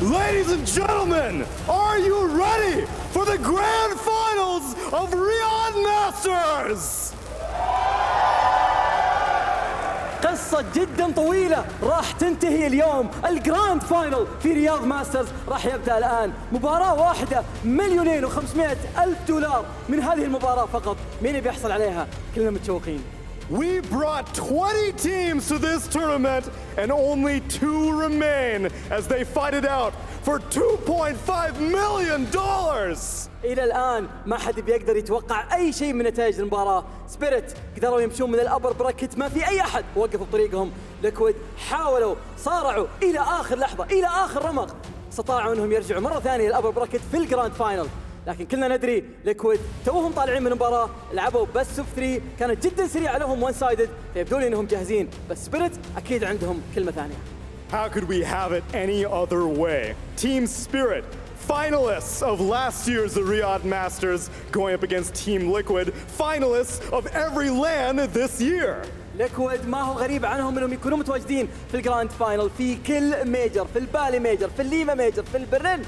Ladies and gentlemen, are you ready for the grand finals of Riyadh Masters? قصة جدا طويلة راح تنتهي اليوم. الجراند فاينل في رياض ماسترز راح يبدأ الآن. مباراة واحدة $2,500,000 من هذه المباراة فقط. مين اللي بيحصل عليها؟ كلنا متشوقين. We brought 20 teams to this tournament and only 2 remain as they fight it out for $2.5 million. إلى الآن ما حد بيقدر يتوقع أي شيء من نتائج المباراة. سبيريت قدروا يمشون من الأبر براكت، ما في أي أحد وقفوا بطريقهم. ليكويد حاولوا، صارعوا إلى آخر لحظة، إلى آخر رمق، استطاعوا أنهم يرجعوا مرة ثانية للأبر براكت في الجراند فاينل. لكن كلنا ندري ليكويد توهم طالعين من المباراة، لعبوا بس 3 كانت جدا سريعة لهم وان سايدد، فيبدو لي انهم جاهزين، بس سبيريت اكيد عندهم كلمة ثانية. How could we have it any other way? Team Spirit, finalists of last year's Riyadh Masters, going up against Team Liquid, finalists of every LAN this year. ليكويد ما هو غريب عنهم انهم يكونوا متواجدين في الجراند فاينل في كل ميجر، في البالي ميجر، في الليما ميجر، في البرلين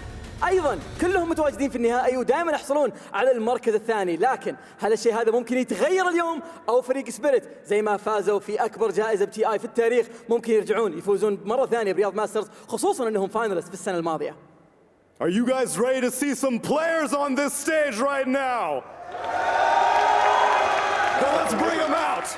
ايضا، كلهم متواجدين في النهائي ودائما يحصلون على المركز الثاني. لكن هل الشيء هذا ممكن يتغير اليوم؟ او فريق سبيريت زي ما فازوا في اكبر جائزه بتي اي في التاريخ ممكن يرجعون يفوزون مره ثانيه برياض ماسترز، خصوصا انهم فاينلست في السنه الماضيه. Are you guys ready to see some players on this stage right now? Well, let's bring them out.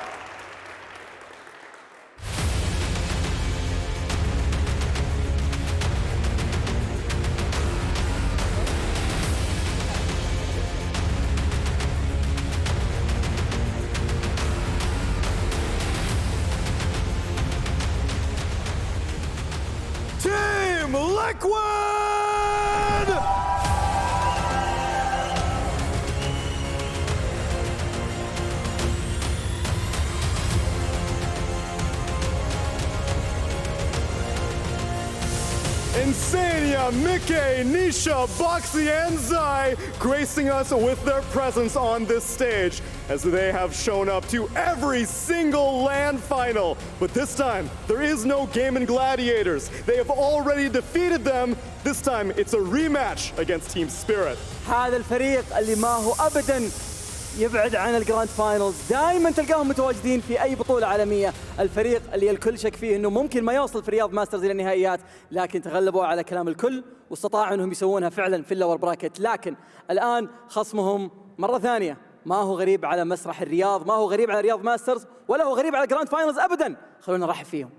Team Liquid! Insania, Mickey, Nisha, Boxy, and Zai gracing us with their presence on this stage as they have shown up to every single LAN final. But this time, there is no Game and Gladiators. They have already defeated them. This time, it's a rematch against Team Spirit. هذا الفريق اللي ما هو أبداً يبعد عن الجراند فاينلز، دائما تلقاهم متواجدين في اي بطوله عالميه. الفريق اللي الكل شك فيه انه ممكن ما يوصل في رياض ماسترز الى النهائيات، لكن تغلبوا على كلام الكل واستطاعوا انهم يسوونها فعلا في اللور براكت. لكن الان خصمهم مره ثانيه ما هو غريب على مسرح الرياض، ما هو غريب على رياض ماسترز، ولا هو غريب على الجراند فاينلز ابدا. خلونا نرحب فيهم.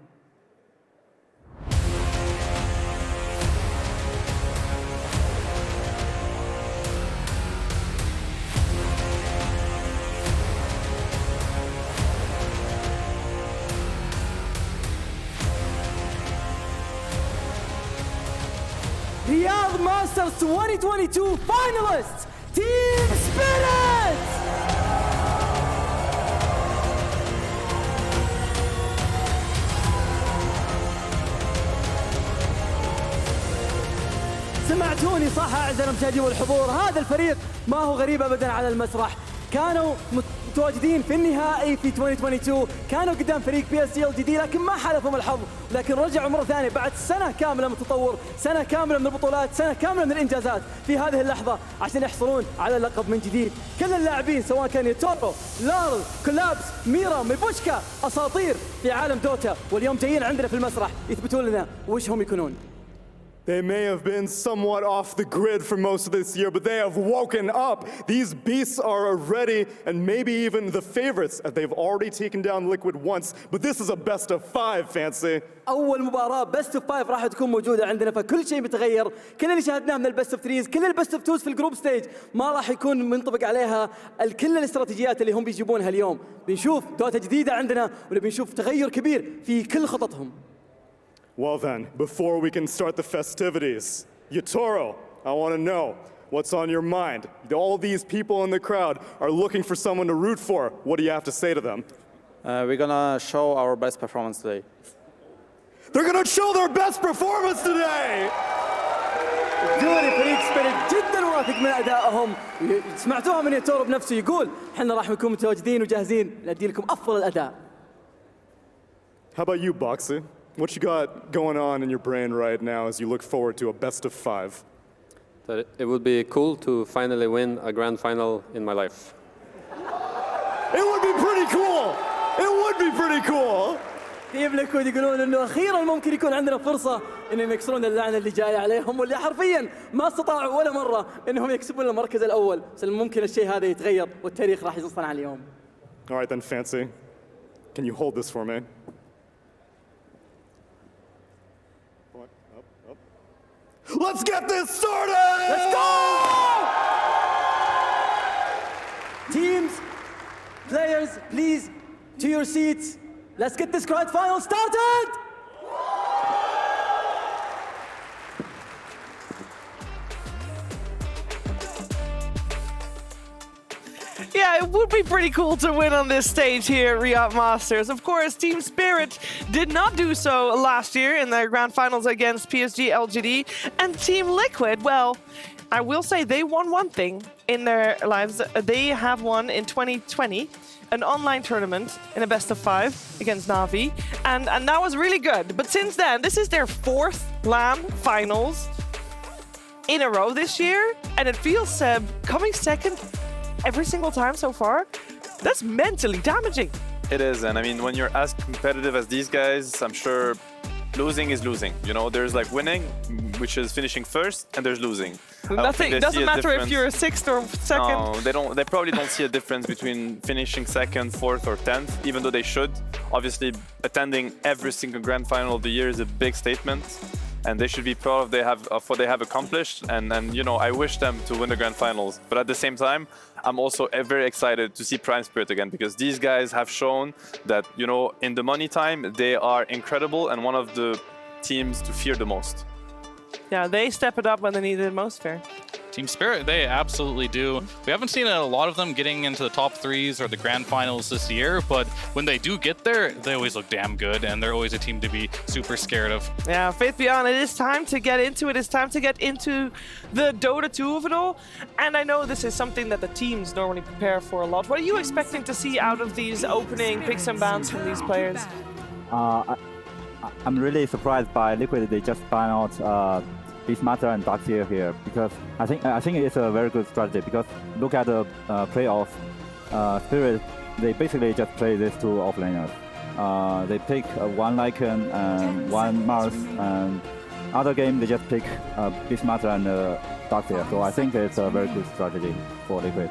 Riyadh Masters 2022 finalists, Team Spirit! سمعتوني صح أعزائي المشاهدين والحضور، هذا الفريق ما هو غريب أبداً على المسرح. كانوا متواجدين في النهائي في 2022، كانوا قدام فريق PSG لكن ما حالفهم الحظ، لكن رجعوا مرة ثانية بعد سنة كاملة من التطور، سنة كاملة من البطولات، سنة كاملة من الإنجازات في هذه اللحظة عشان يحصلون على اللقب من جديد. كل اللاعبين سواء كان يتورو، لارل، كولابس، ميرا، ميبوشكا، أساطير في عالم دوتا، واليوم جايين عندنا في المسرح يثبتون لنا وش هم يكونون. They may have been somewhat off the grid for most of this year, but they have woken up. These beasts are ready and maybe even the favorites as they've already taken down Liquid once, but this is a best of 5, Fancy. أول مباراة بست اوف 5 راح تكون موجودة عندنا، فكل شيء بيتغير. كل اللي شاهدناه من البست اوف 3، كل البست اوف 2 في الجروب ستيج ما راح يكون منطبق عليها كل الاستراتيجيات اللي هم بيجيبونها اليوم. بنشوف دوتا جديدة عندنا وبنشوف تغير كبير في كل خططهم. Well then, before we can start the festivities, Yatoro, I want to know what's on your mind. All these people in the crowd are looking for someone to root for. What do you have to say to them? We're gonna show our best performance today. They're gonna show their best performance today! دوري فريق سبيريت جدا واثق من ادائهم، سمعتوها من ياتورو بنفسه يقول احنا راح نكون متواجدين وجاهزين ندي لكم افضل الاداء. How about you, Boxy? What you got going on in your brain right now as you look forward to a best of 5? That it would be cool to finally win a grand final in my life. It would be pretty cool! It would be pretty cool! تيم ليكويد يقولون انه اخيرا ممكن يكون عندنا فرصه انهم يكسرون اللعنه اللي جايه عليهم واللي حرفيا ما استطاعوا ولا مره انهم يكسبون المركز الاول، بس ممكن الشيء هذا يتغير والتاريخ راح يصنع اليوم. All right then, Fancy. Can you hold this for me? Up. Let's get this started! Let's go! Teams, players, please, to your seats. Let's get this grand final started! Yeah, it would be pretty cool to win on this stage here at Riyadh Masters. Of course, Team Spirit did not do so last year in their grand finals against PSG LGD. And Team Liquid, well, I will say they won one thing in their lives. They have won in 2020 an online tournament in a best of 5 against Na'Vi, and that was really good. But since then, this is their 4th LAN finals in a row this year, and it feels coming second every single time so far, that's mentally damaging. It is, and I mean, when you're as competitive as these guys, I'm sure losing is losing. You know, there's like winning, which is finishing first, and there's losing. Nothing doesn't matter if you're 6th or 2nd. No, they probably don't see a difference between finishing 2nd, 4th, or 10th, even though they should. Obviously, attending every single grand final of the year is a big statement, and they should be proud of what they have accomplished. And you know, I wish them to win the grand finals. But at the same time, I'm also very excited to see Prime Spirit again, because these guys have shown that, you know, in the money time, they are incredible and one of the teams to fear the most. Yeah, they step it up when they need it most, fair. Team Spirit, they absolutely do. We haven't seen a lot of them getting into the top 3s or the grand finals this year, but when they do get there, they always look damn good, and they're always a team to be super scared of. Yeah, Faith Beyond, it is time to get into it. It's time to get into the Dota 2 of it all. And I know this is something that the teams normally prepare for a lot. What are you expecting to see out of these opening picks and bans from these players? I'm really surprised by Liquid. They just ban out Beastmaster and Darkseer here, because I think it's a very good strategy, because look at the play of Spirit. They basically just play these 2 offlaners. They pick one Lycan and one Mars, and other game they just pick Beastmaster and Darkseer. So I think it's a very good strategy for Liquid.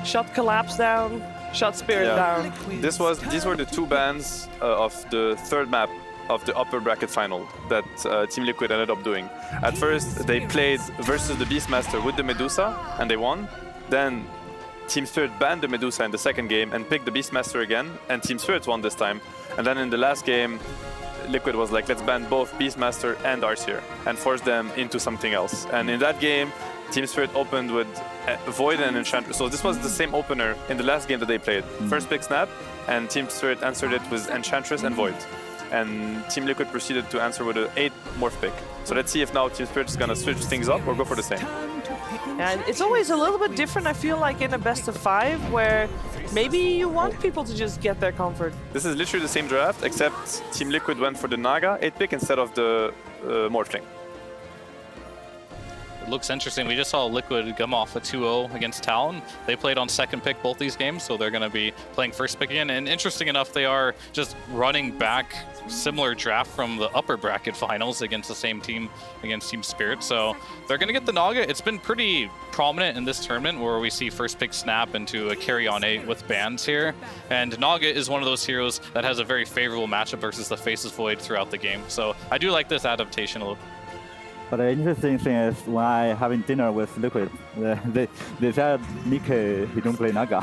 Shut Collapse down, shut Spirit down. These were the 2 bans of the 3rd map of the upper bracket final that Team Liquid ended up doing. At first, they played versus the Beastmaster with the Medusa, and they won. Then Team Spirit banned the Medusa in the 2nd game and picked the Beastmaster again, and Team Spirit won this time. And then in the last game, Liquid was like, let's ban both Beastmaster and Darkseer and force them into something else. And in that game, Team Spirit opened with Void and Enchantress. So this was the same opener in the last game that they played. First pick Snap, and Team Spirit answered it with Enchantress and Void. And Team Liquid proceeded to answer with an 8th morph pick. So let's see if now Team Spirit is gonna switch things up or go for the same. And it's always a little bit different, I feel like, in a best of 5, where maybe you want people to just get their comfort. This is literally the same draft, except Team Liquid went for the Naga 8th pick instead of the Morphling. It looks interesting. We just saw Liquid come off a 2-0 against Talon. They played on 2nd pick both these games, so they're going to be playing 1st pick again. And interesting enough, they are just running back similar draft from the upper bracket finals against the same team, against Team Spirit. So they're going to get the Naga. It's been pretty prominent in this tournament where we see 1st pick Snap into a carry on 8 with bans here. And Naga is one of those heroes that has a very favorable matchup versus the Faceless Void throughout the game. So I do like this adaptation a little. But the interesting thing is, when I having dinner with Liquid, they said Nikkei, he don't play Naga.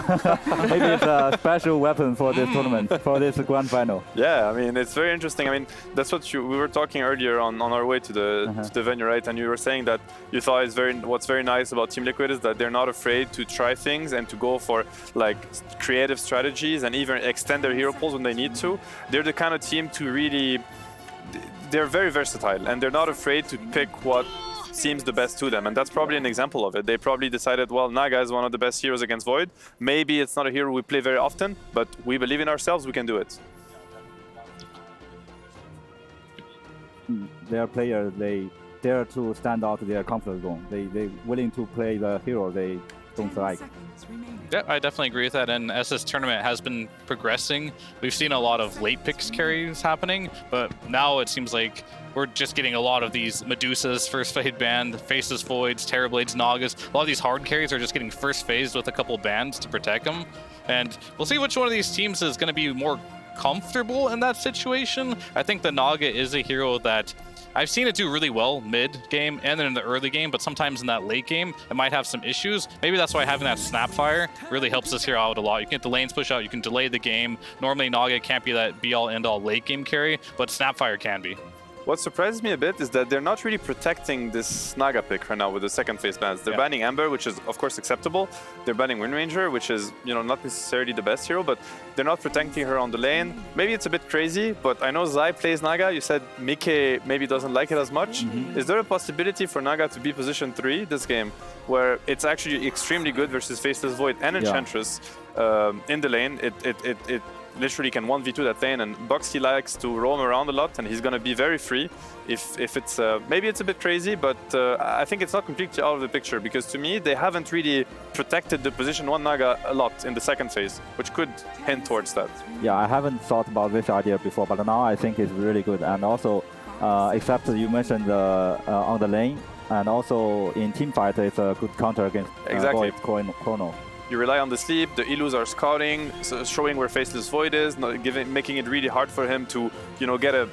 Maybe it's a special weapon for this tournament, for this grand final. Yeah, I mean, it's very interesting. I mean, that's what we were talking earlier on our way to the venue, right? And you were saying that you thought what's very nice about Team Liquid is that they're not afraid to try things and to go for like creative strategies and even extend their hero pools when they need to. They're the kind of team to really... They're very versatile, and they're not afraid to pick what seems the best to them, and that's probably an example of it. They probably decided, well, Naga is one of the best heroes against Void. Maybe it's not a hero we play very often, but we believe in ourselves, we can do it. their players, they dare to stand out their comfort zone. They willing to play the hero they don't like. Yeah, I definitely agree with that. And as this tournament has been progressing, we've seen a lot of late picks carries happening, but now it seems like we're just getting a lot of these Medusas, first fade banned, Faceless Voids, Terrorblades, Nagas. A lot of these hard carries are just getting first phased with a couple bans to protect them. And we'll see which one of these teams is going to be more comfortable in that situation. I think the Naga is a hero that I've seen it do really well mid-game and then in the early game, but sometimes in that late game, it might have some issues. Maybe that's why having that Snapfire really helps this hero out a lot. You can get the lanes push out, you can delay the game. Normally, Naga can't be that be-all, end-all late-game carry, but Snapfire can be. What surprises me a bit is that they're not really protecting this Naga pick right now with the second phase bans. They're banning Ember, which is of course acceptable. They're banning Wind Ranger, which is, you know, not necessarily the best hero, but they're not protecting her on the lane. Maybe it's a bit crazy, but I know Zai plays Naga. You said Mike maybe doesn't like it as much. Is there a possibility for Naga to be position 3 this game, where it's actually extremely good versus Faceless Void and Enchantress in the lane? It literally can 1v2 that lane, and Boxy likes to roam around a lot, and he's going to be very free. If it's maybe it's a bit crazy, but I think it's not completely out of the picture, because to me they haven't really protected the position 1 Naga a lot in the second phase, which could hint towards that. Yeah, I haven't thought about this idea before, but now I think it's really good. And also, except you mentioned on the lane, and also in teamfight, it's a good counter against Void Chrono. You rely on the sleep, the Illus are scouting, so showing where Faceless Void is, making it really hard for him to, you know, get a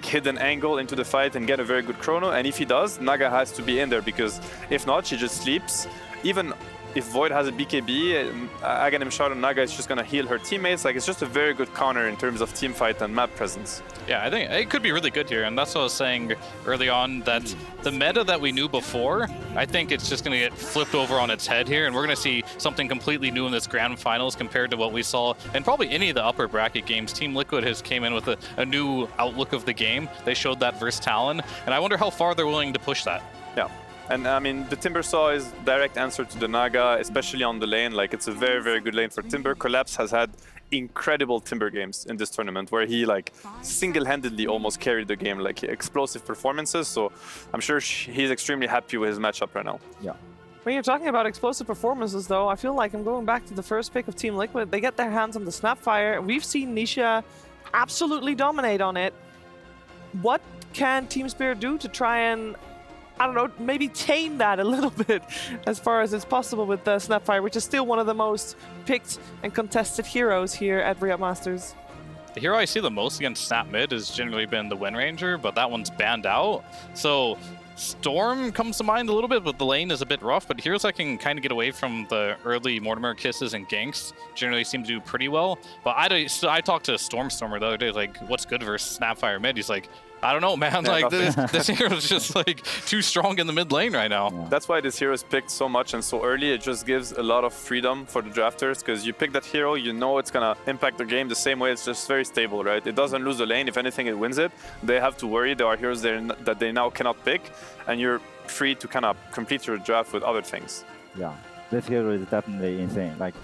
hidden angle into the fight and get a very good chrono. And if he does, Naga has to be in there, because if not, she just sleeps. Even if Void has a BKB, Aghanim Shard on Naga is just going to heal her teammates. Like, it's just a very good counter in terms of team fight and map presence. Yeah, I think it could be really good here, and that's what I was saying early on, that the meta that we knew before, I think it's just going to get flipped over on its head here, and we're going to see something completely new in this grand finals compared to what we saw in probably any of the upper bracket games. Team Liquid has came in with a new outlook of the game. They showed that versus Talon, and I wonder how far they're willing to push that. Yeah. And I mean, the Timber Saw is direct answer to the Naga, especially on the lane. Like, it's a very, very good lane for Timber. Collapse has had incredible Timber games in this tournament, where he single-handedly almost carried the game, explosive performances. So I'm sure he's extremely happy with his matchup right now. Yeah. When you're talking about explosive performances, though, I feel like I'm going back to the first pick of Team Liquid. They get their hands on the Snapfire. We've seen Nisha absolutely dominate on it. What can Team Spirit do to try and, I don't know, maybe tame that a little bit as far as it's possible with the Snapfire, which is still one of the most picked and contested heroes here at Riyadh Masters? The hero I see the most against Snap mid has generally been the Wind Ranger, but that one's banned out. So Storm comes to mind a little bit, but the lane is a bit rough. But heroes that can kind of get away from the early Mortimer kisses and ganks generally seem to do pretty well. But I talked to Stormer the other day, like, what's good versus Snapfire mid? He's like, I don't know, man. Yeah, like this hero is just too strong in the mid lane right now. Yeah. That's why this hero is picked so much and so early. It just gives a lot of freedom for the drafters, because you pick that hero, you know it's gonna impact the game the same way. It's just very stable, right? It doesn't lose the lane. If anything, it wins it. They have to worry. There are heroes there that they now cannot pick, and you're free to kind of complete your draft with other things. Yeah, this hero is definitely insane. Like,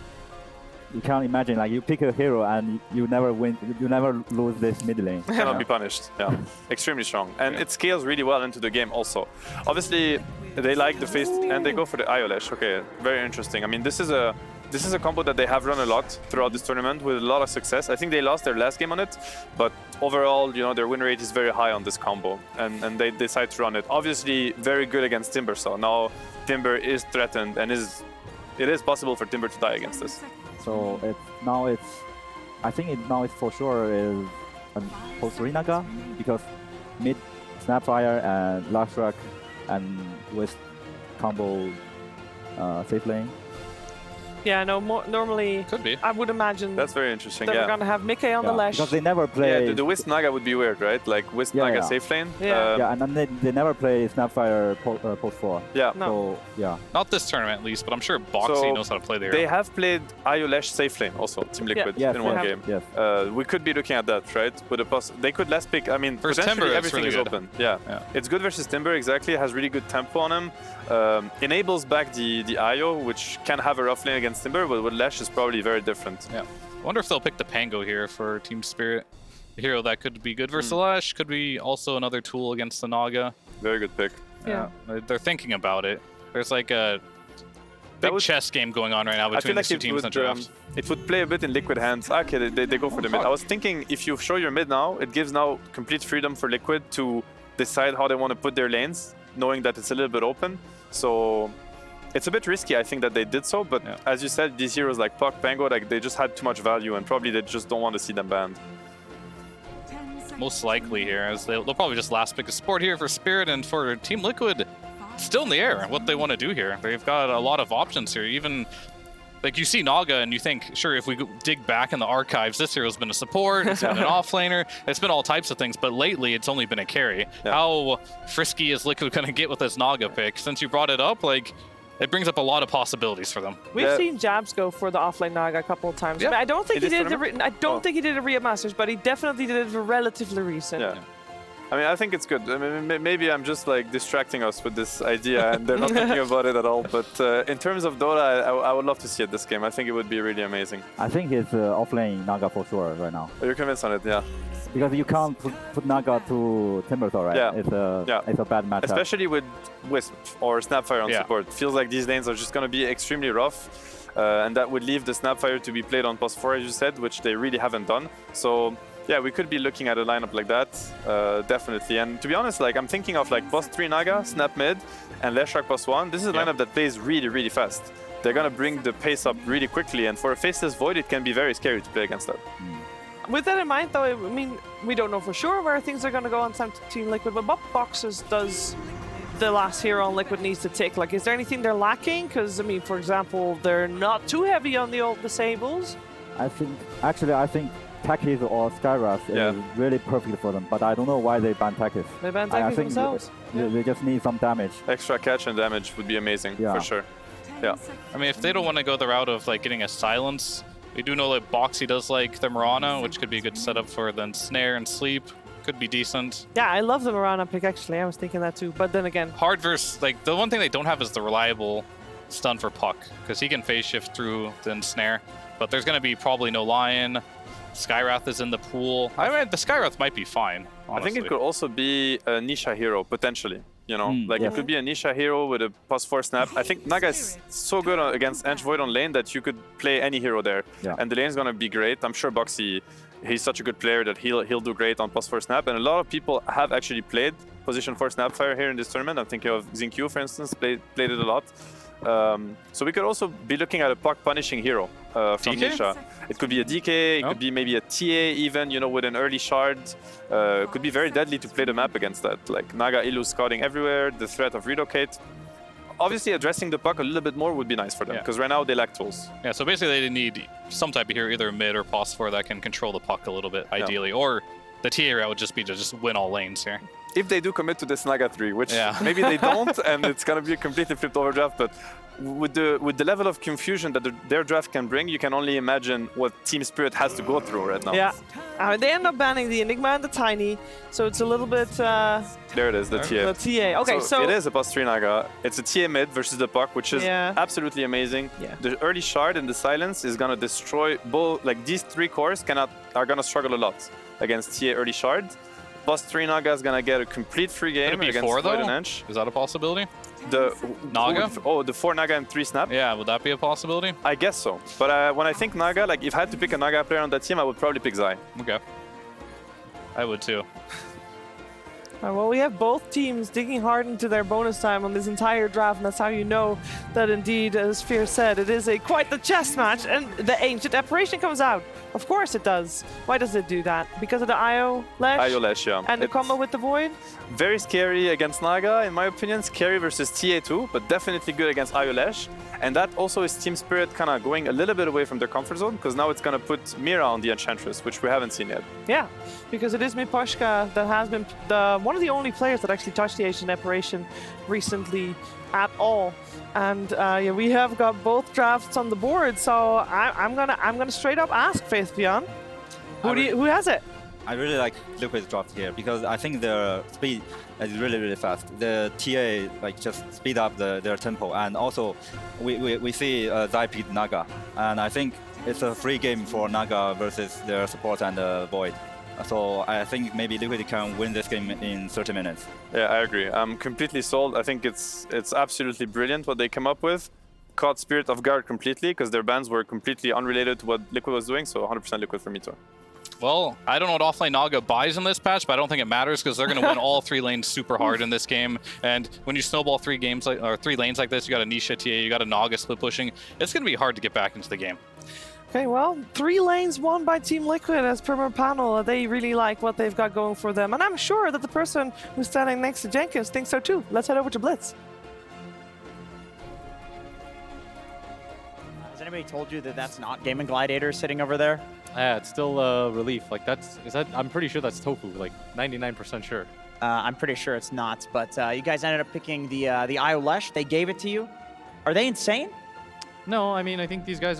you can't imagine, like, you pick a hero and you never win, you never lose this mid lane. Cannot be punished. Yeah, extremely strong, and it scales really well into the game. Also, obviously, they like the face and they go for the Iolash. Okay, very interesting. I mean, this is a combo that they have run a lot throughout this tournament with a lot of success. I think they lost their last game on it, but overall, you know, their win rate is very high on this combo, and they decide to run it. Obviously, very good against Timber. So now Timber is threatened, and it is possible for Timber to die against this. So I think it's for sure is post Naga, because mid Snapfire and Last Rock and with combo safe lane. Yeah, no, normally Could be. I would imagine That's very interesting. that Yeah. we're going to have Mike on the Lash. Because they never play. Yeah, the Wisp Naga would be weird, right? Like Wisp Naga safe lane. Yeah. Yeah, and then they never play Snapfire post 4. Yeah. No. So yeah. Not this tournament at least, but I'm sure Boxy So knows how to play the hero. They have played Iolash safe lane also, Team Liquid, Yes, in they one have. game. Yes. We could be looking at that, right? With a they could last pick. I mean, Versus potentially Timber, it's everything really is good. open. Yeah. It's good versus Timber, exactly. It has really good tempo on him. Enables back the IO, which can have a rough lane against Timber, but with Lash is probably very different. Yeah. I wonder if they'll pick the Pango here for Team Spirit. hero that could be good versus Lash, could be also another tool against the Naga. Very good pick. Yeah. They're thinking about it. There's like a big chess game going on right now between these two teams in the draft. It would play a bit in liquid hands. Okay, they go for the mid. I was thinking if you show your mid now, it gives now complete freedom for Liquid to decide how they want to put their lanes, knowing that it's a little bit open. So it's a bit risky, I think, that they did so. But as you said, these heroes like Puck, Pango, like they just had too much value, and probably they just don't want to see them banned. Most likely here, as they'll probably just last pick a support here for Spirit, and for Team Liquid, still in the air what they want to do here. They've got a lot of options here. Even like you see Naga and you think, sure, if we dig back in the archives, this hero's been a support, it's been an offlaner, it's been all types of things, but lately it's only been a carry. How frisky is Liquid going to get with this Naga pick? Since you brought it up, like, it brings up a lot of possibilities for them. We've seen Jabs go for the offlane Naga a couple of times. I, mean, I don't think he did it. I don't think he did it at Riyadh Masters, but he definitely did it relatively recent. Yeah. I mean, I think it's good. I mean, maybe I'm just like distracting us with this idea, and they're not thinking about it at all. But in terms of Dota, I would love to see it this game. I think it would be really amazing. I think it's offlane Naga for sure right now. You're convinced on it, yeah? Because you can't put Naga to Timbersaw, right? Yeah. It's a bad matchup. Especially with Wisp or Snapfire on support. Feels like these lanes are just going to be extremely rough, and that would leave the Snapfire to be played on +4, as you said, which they really haven't done. So yeah, we could be looking at a lineup like that, definitely. And to be honest, like I'm thinking of like +3 Naga, Snap mid, and Leshrac +1. This is a lineup that plays really, really fast. They're gonna bring the pace up really quickly, and for a Faceless Void, it can be very scary to play against that. With that in mind, though, I mean, we don't know for sure where things are gonna go on Team Liquid, but what boxes does the last hero on Liquid needs to tick? Like, is there anything they're lacking? Because I mean, for example, they're not too heavy on the old disables. I think Takis or Skywrath is really perfect for them, but I don't know why they ban Takis. They ban Takis themselves. They just need some damage. Extra catch and damage would be amazing, for sure. Yeah. I mean, if they don't want to go the route of like getting a silence, we do know that Boxy does like the Mirana, which could be a good setup for then Snare and Sleep. Could be decent. Yeah, I love the Mirana pick, actually. I was thinking that too, but then again. Hard versus, like, the one thing they don't have is the reliable stun for Puck, because he can phase shift through the Snare, but there's going to be probably no Lion. Skywrath is in the pool. I mean, the Skywrath might be fine, honestly. I think it could also be a Nisha hero, potentially. You know, it could be a Nisha hero with a +4 snap. I think Naga is so good against Ench Void on lane that you could play any hero there. And the lane's gonna be great. I'm sure Boxy, he's such a good player that he'll do great on +4 snap. And a lot of people have actually played position 4 Snapfire here in this tournament. I'm thinking of Zinq, for instance, played it a lot. So we could also be looking at a Puck punishing hero from Nisha. It could be a DK, it could be maybe a TA even, you know, with an early shard. Could be very deadly to play the map against that. Like Naga Illu scouting everywhere, the threat of relocate. Obviously addressing the Puck a little bit more would be nice for them, because right now they lack tools. Yeah, so basically they need some type of hero, either mid or +4, that can control the Puck a little bit, ideally. Or the TA route would just be to just win all lanes here. If they do commit to this Naga 3, which maybe they don't, and it's going to be a completely flipped over draft, but with the level of confusion that their draft can bring, you can only imagine what Team Spirit has to go through right now. Yeah, they end up banning the Enigma and the Tiny, so it's a little bit... there it is, the TA. The TA, okay, so... It is a +3 Naga. It's a TA mid versus the Puck, which is absolutely amazing. The early shard and the silence is going to destroy both... Like, these 3 cores are going to struggle a lot against TA early shard. +3 Naga is gonna get a complete free game against Void and Ench. Is that a possibility? The Naga? The 4 Naga and 3 Snap? Yeah, would that be a possibility? I guess so. But when I think Naga, like if I had to pick a Naga player on that team, I would probably pick Zai. Okay. I would too. Well, we have both teams digging hard into their bonus time on this entire draft, and that's how you know that indeed, as Fear said, it is quite the chess match, and the Ancient Apparition comes out. Of course it does. Why does it do that? Because of the IO Lash? IO Lash, yeah. And the combo with the Void? Very scary against Naga, in my opinion. Scary versus TA2, but definitely good against IO Lash. And that also is Team Spirit kind of going a little bit away from their comfort zone, because now it's going to put Mira on the Enchantress, which we haven't seen yet. Yeah, because it is Miposhka that has been one of the only players that actually touched the Ancient Apparition recently at all. And yeah, we have got both drafts on the board, so I'm gonna straight up ask Faith Beyond, who has it? I really like Liquid's draft here because I think their speed is really fast. The TA like just speed up their tempo, and also we see Zai picked Naga, and I think it's a free game for Naga versus their support and Void. So I think maybe Liquid can win this game in 30 minutes. Yeah, I agree. I'm completely sold. I think it's absolutely brilliant what they come up with. Caught Spirit off guard completely because their bans were completely unrelated to what Liquid was doing, so 100% Liquid for me too. Well, I don't know what offlane Naga buys in this patch, but I don't think it matters because they're going to win all 3 lanes super hard in this game. And when you snowball 3 lanes like this, you got a Nisha TA, you got a Naga split pushing, it's going to be hard to get back into the game. Okay, well, 3 lanes won by Team Liquid as per my panel. They really like what they've got going for them. And I'm sure that the person who's standing next to Jenkins thinks so too. Let's head over to Blitz. Has anybody told you that that's not Game & Gladiator sitting over there? Yeah, it's still a relief. Like I'm pretty sure that's Tofu, like 99% sure. I'm pretty sure it's not, but you guys ended up picking the IO Lesh. They gave it to you. Are they insane? No, I mean, I think these guys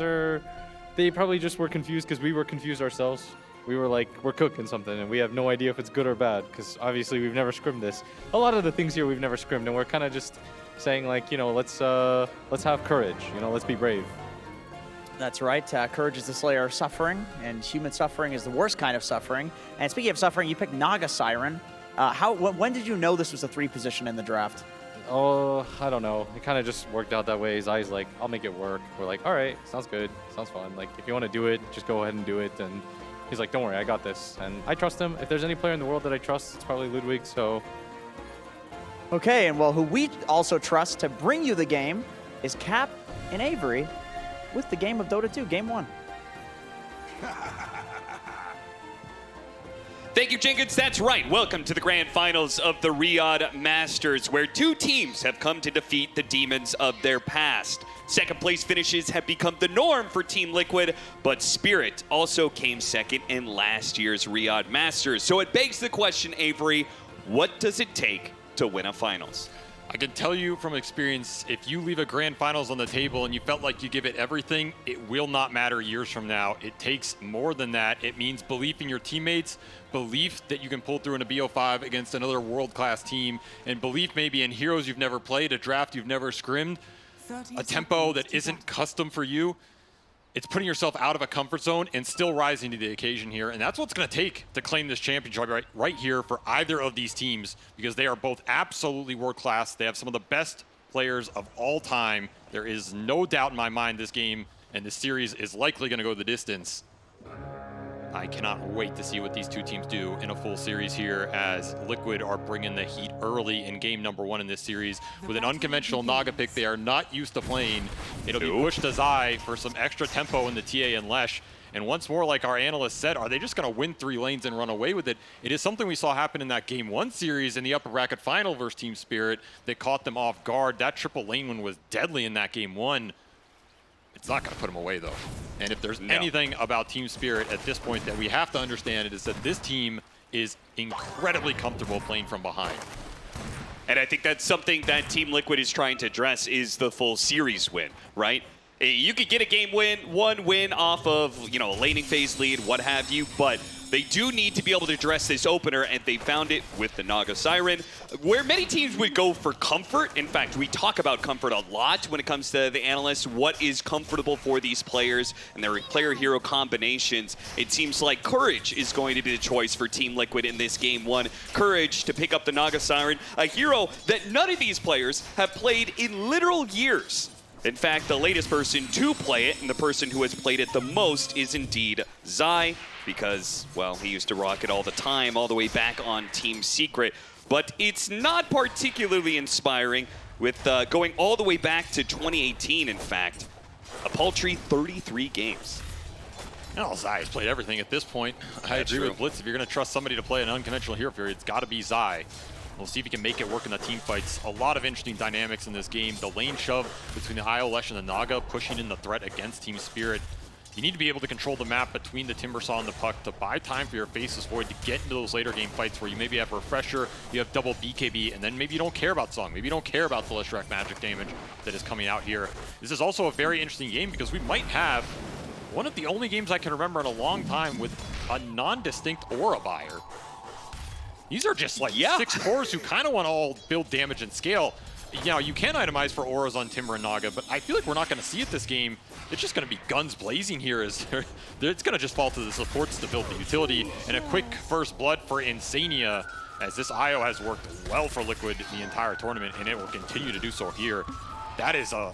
they probably just were confused because we were confused ourselves. We were like, we're cooking something and we have no idea if it's good or bad because obviously we've never scrimmed this. A lot of the things here we've never scrimmed and we're kind of just saying like, you know, let's have courage, you know, let's be brave. That's right. Courage is the slayer of suffering, and human suffering is the worst kind of suffering. And speaking of suffering, you picked Naga Siren. When did you know this was a 3 position in the draft? Oh, I don't know. It kind of just worked out that way. Zai's like, I'll make it work. We're like, all right, sounds good. Sounds fun. Like, if you want to do it, just go ahead and do it. And he's like, don't worry, I got this. And I trust him. If there's any player in the world that I trust, it's probably Ludwig, so. Okay, and well, who we also trust to bring you the game is Cap and Avery with the game of Dota 2, Game 1. Thank you, Jenkins. That's right. Welcome to the grand finals of the Riyadh Masters, where 2 teams have come to defeat the demons of their past. Second place finishes have become the norm for Team Liquid, but Spirit also came second in last year's Riyadh Masters. So it begs the question, Avery, what does it take to win a finals? I can tell you from experience, if you leave a grand finals on the table and you felt like you give it everything, it will not matter years from now. It takes more than that. It means belief in your teammates, belief that you can pull through in a BO5 against another world-class team, and belief maybe in heroes you've never played, a draft you've never scrimmed, a tempo that isn't custom for you. It's putting yourself out of a comfort zone and still rising to the occasion here. And that's what's going to take to claim this championship right here for either of these teams, because they are both absolutely world-class. They have some of the best players of all time. There is no doubt in my mind this game and this series is likely going to go the distance. I cannot wait to see what these 2 teams do in a full series here, as Liquid are bringing the heat early in game number 1 in this series. With an unconventional Naga pick they are not used to playing, it'll be pushed to Zai for some extra tempo in the TA and Lesh. And once more, like our analyst said, are they just going to win 3 lanes and run away with it? It is something we saw happen in that game 1 series in the upper bracket final versus Team Spirit that caught them off guard. That triple lane win was deadly in that game 1. It's not going to put them away, though. And if there's anything about Team Spirit at this point that we have to understand, it is that this team is incredibly comfortable playing from behind. And I think that's something that Team Liquid is trying to address, is the full series win, right? You could get a game win, 1 win off of, you know, a laning phase lead, what have you, but they do need to be able to address this opener, and they found it with the Naga Siren, where many teams would go for comfort. In fact, we talk about comfort a lot when it comes to the analysts. What is comfortable for these players and their player-hero combinations? It seems like Courage is going to be the choice for Team Liquid in this game 1. Courage to pick up the Naga Siren, a hero that none of these players have played in literal years. In fact, the latest person to play it, and the person who has played it the most, is indeed Zai, because, well, he used to rock it all the time, all the way back on Team Secret. But it's not particularly inspiring, with going all the way back to 2018, in fact. A paltry 33 games. Well, Zai has played everything at this point. I agree with Blitz. If you're going to trust somebody to play an unconventional hero period, it's got to be Zai. We'll see if he can make it work in the team fights. A lot of interesting dynamics in this game. The lane shove between the IO Lesh and the Naga, pushing in the threat against Team Spirit. You need to be able to control the map between the Timbersaw and the Puck to buy time for your Faceless Void to get into those later game fights where you maybe have Refresher, you have double BKB, and then maybe you don't care about Song. Maybe you don't care about the Leshrac magic damage that is coming out here. This is also a very interesting game because we might have one of the only games I can remember in a long time with a non-distinct aura buyer. These are just like 6 cores who kind of want to all build damage and scale. you know, you can itemize for auras on Timber and Naga, but I feel like we're not going to see it this game. It's just going to be guns blazing here. It's going to just fall to the supports to build the utility. And a quick first blood for Insania, as this IO has worked well for Liquid the entire tournament, and it will continue to do so here. That is a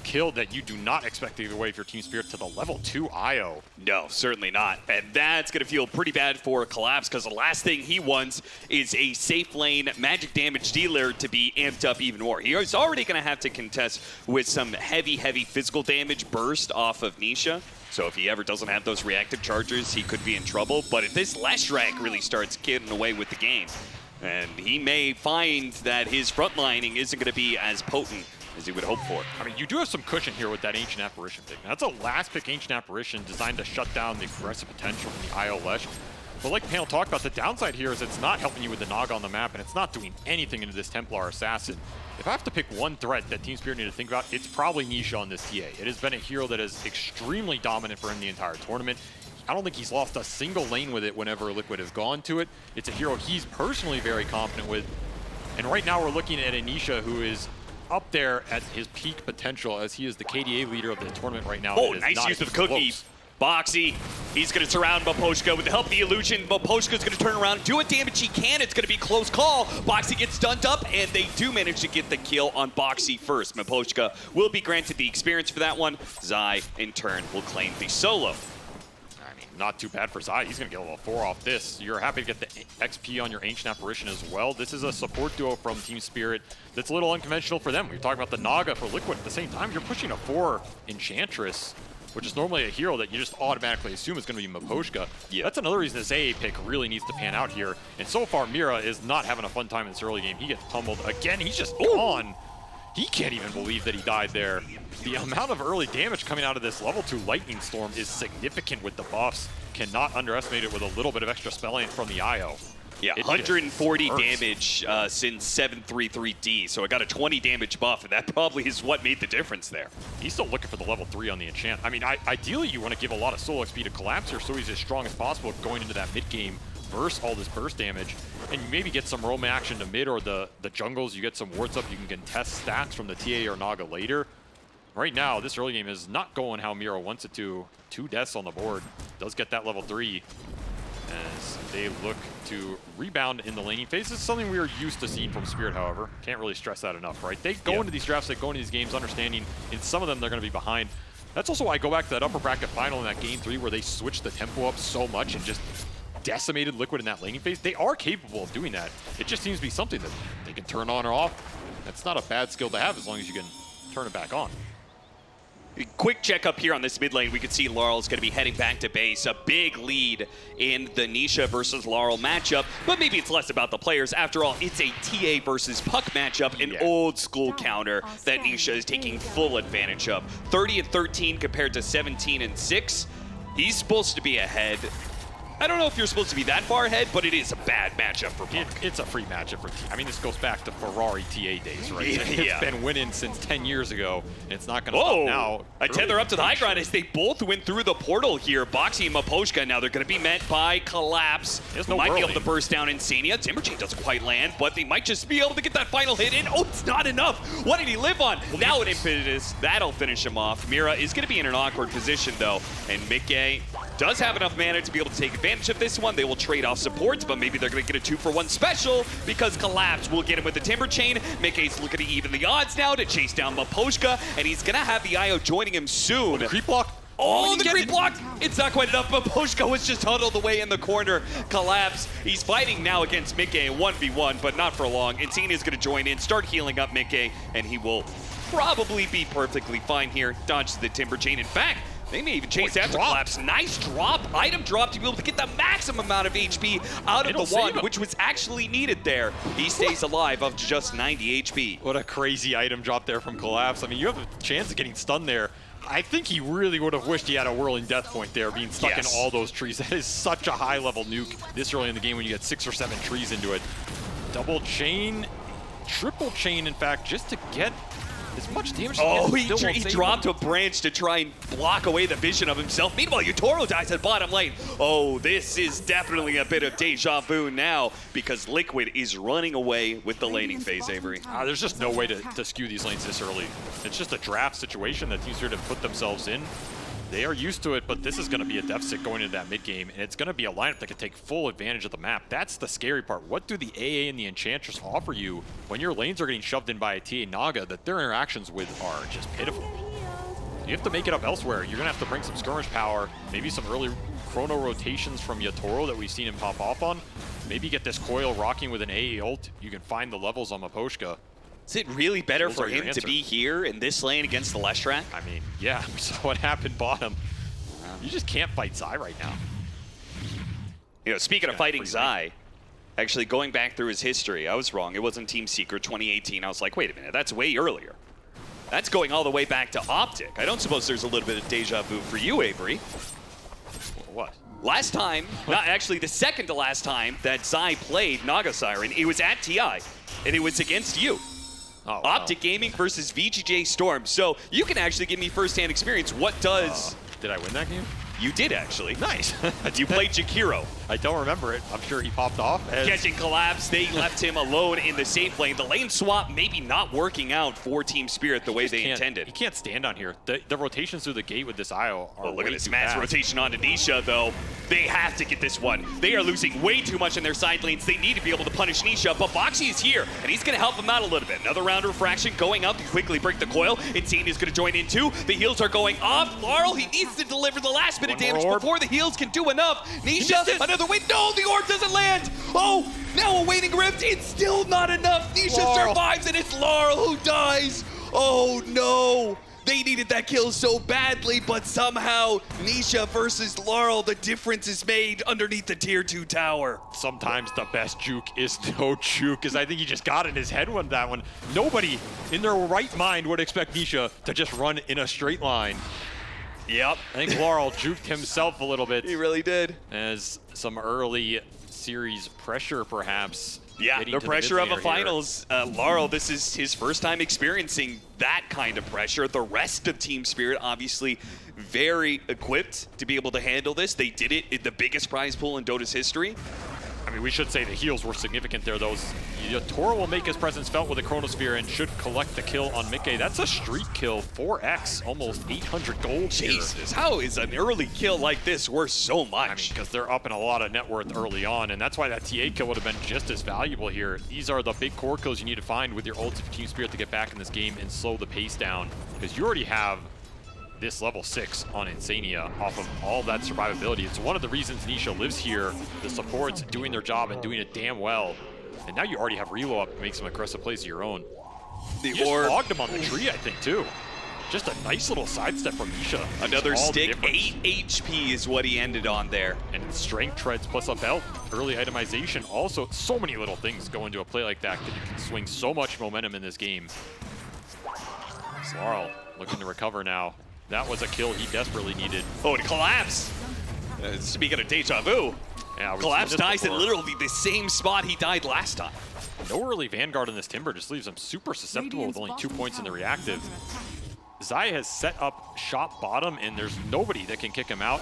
kill that you do not expect to give away if you're Team Spirit to the level 2 IO. No, certainly not. And that's going to feel pretty bad for Collapse, because the last thing he wants is a safe lane magic damage dealer to be amped up even more. He is already going to have to contest with some heavy physical damage burst off of Nisha. So if he ever doesn't have those reactive chargers, he could be in trouble. But if this Leshrac really starts getting away with the game, and he may find that his frontlining isn't going to be as potent as he would hope for. I mean, you do have some cushion here with that Ancient Apparition pick. Now, that's a last pick Ancient Apparition designed to shut down the aggressive potential from the IO Lesh. But like Panel talked about, the downside here is it's not helping you with the Naga on the map, and it's not doing anything into this Templar Assassin. If I have to pick one threat that Team Spirit need to think about, it's probably Nisha on this TA. It has been a hero that is extremely dominant for him the entire tournament. I don't think he's lost a single lane with it whenever Liquid has gone to it. It's a hero he's personally very confident with. And right now we're looking at a Nisha who is up there at his peak potential, as he is the KDA leader of the tournament right now. Oh, nice use of the cookie. Boxy, he's going to surround Miposhka with the help of the illusion. Miposhka's going to turn around, do what damage he can. It's going to be close call. Boxy gets stunned up, and they do manage to get the kill on Boxy first. Miposhka will be granted the experience for that one. Zai, in turn, will claim the solo. Not too bad for Zai. He's going to get level 4 off this. You're happy to get the XP on your Ancient Apparition as well. This is a support duo from Team Spirit that's a little unconventional for them. We're talking about the Naga for Liquid. At the same time, you're pushing a 4 Enchantress, which is normally a hero that you just automatically assume is going to be Miposhka. Yeah, that's another reason this AA pick really needs to pan out here. And so far, Mira is not having a fun time in this early game. He gets pummeled again. He's just gone. He can't even believe that he died there. The amount of early damage coming out of this level 2 Lightning Storm is significant with the buffs. Cannot underestimate it with a little bit of extra spelling from the IO. Yeah, 140 damage since 733D, so I got a 20 damage buff, and that probably is what made the difference there. He's still looking for the level 3 on the enchant. I mean, ideally you want to give a lot of solo XP to Collapse here so he's as strong as possible going into that mid-game, burst all this burst damage, and you maybe get some roam action to mid or the jungles. You get some wards up, you can contest stats from the TA or Naga later. Right now, this early game is not going how Mira wants it to. 2 deaths on the board. Does get that level 3 as they look to rebound in the laning phase. This is something we are used to seeing from Spirit, however. Can't really stress that enough, right? They go into these drafts, they go into these games understanding in some of them they're going to be behind. That's also why I go back to that upper bracket final in that game 3 where they switched the tempo up so much and just decimated Liquid in that laning phase. They are capable of doing that. It just seems to be something that they can turn on or off. That's not a bad skill to have as long as you can turn it back on. Quick check up here on this mid lane. We can see Laurel's going to be heading back to base. A big lead in the Nisha versus Laurel matchup, but maybe it's less about the players. After all, it's a TA versus Puck matchup, an old school counter that Nisha is taking full advantage of. 30 and 13 compared to 17 and 6. He's supposed to be ahead. I don't know if you're supposed to be that far ahead, but it is a bad matchup for Puck. It's a free matchup for TA. I mean, this goes back to Ferrari TA days, right? Yeah. It's been winning since 10 years ago, and it's not going to stop now. A tether up to the high ground as they both went through the portal here. Boxy and Miposhka, now they're going to be met by Collapse. No might be able to burst down Insania. Timberchain doesn't quite land, but they might just be able to get that final hit in. Oh, it's not enough. What did he live on? Now an impetus. That'll finish him off. Mira is going to be in an awkward position, though, and Mickey does have enough mana to be able to take advantage of this one. They will trade off supports, but maybe they're going to get a 2-for-1 special because Collapse will get him with the Timber Chain. Mickey's looking to even the odds now to chase down Miposhka, and he's going to have the IO joining him soon. The creep block. Oh, the creep block! It's not quite enough. Miposhka was just huddled away in the corner. Collapse. He's fighting now against Mickey 1v1, but not for long. Insania's going to join in, start healing up Mickey, and he will probably be perfectly fine here. Dodges the Timber Chain. In fact, they may even chase after Collapse. Nice drop. Item drop to be able to get the maximum amount of HP out of the one, which was actually needed there. He stays alive of just 90 HP. What a crazy item drop there from Collapse. I mean, you have a chance of getting stunned there. I think he really would have wished he had a whirling death point there, being stuck in all those trees. That is such a high-level nuke this early in the game when you get 6 or 7 trees into it. Double chain, triple chain, in fact, just to get as much damage. Oh, he still won't save dropped him. a branch to try and block away the vision of himself. Meanwhile, Yotoro dies at bottom lane. Oh, this is definitely a bit of deja vu now because Liquid is running away with the laning phase, Avery. There's just no way to skew these lanes this early. It's just a draft situation that Team Spirit have put themselves in. They are used to it, but this is going to be a deficit going into that mid game, and it's going to be a lineup that can take full advantage of the map. That's the scary part. What do the AA and the Enchantress offer you when your lanes are getting shoved in by a TA Naga that their interactions with are just pitiful? You have to make it up elsewhere. You're going to have to bring some skirmish power, maybe some early chrono rotations from Yotoro that we've seen him pop off on. Maybe get this coil rocking with an AA ult. You can find the levels on Maposhka. Is it really better Those for are your him to answer. be here in this lane against the Leshrac? I mean, yeah, we saw what happened bottom. You just can't fight Zai right now. You know, speaking of fighting Zai, actually going back through his history, I was wrong. It wasn't Team Secret 2018. I was like, wait a minute, that's way earlier. That's going all the way back to Optic. I don't suppose there's a little bit of deja vu for you, Avery. What? Last time, not actually the second to last time that Zai played Naga Siren, it was at TI, and it was against you. Oh, wow. Optic Gaming versus VGJ Storm. So you can actually give me first-hand experience. What does... Did I win that game? You did, actually. Nice. You played Jakiro. I don't remember it. I'm sure he popped off. Catching collapse, they left him alone in the safe lane. The lane swap maybe not working out for Team Spirit the way they intended. He can't stand on here. The rotations through the gate with this IO are look at way this too mass fast. rotation onto Nisha, though. They have to get this one. They are losing way too much in their side lanes. They need to be able to punish Nisha, but Boxy is here, and he's going to help them out a little bit. Another round of refraction going up to quickly break the coil. Insane is going to join in too. The heals are going off. Laurel, he needs to deliver the last bit of damage before the heals can do enough. Nisha, another win. No, the orb doesn't land. Oh, now a waiting rift. It's still not enough. Nisha survives, and it's Laurel who dies. Oh, no. They needed that kill so badly, but somehow Nisha versus Laurel, the difference is made underneath the tier 2 tower. Sometimes the best juke is no juke, because I think he just got in his head with that one. Nobody in their right mind would expect Nisha to just run in a straight line. Yep. I think Laurel juked himself a little bit. He really did. As some early series pressure, perhaps. Yeah, the pressure of a finals. Laurel, this is his first time experiencing that kind of pressure. The rest of Team Spirit, obviously, very equipped to be able to handle this. They did it in the biggest prize pool in Dota's history. I mean, we should say the heals were significant there. Toro will make his presence felt with a Chronosphere and should collect the kill on Mickey. That's a streak kill, 4x, almost 800 gold. Jesus, how is an early kill like this worth so much? I mean, because they're up in a lot of net worth early on, and that's why that TA kill would have been just as valuable here. These are the big core kills you need to find with your ults of Team Spirit to get back in this game and slow the pace down, because you already have this level 6 on Insania off of all that survivability. It's one of the reasons Nisha lives here. The support's doing their job and doing it damn well. And now you already have reload up to make some aggressive plays of your own. You just logged him on the tree, I think, too. Just a nice little sidestep from Nisha. Another stick, 8 HP is what he ended on there. And strength treads plus a belt, early itemization. Also, so many little things go into a play like that you can swing so much momentum in this game. Laurel looking to recover now. That was a kill he desperately needed. Oh, and collapse. Speaking of deja vu, yeah, collapse dies in literally the same spot he died last time. No early Vanguard in this Timber just leaves him super susceptible with only 2 points in the reactive. Zai has set up shop bottom, and there's nobody that can kick him out.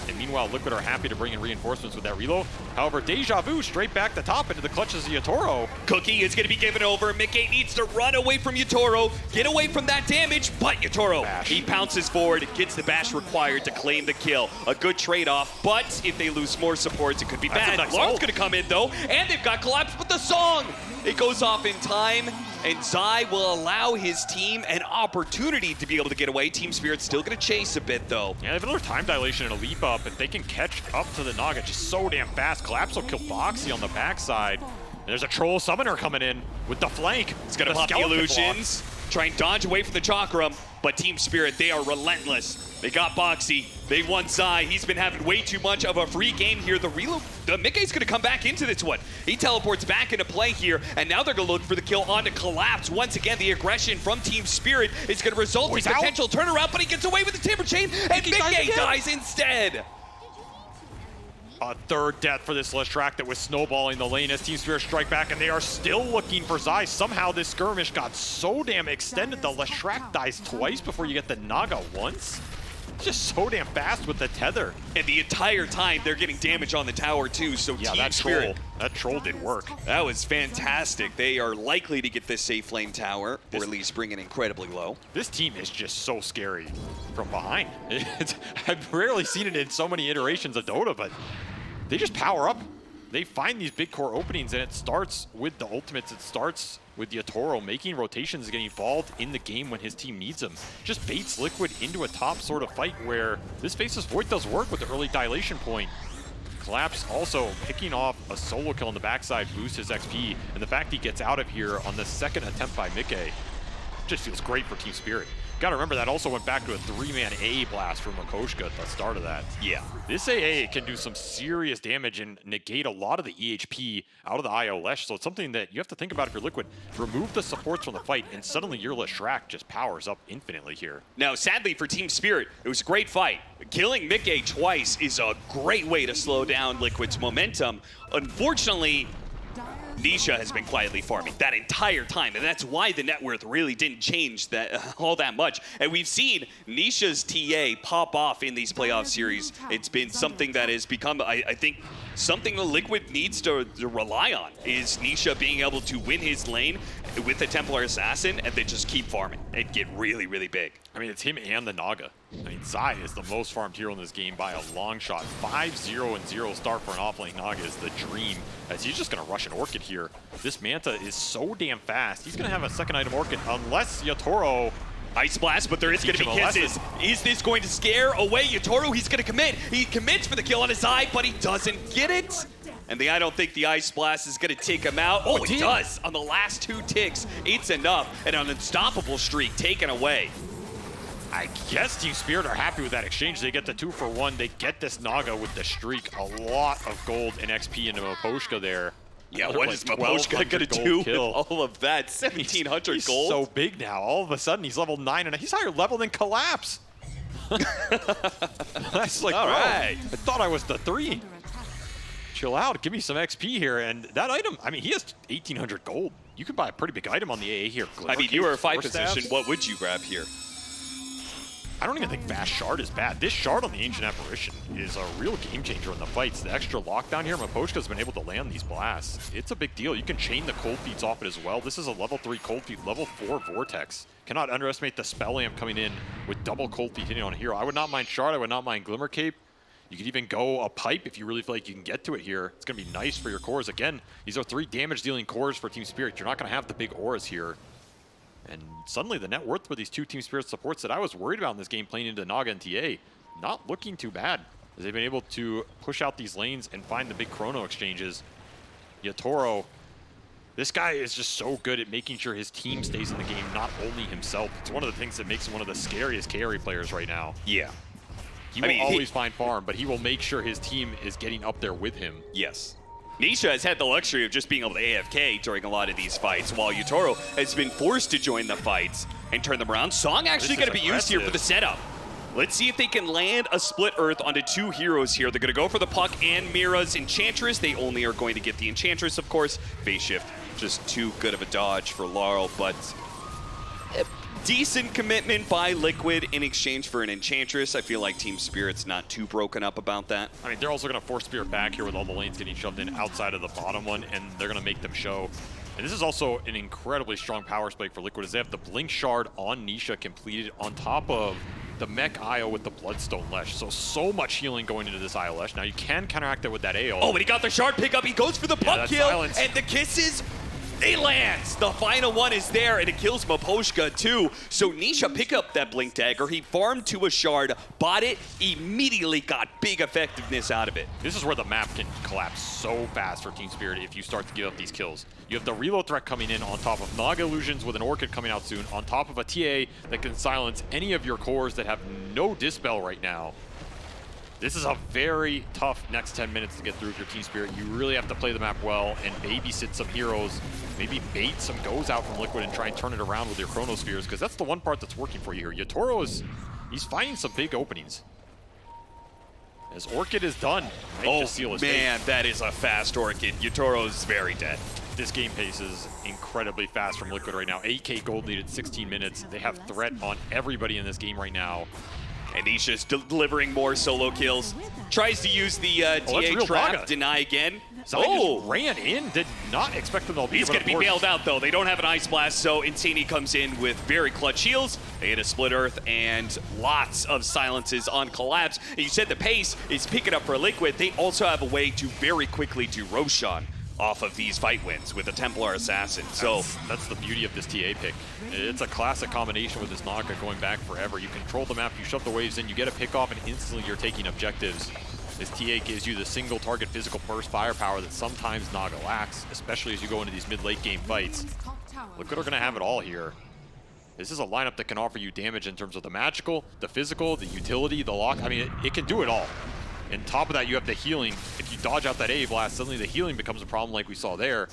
And meanwhile, Liquid are happy to bring in reinforcements with that reload. However, Deja Vu straight back the top into the clutches of Yotoro. Cookie is going to be given over. Mickey needs to run away from Yotoro, get away from that damage, but Yotoro, he pounces forward, gets the bash required to claim the kill. A good trade-off, but if they lose more supports, it could be bad. Nice Laurel's going to come in, though, and they've got collapse with the song. It goes off in time, and Zai will allow his team an opportunity to be able to get away. Team Spirit's still going to chase a bit, though. Yeah, they have another time dilation and a leap up. If they can catch up to the Naga just so damn fast, Collapse will kill Boxy on the backside. And there's a Troll Summoner coming in with the flank. It's going to pop the illusions, try and dodge away from the Chakram, but Team Spirit, they are relentless. They got Boxy. They won Zai. He's been having way too much of a free game here. The reload, Mickey's going to come back into this one. He teleports back into play here, and now they're going to look for the kill onto Collapse. Once again, the aggression from Team Spirit is going to result in potential turnaround, but he gets away with the Timber Chain, and Mickey dies instead. A third death for this Leshrac that was snowballing the lane as Team Spirit strike back, and they are still looking for Zai. Somehow this skirmish got so damn extended, the Leshrac dies twice before you get the Naga once. Just so damn fast with the tether. And the entire time they're getting damage on the tower too, so yeah, Team Spirit. That troll did work. That was fantastic. They are likely to get this safe lane tower, or at least bring it incredibly low. This team is just so scary from behind. I've rarely seen it in so many iterations of Dota, but they just power up. They find these big core openings, and it starts with the ultimates. It starts with Yatoro making rotations and getting involved in the game when his team needs them. Just baits Liquid into a top sort of fight where this Faceless Void does work with the early dilation point. Collapse also picking off a solo kill on the backside boosts his XP, and the fact he gets out of here on the second attempt by Mickey just feels great for Team Spirit. Gotta remember that also went back to a 3-man AA blast from Makoshka at the start of that. Yeah. This AA can do some serious damage and negate a lot of the EHP out of the IO Lesh, so it's something that you have to think about if you're Liquid. Remove the supports from the fight, and suddenly your Leshrac just powers up infinitely here. Now, sadly for Team Spirit, it was a great fight. Killing Mickey twice is a great way to slow down Liquid's momentum. Unfortunately, Nisha has been quietly farming that entire time, and that's why the net worth really didn't change that all that much. And we've seen Nisha's TA pop off in these playoff series. It's been something that has become, I think, something the Liquid needs to rely on, is Nisha being able to win his lane with the Templar Assassin and then just keep farming and get really, really big. I mean, it's him and the Naga. I mean, Zai is the most farmed hero in this game by a long shot. 5-0 and 0 start for an offlane Naga is the dream, as he's just going to rush an Orchid here. This Manta is so damn fast. He's going to have a second item Orchid unless Yatoro... Ice Blast, but there is going to be kisses. Is this going to scare away Yatoro? He's going to commit. He commits for the kill on his eye, but he doesn't get it. And I don't think the Ice Blast is going to take him out. Oh, it does. On the last 2 ticks, it's enough. And an unstoppable streak taken away. I guess Team Spirit are happy with that exchange. They get the 2-for-1. They get this Naga with the streak. A lot of gold and XP into Maposhka there. Yeah, what is Maposhka going to do with all of that? 1,700 gold? He's so big now. All of a sudden, he's level 9, and he's higher level than Collapse. That's like, all right. I thought I was the 3. Chill out. Give me some XP here. And that item, I mean, he has 1,800 gold. You can buy a pretty big item on the AA here. I mean, you are a 5 position. What would you grab here? I don't even think Fast Shard is bad. This Shard on the Ancient Apparition is a real game changer in the fights. The extra lockdown here, Maposhka's been able to land these blasts. It's a big deal. You can chain the Cold Feets off it as well. This is a level 3 Cold Feet, level 4 Vortex. Cannot underestimate the Spell Amp coming in with double Cold Feet hitting on a hero. I would not mind Shard. I would not mind Glimmer Cape. You could even go a Pipe if you really feel like you can get to it here. It's going to be nice for your cores. Again, these are 3 damage-dealing cores for Team Spirit. You're not going to have the big auras here. And suddenly the net worth for these 2 Team Spirit supports that I was worried about in this game playing into Naga and TA, not looking too bad, as they've been able to push out these lanes and find the big chrono exchanges. Yatoro, this guy is just so good at making sure his team stays in the game, not only himself. It's one of the things that makes him one of the scariest carry players right now. Yeah. He will always find farm, but he will make sure his team is getting up there with him. Yes. Nisha has had the luxury of just being able to AFK during a lot of these fights, while Yatoro has been forced to join the fights and turn them around. Song actually going to be used here for the setup. Let's see if they can land a split Earth onto 2 heroes here. They're going to go for the Puck and Mira's Enchantress. They only are going to get the Enchantress, of course. Phase shift, just too good of a dodge for Laurel, but decent commitment by Liquid in exchange for an Enchantress. I feel like Team Spirit's not too broken up about that. I mean, they're also going to force Spirit back here with all the lanes getting shoved in outside of the bottom one, and they're going to make them show. And this is also an incredibly strong power spike for Liquid, as they have the Blink Shard on Nisha completed on top of the Mech IO with the Bloodstone Lesh. So much healing going into this IO Lesh. Now, you can counteract it with that AO. Oh, but he got the Shard pickup. He goes for the Puck kill, silence. And the kisses. It lands! The final one is there, and it kills Maposhka too. So Nisha pick up that Blink Dagger. He farmed to a Shard, bought it, immediately got big effectiveness out of it. This is where the map can collapse so fast for Team Spirit if you start to give up these kills. You have the reload threat coming in on top of Naga Illusions with an Orchid coming out soon, on top of a TA that can silence any of your cores that have no Dispel right now. This is a very tough next 10 minutes to get through if you're Team Spirit. You really have to play the map well and babysit some heroes, maybe bait some goes out from Liquid and try and turn it around with your Chronospheres, because that's the one part that's working for you here. Yatoro he's finding some big openings. As Orchid is done. Oh man, that is a fast Orchid. Yatoro's very dead. This game pace is incredibly fast from Liquid right now. 8K gold lead at 16 minutes. They have threat on everybody in this game right now. And Nisha's delivering more solo kills. Tries to use the TA trap, Naga. deny again. Zai just ran in, did not expect them to be. He's going to be bailed out, though. They don't have an Ice Blast, so Insani comes in with very clutch heals. They hit a Split Earth and lots of silences on Collapse. And you said the pace is picking up for Liquid. They also have a way to very quickly do Roshan off of these fight wins with a Templar Assassin. So that's the beauty of this TA pick. It's a classic combination with this Naga going back forever. You control the map, you shut the waves in, you get a pick off, and instantly you're taking objectives. This TA gives you the single target physical burst firepower that sometimes Naga lacks, especially as you go into these mid-late game fights. Liquid are going to have it all here. This is a lineup that can offer you damage in terms of the magical, the physical, the utility, the lock. I mean, it can do it all. And top of that, you have the healing. If you dodge out that A blast, suddenly the healing becomes a problem like we saw there.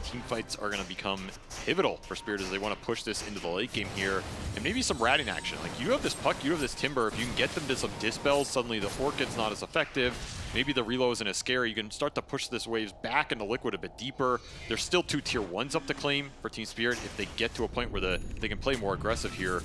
Team fights are going to become pivotal for Spirit as they want to push this into the late game here. And maybe some ratting action. Like, you have this puck, you have this Timber. If you can get them to some dispels, suddenly the Orchid's not as effective. Maybe the reload isn't as scary. You can start to push this waves back into Liquid a bit deeper. There's still 2 tier 1s up to claim for Team Spirit if they get to a point where they can play more aggressive here.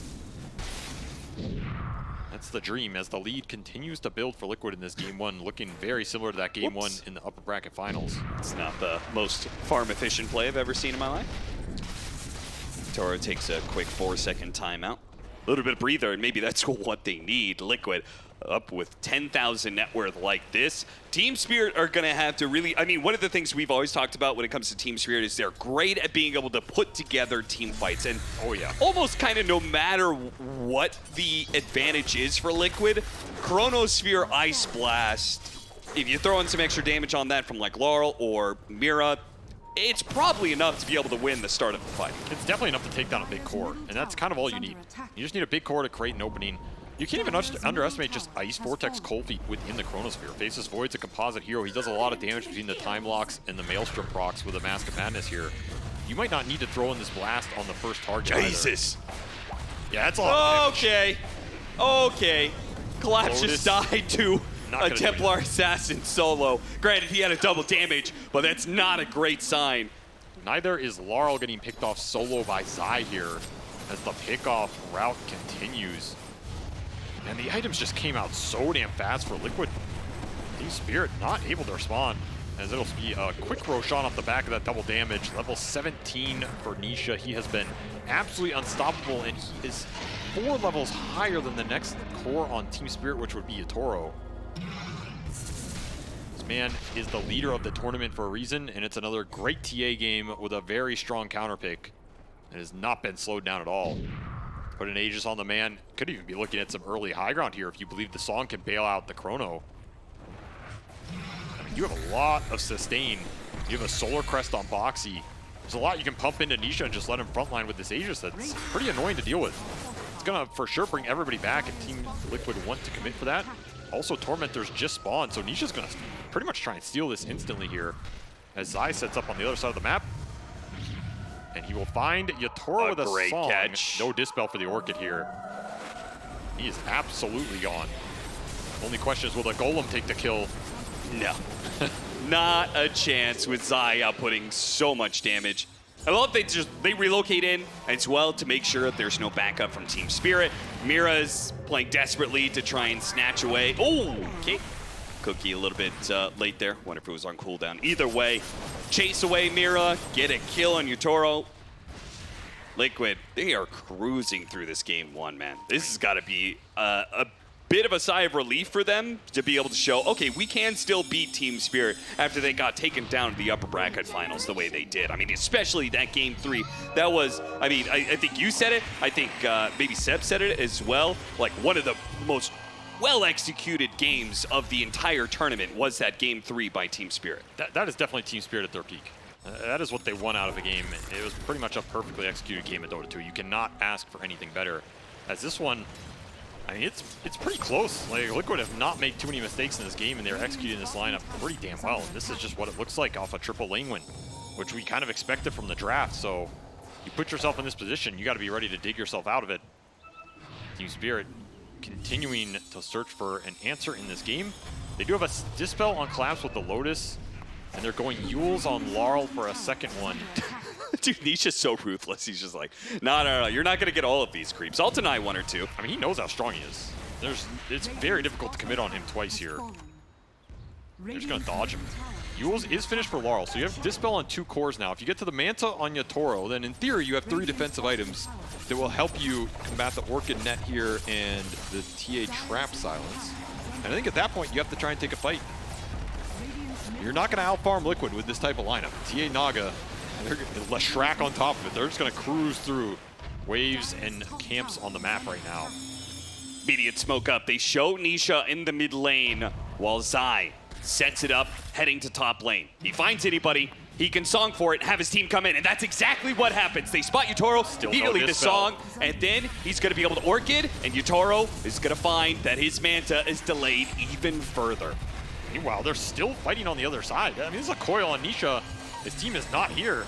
That's the dream as the lead continues to build for Liquid in this game 1, looking very similar to that game 1 in the upper bracket finals. It's not the most farm efficient play I've ever seen in my life. Toro takes a quick 4-second timeout. A little bit of breather, and maybe that's what they need. Liquid up with 10,000 net worth like this. Team Spirit are going to have to really, I mean, one of the things we've always talked about when it comes to Team Spirit is they're great at being able to put together team fights. And almost kind of no matter what the advantage is for Liquid, Chronosphere Ice Blast, if you throw in some extra damage on that from like Laurel or Mira, it's probably enough to be able to win the start of the fight. It's definitely enough to take down a big core, and that's kind of all you need. You just need a big core to create an opening. You can't even underestimate just Ice Vortex Cold Feet within the Chronosphere. Faces Void's a composite hero. He does a lot of damage between the time locks and the Maelstrom procs with a Mask of Madness here. You might not need to throw in this blast on the first target. Jesus. Yeah, that's a lot of damage. Okay. Collapse just died to a Templar Assassin solo. Granted, he had a double damage, but that's not a great sign. Neither is Laurel getting picked off solo by Zai here as the pickoff route continues. And the items just came out so damn fast for Liquid. Team Spirit not able to respond, as it'll be a quick Roshan off the back of that double damage. Level 17 for Nisha. He has been absolutely unstoppable, and he is 4 levels higher than the next core on Team Spirit, which would be Yatoro. This man is the leader of the tournament for a reason, and it's another great TA game with a very strong counter pick. It has not been slowed down at all. Put an Aegis on the man. Could even be looking at some early high ground here if you believe the song can bail out the Chrono. I mean, you have a lot of sustain. You have a Solar Crest on Boxy. There's a lot you can pump into Nisha and just let him frontline with this Aegis that's pretty annoying to deal with. It's gonna for sure bring everybody back and Team Liquid want to commit for that. Also, Tormentors just spawned, so Nisha's gonna pretty much try and steal this instantly here as Zai sets up on the other side of the map. And he will find Yatoro with a great song. catch. No dispel for the Orchid here. He is absolutely gone. Only question is, will the Golem take the kill? No. Not a chance with Zai outputting so much damage. I love they relocate in as well to make sure that there's no backup from Team Spirit. Mira's playing desperately to try and snatch away. Oh, okay. Cookie a little bit late there. Wonder if it was on cooldown. Either way, chase away Mira, get a kill on Yatoro. Liquid, they are cruising through this game 1, man. This has got to be a bit of a sigh of relief for them to be able to show, okay, we can still beat Team Spirit after they got taken down to the upper bracket finals the way they did. I mean, especially that game 3. That was, I mean, I think you said it. I think maybe Seb said it as well. Like, one of the most well-executed games of the entire tournament was that game 3 by Team Spirit. That is definitely Team Spirit at their peak. That is what they won out of a game. It was pretty much a perfectly executed game in Dota 2. You cannot ask for anything better. As this one, I mean, it's pretty close. Like, Liquid have not made too many mistakes in this game, and they're executing this lineup pretty damn well. And this is just what it looks like off a triple lane win, which we kind of expected from the draft. So you put yourself in this position, you got to be ready to dig yourself out of it. Team Spirit continuing to search for an answer in this game. They do have a Dispel on Collapse with the Lotus, and they're going Yules on Laurel for a second one. Dude, Nisha's so ruthless. He's just like, no, you're not going to get all of these creeps. I'll deny one or two. I mean, he knows how strong he is. It's very difficult to commit on him twice here. They're just going to dodge him. Yules is finished for Laurel, so you have Dispel on 2 cores now. If you get to the Manta on Yatoro, then in theory you have 3 defensive items that will help you combat the Orchid Net here and the TA Trap Silence. And I think at that point you have to try and take a fight. You're not going to outfarm Liquid with this type of lineup. TA Naga, and Leshrac on top of it. They're just going to cruise through waves and camps on the map right now. Immediate smoke up. They show Nisha in the mid lane while Zai sets it up, heading to top lane. He finds anybody, he can song for it, have his team come in, and that's exactly what happens. They spot Yatoro, immediately the song, and then he's going to be able to Orchid, and Yatoro is going to find that his Manta is delayed even further. Meanwhile, they're still fighting on the other side. I mean, this is a coil on Nisha. His team is not here.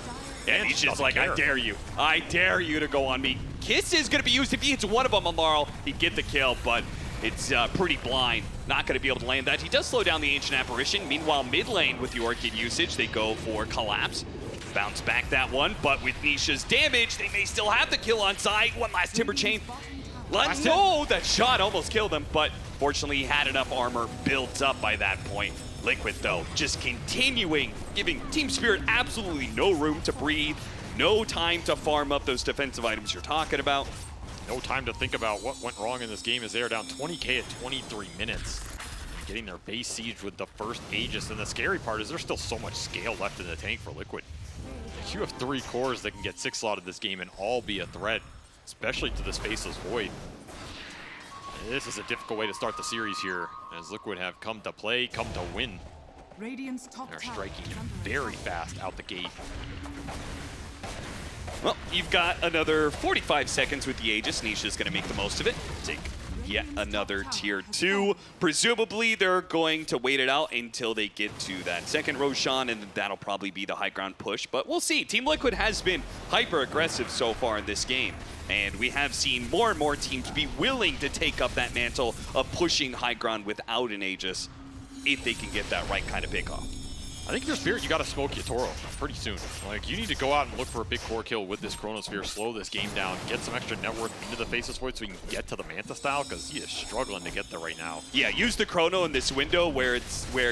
And Nisha's like, I dare you. I dare you to go on me. Kiss is going to be used. If he hits one of them on Laurel, he'd get the kill, but it's pretty blind. Not going to be able to land that. He does slow down the Ancient Apparition. Meanwhile, mid lane with the Orchid usage, they go for Collapse. Bounce back that one, but with Nisha's damage, they may still have the kill on Zai. One last Timber Chain. No, that shot almost killed him, but fortunately he had enough armor built up by that point. Liquid, though, just continuing, giving Team Spirit absolutely no room to breathe, no time to farm up those defensive items you're talking about. No time to think about what went wrong in this game as they are down 20k at 23 minutes. Getting their base siege with the first Aegis, and the scary part is there's still so much scale left in the tank for Liquid. You have 3 cores that can get 6 slotted this game and all be a threat, especially to this Faceless Void. This is a difficult way to start the series here, as Liquid have come to play, come to win. They're striking very fast out the gate. Well, you've got another 45 seconds with the Aegis. Nisha's going to make the most of it. Take yet another tier 2. Presumably, they're going to wait it out until they get to that second Roshan, and that'll probably be the high ground push. But we'll see. Team Liquid has been hyper-aggressive so far in this game. And we have seen more and more teams be willing to take up that mantle of pushing high ground without an Aegis if they can get that right kind of pick off. I think your Spirit, you got to smoke Yatoro pretty soon. Like, you need to go out and look for a big core kill with this Chronosphere, slow this game down, get some extra network into the Faceless Void so we can get to the Manta style, because he is struggling to get there right now. Yeah, use the Chrono in this window where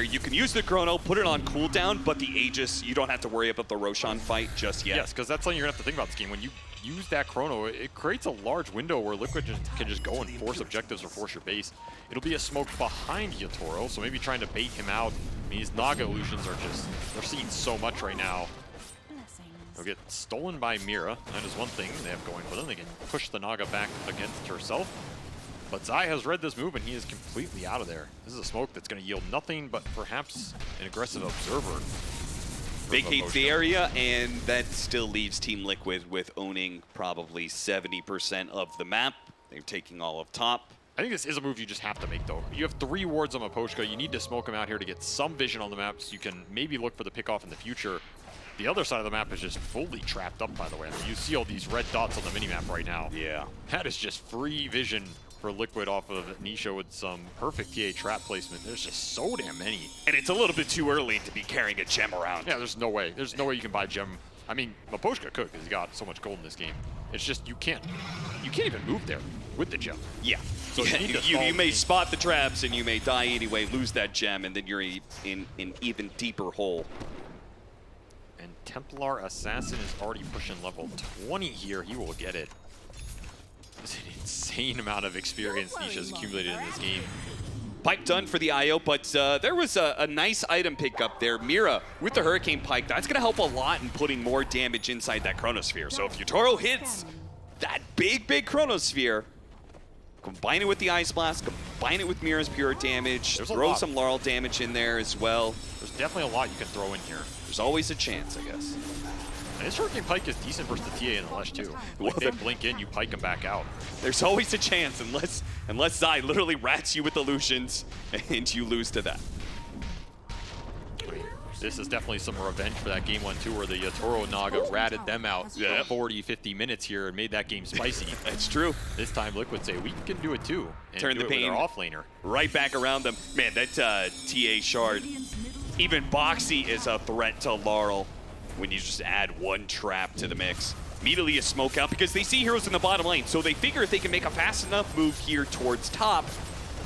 you can use the Chrono, put it on cooldown, but the Aegis, you don't have to worry about the Roshan fight just yet. Yes, because that's something you're going to have to think about this game. When you use that Chrono, it creates a large window where Liquid can just go and force objectives or force your base. It'll be a smoke behind Yatoro, so maybe trying to bait him out. I mean, these Naga illusions are just, they're seeing so much right now. They'll get stolen by Mira. That is one thing they have going for them. They can push the Naga back against herself. But Zai has read this move, and he is completely out of there. This is a smoke that's going to yield nothing but perhaps an aggressive observer. Vacates the area, and that still leaves Team Liquid with owning probably 70% of the map. They're taking all of top. I think this is a move you just have to make, though. You have 3 wards on Maposhka. You need to smoke him out here to get some vision on the map so you can maybe look for the pickoff in the future. The other side of the map is just fully trapped up, by the way. I mean, you see all these red dots on the minimap right now. Yeah. That is just free vision for Liquid off of Nisha with some perfect TA trap placement. There's just so damn many. And it's a little bit too early to be carrying a gem around. Yeah, there's no way. There's no way you can buy gem. I mean, Maposhka could, because he got so much gold in this game. It's just you can't even move there with the gem. Yeah. So you may spot the traps and you may die anyway, lose that gem, and then you're in an even deeper hole. And Templar Assassin is already pushing level 20 here. He will get it. It's an insane amount of experience Nisha's accumulated in this game. Pipe done for the IO, but there was a nice item pickup there. Mira with the Hurricane Pike, that's going to help a lot in putting more damage inside that Chronosphere. So if Yatoro hits that big Chronosphere, combine it with the Ice Blast, combine it with Mira's pure damage, throw some Laurel damage in there as well. There's definitely a lot you can throw in here. There's always a chance, I guess. And this Hurricane Pike is decent versus the TA in the Lesh too. Like they blink in, you pike them back out. There's always a chance unless Zai literally rats you with illusions and you lose to that. This is definitely some revenge for that game 1-2 where the Yatoro Naga ratted them out for 40, 50 minutes here and made that game spicy. That's true. This time Liquid say, we can do it too. And turn do the it with pain our off-laner. right back around them. Man, that TA shard, even Boxy is a threat to Laurel when you just add one trap to the mix. Immediately a smoke out because they see heroes in the bottom lane, so they figure if they can make a fast enough move here towards top,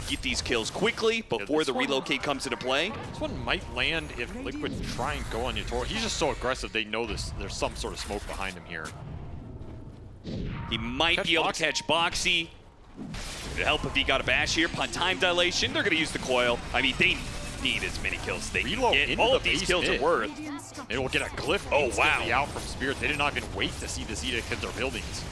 get these kills quickly before the relocate comes into play. This one might land if Liquid try and go on Yatoro. He's just so aggressive, they know there's some sort of smoke behind him here. He might be able to catch Boxy. It'd help if he got a bash here. Time dilation, they're going to use the coil. I mean, they need as many kills as they can get. All of these kills are worth. It will get a glyph instantly out from Spirit. They did not even wait to see this edict hit their buildings.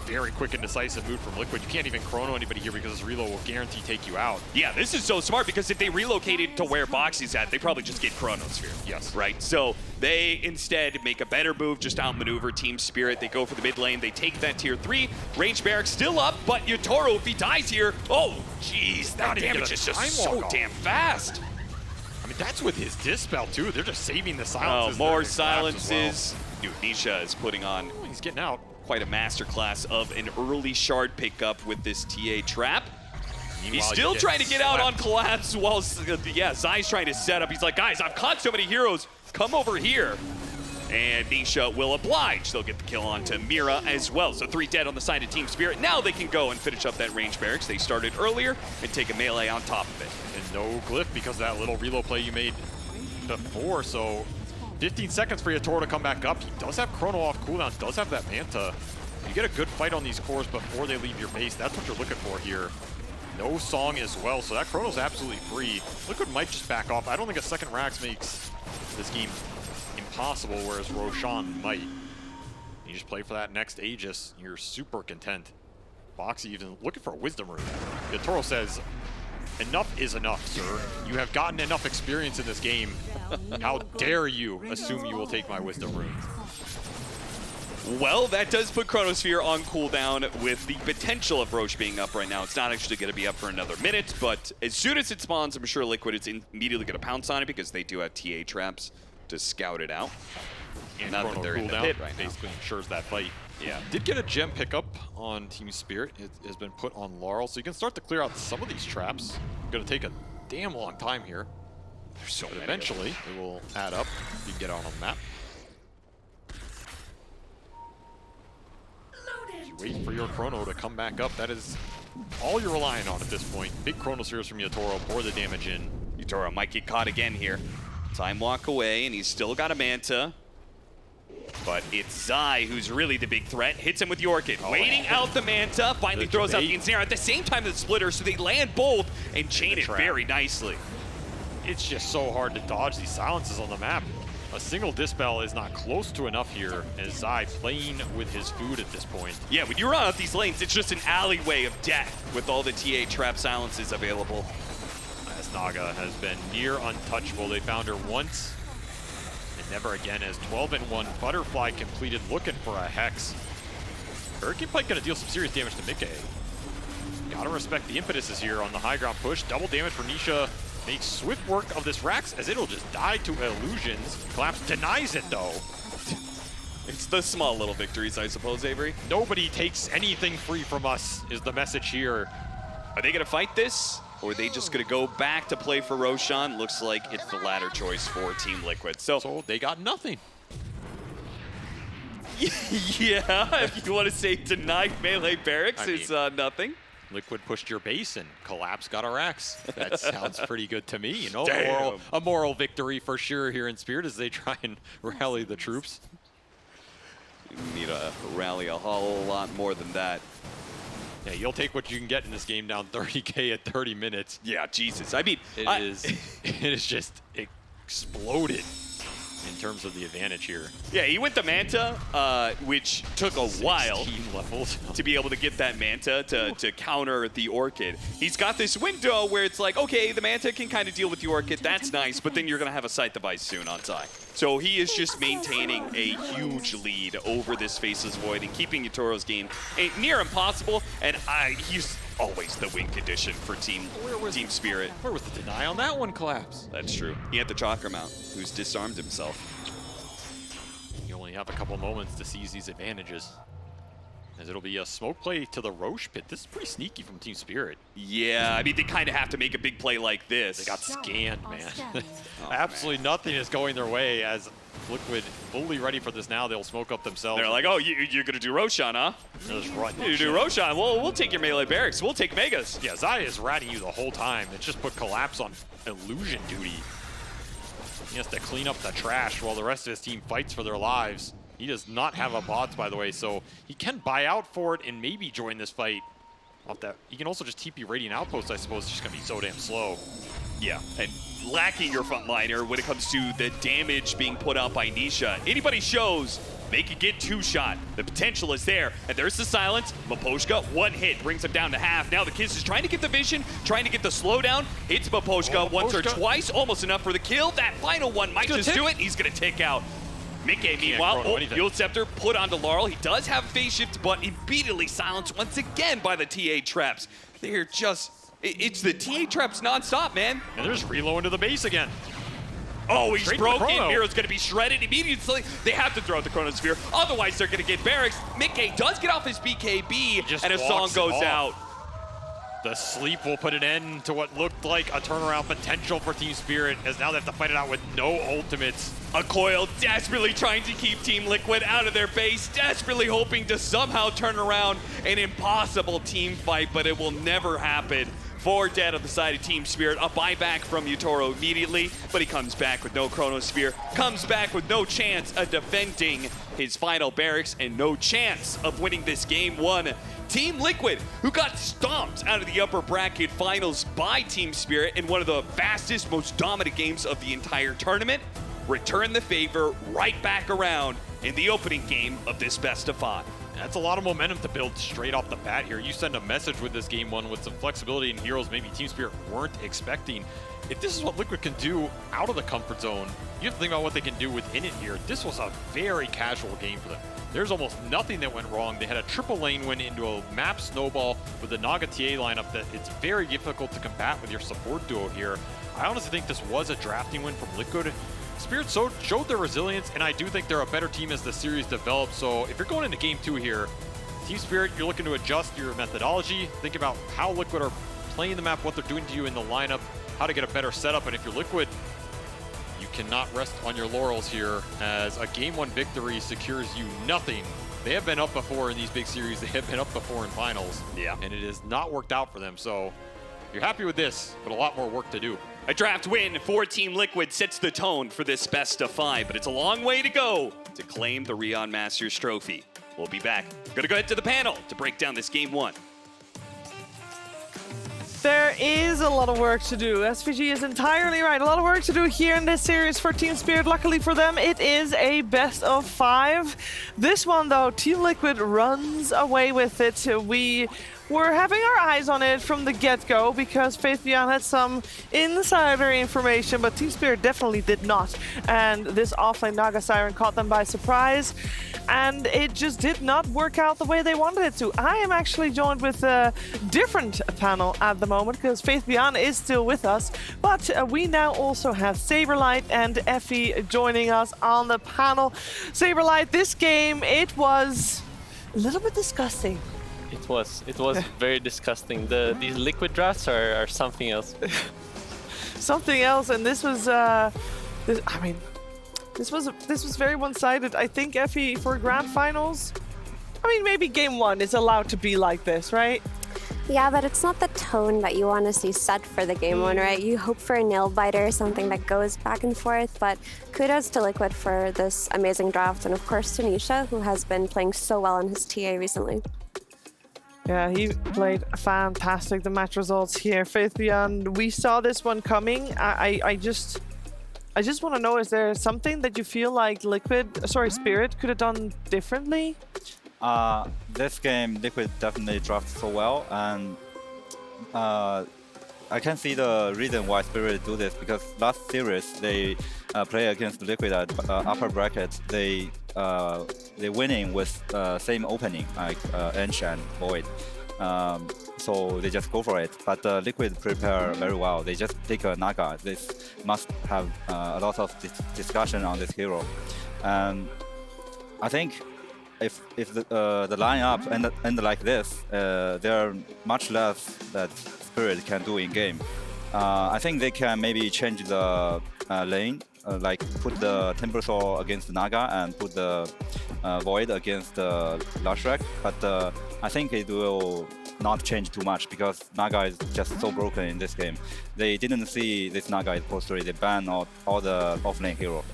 Very quick and decisive move from Liquid. You can't even chrono anybody here because this reload will guarantee take you out. Yeah, this is so smart because if they relocated to where Boxy's at, they probably just get Chronosphere. Yes. Right? So they instead make a better move, just outmaneuver Team Spirit. They go for the mid lane. They take that tier 3. Range Barracks still up, but Yatoro, if he dies here, oh, jeez, that damage is just so damn fast. I mean, that's with his Dispel, too. They're just saving the silences. Oh, more silences. Dude, Nisha is putting on... Oh, he's getting out. Quite a masterclass of an early shard pickup with this TA trap. He's still trying to get out on collapse while, Zai's trying to set up. He's like, guys, I've caught so many heroes. Come over here. And Nisha will oblige. They'll get the kill onto Mira as well. So 3 dead on the side of Team Spirit. Now they can go and finish up that range barracks. They started earlier and take a melee on top of it. And no glyph because of that little reload play you made before. So 15 seconds for Yatoro to come back up. He does have Chrono off cooldown, does have that Manta. You get a good fight on these cores before they leave your base. That's what you're looking for here. No Song as well, so that Chrono's absolutely free. Liquid might just back off. I don't think a second Rax makes this game impossible, whereas Roshan might. You just play for that next Aegis, you're super content. Boxy even looking for a Wisdom Rune. Yatoro says, enough is enough, sir. You have gotten enough experience in this game. How dare you assume you will take my Wisdom Rune? Well, that does put Chronosphere on cooldown with the potential of Roche being up right now. It's not actually going to be up for another minute, but as soon as it spawns, I'm sure Liquid is immediately going to pounce on it because they do have TA traps to scout it out. And not that they're in the pit right now. Basically ensures that fight. Yeah. Did get a gem pickup on Team Spirit. It has been put on Laurel, so you can start to clear out some of these traps. Going to take a damn long time here. There's so many. Eventually, it will add up. You can get out on the map. You wait for your Chrono to come back up. That is all you're relying on at this point. Big Chrono series from Yatoro. Pour the damage in. Yatoro might get caught again here. Time walk away, and he's still got a Manta. But it's Zai who's really the big threat. Hits him with the Orchid. Waiting out the Manta. Finally throws out the Ensnare at the same time as the Splitter, so they land both and chain it very nicely. It's just so hard to dodge these silences on the map. A single Dispel is not close to enough here, as Zai playing with his food at this point. Yeah, when you run out these lanes, it's just an alleyway of death with all the TA trap silences available. As Naga has been near untouchable. They found her once and never again, as 12-1 Butterfly completed looking for a Hex. Hurricane Pike gonna deal some serious damage to Mickey. Gotta respect the impetuses here on the high ground push. Double damage for Nisha. Makes swift work of this Rax as it'll just die to illusions. Collapse denies it though. It's the small little victories, I suppose, Avery. Nobody takes anything free from us is the message here. Are they gonna fight this? Or are they just gonna go back to play for Roshan? Looks like it's the latter choice for Team Liquid. So they got nothing. Yeah, if you want to say denied melee barracks is nothing. Liquid pushed your base and Collapse got a Rax. That sounds pretty good to me. You know, Damn. a moral victory for sure here in Spirit as they try and rally the troops. You need to rally a whole lot more than that. Yeah, you'll take what you can get in this game down 30K at 30 minutes. Yeah, Jesus. I mean, it is just exploded in terms of the advantage here. Yeah, he went to Manta, which took a while levels to be able to get that Manta to counter the Orchid. He's got this window where it's like, okay, the Manta can kind of deal with the Orchid, that's nice, but then you're going to have a sight device soon on Zai. So he is just maintaining a huge lead over this Faceless Void and keeping Yatoro's game near impossible, and he's always the win condition for Team Spirit. Where was the deny on that one, Collapse? That's true. He had the Chakra Mount, who's disarmed himself. You only have a couple moments to seize these advantages. As it'll be a smoke play to the Roche pit. This is pretty sneaky from Team Spirit. Yeah, I mean, they kind of have to make a big play like this. They got scanned, man. Oh, Absolutely nothing is going their way as Liquid fully ready for this now. They'll smoke up themselves. They're like, oh, you're going to do Roshan, huh? Just run. You do Roshan. We'll take your melee barracks. We'll take Megas. Yeah, Zai is ratting you the whole time. It's just put Collapse on illusion duty. He has to clean up the trash while the rest of his team fights for their lives. He does not have a bot, by the way, so he can buy out for it and maybe join this fight. Off that, he can also just TP Radiant Outpost, I suppose. It's just going to be so damn slow. Yeah, and lacking your frontliner when it comes to the damage being put out by Nisha. Anybody shows they could get two-shot. The potential is there, and there's the silence. Maposhka, one hit, brings him down to half. Now the Kiss is trying to get the vision, trying to get the slowdown. Hits Maposhka once or twice, almost enough for the kill. That final one might just do it. He's going to tick out. Mickey, meanwhile, Fuel Scepter put onto Laurel. He does have phase shift, but immediately silenced once again by the TA traps. They're just, it's the TA traps nonstop, man. And they're just reloading to the base again. Oh, he's broken. Miro's going to be shredded immediately. They have to throw out the Chronosphere. Otherwise, they're going to get barracks. Mickey does get off his BKB, and a song goes out. The sleep will put an end to what looked like a turnaround potential for Team Spirit, as now they have to fight it out with no ultimates. A Coil desperately trying to keep Team Liquid out of their base, desperately hoping to somehow turn around an impossible team fight, but it will never happen. 4 dead on the side of Team Spirit. A buyback from Yutoro immediately, but he comes back with no Chronosphere, comes back with no chance of defending his final barracks and no chance of winning this game 1. Team Liquid, who got stomped out of the upper bracket finals by Team Spirit in one of the fastest, most dominant games of the entire tournament, return the favor right back around in the opening game of this best of 5. That's a lot of momentum to build straight off the bat here. You send a message with this game 1 with some flexibility and heroes maybe Team Spirit weren't expecting. If this is what Liquid can do out of the comfort zone, you have to think about what they can do within it here. This was a very casual game for them. There's almost nothing that went wrong. They had a triple lane win into a map snowball with the Naga TA lineup that it's very difficult to combat with your support duo here. I honestly think this was a drafting win from Liquid. Spirit showed their resilience, and I do think they're a better team as the series develops. So if you're going into game 2 here, Team Spirit, you're looking to adjust your methodology. Think about how Liquid are playing the map, what they're doing to you in the lineup, how to get a better setup. And if you're Liquid, you cannot rest on your laurels here, as a game 1 victory secures you nothing. They have been up before in these big series. They have been up before in finals. Yeah. And it has not worked out for them. So you're happy with this, but a lot more work to do. A draft win for Team Liquid sets the tone for this best of 5, but it's a long way to go to claim the Riyadh Masters trophy. We'll be back. We're gonna go ahead to the panel to break down this game 1. There is a lot of work to do. SVG is entirely right. A lot of work to do here in this series for Team Spirit. Luckily for them, it is a best of 5. This one, though, Team Liquid runs away with it. We were having our eyes on it from the get-go because Faith Beyond had some insider information, but Team Spirit definitely did not. And this offlane Naga Siren caught them by surprise, and it just did not work out the way they wanted it to. I am actually joined with a different panel at the moment because Faith Beyond is still with us, but we now also have Saberlight and Effie joining us on the panel. Saberlight, this game, it was a little bit disgusting. It was very disgusting. These Liquid drafts are something else. Something else, and this was this was very one-sided. I think Effie for grand finals, I mean maybe game 1 is allowed to be like this, right? Yeah, but it's not the tone that you want to see set for the game 1, right? You hope for a nail biter, something that goes back and forth, but kudos to Liquid for this amazing draft, and of course to Nisha, who has been playing so well in his TA recently. Yeah, he played fantastic. The match results here, Faith Beyond, we saw this one coming. I just want to know, is there something that you feel like Spirit could have done differently? This game, Liquid definitely drafted so well, and I can see the reason why Spirit do this, because last series they play against Liquid at upper bracket. They winning with same opening like Ench and Void, So they just go for it. But Liquid prepare very well. They just take a Naga. This must have a lot of discussion on this hero. And I think if the lineup end like this, there are much less that Spirit can do in game. I think they can maybe change the lane, like put the Timbersaw against Naga and put the Void against Lashrak. But I think it will not change too much because Naga is just so broken in this game. They didn't see this Naga in post 3. They banned all the offlane hero.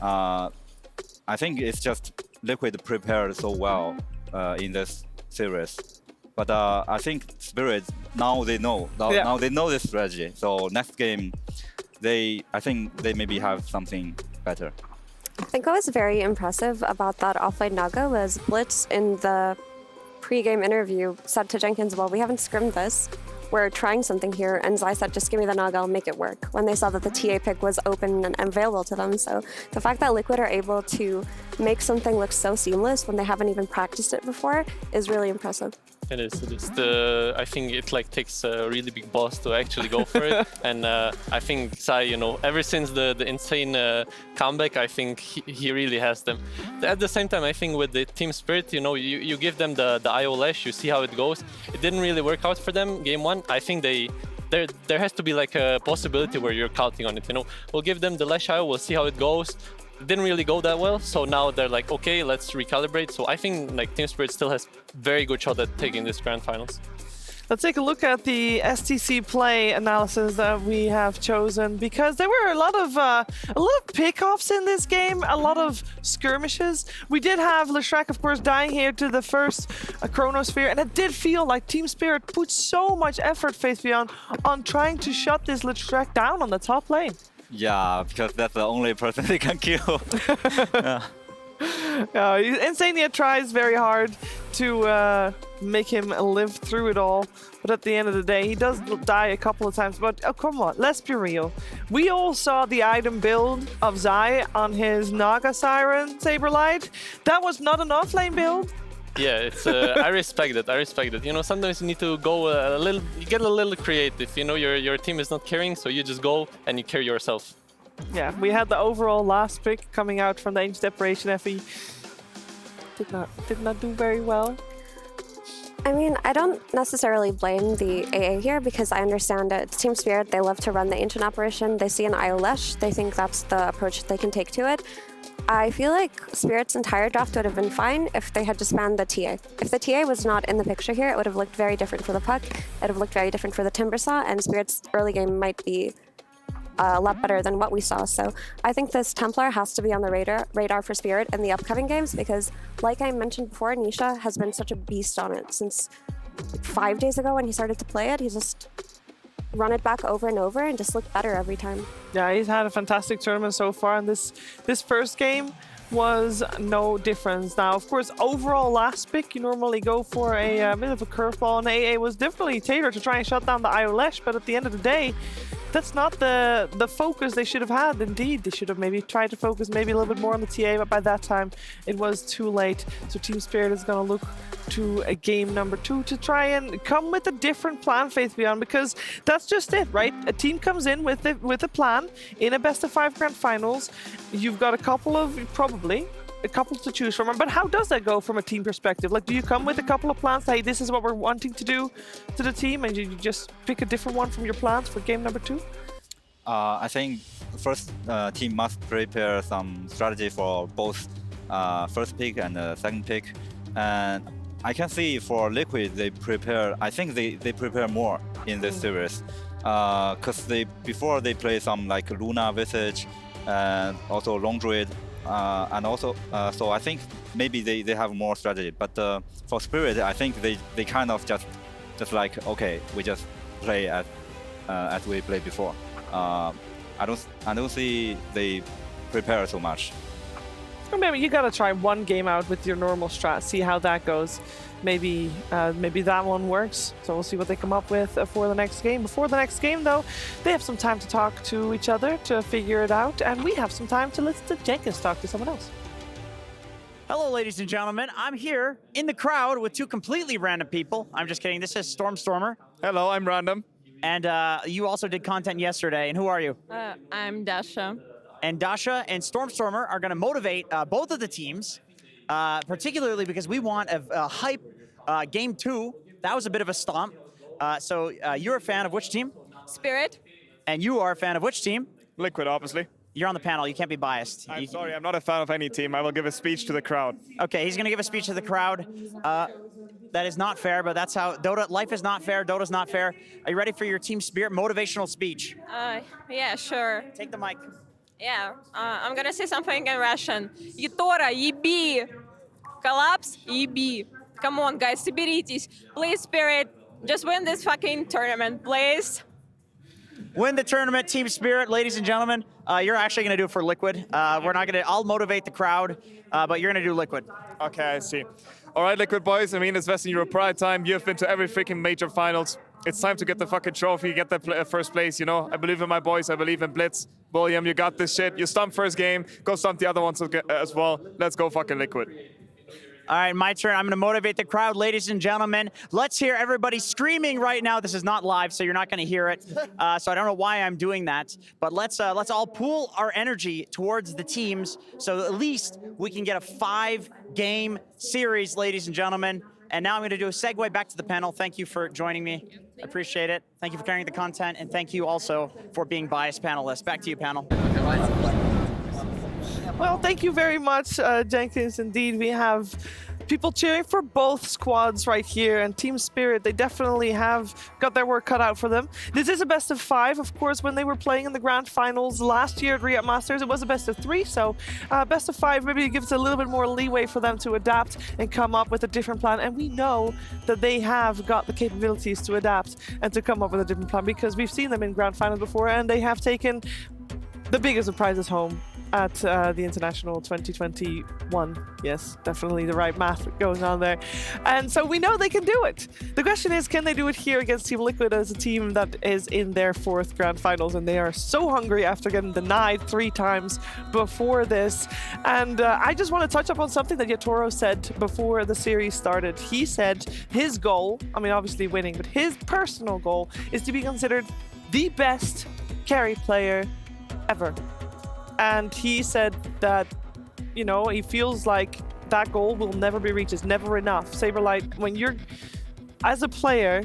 I think it's just Liquid prepared so well in this series. But I think Spirit, now they know. Now they know this strategy. So next game, I think they maybe have something better. I think what was very impressive about that offlane Naga was Blitz in the pre-game interview said to Jenkins, well, we haven't scrimmed this. We're trying something here. And Zai said, just give me the Naga, I'll make it work. When they saw that the TA pick was open and available to them. So the fact that Liquid are able to make something look so seamless when they haven't even practiced it before is really impressive. It is. I think it like takes a really big boss to actually go for it, and I think Zai, ever since the insane comeback, I think he really has them. At the same time, I think with the team spirit, you give them the IO Lash, you see how it goes. It didn't really work out for them game 1. I think there has to be like a possibility where you're counting on it. We'll give them the Lash IO, we'll see how it goes. It didn't really go that well, so now they're like, okay, let's recalibrate. So I think like Team Spirit still has very good shot at taking this grand finals. Let's take a look at the STC play analysis that we have chosen, because there were a lot of pickoffs in this game, a lot of skirmishes. We did have Lashrak, of course, dying here to the first Chronosphere, and it did feel like Team Spirit put so much effort, Faith Beyond, on trying to shut this Lashrak down on the top lane. Yeah, because that's the only person they can kill. Insania tries very hard to make him live through it all, but at the end of the day, he does die a couple of times. But oh, come on, let's be real. We all saw the item build of Zai on his Naga Siren Saberlight. That was not an offlane build. Yeah, it's I respect it. I respect it. Sometimes you need to go get a little creative. Your team is not carrying, so you just go and you carry yourself. Yeah, we had the overall last pick coming out from the Ancient Desperation FE. Did not do very well. I mean, I don't necessarily blame the AA here because I understand it. Team Spirit, they love to run the Ancient Apparition. They see an IO Lesh. They think that's the approach they can take to it. I feel like Spirit's entire draft would have been fine if they had just banned the TA. If the TA was not in the picture here, it would have looked very different for the Puck. It would have looked very different for the Timbersaw, and Spirit's early game might be a lot better than what we saw. So I think this Templar has to be on the radar for Spirit in the upcoming games because, like I mentioned before, Nisha has been such a beast on it since 5 days ago when he started to play it. He's just run it back over and over and just look better every time. Yeah, he's had a fantastic tournament so far, and this first game was no difference. Now, of course, overall last pick, you normally go for a bit of a curveball, and AA was definitely tailored to try and shut down the IO Lash, but at the end of the day, that's not the focus they should have had. Indeed, they should have maybe tried to focus maybe a little bit more on the TA, but by that time, it was too late. So Team Spirit is going to look to a game number 2 to try and come with a different plan, Faith Beyond, because that's just it, right? A team comes in with a plan in a best-of-5 grand finals. You've got a couple to choose from. But how does that go from a team perspective? Like, do you come with a couple of plans, hey, this is what we're wanting to do to the team, and you just pick a different one from your plans for game number 2? I think first team must prepare some strategy for both first pick and second pick. And I can see for Liquid, I think they prepare more in this series. Because before they play some like Luna Visage and also Long Druid. And also, so I think maybe they have more strategy. But for Spirit, I think they kind of just like, okay, we just play as we played before. I don't see they prepare so much. Or maybe you gotta try one game out with your normal strat, see how that goes. Maybe that one works. So we'll see what they come up with for the next game. Before the next game, though, they have some time to talk to each other to figure it out, and we have some time to listen to Jenkins talk to someone else. Hello, ladies and gentlemen. I'm here in the crowd with two completely random people. I'm just kidding. This is Stormstormer. Hello, I'm random. And you also did content yesterday. And who are you? I'm Dasha. And Dasha and Stormstormer are going to motivate both of the teams, particularly because we want a hype game 2. That was a bit of a stomp. So you're a fan of which team? Spirit. And you are a fan of which team? Liquid, obviously. You're on the panel. You can't be biased. I'm sorry, I'm not a fan of any team. I will give a speech to the crowd. Okay, he's going to give a speech to the crowd. That is not fair, but that's how Dota. Life is not fair. Dota's not fair. Are you ready for your Team Spirit motivational speech? Yeah, sure. Take the mic. Yeah, I'm gonna say something in Russian. Итора, еби! Collapse, еби! Come on, guys, соберитесь. Please, Spirit, just win this fucking tournament, please. Win the tournament, Team Spirit, ladies and gentlemen. You're actually going to do it for Liquid. We're not going to. I'll motivate the crowd, but you're going to do Liquid. Okay, I see. All right, Liquid boys. I mean, it's Western Europe Pride time. You've been to every freaking major finals. It's time to get the fucking trophy, get the first place. You know, I believe in my boys. I believe in Blitz. William, you got this shit. You stumped first game. Go stump the other ones as well. Let's go fucking Liquid. All right, my turn. I'm going to motivate the crowd, ladies and gentlemen. Let's hear everybody screaming right now. This is not live, so you're not going to hear it. So I don't know why I'm doing that. But let's all pool our energy towards the teams, so at least we can get a 5-game series, ladies and gentlemen. And now I'm going to do a segue back to the panel. Thank you for joining me. I appreciate it. Thank you for carrying the content, and thank you also for being biased panelists. Back to you, panel. Well, thank you very much, Jenkins. Indeed, we have people cheering for both squads right here, and Team Spirit, they definitely have got their work cut out for them. This is a best of 5. Of course, when they were playing in the grand finals last year at Riyadh Masters, it was a best of 3, so best of 5 maybe gives a little bit more leeway for them to adapt and come up with a different plan, and we know that they have got the capabilities to adapt and to come up with a different plan, because we've seen them in grand finals before, and they have taken the biggest of prizes home at the International 2021. Yes, definitely the right math going on there. And so we know they can do it. The question is, can they do it here against Team Liquid as a team that is in their 4th grand finals, and they are so hungry after getting denied 3 times before this. And I just want to touch up on something that Yatoro said before the series started. He said his goal, I mean obviously winning, but his personal goal is to be considered the best carry player ever. And he said that, you know, he feels like that goal will never be reached. It's never enough. Saberlight, when you're, as a player,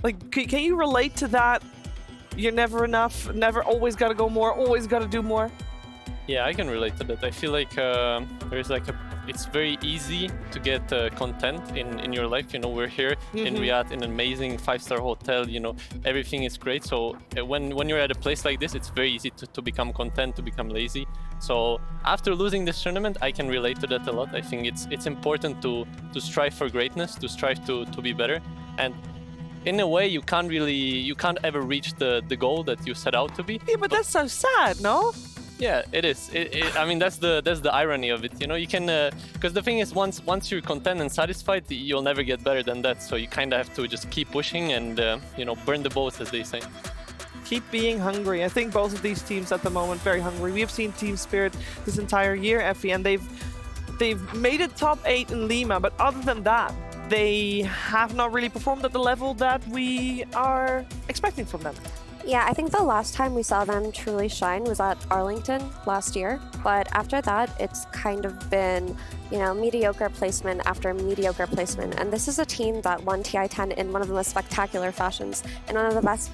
like, can you relate to that? You're never enough, never, always got to go more, always got to do more? Yeah, I can relate to that. I feel like there's like it's very easy to get content in your life. You know, we're here in Riyadh in an amazing 5-star hotel. You know, everything is great. So when you're at a place like this, it's very easy to become content, to become lazy. So after losing this tournament, I can relate to that a lot. I think it's important to strive for greatness, to strive to be better. And in a way, you can't ever reach the goal that you set out to be. Yeah, but that's so sad, no? Yeah, it is. I mean, that's the irony of it. You know, you can because the thing is, once you're content and satisfied, you'll never get better than that. So you kind of have to just keep pushing and you know, burn the boats, as they say. Keep being hungry. I think both of these teams at the moment very hungry. We have seen Team Spirit this entire year, Effie, and they've made it top 8 in Lima. But other than that, they have not really performed at the level that we are expecting from them. Yeah, I think the last time we saw them truly shine was at Arlington last year. But after that, it's kind of been, you know, mediocre placement after mediocre placement. And this is a team that won TI-10 in one of the most spectacular fashions, in one of the best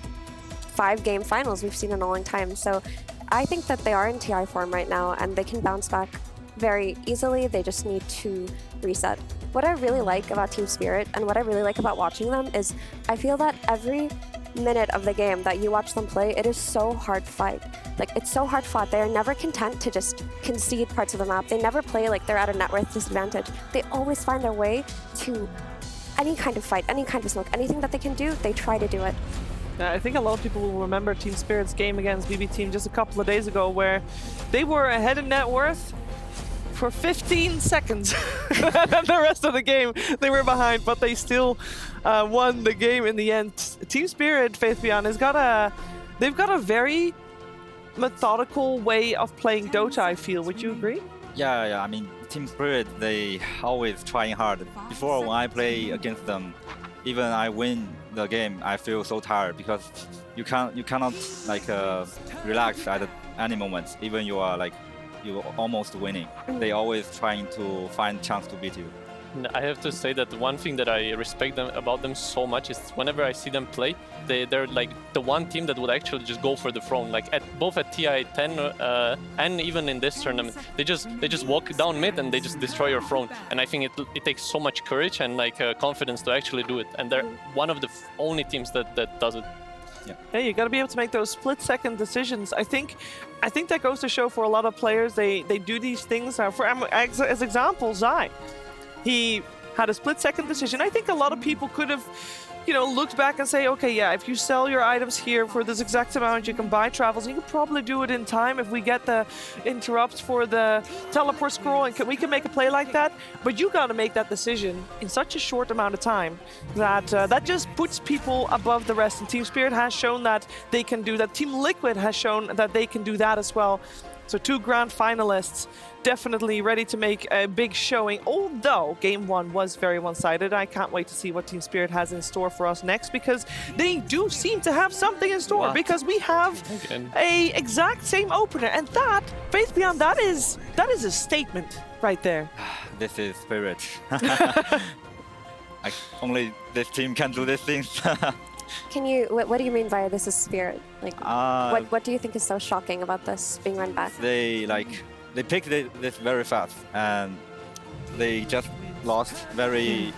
5-game finals we've seen in a long time. So I think that they are in TI form right now, and they can bounce back very easily. They just need to reset. What I really like about Team Spirit and what I really like about watching them is I feel that every minute of the game that you watch them play, it is so hard fight. Like, it's so hard fought. They are never content to just concede parts of the map. They never play like they're at a net worth disadvantage. They always find their way to any kind of fight, any kind of smoke, anything that they can do, they try to do it. I think a lot of people will remember Team Spirit's game against BB Team just a couple of days ago, where they were ahead in net worth for 15 seconds. And the rest of the game they were behind, but they still won the game in the end. Team Spirit, Faith Beyond, they've got a very methodical way of playing Dota, I feel. Would you agree? Yeah. I mean, Team Spirit, they always trying hard. Before when I play against them, even I win the game, I feel so tired because you cannot like relax at any moment. Even you are almost winning. They always trying to find chance to beat you. I have to say that one thing that I respect about them so much is whenever I see them play, they're like the one team that would actually just go for the throne. Like both at TI 10 and even in this tournament, they just walk down mid and they just destroy your throne. And I think it takes so much courage and confidence to actually do it. And they're one of the only teams that does it. Yeah, you got to be able to make those split-second decisions. I think that goes to show for a lot of players, they do these things. As example, Zai. He had a split-second decision. I think a lot of people could have, looked back and say, okay, yeah, if you sell your items here for this exact amount, you can buy travels. You can probably do it in time if we get the interrupts for the teleport scroll, and we can make a play like that. But you got to make that decision in such a short amount of time that that just puts people above the rest. And Team Spirit has shown that they can do that. Team Liquid has shown that they can do that as well. So 2 grand finalists definitely ready to make a big showing, although Game 1 was very one-sided. I can't wait to see what Team Spirit has in store for us next, because they do seem to have something in store, because we have a exact same opener, and that, Faith Beyond, that is a statement right there. This is Spirit. Only this team can do these things. Can you? What do you mean by this is Spirit? Like, what do you think is so shocking about this being run back? They picked this very fast, and they just lost very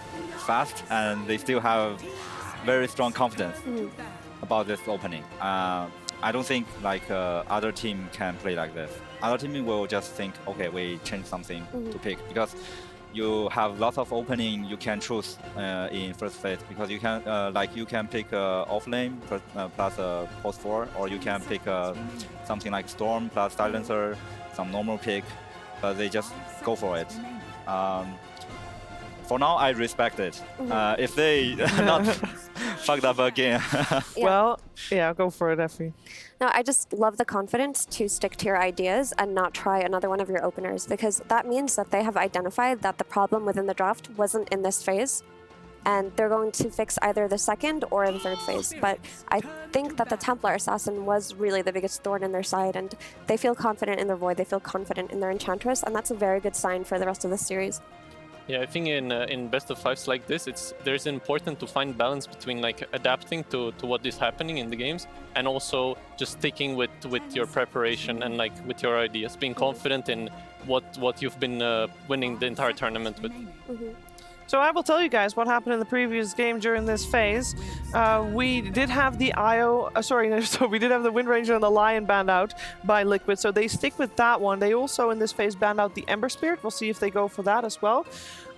fast, and they still have very strong confidence about this opening. I don't think other team can play like this. Other team will just think, okay, we change something to pick, because you have lots of opening you can choose in first phase, because you can you can pick off lane plus post 4, or you can pick something like Storm plus Silencer, some normal pick, but they just go for it. For now, I respect it. If they not fucked up again. Well, yeah, go for it, Effie. No, I just love the confidence to stick to your ideas and not try another one of your openers, because that means that they have identified that the problem within the draft wasn't in this phase, and they're going to fix either the second or the third phase. But I think that the Templar Assassin was really the biggest thorn in their side, and they feel confident in their Void, they feel confident in their Enchantress, and that's a very good sign for the rest of the series. Yeah, I think in best of fives like this, there's important to find balance between adapting to what is happening in the games, and also just sticking with your preparation and with your ideas, being confident in what you've been winning the entire tournament with. So I will tell you guys what happened in the previous game during this phase. We did have the we did have the Wind Ranger and the Lion banned out by Liquid, so they stick with that one. They also in this phase banned out the Ember Spirit. We'll see if they go for that as well.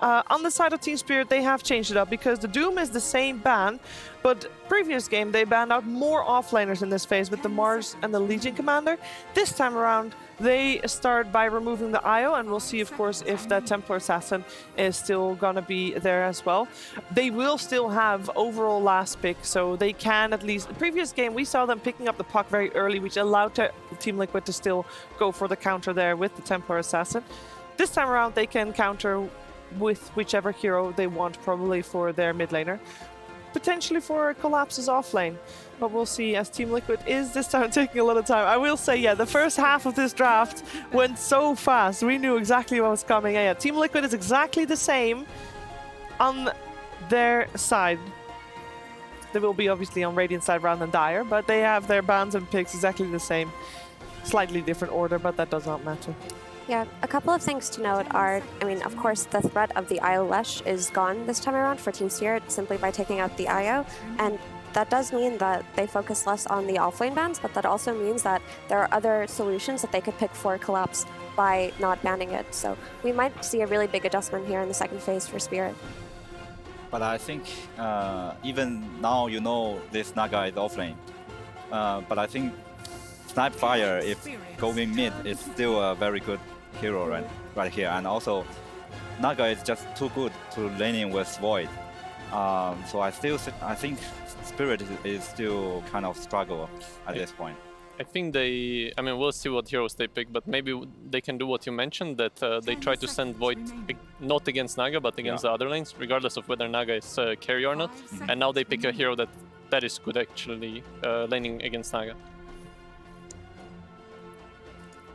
On the side of Team Spirit, they have changed it up, because the Doom is the same ban, but previous game they banned out more offlaners in this phase with the Mars and the Legion Commander. This time around, they start by removing the IO, and we'll see, of course, if that Templar Assassin is still gonna be there as well. They will still have overall last pick, so they can at least... The previous game, we saw them picking up the puck very early, which allowed Team Liquid to still go for the counter there with the Templar Assassin. This time around, they can counter with whichever hero they want, probably for their mid laner. Potentially for Collapse's off lane. But we'll see, as Team Liquid is this time taking a lot of time. I will say, yeah, the first half of this draft went so fast. We knew exactly what was coming. Yeah, Team Liquid is exactly the same on their side. They will be obviously on Radiant side rather than Dire, but they have their bans and picks exactly the same. Slightly different order, but that does not matter. Yeah, a couple of things to note are, of course, the threat of the IO Lesh is gone this time around for Team Spirit simply by taking out the IO, and that does mean that they focus less on the offlane bans, but that also means that there are other solutions that they could pick for Collapse by not banning it. So we might see a really big adjustment here in the second phase for Spirit. But I think even now this Naga is offlane. But I think Snipefire, if going mid, is still a very good hero right here. And also, Naga is just too good to laning with Void. So I think Spirit is still kind of struggle at this point. I think they, I mean, we'll see what heroes they pick, but maybe they can do what you mentioned, that they try to send Void not against Naga, but against the other lanes, regardless of whether Naga is carry or not. And now they pick a hero that is good actually laning against Naga.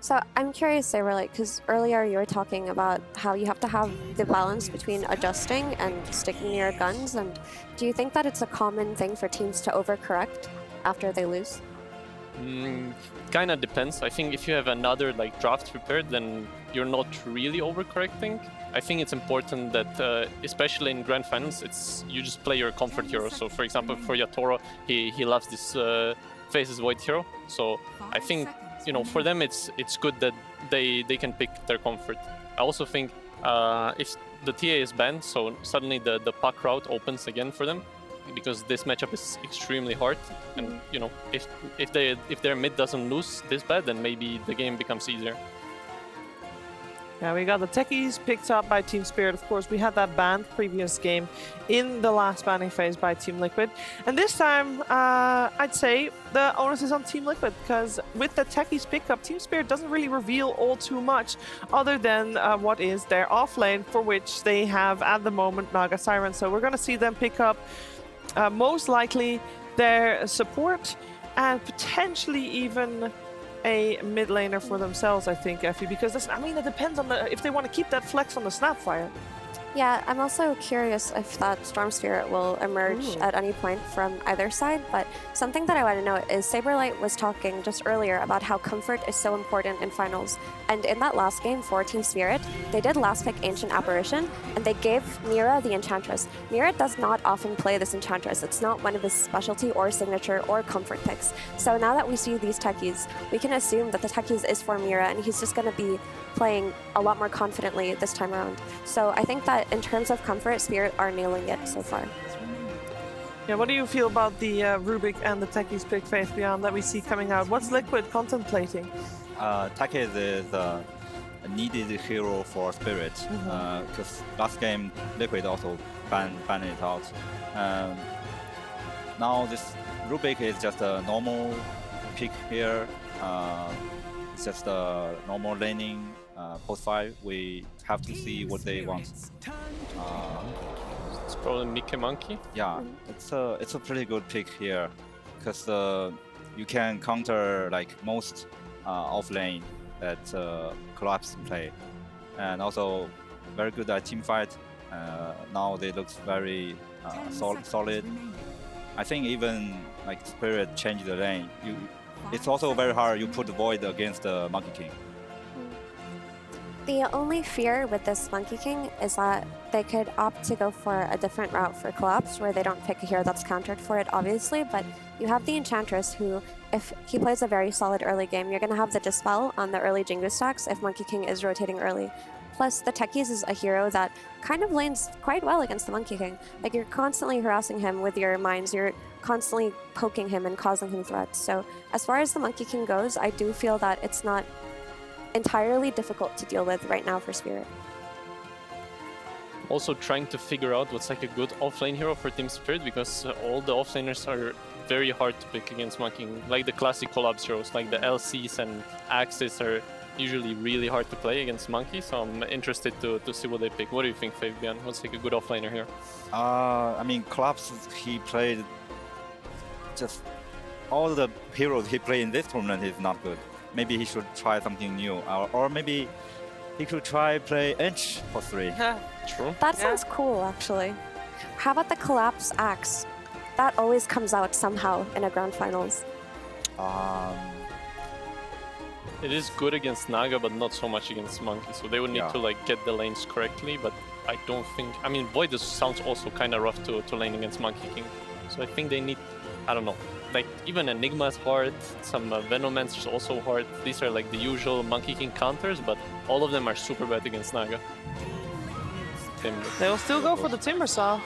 So I'm curious, Saberlight, because earlier you were talking about how you have to have the balance between adjusting and sticking to your guns, and do you think that it's a common thing for teams to overcorrect after they lose? Kinda depends. I think if you have another like draft prepared, then you're not really overcorrecting. I think it's important that, especially in grand finals, you just play your comfort hero. So for example, for Yatoro, he loves this Faces Void hero. So I think, you know, for them it's good that they can pick their comfort. I also think if the TA is banned, so suddenly the puck route opens again for them, because this matchup is extremely hard. And you know, if their mid doesn't lose this bad, then maybe the game becomes easier. Yeah, we got the techies picked up by Team Spirit. Of course, we had that banned previous game in the last banning phase by Team Liquid. And this time, I'd say the onus is on Team Liquid, because with the techies pickup, Team Spirit doesn't really reveal all too much other than what is their off lane, for which they have at the moment Naga Siren. So we're going to see them pick up most likely their support and potentially even a mid laner for themselves, I think, Effie, because this, I mean, it depends on if they want to keep that flex on the Snapfire. Yeah, I'm also curious if that Storm Spirit will emerge at any point from either side, but something that I want to know is Saberlight was talking just earlier about how comfort is so important in finals, and in that last game for Team Spirit, they did last pick Ancient Apparition, and they gave Mira the Enchantress. Mira does not often play this Enchantress. It's not one of his specialty or signature or comfort picks. So now that we see these techies, we can assume that the techies is for Mira, and he's just going to be playing a lot more confidently this time around. So I think that in terms of comfort, Spirit are nailing it so far. Yeah, what do you feel about the Rubik and the techies pick Faith Beyond that we see coming out? What's Liquid contemplating? Techies is a needed hero for Spirit, because last game Liquid also banned it out. Now this Rubik is just a normal pick here. It's just a normal laning post 5. We have to see what they want. It's probably Mickey Monkey. Yeah, it's a pretty good pick here, because you can counter like most off lane that Collapse play, and also very good at team fight. Now they look very solid. I think even like Spirit changed the lane. It's also very hard. You put Void against the Monkey King. The only fear with this Monkey King is that they could opt to go for a different route for Collapse, where they don't pick a hero that's countered for it, obviously, but you have the Enchantress, who, if he plays a very solid early game, you're going to have the Dispel on the early Jingu stacks if Monkey King is rotating early. Plus, the Techies is a hero that kind of lanes quite well against the Monkey King. Like, you're constantly harassing him with your mines, you're constantly poking him and causing him threats. So, as far as the Monkey King goes, I do feel that it's not entirely difficult to deal with right now for Spirit. Also trying to figure out what's like a good offlane hero for Team Spirit, because all the offlaners are very hard to pick against Monkey King. Like the classic collabs heroes, like the LCs and Axis are usually really hard to play against Monkey, so I'm interested to see what they pick. What do you think, Fabian? What's like a good offlaner here? I mean, Collapse, he played just all the heroes he played in this tournament is not good. Maybe he should try something new, or maybe he could try play Edge for 3. True. That sounds cool, actually. How about the Collapse Axe? That always comes out somehow in a grand finals. It is good against Naga, but not so much against Monkey, so they would need to like get the lanes correctly, but I don't think... I mean, Void sounds also kind of rough to lane against Monkey King, so I think they need... I don't know. Like, even Enigma is hard, some Venomancer is also hard. These are like the usual Monkey King counters, but all of them are super bad against Naga. They'll still go for the Timbersaw.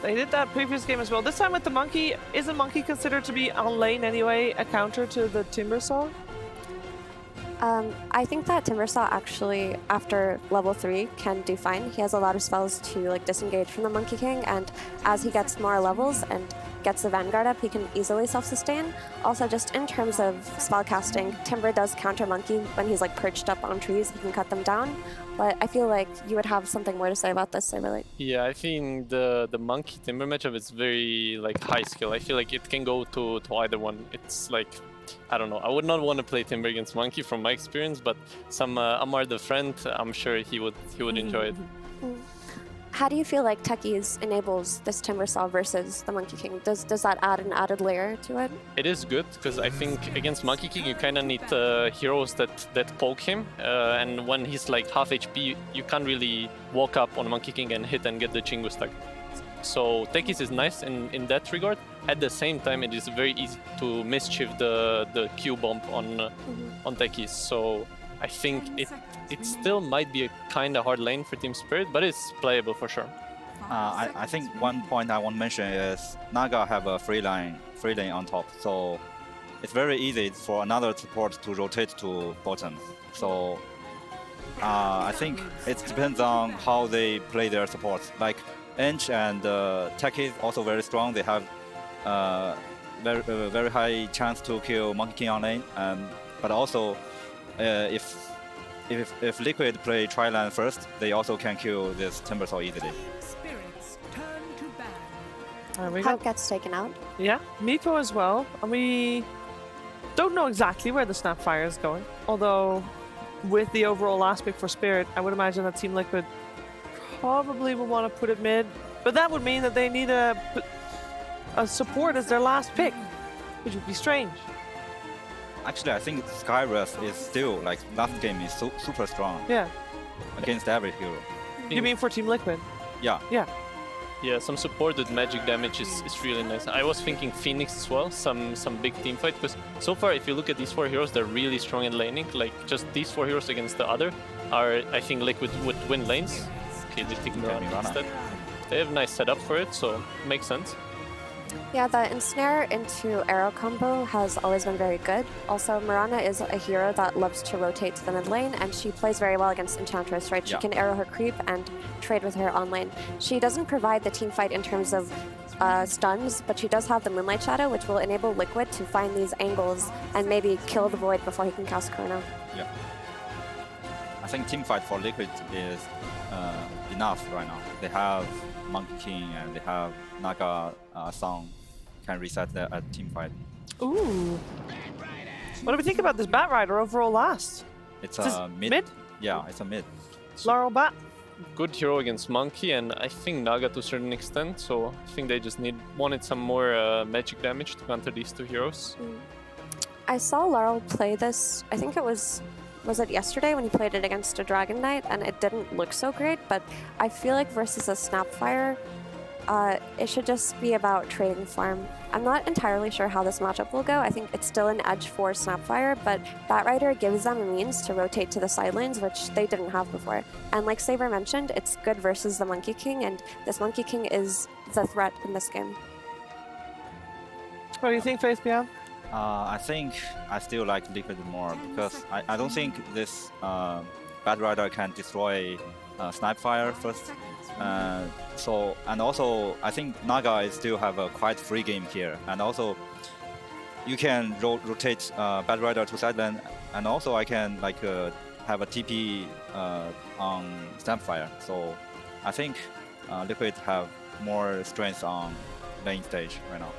They did that previous game as well. This time with the Monkey, isn't Monkey considered to be on lane anyway, a counter to the Timbersaw? I think that Timbersaw actually, after level 3, can do fine. He has a lot of spells to like disengage from the Monkey King, and as he gets more levels and gets the Vanguard up, he can easily self-sustain. Also, just in terms of spellcasting, Timber does counter Monkey when he's like perched up on trees, he can cut them down. But I feel like you would have something more to say about this, Saberlight. Yeah, I think the Monkey Timber matchup is very like high skill. I feel like it can go to either one. It's like, I don't know. I would not want to play Timber against Monkey from my experience, but some Amar the friend, I'm sure he would enjoy it. How do you feel like Techies enables this Timber Saw versus the Monkey King? Does that add an added layer to it? It is good because I think against Monkey King you kind of need heroes that poke him, and when he's like half HP, you can't really walk up on Monkey King and hit and get the Chingu stack. So Techies is nice in that regard. At the same time, it is very easy to mischief the Q bomb on Techies. So I think it still might be a kind of hard lane for Team Spirit, but it's playable for sure. I think one point I want to mention is Naga have a free lane on top, so it's very easy for another support to rotate to bottom. So I think it depends on how they play their supports. Like Ench and Techies also very strong. They have very high chance to kill Monkey King on lane, but also if Liquid play Tri-Lane first, they also can kill this Timber Saw easily. Hawk gets taken out. Yeah, Meepo as well. And we don't know exactly where the Snapfire is going. Although, with the overall last pick for Spirit, I would imagine that Team Liquid probably will want to put it mid. But that would mean that they need a support as their last pick, which would be strange. Actually, I think Skyrest is still, like, last game is super strong. Yeah. Against every hero. You mean for Team Liquid? Yeah. Yeah. Yeah, some supported magic damage is really nice. I was thinking Phoenix as well, some big team fight, because so far if you look at these four heroes, they're really strong in laning. Like just these four heroes against the other are, I think Liquid would win lanes. Okay, they take Mirana instead. They have a nice setup for it, so makes sense. Yeah, the ensnare into arrow combo has always been very good. Also, Mirana is a hero that loves to rotate to the mid lane, and she plays very well against Enchantress, right? She can arrow her creep and trade with her on lane. She doesn't provide the team fight in terms of stuns, but she does have the Moonlight Shadow, which will enable Liquid to find these angles and maybe kill the Void before he can cast Chrono. Yeah. I think team fight for Liquid is enough right now. They have Monkey King and they have Naga Song can reset their team fight. Ooh. What do we think about this Bat Rider overall last? It's a mid? Yeah, it's a mid. Laurel Bat? Good hero against Monkey, and I think Naga to a certain extent, so I think they just wanted some more magic damage to counter these two heroes. I saw Laurel play this, I think it was it yesterday when he played it against a Dragon Knight, and it didn't look so great, but I feel like versus a Snapfire, it should just be about trading farm. I'm not entirely sure how this matchup will go. I think it's still an edge for Snapfire, but Batrider gives them a means to rotate to the side lanes, which they didn't have before. And like Saber mentioned, it's good versus the Monkey King, and this Monkey King is the threat in this game. What do you think, FaceBeyond? I think I still like Liquid more because I don't think this Batrider can destroy Snapfire first. And also I think Naga still have a quite free game here, and also you can rotate Batrider to side lane, and also I can like have a TP on Snapfire. So I think Liquid have more strength on lane stage right now.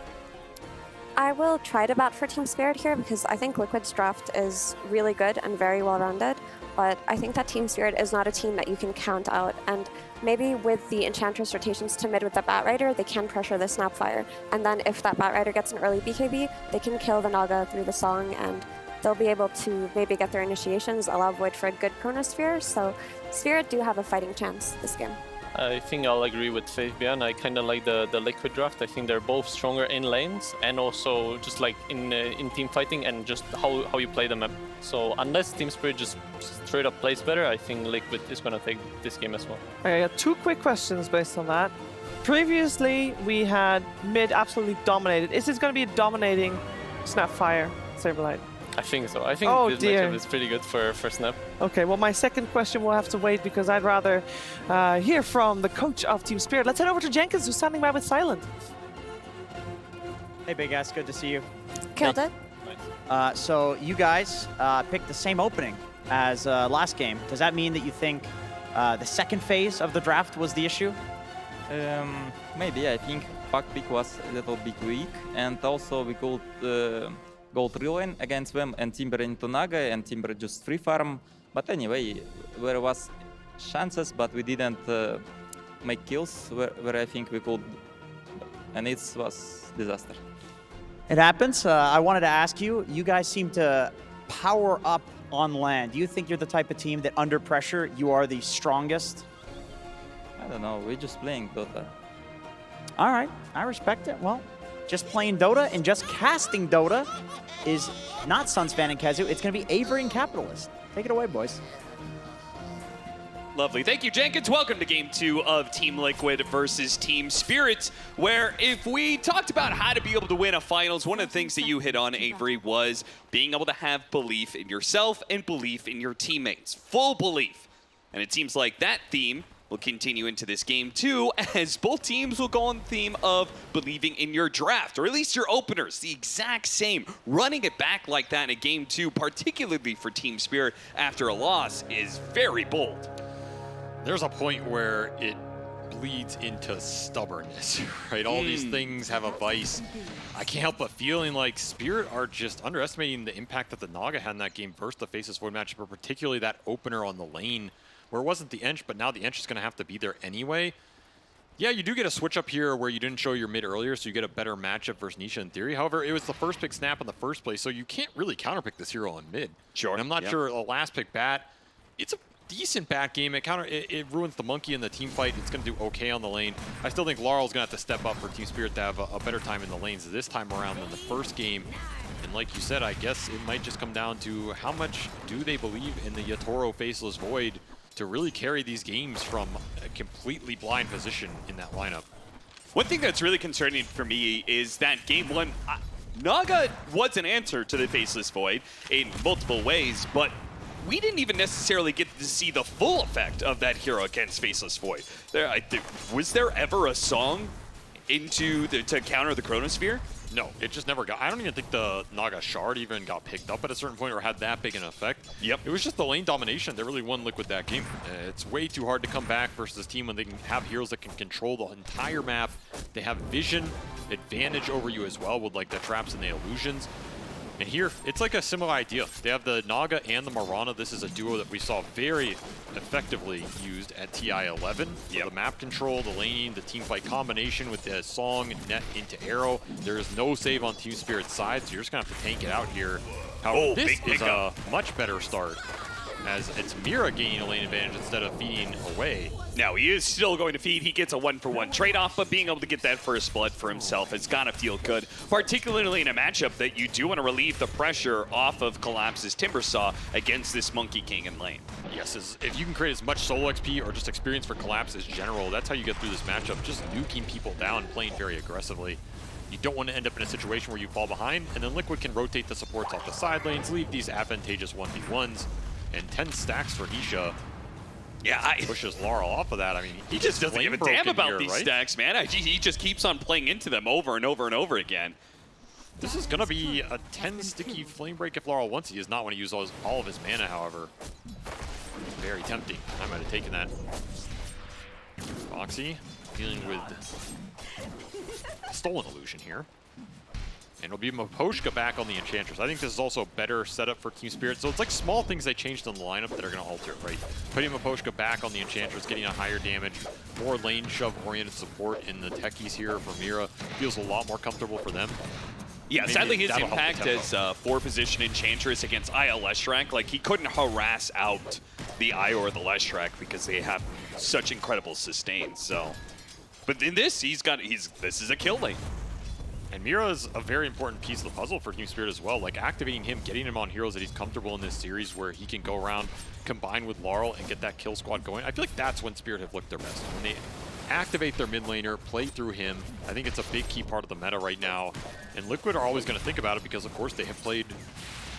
I will try to bat for Team Spirit here because I think Liquid's draft is really good and very well-rounded, but I think that Team Spirit is not a team that you can count out, and maybe with the Enchantress rotations to mid with the Batrider, they can pressure the Snapfire, and then if that Batrider gets an early BKB, they can kill the Naga through the song, and they'll be able to maybe get their initiations, allow Void for a good Chronosphere, so Spirit do have a fighting chance this game. I think I'll agree with FaceBeyond. I kind of like the Liquid draft. I think they're both stronger in lanes and also just like in team fighting and just how you play the map. So unless Team Spirit just straight up plays better, I think Liquid is going to take this game as well. Okay, I got two quick questions based on that. Previously, we had mid absolutely dominated. Is this going to be a dominating Snapfire, Saberlight? I think so. I think this matchup is pretty good for Snap. Okay, well, my second question will have to wait because I'd rather hear from the coach of Team Spirit. Let's head over to Jenkins, who's standing by with Silent. Hey, Big S, good to see you. Killed it. So you guys picked the same opening as last game. Does that mean that you think the second phase of the draft was the issue? Maybe. I think back pick was a little bit weak, and also we could go 3-lane against them and Timber into Naga, and Timber just free farm. But anyway, there was chances, but we didn't make kills where I think we could, and it was disaster. It happens. I wanted to ask you, you guys seem to power up on land. Do you think you're the type of team that under pressure, you are the strongest? I don't know, we're just playing Dota. All right, I respect it. Well, just playing Dota and just casting Dota is not Sunsfan and Kazu. It's going to be Avery and Capitalist. Take it away, boys. Lovely. Thank you, Jenkins. Welcome to Game 2 of Team Liquid versus Team Spirit, where if we talked about how to be able to win a finals, one of the things that you hit on, Avery, was being able to have belief in yourself and belief in your teammates. Full belief. And it seems like that theme will continue into this Game 2, as both teams will go on the theme of believing in your draft, or at least your openers, the exact same. Running it back like that in a Game 2, particularly for Team Spirit after a loss, is very bold. There's a point where it bleeds into stubbornness, right? All these things have a vice. I can't help but feeling like Spirit are just underestimating the impact that the Naga had in that game versus the Faceless Void matchup, but particularly that opener on the lane, where it wasn't the Ench, but now the Ench is going to have to be there anyway. Yeah, you do get a switch up here where you didn't show your mid earlier, so you get a better matchup versus Nisha in theory. However, it was the first pick snap in the first place, so you can't really counterpick this hero on mid. Sure. And I'm not sure the last pick bat, it's a decent bat game. It ruins the monkey in the team fight. It's going to do okay on the lane. I still think Laurel's going to have to step up for Team Spirit to have a better time in the lanes this time around than the first game. And like you said, I guess it might just come down to how much do they believe in the Yatoro Faceless Void to really carry these games from a completely blind position in that lineup. One thing that's really concerning for me is that Game 1, Naga was an answer to the Faceless Void in multiple ways, but we didn't even necessarily get to see the full effect of that hero against Faceless Void. Was there ever a song to counter the Chronosphere? No, it just never got. I don't even think the Naga Shard even got picked up at a certain point or had that big an effect. Yep. It was just the lane domination that really won Liquid that game. It's way too hard to come back versus this team when they can have heroes that can control the entire map. They have vision advantage over you as well with like the traps and the illusions. And here, it's like a similar idea. They have the Naga and the Mirana. This is a duo that we saw very effectively used at TI-11. So the map control, the laning, the team fight combination with the Song, net into arrow. There is no save on Team Spirit's side, so you're just going to have to tank it out here. However, this is a much better start, as it's Mira gaining a lane advantage instead of feeding away. Now, he is still going to feed. He gets a one-for-one trade-off, but being able to get that first blood for himself has got to feel good, particularly in a matchup that you do want to relieve the pressure off of Collapse's Timbersaw against this Monkey King in lane. Yes, if you can create as much solo XP or just experience for Collapse as general, that's how you get through this matchup, just nuking people down, playing very aggressively. You don't want to end up in a situation where you fall behind, and then Liquid can rotate the supports off the side lanes, leave these advantageous 1v1s, and 10 stacks for Isha. Yeah, pushes Laurel off of that. I mean, he just doesn't give a damn about here, these right? stacks, man. He just keeps on playing into them over and over and over again. This is going to be a 10 sticky flame break if Laurel wants. He does not want to use all of his mana, however. Very tempting. I might have taken that. Foxy dealing with stolen illusion here. And it'll be Maposhka back on the Enchantress. I think this is also a better setup for Team Spirit. So it's like small things they changed in the lineup that are going to alter it, right? Putting Maposhka back on the Enchantress, getting a higher damage, more lane shove-oriented support in the techies here for Mira. Feels a lot more comfortable for them. Yeah, Maybe sadly his that'll help the impact tempo. as 4-position Enchantress against IL Leshrac, like he couldn't harass out the IO or the Leshrac because they have such incredible sustain, so. But in this, this is a kill lane. And Mira is a very important piece of the puzzle for Team Spirit as well. Like activating him, getting him on heroes that he's comfortable in this series where he can go around, combine with Laurel and get that kill squad going. I feel like that's when Spirit have looked their best. When they activate their mid laner, play through him, I think it's a big key part of the meta right now. And Liquid are always going to think about it because of course they have played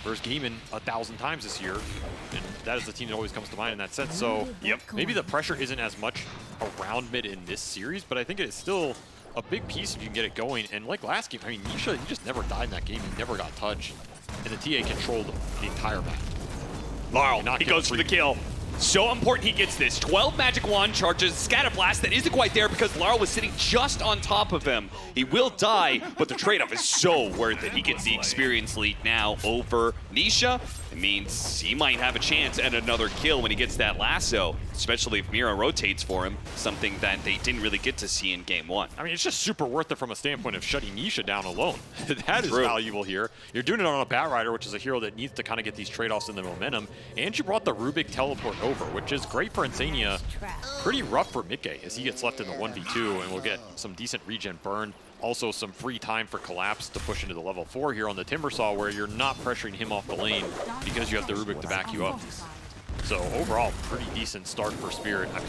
versus Gaimin 1,000 times this year. And that is the team that always comes to mind in that sense. So maybe the pressure isn't as much around mid in this series, but I think it is still a big piece if you can get it going. And like last game, I mean, Nisha, he just never died in that game. He never got touched. And the TA controlled the entire map. Laurel, he goes for the kill. So important he gets this. 12 Magic Wand charges, Scatter Blast that isn't quite there because Laurel was sitting just on top of him. He will die, but the trade-off is so worth it. He gets the experience lead now over Nisha. It means he might have a chance at another kill when he gets that lasso, especially if Mira rotates for him, something that they didn't really get to see in game 1. I mean, it's just super worth it from a standpoint of shutting Nisha down alone. That is valuable here. You're doing it on a Batrider, which is a hero that needs to kind of get these trade-offs in the momentum. And you brought the Rubik teleport over, which is great for Insania. Pretty rough for Mickey as he gets left in the 1v2, and we'll get some decent regen burn. Also some free time for Collapse to push into the level 4 here on the Timbersaw, where you're not pressuring him off the lane because you have the Rubik to back you up. So overall, pretty decent start for Spirit. I mean,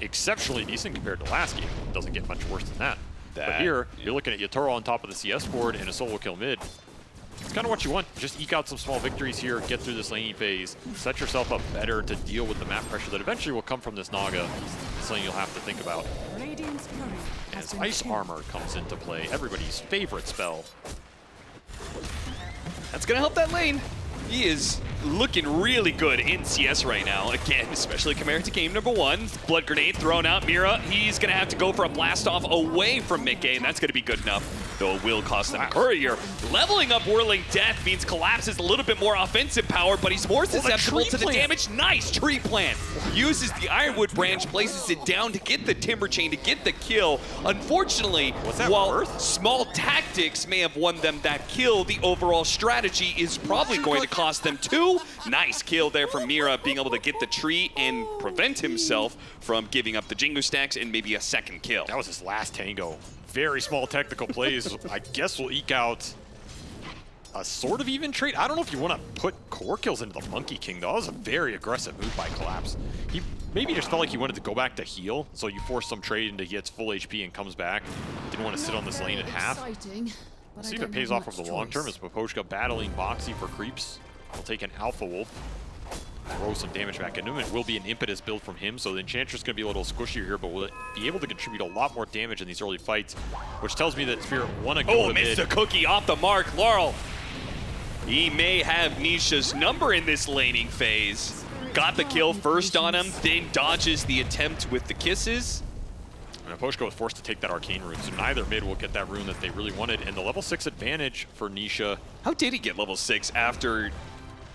exceptionally decent compared to last game. Doesn't get much worse than that. But here, you're looking at Yatoro on top of the CS board and a solo kill mid. It's kind of what you want. Just eke out some small victories here, get through this laning phase, set yourself up better to deal with the map pressure that eventually will come from this Naga. It's something you'll have to think about. As Ice Armor comes into play, everybody's favorite spell. That's gonna help that lane. He is looking really good in CS right now. Again, especially compared to game number 1. Blood Grenade thrown out. Mira, he's gonna have to go for a blast off away from Mickey, and that's gonna be good enough. Though it will cost them Courier. Leveling up Whirling Death means Collapse is a little bit more offensive power, but he's more susceptible to the damage. Nice tree plant. Uses the Ironwood branch, places it down to get the Timber Chain, to get the kill. Unfortunately, while small tactics may have won them that kill, the overall strategy is probably going to cost them 2. Nice kill there from Mira, being able to get the tree and prevent himself from giving up the Jingu stacks and maybe a second kill. That was his last tango. Very small technical plays. I guess we'll eke out a sort of even trade. I don't know if you want to put core kills into the Monkey King, though. That was a very aggressive move by Collapse. He maybe just felt like he wanted to go back to heal, so you force some trade into he gets full HP and comes back. Didn't want to sit on this lane at half. Let's see if it pays off over the long term as Poposhka battling Boxy for creeps. We'll take an Alpha Wolf. Throw some damage back into him. It will be an impetus build from him, so the Enchantress is going to be a little squishier here, but will be able to contribute a lot more damage in these early fights, which tells me that Spirit want to go to mid. Missed a cookie off the mark. Laurel, he may have Nisha's number in this laning phase. Got the kill first on him, then dodges the attempt with the kisses. And Poposhka was forced to take that Arcane Rune, so neither mid will get that rune that they really wanted, and the level 6 advantage for Nisha. How did he get level 6 after...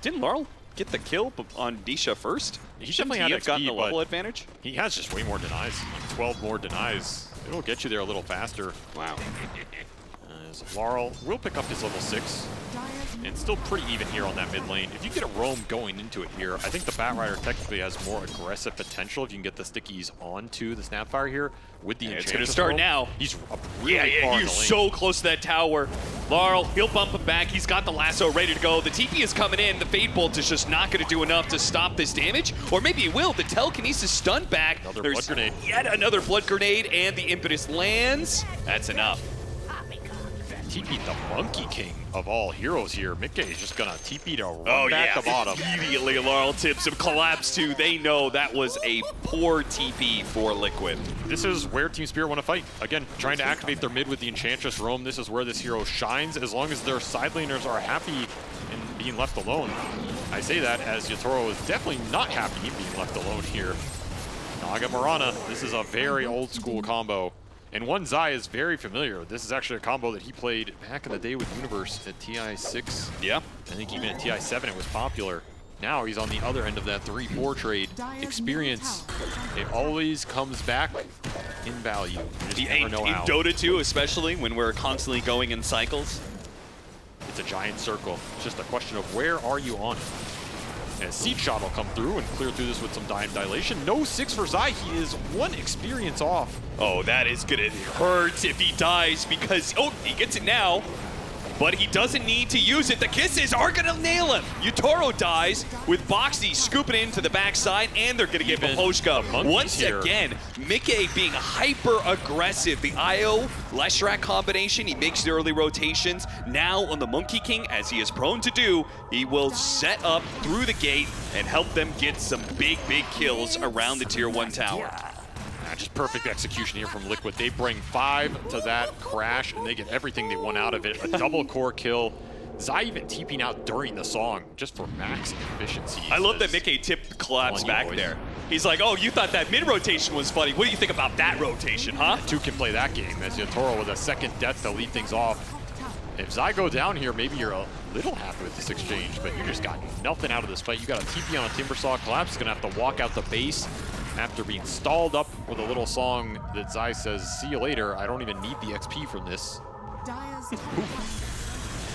Didn't Laurel get the kill on Nisha first? He definitely had gotten a level advantage. He has just way more denies. Like 12 more denies. It'll get you there a little faster. Wow. As Laurel will pick up his level 6. And still pretty even here on that mid lane. If you get a roam going into it here, I think the Batrider technically has more aggressive potential if you can get the stickies onto the Snapfire here with the Enchantress. It's going to start roam. now. He's really far in the he's lane. so close to that tower. Laurel, he'll bump him back. He's got the lasso ready to go. The TP is coming in. The Fade Bolt is just not going to do enough to stop this damage. Or maybe it will. The Telekinesis stun back. Another There's Blood Grenade. Yet another Blood Grenade, and the Impetus lands. That's enough. TP the Monkey King of all heroes here. Mickey is just gonna TP to run back the bottom. Immediately Laurel tips him Collapse too. They know that was a poor TP for Liquid. This is where Team Spirit want to fight. Again, trying to activate their mid with the Enchantress roam. This is where this hero shines as long as their side laners are happy in being left alone. I say that as Yatoro is definitely not happy being left alone here. Naga Mirana, this is a very old school combo. And one Zai is very familiar. This is actually a combo that he played back in the day with Universe at TI6. Yeah. I think even at TI7 it was popular. Now he's on the other end of that 3-4 trade. Experience, it always comes back in value. You just never know how. In Dota 2, especially when we're constantly going in cycles. It's a giant circle. It's just a question of where are you on it. As Seed Shot will come through and clear through this with some dilation. No 6 for Zai. He is 1 experience off. Oh, that is gonna hurt if he dies because, oh, he gets it now, but he doesn't need to use it. The kisses are gonna nail him. Yatoro dies with Boxy scooping into the backside, and they're gonna get Poposhka. Once again, Mickey being hyper aggressive. The IO Leshrac combination, he makes the early rotations. Now on the Monkey King, as he is prone to do, he will set up through the gate and help them get some big kills around the tier 1 tower. Just perfect execution here from Liquid. They bring 5 to that crash, and they get everything they want out of it. A double core kill. Zai even TPing out during the song, just for max efficiency. I love that Mickey tipped Collapse back there. He's like, oh, you thought that mid-rotation was funny. What do you think about that rotation, huh? Two can play that game, as Yatoro with a second death to lead things off. If Zai go down here, maybe you're a little happy with this exchange, but you just got nothing out of this fight. You got a TP on a Timbersaw. Collapse is going to have to walk out the base after being stalled up with a little song that Zai says, see you later. I don't even need the XP from this.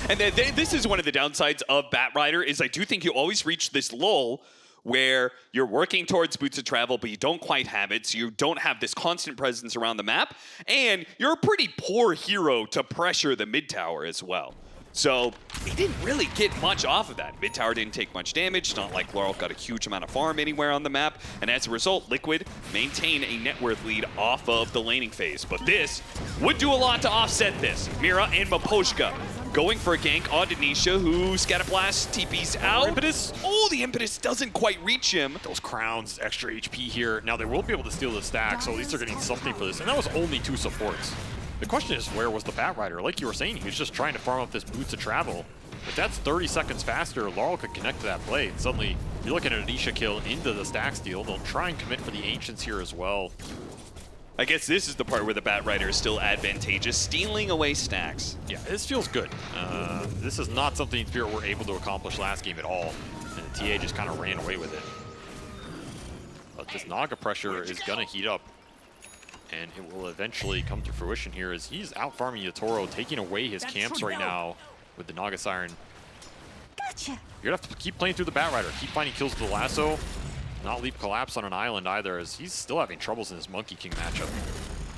And this is one of the downsides of Batrider, is I do think you always reach this lull where you're working towards Boots of Travel, but you don't quite have it, so you don't have this constant presence around the map, and you're a pretty poor hero to pressure the mid tower as well. So he didn't really get much off of that. Mid tower didn't take much damage. It's not like Laurel got a huge amount of farm anywhere on the map. And as a result, Liquid maintain a net worth lead off of the laning phase. But this would do a lot to offset this. Mira and Maposhka going for a gank on Denisha, who Scatterblast TP's out. Impetus. Oh, the Impetus doesn't quite reach him. Those crowns, extra HP here. Now they will be able to steal the stack, so at least they're getting something for this. And that was only 2 supports. The question is, where was the Batrider? Like you were saying, he was just trying to farm up this Boots of Travel. If that's 30 seconds faster, Laurel could connect to that play. And suddenly, you're looking at Anisha kill into the stack steal. They'll try and commit for the Ancients here as well. I guess this is the part where the Batrider is still advantageous, stealing away stacks. Yeah, this feels good. This is not something Spirit were able to accomplish last game at all. And TA just kind of ran away with it. But this Naga pressure is going to heat up. And it will eventually come to fruition here as he's out farming Yatoro, taking away his camps right now with the Naga Siren. Gotcha. You're going to have to keep playing through the Batrider, keep finding kills with the lasso, not leave Collapse on an island either, as he's still having troubles in this Monkey King matchup.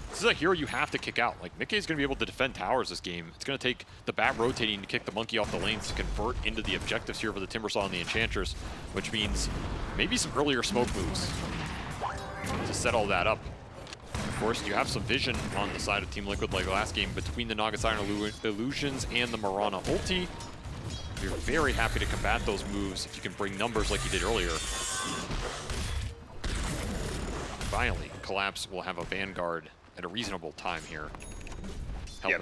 This is a hero you have to kick out. Like, Mickey's going to be able to defend towers this game. It's going to take the Bat rotating to kick the Monkey off the lanes to convert into the objectives here for the Timbersaw and the Enchantress, which means maybe some earlier smoke moves to set all that up. Of course, you have some vision on the side of Team Liquid like last game between the Naga Siren Illusions and the Mirana ulti. You're very happy to combat those moves if you can bring numbers like you did earlier. Finally, Collapse will have a Vanguard at a reasonable time here. Yeah,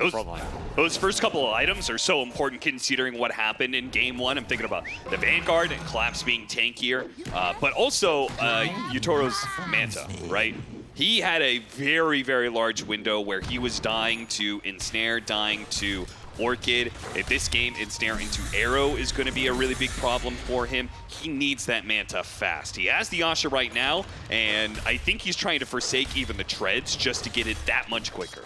those first couple of items are so important considering what happened in game 1. I'm thinking about the Vanguard and Collapse being tankier, but also Yatoro's Manta, right? He had a very, very large window where he was dying to Ensnare, dying to Orchid. If this game Ensnare into Arrow is going to be a really big problem for him, he needs that Manta fast. He has the Asha right now, and I think he's trying to forsake even the Treads just to get it that much quicker.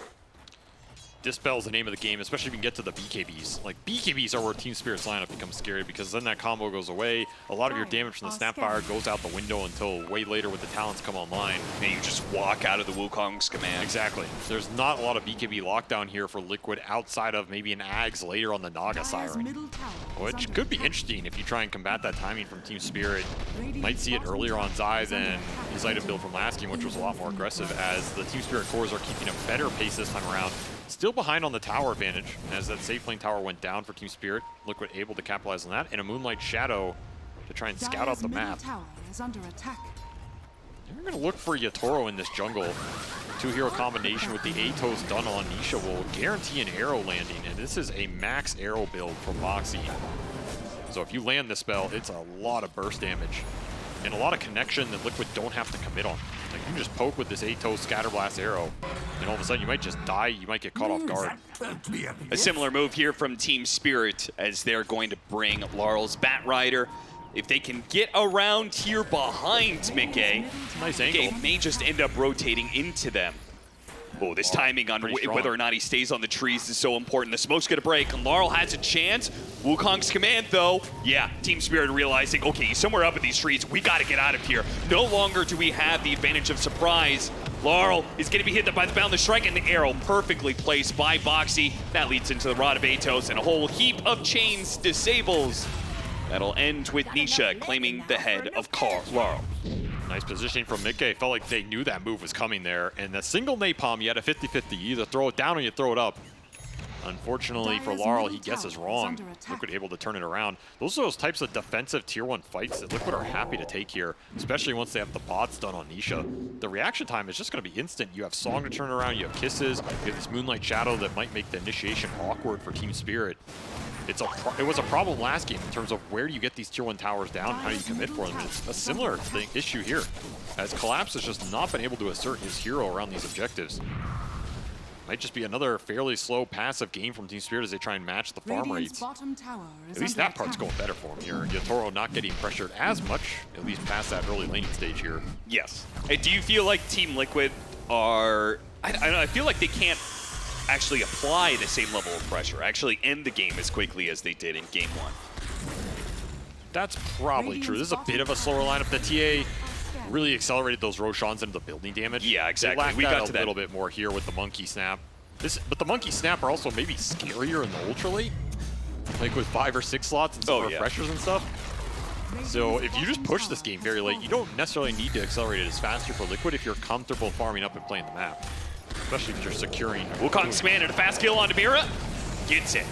Dispel's the name of the game, especially if you can get to the BKBs. Like, BKBs are where Team Spirit's lineup becomes scary because then that combo goes away. A lot of your damage from the Snapfire goes out the window until way later when the talents come online. And you just walk out of the Wukong's command. Exactly. There's not a lot of BKB lockdown here for Liquid outside of maybe an Ags later on the Naga Siren, which could be interesting if you try and combat that timing from Team Spirit. Might see it earlier on Zai than his item build from last game, which was a lot more aggressive, as the Team Spirit cores are keeping a better pace this time around. Still behind on the tower advantage, as that safe lane tower went down for Team Spirit. Liquid able to capitalize on that, and a Moonlight Shadow to try and scout out the map. You're going to look for Yatoro in this jungle. Two-hero combination with the Atos done on Nisha will guarantee an arrow landing, and this is a max arrow build from Moxie. So if you land this spell, it's a lot of burst damage and a lot of connection that Liquid don't have to commit on. Like, you can just poke with this Atos Scatterblast arrow, and all of a sudden you might just die, you might get caught off guard. A similar move here from Team Spirit as they're going to bring Laurel's Batrider. If they can get around here behind Mickey, nice Mickey may just end up rotating into them. Oh, this timing on whether or not he stays on the trees is so important. The smoke's gonna break, and Laurel has a chance. Wukong's command, though. Yeah, Team Spirit realizing, okay, he's somewhere up in these trees. We gotta get out of here. No longer do we have the advantage of surprise. Laurel is gonna be hit by the Boundless Strike, and the arrow perfectly placed by Boxy. That leads into the Rod of Atos, and a whole heap of chains disables. That'll end with Nisha claiming the head of Laurel. Nice positioning from Mickey. Felt like they knew that move was coming there. And the single napalm, you had a 50-50. You either throw it down or you throw it up. Unfortunately for Laurel, he guesses wrong. Liquid able to turn it around. Those are those types of defensive tier 1 fights that Liquid are happy to take here, especially once they have the bots done on Nisha. The reaction time is just going to be instant. You have Song to turn around, you have Kisses, you have this Moonlight Shadow that might make the initiation awkward for Team Spirit. It was a problem last game in terms of where do you get these tier 1 towers down and how do you commit for them. And it's a similar issue here, as Collapse has just not been able to assert his hero around these objectives. Might just be another fairly slow passive game from Team Spirit as they try and match the farm rates. At least that part's going better for him here. Yatoro not getting pressured as much, at least past that early laning stage here. Yes. And do you feel like Team Liquid are... I feel like they can't actually apply the same level of pressure, actually end the game as quickly as they did in Game 1. That's probably true. This is a bit of a slower lineup. The TA really accelerated those Roshans into the building damage. Yeah, exactly. We got to a little bit more here with the Monkey Snap. But the Monkey Snap are also maybe scarier in the Ultra late, like with 5 or 6 slots and some refreshers and stuff. So if you just push this game very late, you don't necessarily need to accelerate it as faster for Liquid if you're comfortable farming up and playing the map, especially if you're securing. Wukong's command and a fast kill onto Mira. Gets it.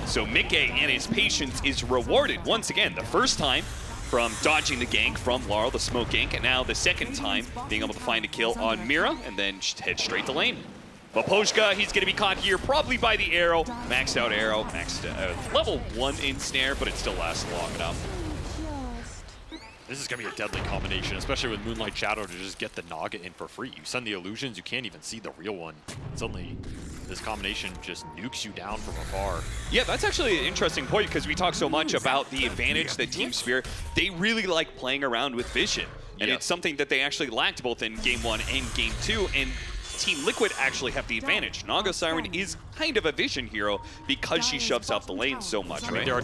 So Mickey and his patience is rewarded once again. The first time from dodging the gank from Laurel, the smoke gank, and now the second time being able to find a kill on Mira and then head straight to lane. But Poshka, he's going to be caught here probably by the arrow. Maxed out arrow, maxed out level 1 in snare, but it still lasts long enough. This is going to be a deadly combination, especially with Moonlight Shadow to just get the Naga in for free. You send the illusions, you can't even see the real one. Suddenly, this combination just nukes you down from afar. Yeah, that's actually an interesting point because we talk so much about the advantage that Team Spirit, they really like playing around with vision. And it's something that they actually lacked both in Game 1 and Game 2. And Team Liquid actually have the advantage. Naga Siren is kind of a vision hero because she shoves out the lane so much. I mean, there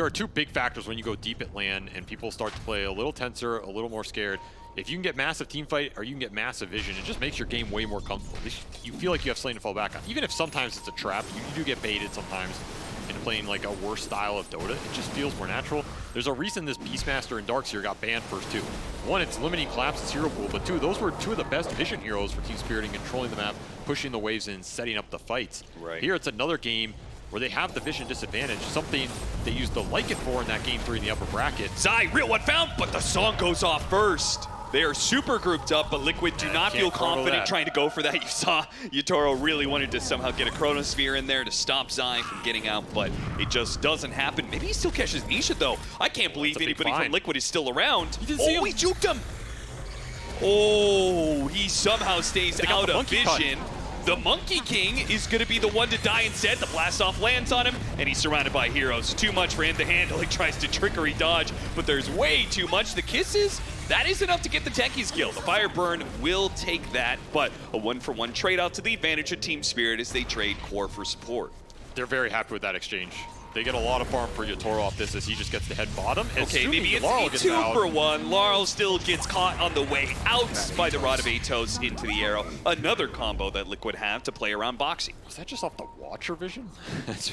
are two big factors when you go deep at land and people start to play a little tenser, a little more scared. If you can get massive team fight or you can get massive vision, it just makes your game way more comfortable. You feel like you have Slane to fall back on. Even if sometimes it's a trap, you do get baited sometimes into playing like a worse style of Dota. It just feels more natural. There's a reason this Beastmaster and Darkseer got banned first too. One, it's limiting Collapse's hero pool, but two, those were two of the best vision heroes for Team Spirit in controlling the map, pushing the waves in, setting up the fights. Right. Here it's another game where they have the vision disadvantage, something they used the Lycan for in that Game 3 in the upper bracket. Zai, real one found, but the song goes off first. They are super grouped up, but Liquid do not feel confident trying to go for that. You saw Yatoro really wanted to somehow get a Chronosphere in there to stop Zai from getting out, but it just doesn't happen. Maybe he still catches Nisha, though. I can't believe anybody from Liquid is still around. Oh, he juked him. Oh, he somehow stays out of vision. The Monkey King is going to be the one to die instead. The blast off lands on him, and he's surrounded by heroes. Too much for him to handle. He tries to trickery dodge, but there's way too much. The kisses, that is enough to get the Techies kill. The Fire Burn will take that, but a 1-for-1 trade out to the advantage of Team Spirit as they trade core for support. They're very happy with that exchange. They get a lot of farm for Yatoro off this as he just gets to head bottom. Okay, maybe it's a 2-for-1. Laurel still gets caught on the way out by the Rod of Atos into the arrow. Another combo that Liquid have to play around Boxy. Was that just off the Watcher vision? That's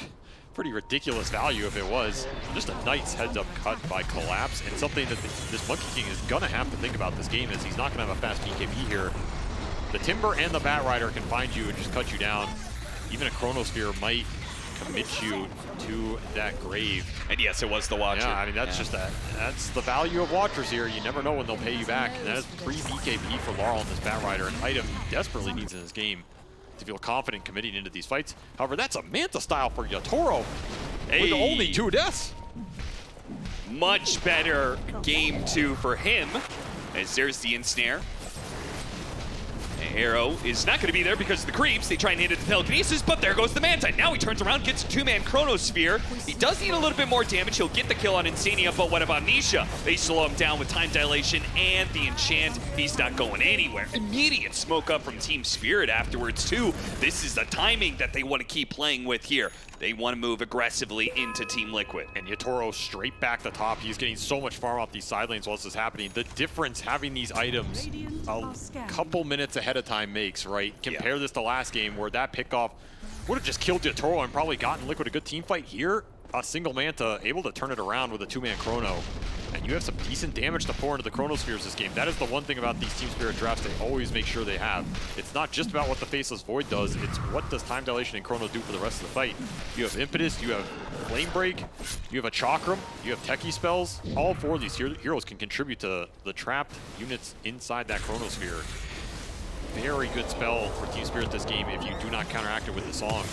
pretty ridiculous value if it was. Just a nice heads-up cut by Collapse, and something that this Monkey King is going to have to think about this game is he's not going to have a fast BKB here. The Timber and the Bat Rider can find you and just cut you down. Even a Chronosphere might commit you to that grave. And yes, it was the Watcher. Yeah, I mean, that's just that's the value of Watchers here. You never know when they'll pay you back. And that is pre-BKB for Laurel and this Bat Rider, an item he desperately needs in this game to feel confident committing into these fights. However, that's a Manta style for Yatoro with only 2 deaths. Much better game 2 for him, as there's the ensnare. Arrow is not going to be there because of the creeps. They try and hit it to telekinesis, but there goes the Manta. Now he turns around, gets a 2-man Chronosphere. He does need a little bit more damage. He'll get the kill on Insania, but what about Nisha? They slow him down with time dilation and the enchant. He's not going anywhere. Immediate smoke up from Team Spirit afterwards, too. This is the timing that they want to keep playing with here. They want to move aggressively into Team Liquid. And Yatoro straight back the top. He's getting so much farm off these side lanes while this is happening. The difference having these items a couple minutes ahead of time makes, right? Compare this to last game where that pickoff would have just killed Yatoro and probably gotten Liquid a good team fight. Here, a single Manta able to turn it around with a 2-man Chrono. and you have some decent damage to pour into the Chronospheres this game. That is the one thing about these Team Spirit drafts they always make sure they have. It's not just about what the Faceless Void does, it's what does Time Dilation and Chrono do for the rest of the fight. You have Impetus, you have Flame Break, you have a Chakram, you have Techie spells. All four of these heroes can contribute to the trapped units inside that Chronosphere. Very good spell for Team Spirit this game if you do not counteract it with the song.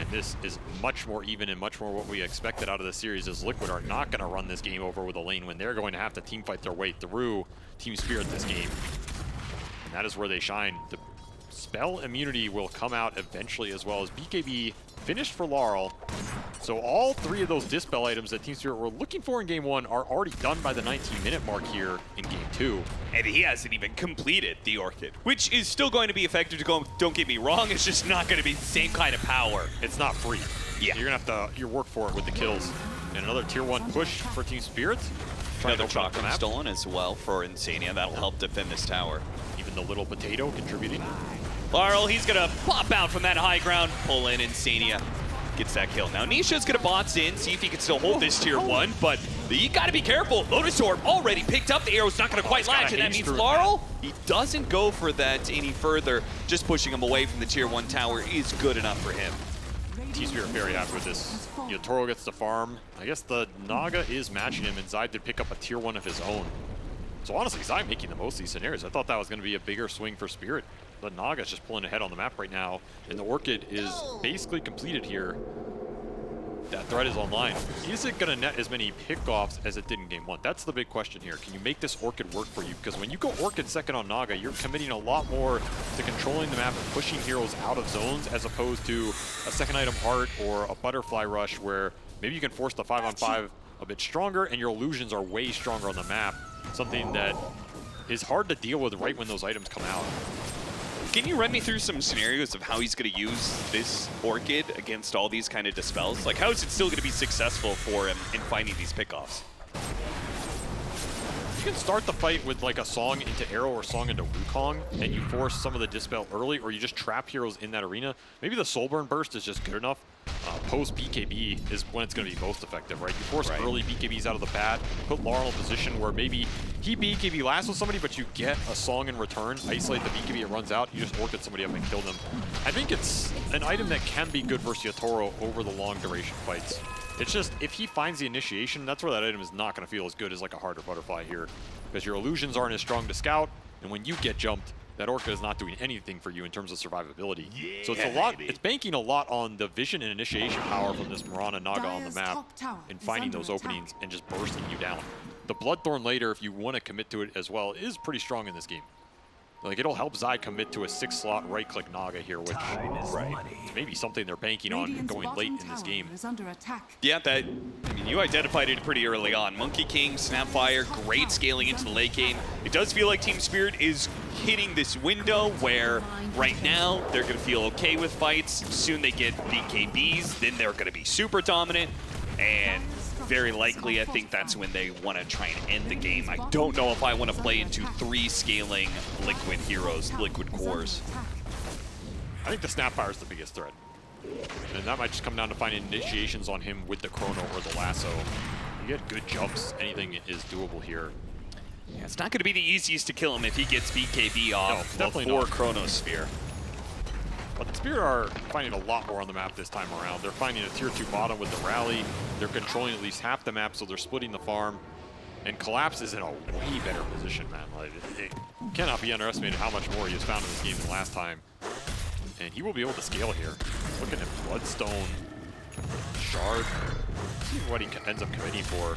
And this is much more even and much more what we expected out of the series, as Liquid are not going to run this game over with a lane win. They're going to have to team fight their way through Team Spirit this game. And that is where they shine. The spell immunity will come out eventually, as well as BKB finished for Laurel. So all three of those Dispel items that Team Spirit were looking for in Game 1 are already done by the 19-minute mark here in Game 2. And he hasn't even completed the Orchid, which is still going to be effective. Don't get me wrong, it's just not going to be the same kind of power. It's not free. Yeah. You're going to have to work for it with the kills. And another Tier 1 push for Team Spirit. Another Chakram stolen as well for Insania. That'll help defend this tower. Even the little potato contributing. Laurel, he's going to pop out from that high ground, pull in Insania. Gets that kill. Now Nisha's gonna box in, see if he can still hold this Tier 1, but you gotta be careful. Lotus Orb already picked up. The arrow's not gonna quite latch, and that means Laurel, he doesn't go for that any further. Just pushing him away from the Tier 1 tower is good enough for him. Team Spirit very happy with this. Toro gets the farm. I guess the Naga is matching him, and Zai did pick up a Tier 1 of his own. So honestly, Zai making the most of these scenarios. I thought that was gonna be a bigger swing for Spirit. The Naga's just pulling ahead on the map right now, and the Orchid is basically completed here. That threat is online. Is it going to net as many pickoffs as it did in Game 1? That's the big question here. Can you make this Orchid work for you? Because when you go Orchid second on Naga, you're committing a lot more to controlling the map and pushing heroes out of zones, as opposed to a second item Heart or a Butterfly Rush, where maybe you can force the 5-on-5 a bit stronger and your illusions are way stronger on the map. Something that is hard to deal with right when those items come out. Can you run me through some scenarios of how he's going to use this Orchid against all these kind of dispels? Like, how is it still going to be successful for him in finding these pickoffs? You can start the fight with like a Song into Arrow or Song into Wukong, and you force some of the Dispel early, or you just trap heroes in that arena. Maybe the Soulburn Burst is just good enough. Post BKB is when it's going to be most effective, right? You force early BKBs out of the bat, put Laurel in a position where maybe he BKB lasts with somebody, but you get a Song in return, isolate the BKB, it runs out, you just Orchid somebody up and kill them. I think it's an item that can be good versus Yatoro over the long duration fights. It's just, if he finds the initiation, that's where that item is not going to feel as good as like a Heart or Butterfly here, because your illusions aren't as strong to scout, and when you get jumped, that Orca is not doing anything for you in terms of survivability. So it's a lot, it's banking a lot on the vision and initiation power from this Mirana Naga on the map and finding those openings and just bursting you down. The Bloodthorn later, if you want to commit to it as well, is pretty strong in this game. Like, it'll help Zai commit to a 6-slot right-click Naga here, which maybe something they're banking on going late in this game. Yeah, I mean, you identified it pretty early on. Monkey King, Snapfire, great scaling into the late game. It does feel like Team Spirit is hitting this window where right now they're going to feel okay with fights. Soon they get BKBs, then they're going to be super dominant, and very likely I think that's when they want to try and end the game. I don't know if I want to play into 3 scaling Liquid heroes, Liquid cores. I think the Snapfire is the biggest threat. And that might just come down to finding initiations on him with the Chrono or the Lasso. You get good jumps, anything is doable here. Yeah, it's not going to be the easiest to kill him if he gets BKB off before Chronosphere. But the Spirit are finding a lot more on the map this time around. They're finding a Tier 2 bottom with the Rally. They're controlling at least half the map, so they're splitting the farm. And Collapse is in a way better position, man. Like, it cannot be underestimated how much more he has found in this game than last time. And he will be able to scale here. Looking at Bloodstone, Shard. See what he ends up committing for.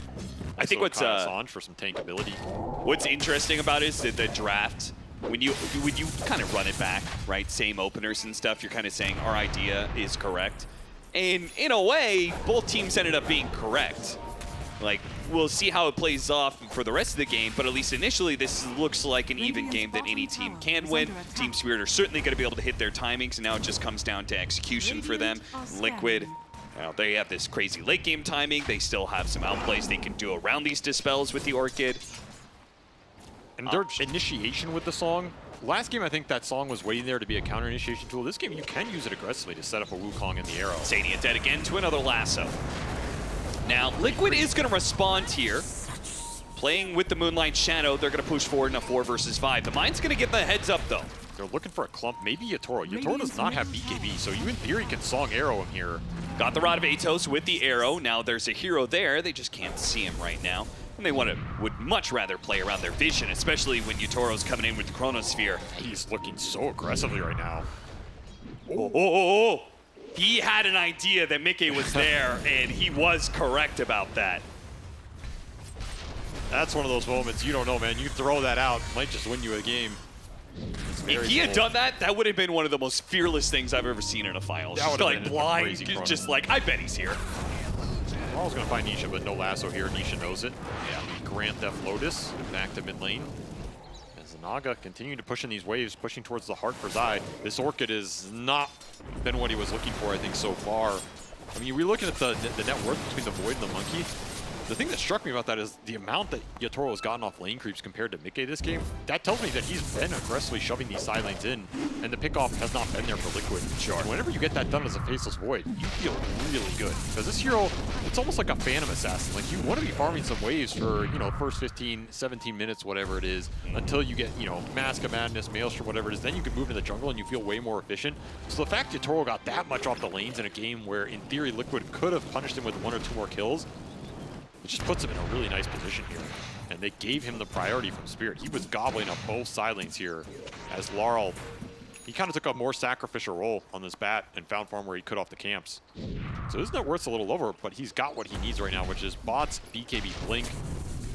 I think what's Assange for some tankability. What's interesting about it is that the draft, when you kind of run it back, right, same openers and stuff, you're kind of saying our idea is correct. And in a way, both teams ended up being correct. Like, we'll see how it plays off for the rest of the game, but at least initially this looks like an even game that any team can win. Team Spirit are certainly going to be able to hit their timings, and now it just comes down to execution for them. Liquid, they have this crazy late game timing. They still have some outplays they can do around these dispels with the Orchid. And their initiation with the Song, last game I think that Song was waiting there to be a counter initiation tool. This game you can use it aggressively to set up a Wukong in the arrow. Sania dead again to another Lasso. Now, Liquid is going to respond here playing with the Moonlight Shadow. They're going to push forward in a 4 versus 5. The Mind's going to get the heads up, though. They're looking for a clump, maybe Yatoro. Yatoro does not have BKB, so you in theory can Song Arrow him here. Got the Rod of Atos with the arrow. Now there's a hero there. They just can't see him right now. And they would much rather play around their vision, especially when Yatoro's coming in with the Chronosphere. He's looking so aggressively right now. Oh. He had an idea that Mickey was there, and he was correct about that. That's one of those moments, you don't know, man. You throw that out, might just win you a game. If he had done that, that would have been one of the most fearless things I've ever seen in a finals. Just like blind, just like, I bet he's here. Ronald's gonna find Nisha, but no lasso here. Nisha knows it. Yeah, Grand Theft Lotus back to mid lane. As Naga continuing to push in these waves, pushing towards the heart for Zai. This Orchid has not been what he was looking for, I think, so far. I mean, we're looking at the net worth between the Void and the Monkey. The thing that struck me about that is the amount that Yatoro has gotten off lane creeps compared to Mickey this game. That tells me that he's been aggressively shoving these side lanes in, and the pickoff has not been there for Liquid. Sure. And whenever you get that done as a Faceless Void, you feel really good. Because this hero, it's almost like a Phantom Assassin. Like, you want to be farming some waves for, you know, first 15, 17 minutes, whatever it is, until you get, you know, Mask of Madness, Maelstrom, whatever it is. Then you can move into the jungle and you feel way more efficient. So the fact Yatoro got that much off the lanes in a game where, in theory, Liquid could have punished him with 1 or 2 more kills, it just puts him in a really nice position here. And they gave him the priority from Spirit. He was gobbling up both side lanes here as Laurel, he kind of took a more sacrificial role on this bat and found farm where he cut off the camps. So his net worth's a little lower, but he's got what he needs right now, which is bots, BKB, Blink.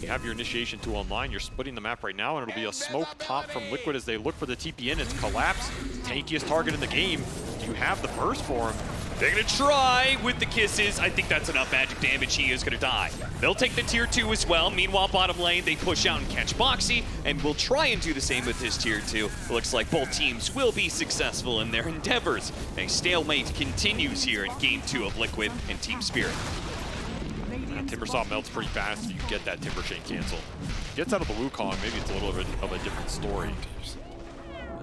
You have your initiation tool online. You're splitting the map right now, and it'll be a smoke top from Liquid as they look for the TP in. It's Collapse, tankiest target in the game. Do you have the burst for him? They're going to try with the kisses. I think that's enough magic damage. He is going to die. They'll take the tier 2 as well. Meanwhile, bottom lane, they push out and catch Boxy, and will try and do the same with his tier 2. It looks like both teams will be successful in their endeavors. A stalemate continues here in Game 2 of Liquid and Team Spirit. Timbersaw melts pretty fast if you get that Timber Chain cancel. Gets out of the Wukong, maybe it's a little bit of a different story.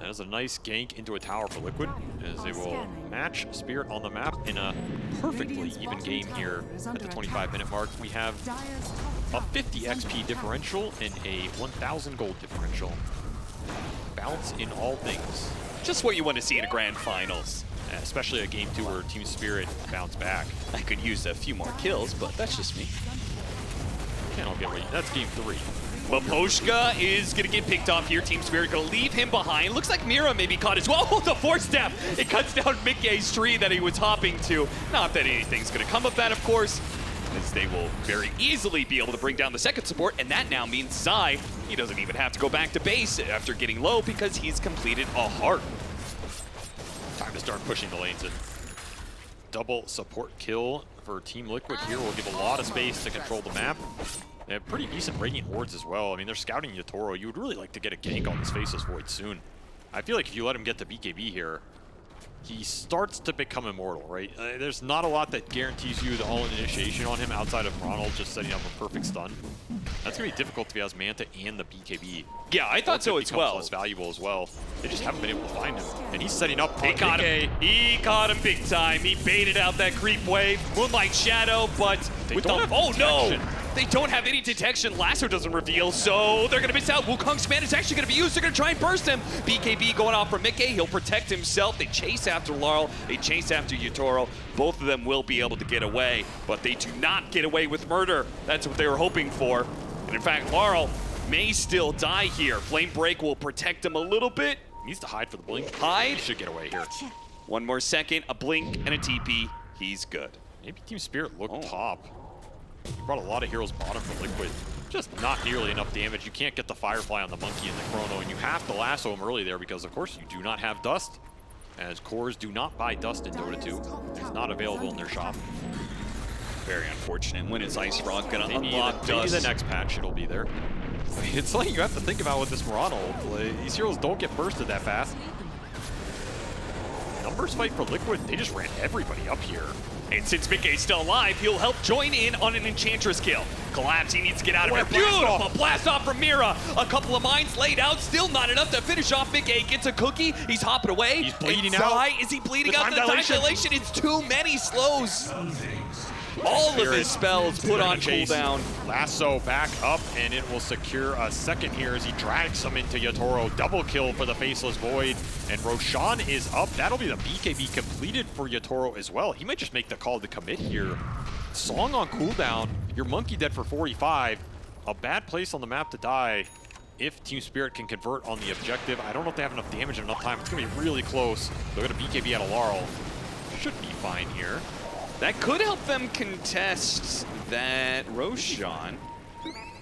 That is a nice gank into a tower for Liquid, as they will match Spirit on the map in a perfectly even game here at the 25-minute mark. We have a 50 XP differential and a 1,000 gold differential. Balance in all things. Just what you want to see in a grand finals. Especially a game 2 where Team Spirit bounce back. I could use a few more kills, but that's just me. Can't all get away. That's game 3. Maposhka is going to get picked off here. Team Spirit going to leave him behind. Looks like Mira may be caught as well. Oh, the 4-step. It cuts down Mickey's tree that he was hopping to. Not that anything's going to come of that, of course, as they will very easily be able to bring down the second support, and that now means Zai, he doesn't even have to go back to base after getting low because he's completed a heart. Time to start pushing the lanes in. Double support kill for Team Liquid here will give a lot of space to control the map. They have pretty decent Radiant Hordes as well. I mean, they're scouting Yatoro. You would really like to get a gank on this Faceless Void soon. I feel like if you let him get to BKB here, he starts to become immortal, right? There's not a lot that guarantees you the all-in initiation on him outside of Ronald just setting up a perfect stun. That's going to be difficult if he has Manta and the BKB. Yeah, I thought so as well. Less valuable as well. They just haven't been able to find him. And he's setting up. He caught him. He caught him big time. He baited out that creep wave. Moonlight Shadow, but with the... Oh, no! They don't have any detection. Lasso doesn't reveal, so they're going to miss out. Wukong's command is actually going to be used. They're going to try and burst him. BKB going off for Mickey. He'll protect himself. They chase after Laurel. They chase after Yatoro. Both of them will be able to get away, but they do not get away with murder. That's what they were hoping for. And in fact, Laurel may still die here. Flame Break will protect him a little bit. He needs to hide for the blink. Hide. He should get away here. One more second, a blink, and a TP. He's good. Maybe Team Spirit looked top. Brought a lot of heroes bottom for Liquid. Just not nearly enough damage. You can't get the Firefly on the Monkey and the Chrono, and you have to lasso him early there because, of course, you do not have Dust, as cores do not buy Dust in Dota 2. It's not available in their shop. Very unfortunate. When is Ice Rock going to unlock Dust? Maybe the next patch it'll be there. It's something you have to think about with this Ronald. Like, these heroes don't get bursted that fast. Numbers fight for Liquid. They just ran everybody up here. And since Mickey's still alive, he'll help join in on an Enchantress kill. Collapse, he needs to get out of here. Beautiful blast off from Mira. A couple of mines laid out, still not enough to finish off Mickey. Gets a cookie, he's hopping away. He's bleeding out. Is he bleeding out? The time dilation, it's too many slows. All of Spirit his spells put on chase. cooldown. Lasso back up, and it will secure a second here as he drags him into Yatoro. Double kill for the Faceless Void, and Roshan is up. That'll be the BKB completed for Yatoro as well. He might just make the call to commit here. Song on cooldown, your Monkey dead for 45. A bad place on the map to die if Team Spirit can convert on the objective. I don't know if they have enough damage and enough time. It's going to be really close. They're going to BKB out of Laurel. Should be fine here. That could help them contest that Roshan.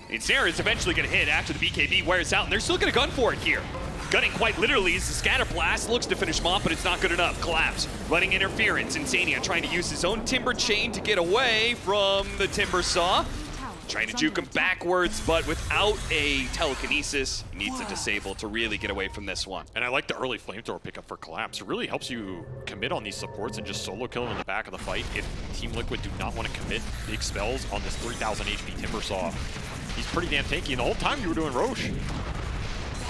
Ensnare is eventually going to hit after the BKB wears out, and they're still going to gun for it here. Gunning quite literally as the Scatter Blast looks to finish him off, but it's not good enough. Collapse, running interference. Insania trying to use his own Timber Chain to get away from the Timber Saw. Trying to juke him backwards, but without a telekinesis, he needs a disable to really get away from this one. And I like the early flamethrower pickup for Collapse. It really helps you commit on these supports and just solo kill them in the back of the fight if Team Liquid do not want to commit big spells on this 3,000 HP Timber Saw. He's pretty damn tanky, and the whole time you were doing Roche.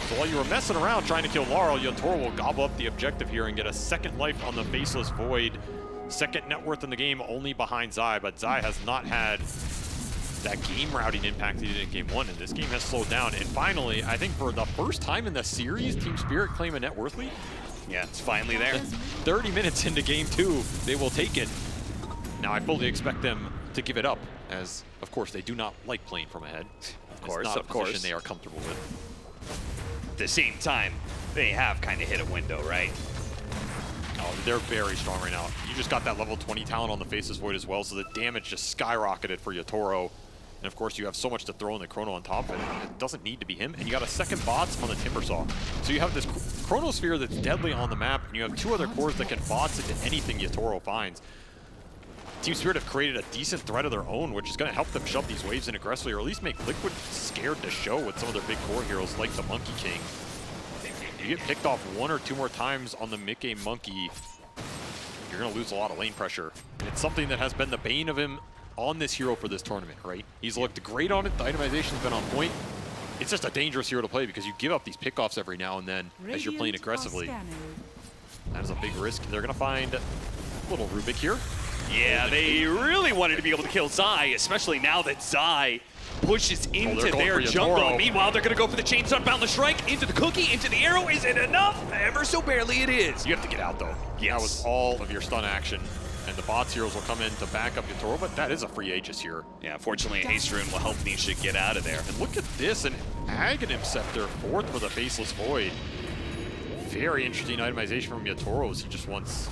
So while you were messing around trying to kill Laurel, Yatoro will gobble up the objective here and get a second life on the Faceless Void. Second net worth in the game, only behind Zai, but Zai has not had that game routing impact he did in game 1, and this game has slowed down. And finally, I think for the first time in the series, Team Spirit claim a net worth lead. Yeah, it's finally there. 30 minutes into game 2, they will take it. Now, I fully expect them to give it up, as, of course, they do not like playing from ahead. Of course, it's not of a position course. they are comfortable with. At the same time, they have kind of hit a window, right? Oh, they're very strong right now. You just got that level 20 talent on the Faceless Void as well, so the damage just skyrocketed for Yatoro. And of course, you have so much to throw in the Chrono on top of it. It doesn't need to be him. And you got a second bots on the Timber Saw. So you have this Chronosphere that's deadly on the map, and you have two other cores that can bots into anything Yatoro finds. Team Spirit have created a decent threat of their own, which is going to help them shove these waves in aggressively, or at least make Liquid scared to show with some of their big core heroes like the Monkey King. You get picked off one or two more times on the mid-game Monkey, you're going to lose a lot of lane pressure. And it's something that has been the bane of him on this hero for this tournament, right? He's looked great on it. The itemization's been on point. It's just a dangerous hero to play because you give up these pickoffs every now and then as you're playing aggressively. That is a big risk. They're going to find little Rubik here. Yeah, they really wanted to be able to kill Zai, especially now that Zai pushes into their jungle. And meanwhile, they're going to go for the Chainsaw Boundless Strike, into the cookie, into the arrow. Is it enough? Ever so barely it is. You have to get out, though. Yes. That was all of your stun action. And the bots heroes will come in to back up Yatoro, but that is a free Aegis here. Yeah, fortunately, Haste Rune will help Nisha get out of there. And look at this, an Aghanim Scepter, fourth for the Faceless Void. Very interesting itemization from Yatoro as he just wants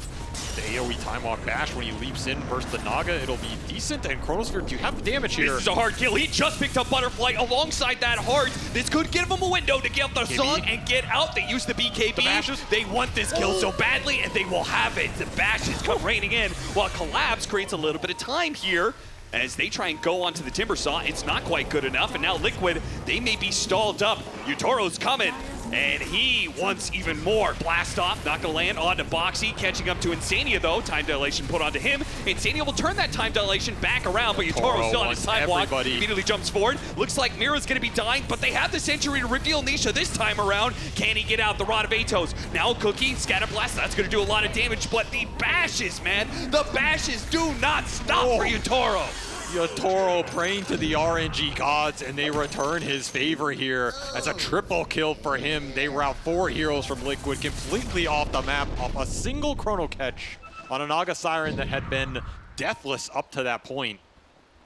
the AoE Time Walk Bash when he leaps in versus the Naga. It'll be decent, and Chronosphere, do you have the damage here? This is a hard kill. He just picked up Butterfly alongside that heart. This could give him a window to get the song and get out. They use the BKB. They want this kill so badly, and they will have it. The bashes come raining in, while Collapse creates a little bit of time here as they try and go onto the Timber Saw. It's not quite good enough, and now Liquid, they may be stalled up. Yutoro's coming, and he wants even more. Blast off, not gonna land onto Boxy, catching up to Insania though. Time dilation put onto him. Insania will turn that time dilation back around, but Yutoro's still on his time walk. Immediately jumps forward. Looks like Mira's gonna be dying, but they have the Century to reveal Nisha this time around. Can he get out? The Rod of Atos. Now Cookie, Scatter Blast, that's gonna do a lot of damage, but the bashes, man, the bashes do not stop for Yutoro. Yatoro praying to the RNG gods, and they return his favor here as a triple kill for him. They route 4 heroes from Liquid completely off the map off a single Chrono catch on a Naga Siren that had been deathless up to that point.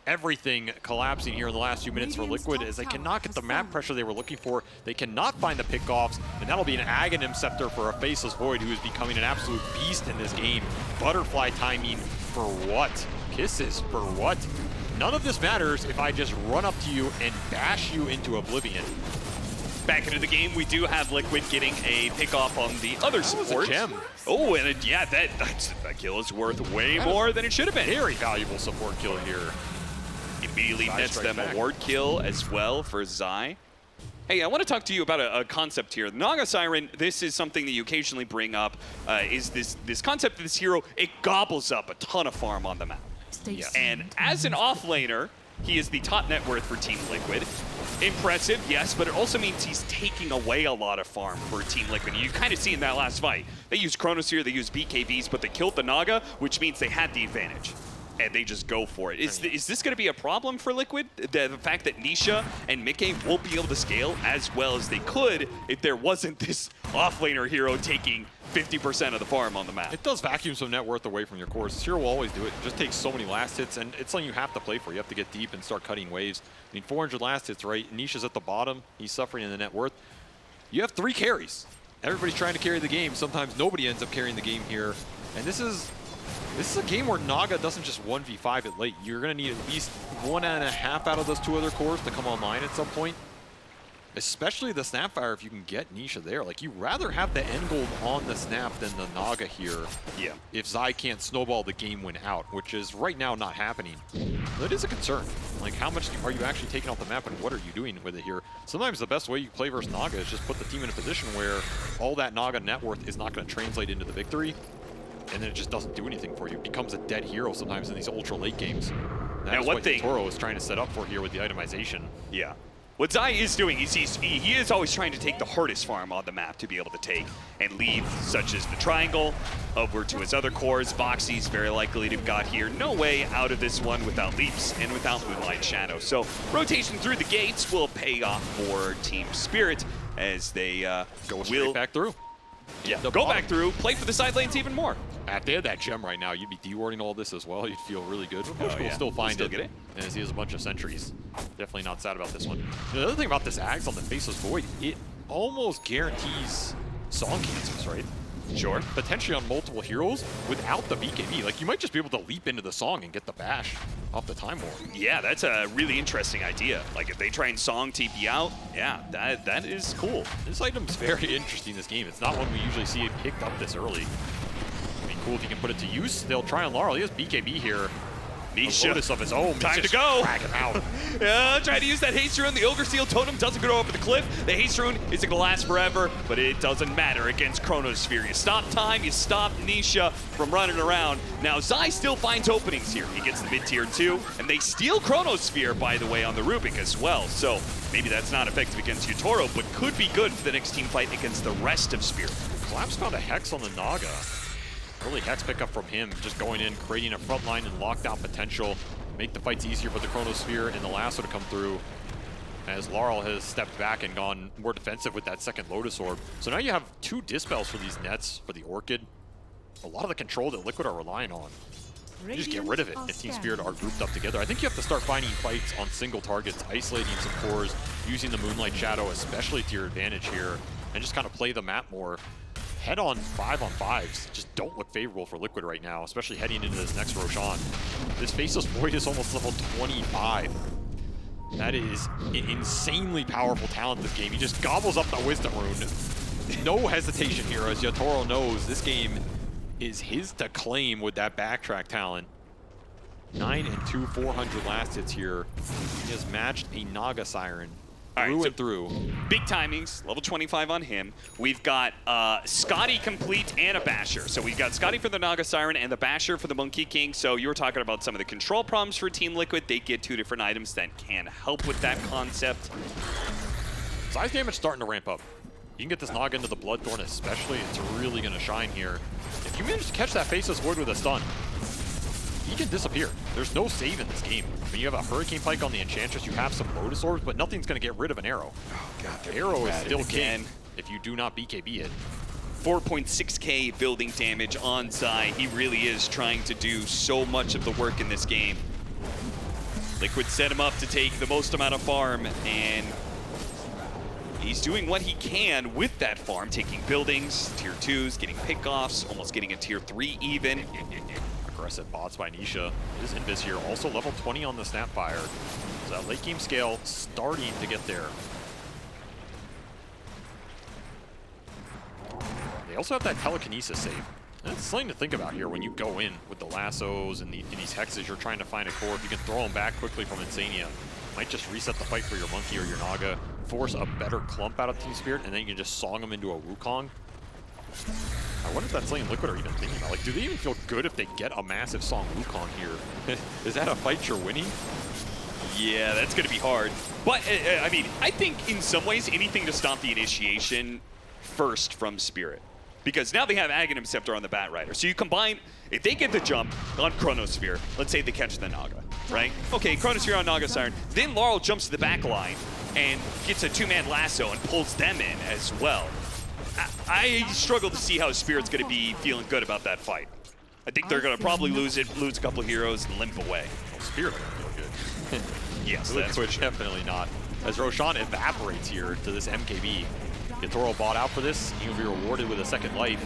Everything collapsing here in the last few minutes for Liquid as they cannot get the map pressure they were looking for. They cannot find the pickoffs, and that'll be an Aghanim Scepter for a Faceless Void who is becoming an absolute beast in this game. Butterfly timing for what? Kisses for what? None of this matters if I just run up to you and bash you into oblivion. Back into the game, we do have Liquid getting a pickoff on the other support. That was a gem. Oh, and yeah, that kill is worth way more than it should have been. Very valuable support kill here. Immediately nets them a ward kill as well for Zai. Hey, I want to talk to you about a concept here. Naga Siren, this is something that you occasionally bring up, is this concept of this hero, it gobbles up a ton of farm on the map. Yeah. And as an offlaner, he is the top net worth for Team Liquid. Impressive, yes, but it also means he's taking away a lot of farm for Team Liquid. You kind of see in that last fight. They used Chronosphere, they used BKBs, but they killed the Naga, which means they had the advantage. and they just go for it. Is this going to be a problem for Liquid? The fact that Nisha and Mickey won't be able to scale as well as they could if there wasn't this offlaner hero taking 50% of the farm on the map. It does vacuum some net worth away from your cores. This hero will always do it. It just takes so many last hits, and it's something you have to play for. You have to get deep and start cutting waves. I mean, 400 last hits, right? Nisha's at the bottom. He's suffering in the net worth. You have 3 carries. Everybody's trying to carry the game. Sometimes nobody ends up carrying the game here. And this is a game where Naga doesn't just 1v5 it late. You're going to need at least 1.5 out of those 2 other cores to come online at some point. Especially the Snapfire, if you can get Nisha there. Like, you rather have the end gold on the Snap than the Naga here. Yeah. If Zai can't snowball the game win out, which is right now not happening. That is a concern. Like, how much are you actually taking off the map, and what are you doing with it here? Sometimes the best way you play versus Naga is just put the team in a position where all that Naga net worth is not going to translate into the victory, and then it just doesn't do anything for you. It becomes a dead hero sometimes in these ultra late games. That is what Toro is trying to set up for here with the itemization. Yeah. What Zai is doing is he is always trying to take the hardest farm on the map to be able to take and leave, such as the triangle over to his other cores. Boxy's very likely to have got here. No way out of this one without leaps and without Moonlight Shadow. So rotation through the gates will pay off for Team Spirit as they go straight back through. Yeah, go back through, play for the side lanes even more. If they had that gem right now, you'd be dewarding all this as well. You'd feel really good. Pushka will still find Get it. As he has a bunch of sentries. Definitely not sad about this one. The other thing about this Axe on the Faceless Void, it almost guarantees song cancels, right? Sure. Potentially on multiple heroes without the BKB. Like, you might just be able to leap into the song and get the bash off the Time War. Yeah, that's a really interesting idea. Like, if they try and song TP out, yeah, that is cool. This item's very interesting in this game. It's not one we usually see it picked up this early. I mean, cool if you can put it to use. They'll try on Laurel. He has BKB here. Nisha. Lotus of his own. Time to go. Drag him out. Trying to use that haste rune. The Ogre Seal Totem doesn't go over the cliff. The haste rune isn't going to last forever, but it doesn't matter against Chronosphere. You stop time, you stop Nisha from running around. Now, Zai still finds openings here. He gets the mid-tier 2, and they steal Chronosphere, by the way, on the Rubik as well. So maybe that's not effective against Yutoro, but could be good for the next team fight against the rest of Spirit. Collapse found a Hex on the Naga. Early Hex pickup from him, just going in, creating a front line and lockdown potential. Make the fights easier for the Chronosphere and the Lasso to come through, as Laurel has stepped back and gone more defensive with that second Lotus Orb. So now you have 2 Dispels for these nets, for the Orchid. A lot of the control that Liquid are relying on. You just get rid of it if Team Spirit are grouped up together. I think you have to start finding fights on single targets, isolating some cores, using the Moonlight Shadow, especially to your advantage here, and just kind of play the map more. Head-on 5-on-5s just don't look favorable for Liquid right now, especially heading into this next Roshan. This Faceless Void is almost level 25. That is an insanely powerful talent this game. He just gobbles up the Wisdom Rune. No hesitation here, as Yatoro knows this game is his to claim with that backtrack talent. 9 and 2, 400 last hits here. He has matched a Naga Siren. Through. Big timings, level 25 on him. We've got Scotty complete and a Basher. So we've got Scotty for the Naga Siren and the Basher for the Monkey King. So you were talking about some of the control problems for Team Liquid. They get 2 different items that can help with that concept. Size damage starting to ramp up. You can get this Naga into the Bloodthorn especially. It's really going to shine here. If you manage to catch that Faceless Void with a stun, he can disappear. There's no save in this game. I mean, you have a Hurricane Pike on the Enchantress, you have some Lotus Orbs, but nothing's going to get rid of an arrow. Oh, God. The arrow is still king if you do not BKB it. 4.6k building damage on Zai. He really is trying to do so much of the work in this game. Liquid set him up to take the most amount of farm, and he's doing what he can with that farm, taking buildings, tier 2s, getting pickoffs, almost getting a tier 3 even. Aggressive bots by Nisha. His Invis here, also level 20 on the Snapfire. So that late game scale starting to get there. They also have that telekinesis save. That's something to think about here when you go in with the lassos and these hexes. You're trying to find a core. If you can throw them back quickly from Insania, might just reset the fight for your Monkey or your Naga, force a better clump out of Team Spirit, and then you can just song them into a Wukong. I wonder if that's something Liquid are even thinking about. Like, do they even feel good if they get a massive Song Wukong here? Is that a fight you're winning? Yeah, that's going to be hard. But, I mean, I think in some ways anything to stop the initiation first from Spirit. because now they have Aghanim Scepter on the Bat Rider. So you combine, if they get the jump on Chronosphere, let's say they catch the Naga, right? Okay, Chronosphere on Naga Siren, then Laurel jumps to the back line and gets a two-man lasso and pulls them in as well. I struggle to see how Spirit's going to be feeling good about that fight. I think they're going to probably lose a couple heroes and limp away. Well, Spirit are going to feel good. Yes, that's for sure. Definitely not. As Roshan evaporates here to this MKB. Yatoro bought out for this. He will be rewarded with a second life.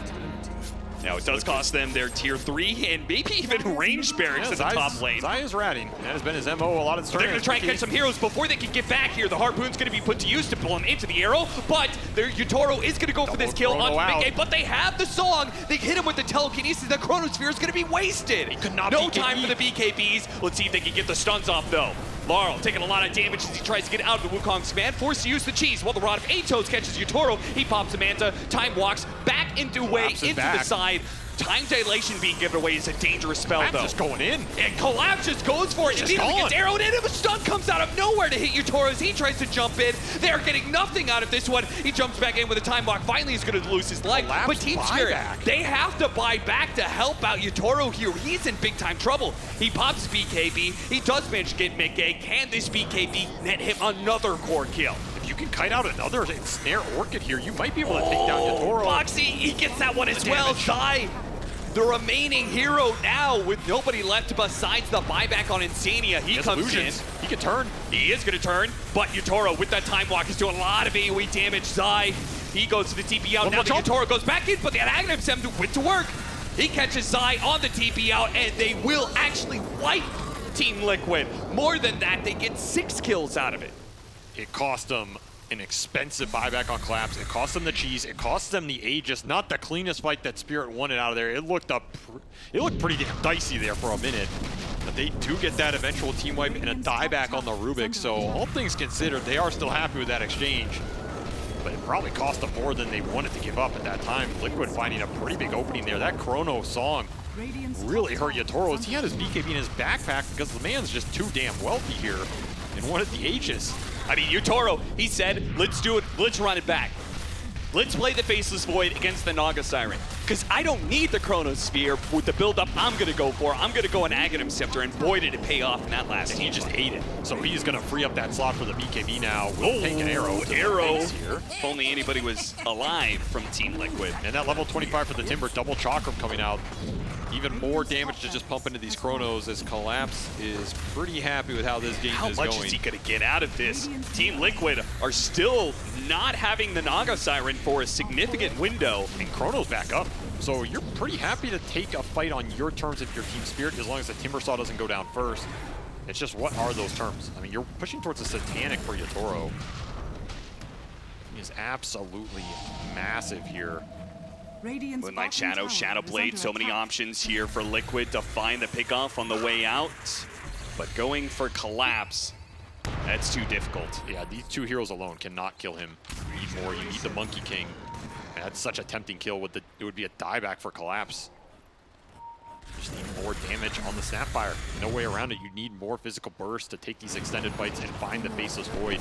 Now it does cost them their tier 3 and maybe even range barracks at the top lane. Zai is ratting. That has been his MO a lot of the They're going to try and catch some heroes before they can get back here. The Harpoon's going to be put to use to pull him into the arrow, but Yatoro is going to go for this kill on Mickey, but they have the song. They hit him with the telekinesis. The Chronosphere is going to be wasted. He could not No time for the BKBs. Let's see if they can get the stuns off, though. Laurel taking a lot of damage as he tries to get out of the Wukong's command, forced to use the cheese while the Rod of Atos catches Yatoro. He pops Samantha, time walks back into the side. Time dilation being given away is a dangerous spell, though. Just going in. And Collapse just goes for it. Just Immediately gone. gets arrowed in, and a stun comes out of nowhere to hit Yatoro as he tries to jump in. They're getting nothing out of this one. He jumps back in with a time walk. Finally, he's going to lose his life. Collapse but Team Spirit, buyback. they have to buy back to help out Yatoro here. He's in big time trouble. He pops BKB. He does manage to get Mickey. Can this BKB net him another core kill? If you can kite out another Snare Orchid here, you might be able to take down Yatoro. Foxy, he gets that one as well. Zai, the remaining hero now with nobody left besides the buyback on Insania. He comes in. He can turn. He is going to turn, but Yatoro with that time walk is doing a lot of AoE damage. Zai, he goes to the TP out. Now the Yatoro goes back in, but the Aghanim Scepter went to work. He catches Zai on the TP out, and they will actually wipe Team Liquid. More than that, they get 6 kills out of it. It cost them an expensive buyback on Collapse. It cost them the cheese. It cost them the Aegis. Not the cleanest fight that Spirit wanted out of there. It looked pretty damn dicey there for a minute. But they do get that eventual team wipe and a dieback on the Rubik. So all things considered, they are still happy with that exchange. But it probably cost them more than they wanted to give up at that time. Liquid finding a pretty big opening there. That Chrono song really hurt Yatoro as he had his BKB in his backpack because the man's just too damn wealthy here and wanted the Aegis. I mean, Yatoro, he said, let's do it, let's run it back. Let's play the Faceless Void against the Naga Siren. Because I don't need the Chronosphere with the build-up I'm going to go for. I'm going to go an Aghanim Scepter, and boy, did it pay off in that last And he just ate it. So he's going to free up that slot for the BKB now. We'll take an arrow. Here. If only anybody was alive from Team Liquid. And that level 25 for the Timber, double Chakram coming out. Even more damage to just pump into these Chronos as Collapse is pretty happy with how this game is going. How much is he going to get out of this? Team Liquid are still not having the Naga Siren for a significant window. And Chrono's back up. So you're pretty happy to take a fight on your terms if you're Team Spirit, as long as the Timber Saw doesn't go down first. It's just, what are those terms? I mean, you're pushing towards a Satanic for Yatoro. He is absolutely massive here. Moonlight Shadow, Shadow Blade, so many options here for Liquid to find the pickoff on the way out. But going for Collapse, that's too difficult. Yeah, these two heroes alone cannot kill him. You need more. You need the Monkey King. And that's such a tempting kill. It would be a dieback for Collapse. Just need more damage on the Snapfire. No way around it. You need more physical burst to take these extended fights and find the Faceless Void.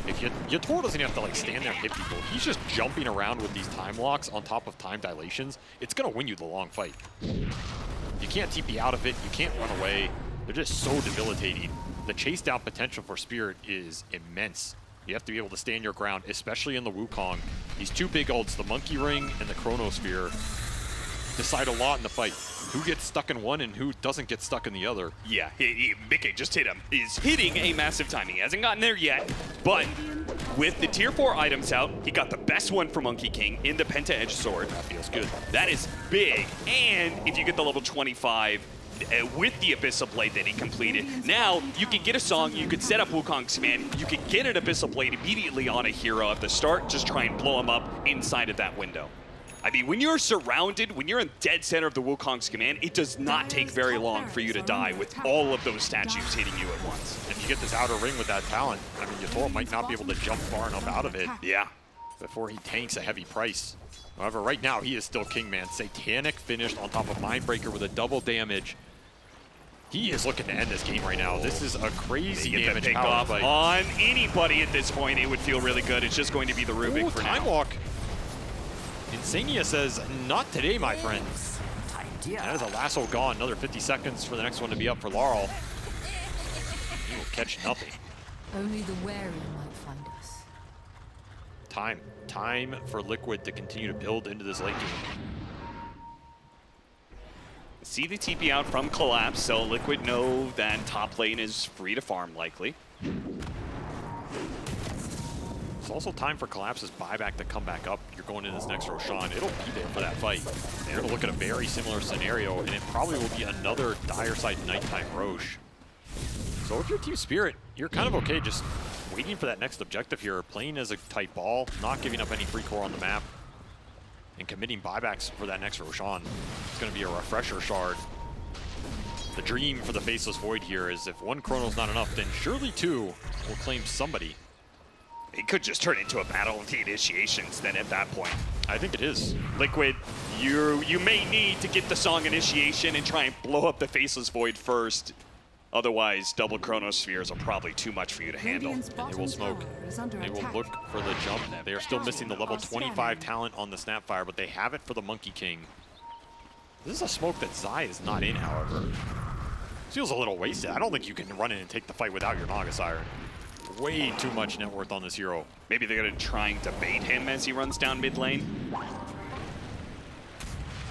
If Yatoro doesn't have to like stand there and hit people, he's just jumping around with these time locks on top of time dilations. It's gonna win you the long fight. You can't TP out of it. You can't run away. They're just so debilitating. The chase down potential for Spirit is immense. You have to be able to stand your ground, especially in the Wukong. These two big ults, the Monkey Ring and the Chronosphere, decide a lot in the fight. Who gets stuck in one and who doesn't get stuck in the other. Yeah, Mickey just hit him. He's hitting a massive time. He hasn't gotten there yet, but with the tier 4 items out, he got the best one for Monkey King in the Penta Edge Sword. That feels good. That is big. And if you get the level 25, with the Abyssal Blade that he completed, now you can get a song, you could set up Wukong's command, you could get an Abyssal Blade immediately on a hero at the start, just try and blow him up inside of that window. I mean, when you're surrounded, when you're in dead center of the Wukong's command, it does not take very long for you to die with all of those statues hitting you at once. If you get this outer ring with that talent, I mean, Yatoro might not be able to jump far enough out of it. Yeah. Before he tanks a heavy price. However, right now, he is still Kingman. Satanic finished on top of Mindbreaker with a double damage. He is looking to end this game right now. This is a crazy damage power fight. On anybody at this point, it would feel really good. It's just going to be the Rubik for time now. walk. Sania says, not today, my friends. That is a lasso gone. Another 50 seconds for the next one to be up for Laurel. He will catch nothing. Only the wary might find us. Time for Liquid to continue to build into this late game. See the TP out from Collapse, so Liquid know that top lane is free to farm likely. It's also time for Collapse's buyback to come back up. You're going into this next Roshan. It'll be there for that fight. They're going to look at a very similar scenario, and it probably will be another dire side nighttime Roche. So if you're Team Spirit, you're kind of okay just waiting for that next objective here, playing as a tight ball, not giving up any free core on the map, and committing buybacks for that next Roshan. It's going to be a refresher shard. The dream for the Faceless Void here is if one Chrono's not enough, then surely two will claim somebody. It could just turn into a battle of the initiations then at that point. I think it is. Liquid, you may need to get the song initiation and try and blow up the Faceless Void first. Otherwise, double Chronospheres are probably too much for you to handle. And they will smoke. They will look for the jump. They are still missing the level 25 talent on the Snapfire, but they have it for the Monkey King. This is a smoke that Zai is not in, however. Feels a little wasted. I don't think you can run in and take the fight without your Naga Siren. Way too much net worth on this hero. Maybe they're going to try to bait him as he runs down mid lane. I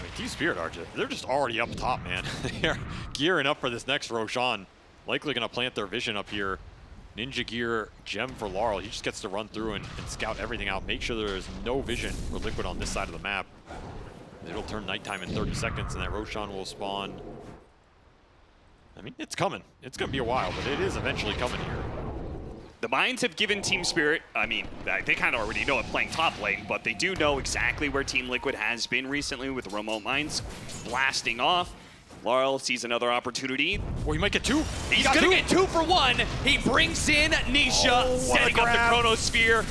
mean, Team Spirit they're just already up top, man. They're gearing up for this next Roshan. Likely going to plant their vision up here. Ninja Gear gem for Laurel. He just gets to run through and scout everything out. Make sure there is no vision for Liquid on this side of the map. It'll turn nighttime in 30 seconds and that Roshan will spawn. I mean, it's coming. It's going to be a while, but it is eventually coming here. The Mines have given Team Spirit, I mean, they kind of already know it playing top lane, but they do know exactly where Team Liquid has been recently with the remote mines blasting off. Laurel sees another opportunity. Well, he might get two. He's going to get 2 for 1. He brings in Nisha, setting up the Chronosphere.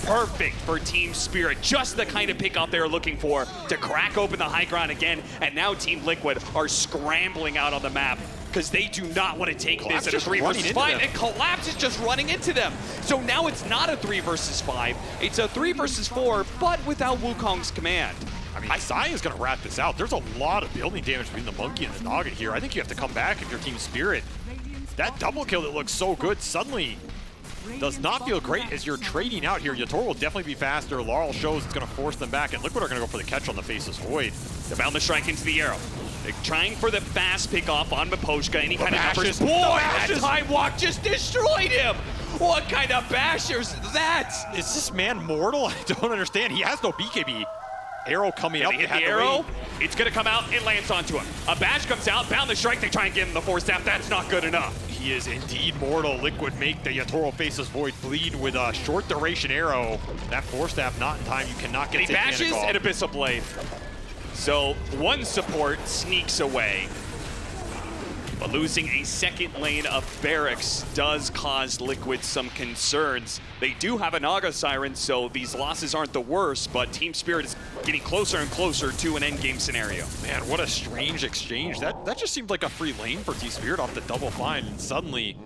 Perfect for Team Spirit. Just the kind of pickup they're looking for to crack open the high ground again. And now Team Liquid are scrambling out on the map because they do not want to take Collapse this at a 3 versus 5. them. And Collapse is just running into them. So now it's not a 3 versus 5. It's a 3 versus 4, but without Wukong's command. I mean, Zai is going to rat this out. There's a lot of building damage between the Monkey and the Naga here. I think you have to come back if you're Team Spirit. That double kill that looks so good suddenly does not feel great as you're trading out here. Yatoro will definitely be faster. Laurel shows it's going to force them back, and Liquid are going to go for the catch on the Faceless Void. They bound the strike into the arrow. They're trying for the fast pick off on Miposhka. Any kind of bashes. numbers. Boy, The that bashes. time walk just destroyed him. What kind of bashers is that? Is this man mortal? I don't understand. He has no BKB. Arrow coming up. They hit the arrow. It's going to come out and lands onto him. A bash comes out, bound the strike. They try and give him the force staff. That's not good enough. He is indeed mortal. Liquid make the Yatoro Faceless Void bleed with a short duration arrow. That force staff not in time. You cannot get He bashes and Abyssal Blade. So one support sneaks away. But losing a second lane of barracks does cause Liquid some concerns. They do have a Naga Siren, so these losses aren't the worst, but Team Spirit is getting closer and closer to an endgame scenario. Man, what a strange exchange. That just seemed like a free lane for Team Spirit off the double find, and suddenly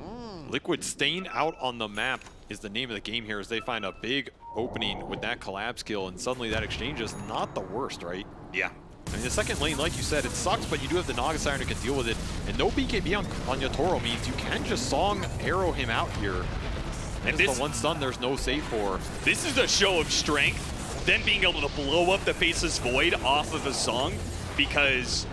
Liquid staying out on the map is the name of the game here as they find a big opening with that collapse kill, and suddenly that exchange is not the worst, right? Yeah. I mean, the second lane, like you said, it sucks, but you do have the Naga Siren who can deal with it. And no BKB on Yatoro means you can just song arrow him out here. And this the one stun there's no save for. This is a show of strength, then being able to blow up the Faceless Void off of a song, because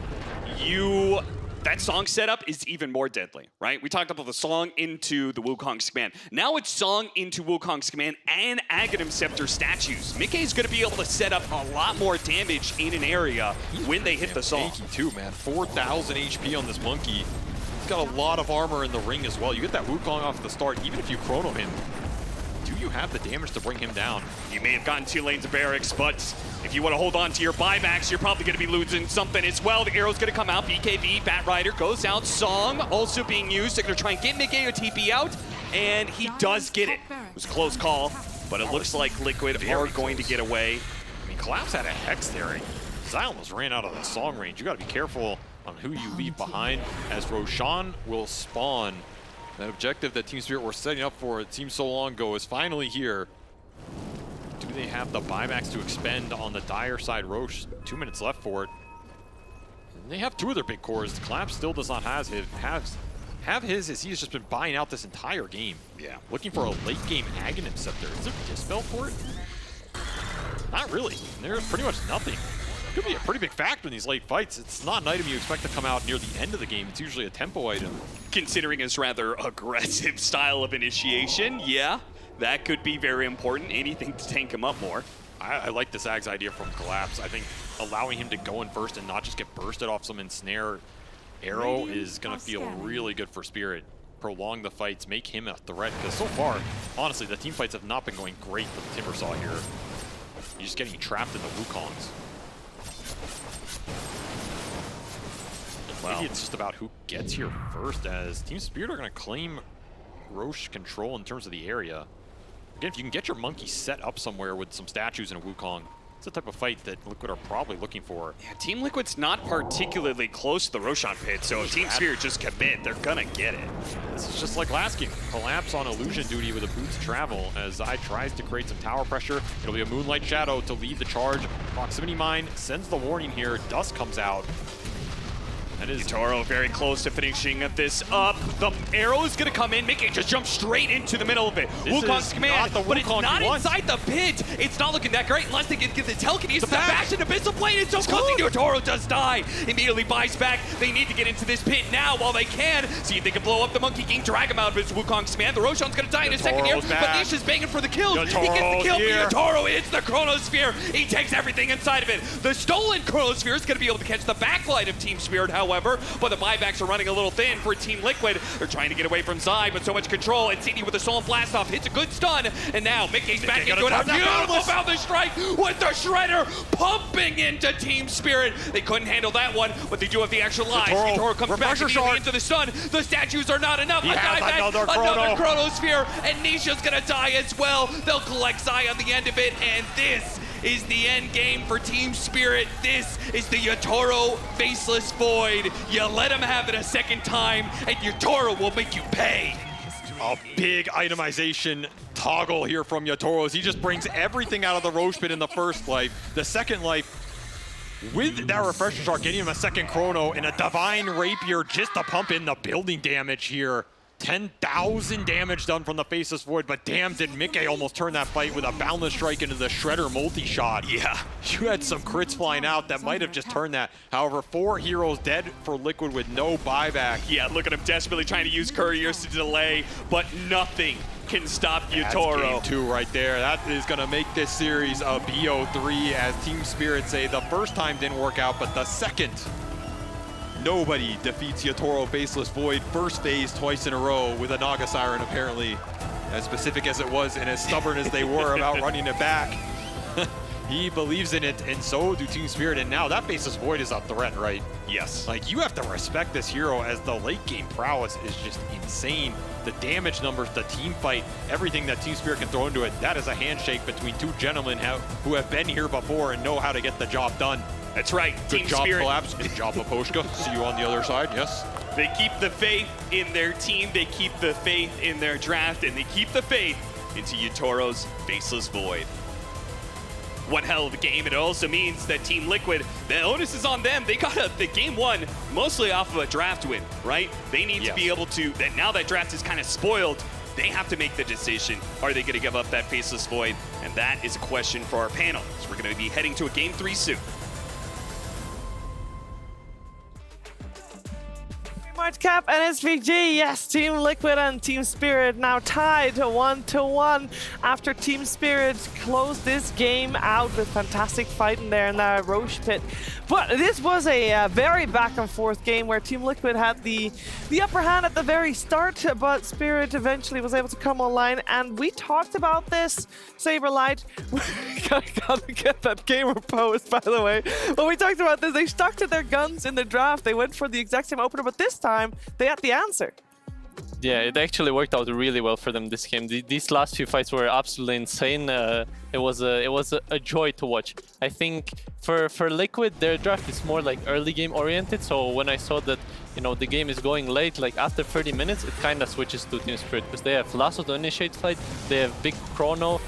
that song setup is even more deadly, right? We talked about the song into the Wukong's command. Now it's song into Wukong's command and Aghanim Scepter statues. Mickey is going to be able to set up a lot more damage in an area when they hit the song. Tanky too, man. 4,000 HP on this Monkey. He's got a lot of armor in the ring as well. You get that Wukong off the start, even if you chrono him. Do you have the damage to bring him down? You may have gotten 2 lanes of barracks, but if you want to hold on to your buybacks, you're probably going to be losing something as well. The arrow's going to come out. BKB, Bat Rider goes out. Song also being used. They're going to try and get Mickey TP out, and he does get it. It was a close call, but it looks like Liquid are going to get away. I mean, Collapse had a Hex there. Zai almost ran out of the song range. You got to be careful on who you leave behind, as Roshan will spawn. That objective that Team Spirit were setting up for, it seems so long ago, is finally here. Do they have the buybacks to expend on the dire side Roche. 2 minutes left for it. And they have two of their big cores. Collapse still does not have his as he has just been buying out this entire game. Yeah. Looking for a late game Aghanim Scepter. Is there a dispel for it? Not really. There's pretty much nothing. Could be a pretty big factor in these late fights. It's not an item you expect to come out near the end of the game. It's usually a tempo item. Considering his rather aggressive style of initiation, yeah, that could be very important. Anything to tank him up more. I like this Ag's idea from Collapse. I think allowing him to go in first and not just get bursted off some ensnare arrow is going to feel really good for Spirit. Prolong the fights, make him a threat, because so far, honestly, the team fights have not been going great for the Timbersaw here. You're just getting trapped in the Wukongs. Maybe it's just about who gets here first, as Team Spirit are going to claim Roche control in terms of the area. Again, if you can get your monkey set up somewhere with some statues in a Wukong, it's the type of fight that Liquid are probably looking for. Yeah, Team Liquid's not particularly close to the Roshan pit, so if Team Spirit just commit, they're gonna get it. This is just like last game. Collapse on illusion duty with a Boots Travel as Zai tries to create some tower pressure. It'll be a Moonlight Shadow to lead the charge. Proximity Mine sends the warning here. Dust comes out. That is Yutaro very close to finishing this up. The arrow is going to come in. Mickey just jumps straight into the middle of it. Wukong's command, but it's not inside the pit. It's not looking that great unless they get the telekinesis back in Abyssal Plane. It's so close. Yutaro does die. Immediately buys back. They need to get into this pit now while they can. See if they can blow up the Monkey King, drag him out of his Wukong's command. The Roshan's going to die in a second here, but Nisha's banging for the kills. He gets the kill for Yutaro. It's the Chronosphere. He takes everything inside of it. The stolen Chronosphere is going to be able to catch the backlight of Team Spirit, however, but the buybacks are running a little thin for Team Liquid. They're trying to get away from Zai, but so much control. And CD with the Stolen Blast Off hits a good stun, and now Mickey's back into it. A beautiful Boundless Strike with the Shredder pumping into Team Spirit. They couldn't handle that one, but they do have the extra lives. Yutaro comes back immediately into the stun. The statues are not enough. Another Chronosphere, and Nisha's gonna die as well. They'll collect Zai on the end of it, and this is the end game for Team Spirit. This is the Yutaro Faceless Void. You let him have it a second time, and Yutaro will make you pay. A big itemization toggle here from Yutaro as he just brings everything out of the Roche pit in the first life. The second life, with that Refresher Shard, getting him a second Chrono and a Divine Rapier just to pump in the building damage here. 10,000 damage done from the Faceless Void, but damn, did Mickey almost turn that fight with a Boundless Strike into the Shredder multi-shot. Yeah. You had some crits flying out that might have just turned that. However, 4 heroes dead for Liquid with no buyback. Yeah, look at him desperately trying to use couriers to delay, but nothing can stop Yutaro. That's game 2 right there. That is going to make this series a BO3, as Team Spirit say the first time didn't work out, but the second, nobody defeats Yutaro Faceless Void first phase twice in a row with a Naga Siren, apparently. As specific as it was and as stubborn as they were about running it back. He believes in it, and so do Team Spirit, and now that Faceless Void is a threat, right? Yes. Like, you have to respect this hero, as the late game prowess is just insane. The damage numbers, the team fight, everything that Team Spirit can throw into it, that is a handshake between two gentlemen who have been here before and know how to get the job done. That's right. Good Team job, Spirit. Collapse. Good job, Maposhka. See you on the other side, yes. They keep the faith in their team, they keep the faith in their draft, and they keep the faith into Yutaro's Faceless Void. One hell of a game. It also means that Team Liquid, the onus is on them. They got the game one mostly off of a draft win, right? They need to be able to, now that draft is kind of spoiled, they have to make the decision. Are they going to give up that Faceless Void? And that is a question for our panel. So we're going to be heading to a game 3 soon. March Cap and SVG, yes, Team Liquid and Team Spirit now tied 1-1 after Team Spirit closed this game out with fantastic fight in there in the Roche pit. But this was a very back and forth game where Team Liquid had the upper hand at the very start, but Spirit eventually was able to come online, and we talked about this, Saberlight. Gotta get that gamer post, by the way. But we talked about this, they stuck to their guns in the draft, they went for the exact same opener, but this time they had the answer. Yeah, it actually worked out really well for them this game. These last few fights were absolutely insane. It was a joy to watch. I think for Liquid, their draft is more like early game oriented. So when I saw that, you know, the game is going late, like after 30 minutes, it kind of switches to Team Spirit because they have Lasso to initiate fight, they have big Chrono,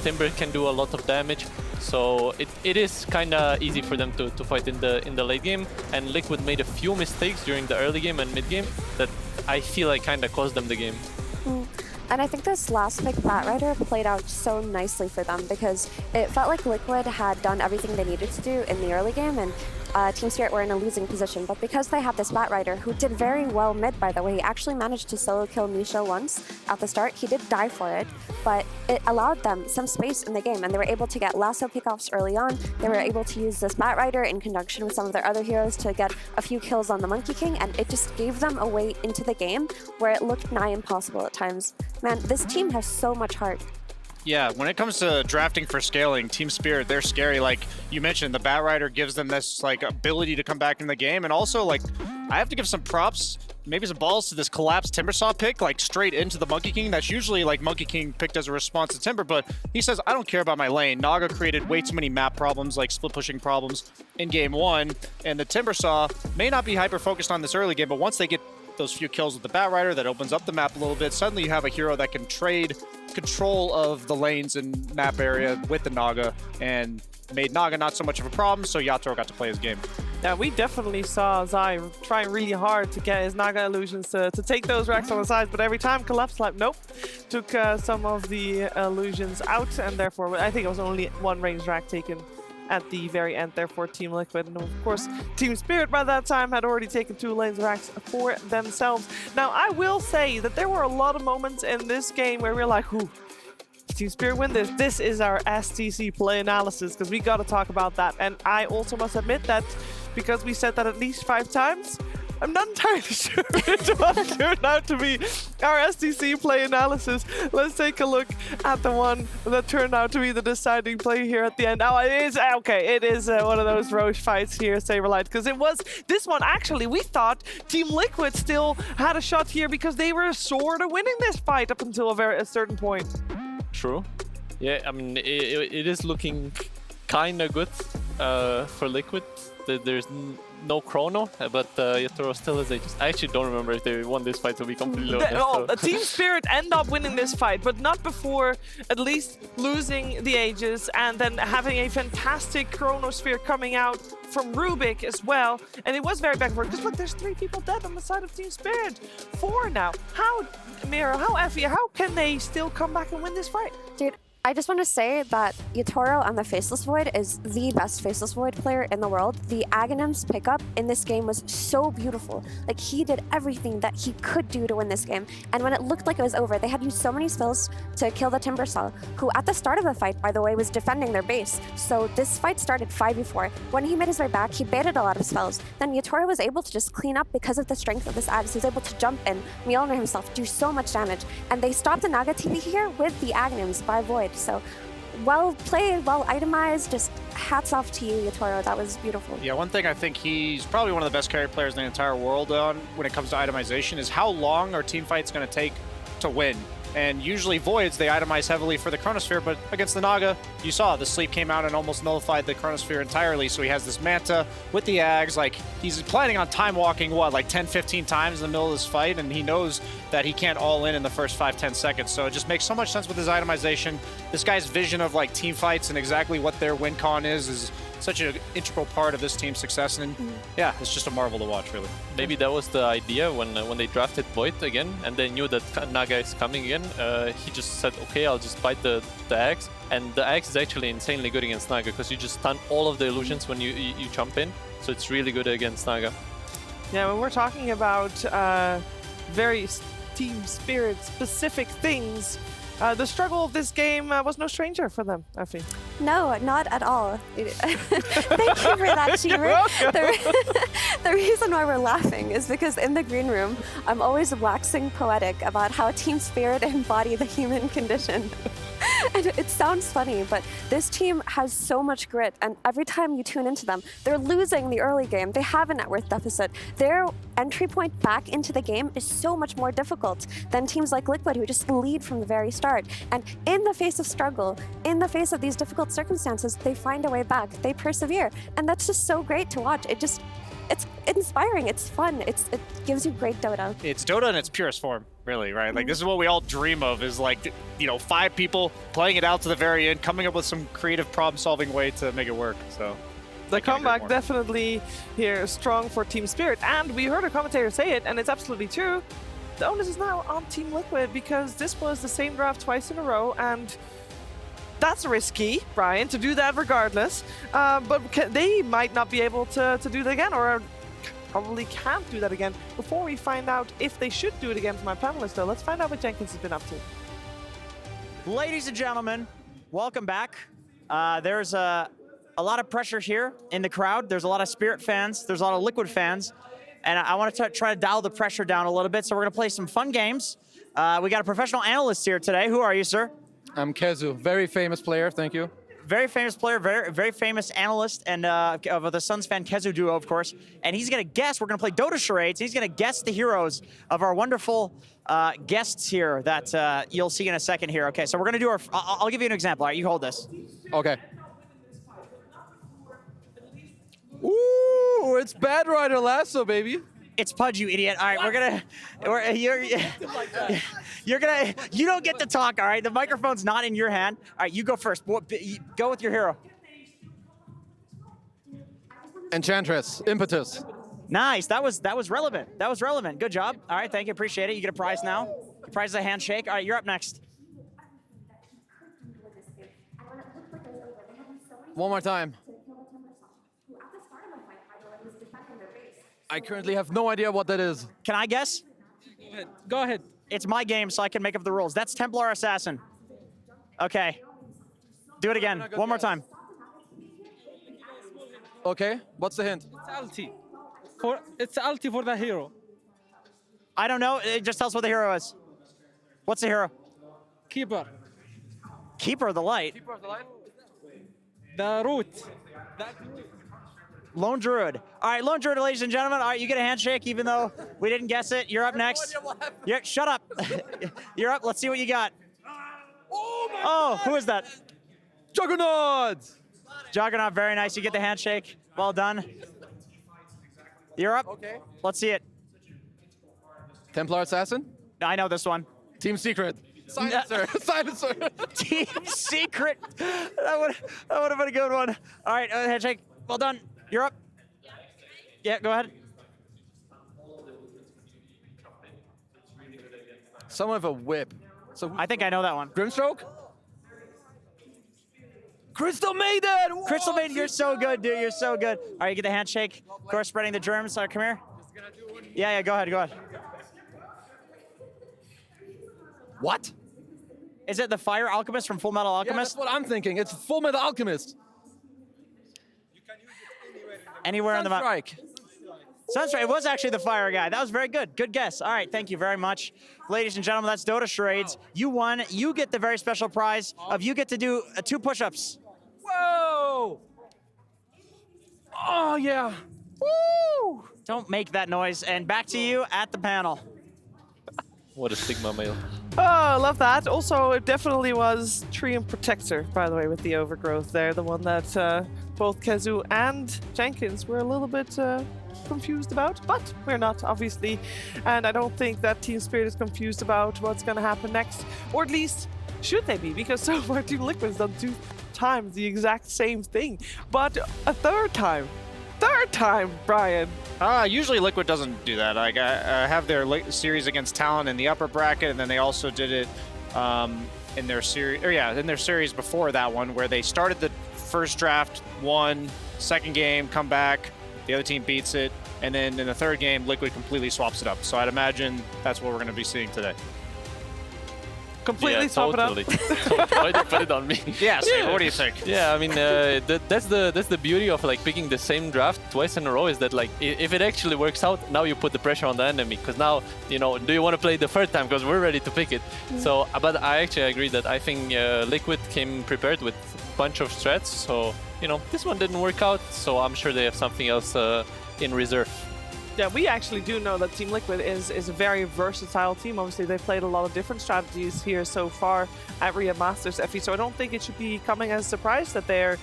Timber can do a lot of damage. So it is kind of easy for them to fight in the late game. And Liquid made a few mistakes during the early game and mid game that I feel like kind of cost them the game. And I think this last pick, Batrider, played out so nicely for them because it felt like Liquid had done everything they needed to do in the early game, and Team Spirit were in a losing position. But because they had this Batrider, who did very well mid, by the way, he actually managed to solo kill Nisha once at the start. He did die for it, but it allowed them some space in the game, and they were able to get lasso pickoffs early on. They were able to use this Batrider in conjunction with some of their other heroes to get a few kills on the Monkey King, and it just gave them a way into the game where it looked nigh impossible at times. Man, this team has so much heart. Yeah, when it comes to drafting for scaling, Team Spirit, they're scary. Like you mentioned, the Batrider gives them this like ability to come back in the game, and also like I have to give some props, maybe some balls to this collapsed Timbersaw pick, like straight into the Monkey King. That's usually like Monkey King picked as a response to Timber, but he says, I don't care about my lane. Naga created way too many map problems, like split pushing problems in game 1, and the Timbersaw may not be hyper focused on this early game, but once they get those few kills with the Batrider, that opens up the map a little bit. Suddenly you have a hero that can trade control of the lanes and map area with the Naga, and made Naga not so much of a problem, so Yatoro got to play his game. Yeah, we definitely saw Zai trying really hard to get his Naga illusions to take those racks on the sides, but every time Collapse like, nope, took some of the illusions out, and therefore I think it was only one ranged rack taken at the very end there for Team Liquid. And of course, Team Spirit by that time had already taken 2 lanes racks for themselves. Now, I will say that there were a lot of moments in this game where we're like, ooh, Team Spirit win this. This is our STC play analysis, because we got to talk about that. And I also must admit that because we said that at least 5 times, I'm not entirely sure it will turn out to be our STC play analysis. Let's take a look at the one that turned out to be the deciding play here at the end. Oh, it is, okay, it is one of those Roche fights here, Saberlight, because it was, this one actually, we thought Team Liquid still had a shot here because they were sort of winning this fight up until a certain point. True. Yeah, I mean, it is looking kind of good for Liquid. There's no chrono, but Yatoro still has ages. I actually don't remember if they won this fight, to be completely honest. Team Spirit end up winning this fight, but not before at least losing the ages and then having a fantastic chronosphere coming out from Rubik as well. And it was very back and forth, because look, there's 3 people dead on the side of Team Spirit. 4 now. How, Mira, how Effie, how can they still come back and win this fight? Dude, I just want to say that Yatoro on the Faceless Void is the best Faceless Void player in the world. The Aghanim's pickup in this game was so beautiful. Like, he did everything that he could do to win this game. And when it looked like it was over, they had used so many spells to kill the Timbersaw, who at the start of the fight, by the way, was defending their base. So this fight started 5v4. When he made his way back, he baited a lot of spells. Then Yatoro was able to just clean up because of the strength of this Ags. He was able to jump in, Mjolnir himself, do so much damage. And they stopped the Naga TV here with the Aghanims by Void. So well played, well itemized, just hats off to you, Yatoro. That was beautiful. Yeah, one thing I think he's probably one of the best carry players in the entire world on when it comes to itemization is how long are team fights going to take to win. And usually Voids, they itemize heavily for the Chronosphere, but against the Naga, you saw the sleep came out and almost nullified the Chronosphere entirely. So he has this Manta with the Ags, like he's planning on time walking, what, like 10, 15 times in the middle of this fight, and he knows that he can't all in the first 5, 10 seconds. So it just makes so much sense with his itemization. This guy's vision of like team fights and exactly what their win con is such an integral part of this team's success, and yeah, it's just a marvel to watch, really. Maybe that was the idea when they drafted Void again, and they knew that Naga is coming again. He just said, okay, I'll just bite the Axe, and the Axe is actually insanely good against Naga because you just stun all of the illusions when you jump in, so it's really good against Naga. Yeah, when we're talking about very Team Spirit specific things, the struggle of this game was no stranger for them, I think. No, not at all. Thank you for that, Cheever. The reason why we're laughing is because in the green room, I'm always waxing poetic about how Team Spirit embody the human condition. And it sounds funny, but this team has so much grit, and every time you tune into them, they're losing the early game. They have a net worth deficit. Their entry point back into the game is so much more difficult than teams like Liquid, who just lead from the very start. And in the face of struggle, in the face of these difficult circumstances, they find a way back. They persevere, and that's just so great to watch. it's inspiring. It's fun. It gives you great Dota. It's Dota in its purest form, really, right? Like, this is what we all dream of, is like, you know, 5 people playing it out to the very end, coming up with some creative problem-solving way to make it work, so. The comeback definitely here strong for Team Spirit, and we heard a commentator say it, and it's absolutely true. The onus is now on Team Liquid because this was the same draft twice in a row, and that's risky, Brian, to do that regardless. But they might not be able to do that again, or probably can't do that again. Before we find out if they should do it again for my panelists, though, let's find out what Jenkins has been up to. Ladies and gentlemen, welcome back. There's a lot of pressure here in the crowd. There's a lot of Spirit fans. There's a lot of Liquid fans. And I want to try to dial the pressure down a little bit. So we're going to play some fun games. We got a professional analyst here today. Who are you, sir? I'm Kezu, very famous player, thank you. Very famous player, very famous analyst, and of the Suns fan Kezu duo, of course. And he's going to guess, we're going to play Dota charades. He's going to guess the heroes of our wonderful guests here that you'll see in a second here. Okay, so we're going to do our, I'll give you an example. All right, you hold this. Okay. Ooh, it's Bad Rider Lasso, baby. It's Pudge, you idiot. All right, you don't get to talk, all right? The microphone's not in your hand. All right, you go first. Go with your hero. Enchantress, Impetus. Nice, that was relevant. That was relevant, good job. All right, thank you, appreciate it. You get a prize now. Your prize is a handshake. All right, you're up next. One more time. I currently have no idea what that is. Can I guess? Go ahead. It's my game, so I can make up the rules. That's Templar Assassin. Okay. Do it again. One more time. Okay, what's the hint? It's ulti for the hero. I don't know. It just tells what the hero is. What's the hero? Keeper. Keeper of the Light? Keeper of the Light? The root. Lone Druid. All right, Lone Druid, ladies and gentlemen. All right, you get a handshake, even though we didn't guess it. You're up next. Shut up. You're up. Let's see what you got. Oh, who is that? Juggernaut. Juggernaut, very nice. You get the handshake. Well done. You're up. Okay. Let's see it. Templar Assassin? I know this one. Team Secret. Silencer. Silencer. Team Secret. That would have been a good one. All right, handshake. Well done. You're up. Yeah, go ahead. Someone with a whip. So I think I know that one. Grimstroke? Crystal Maiden! Whoa, Crystal Maiden, you're so good, dude. You're so good. All right, you get the handshake. Of course, spreading the germs. Come here. Yeah, go ahead, go ahead. What? Is it the Fire Alchemist from Full Metal Alchemist? Yeah, that's what I'm thinking. It's Full Metal Alchemist. Anywhere on the map. Sunstrike. Sunstrike. It was actually the fire guy. That was very good. Good guess. All right, thank you very much. Ladies and gentlemen, that's Dota Charades. You won. You get the very special prize of you get to do 2 push-ups. Whoa! Oh, yeah. Woo! Don't make that noise. And back to you at the panel. What a Sigma male. Oh, I love that. Also, it definitely was Tree and Protector, by the way, with the overgrowth there. The one that both Kezu and Jenkins were a little bit confused about, but we're not, obviously. And I don't think that Team Spirit is confused about what's going to happen next. Or at least, should they be? Because so far Team Liquid has done 2 times the exact same thing. But a third time, Brian. Usually Liquid doesn't do that. Like, I have their series against Talon in the upper bracket, and then they also did it in their series before that one, where they started the first draft, won, second game, come back, the other team beats it, and then in the third game, Liquid completely swaps it up. So I'd imagine that's what we're going to be seeing today. Completely swap totally. it up. Why do you put it on me? Yeah, so what do you think? Yeah, I mean, that's the beauty of like picking the same draft twice in a row, is that like if it actually works out, now you put the pressure on the enemy, because now, you know, do you want to play the third time, because we're ready to pick it. So, but I actually agree that I think Liquid came prepared with a bunch of strats, so, you know, this one didn't work out, so I'm sure they have something else in reserve. Yeah, we actually do know that Team Liquid is a very versatile team. Obviously, they've played a lot of different strategies here so far at Riyadh Masters, Effie, so I don't think it should be coming as a surprise that they're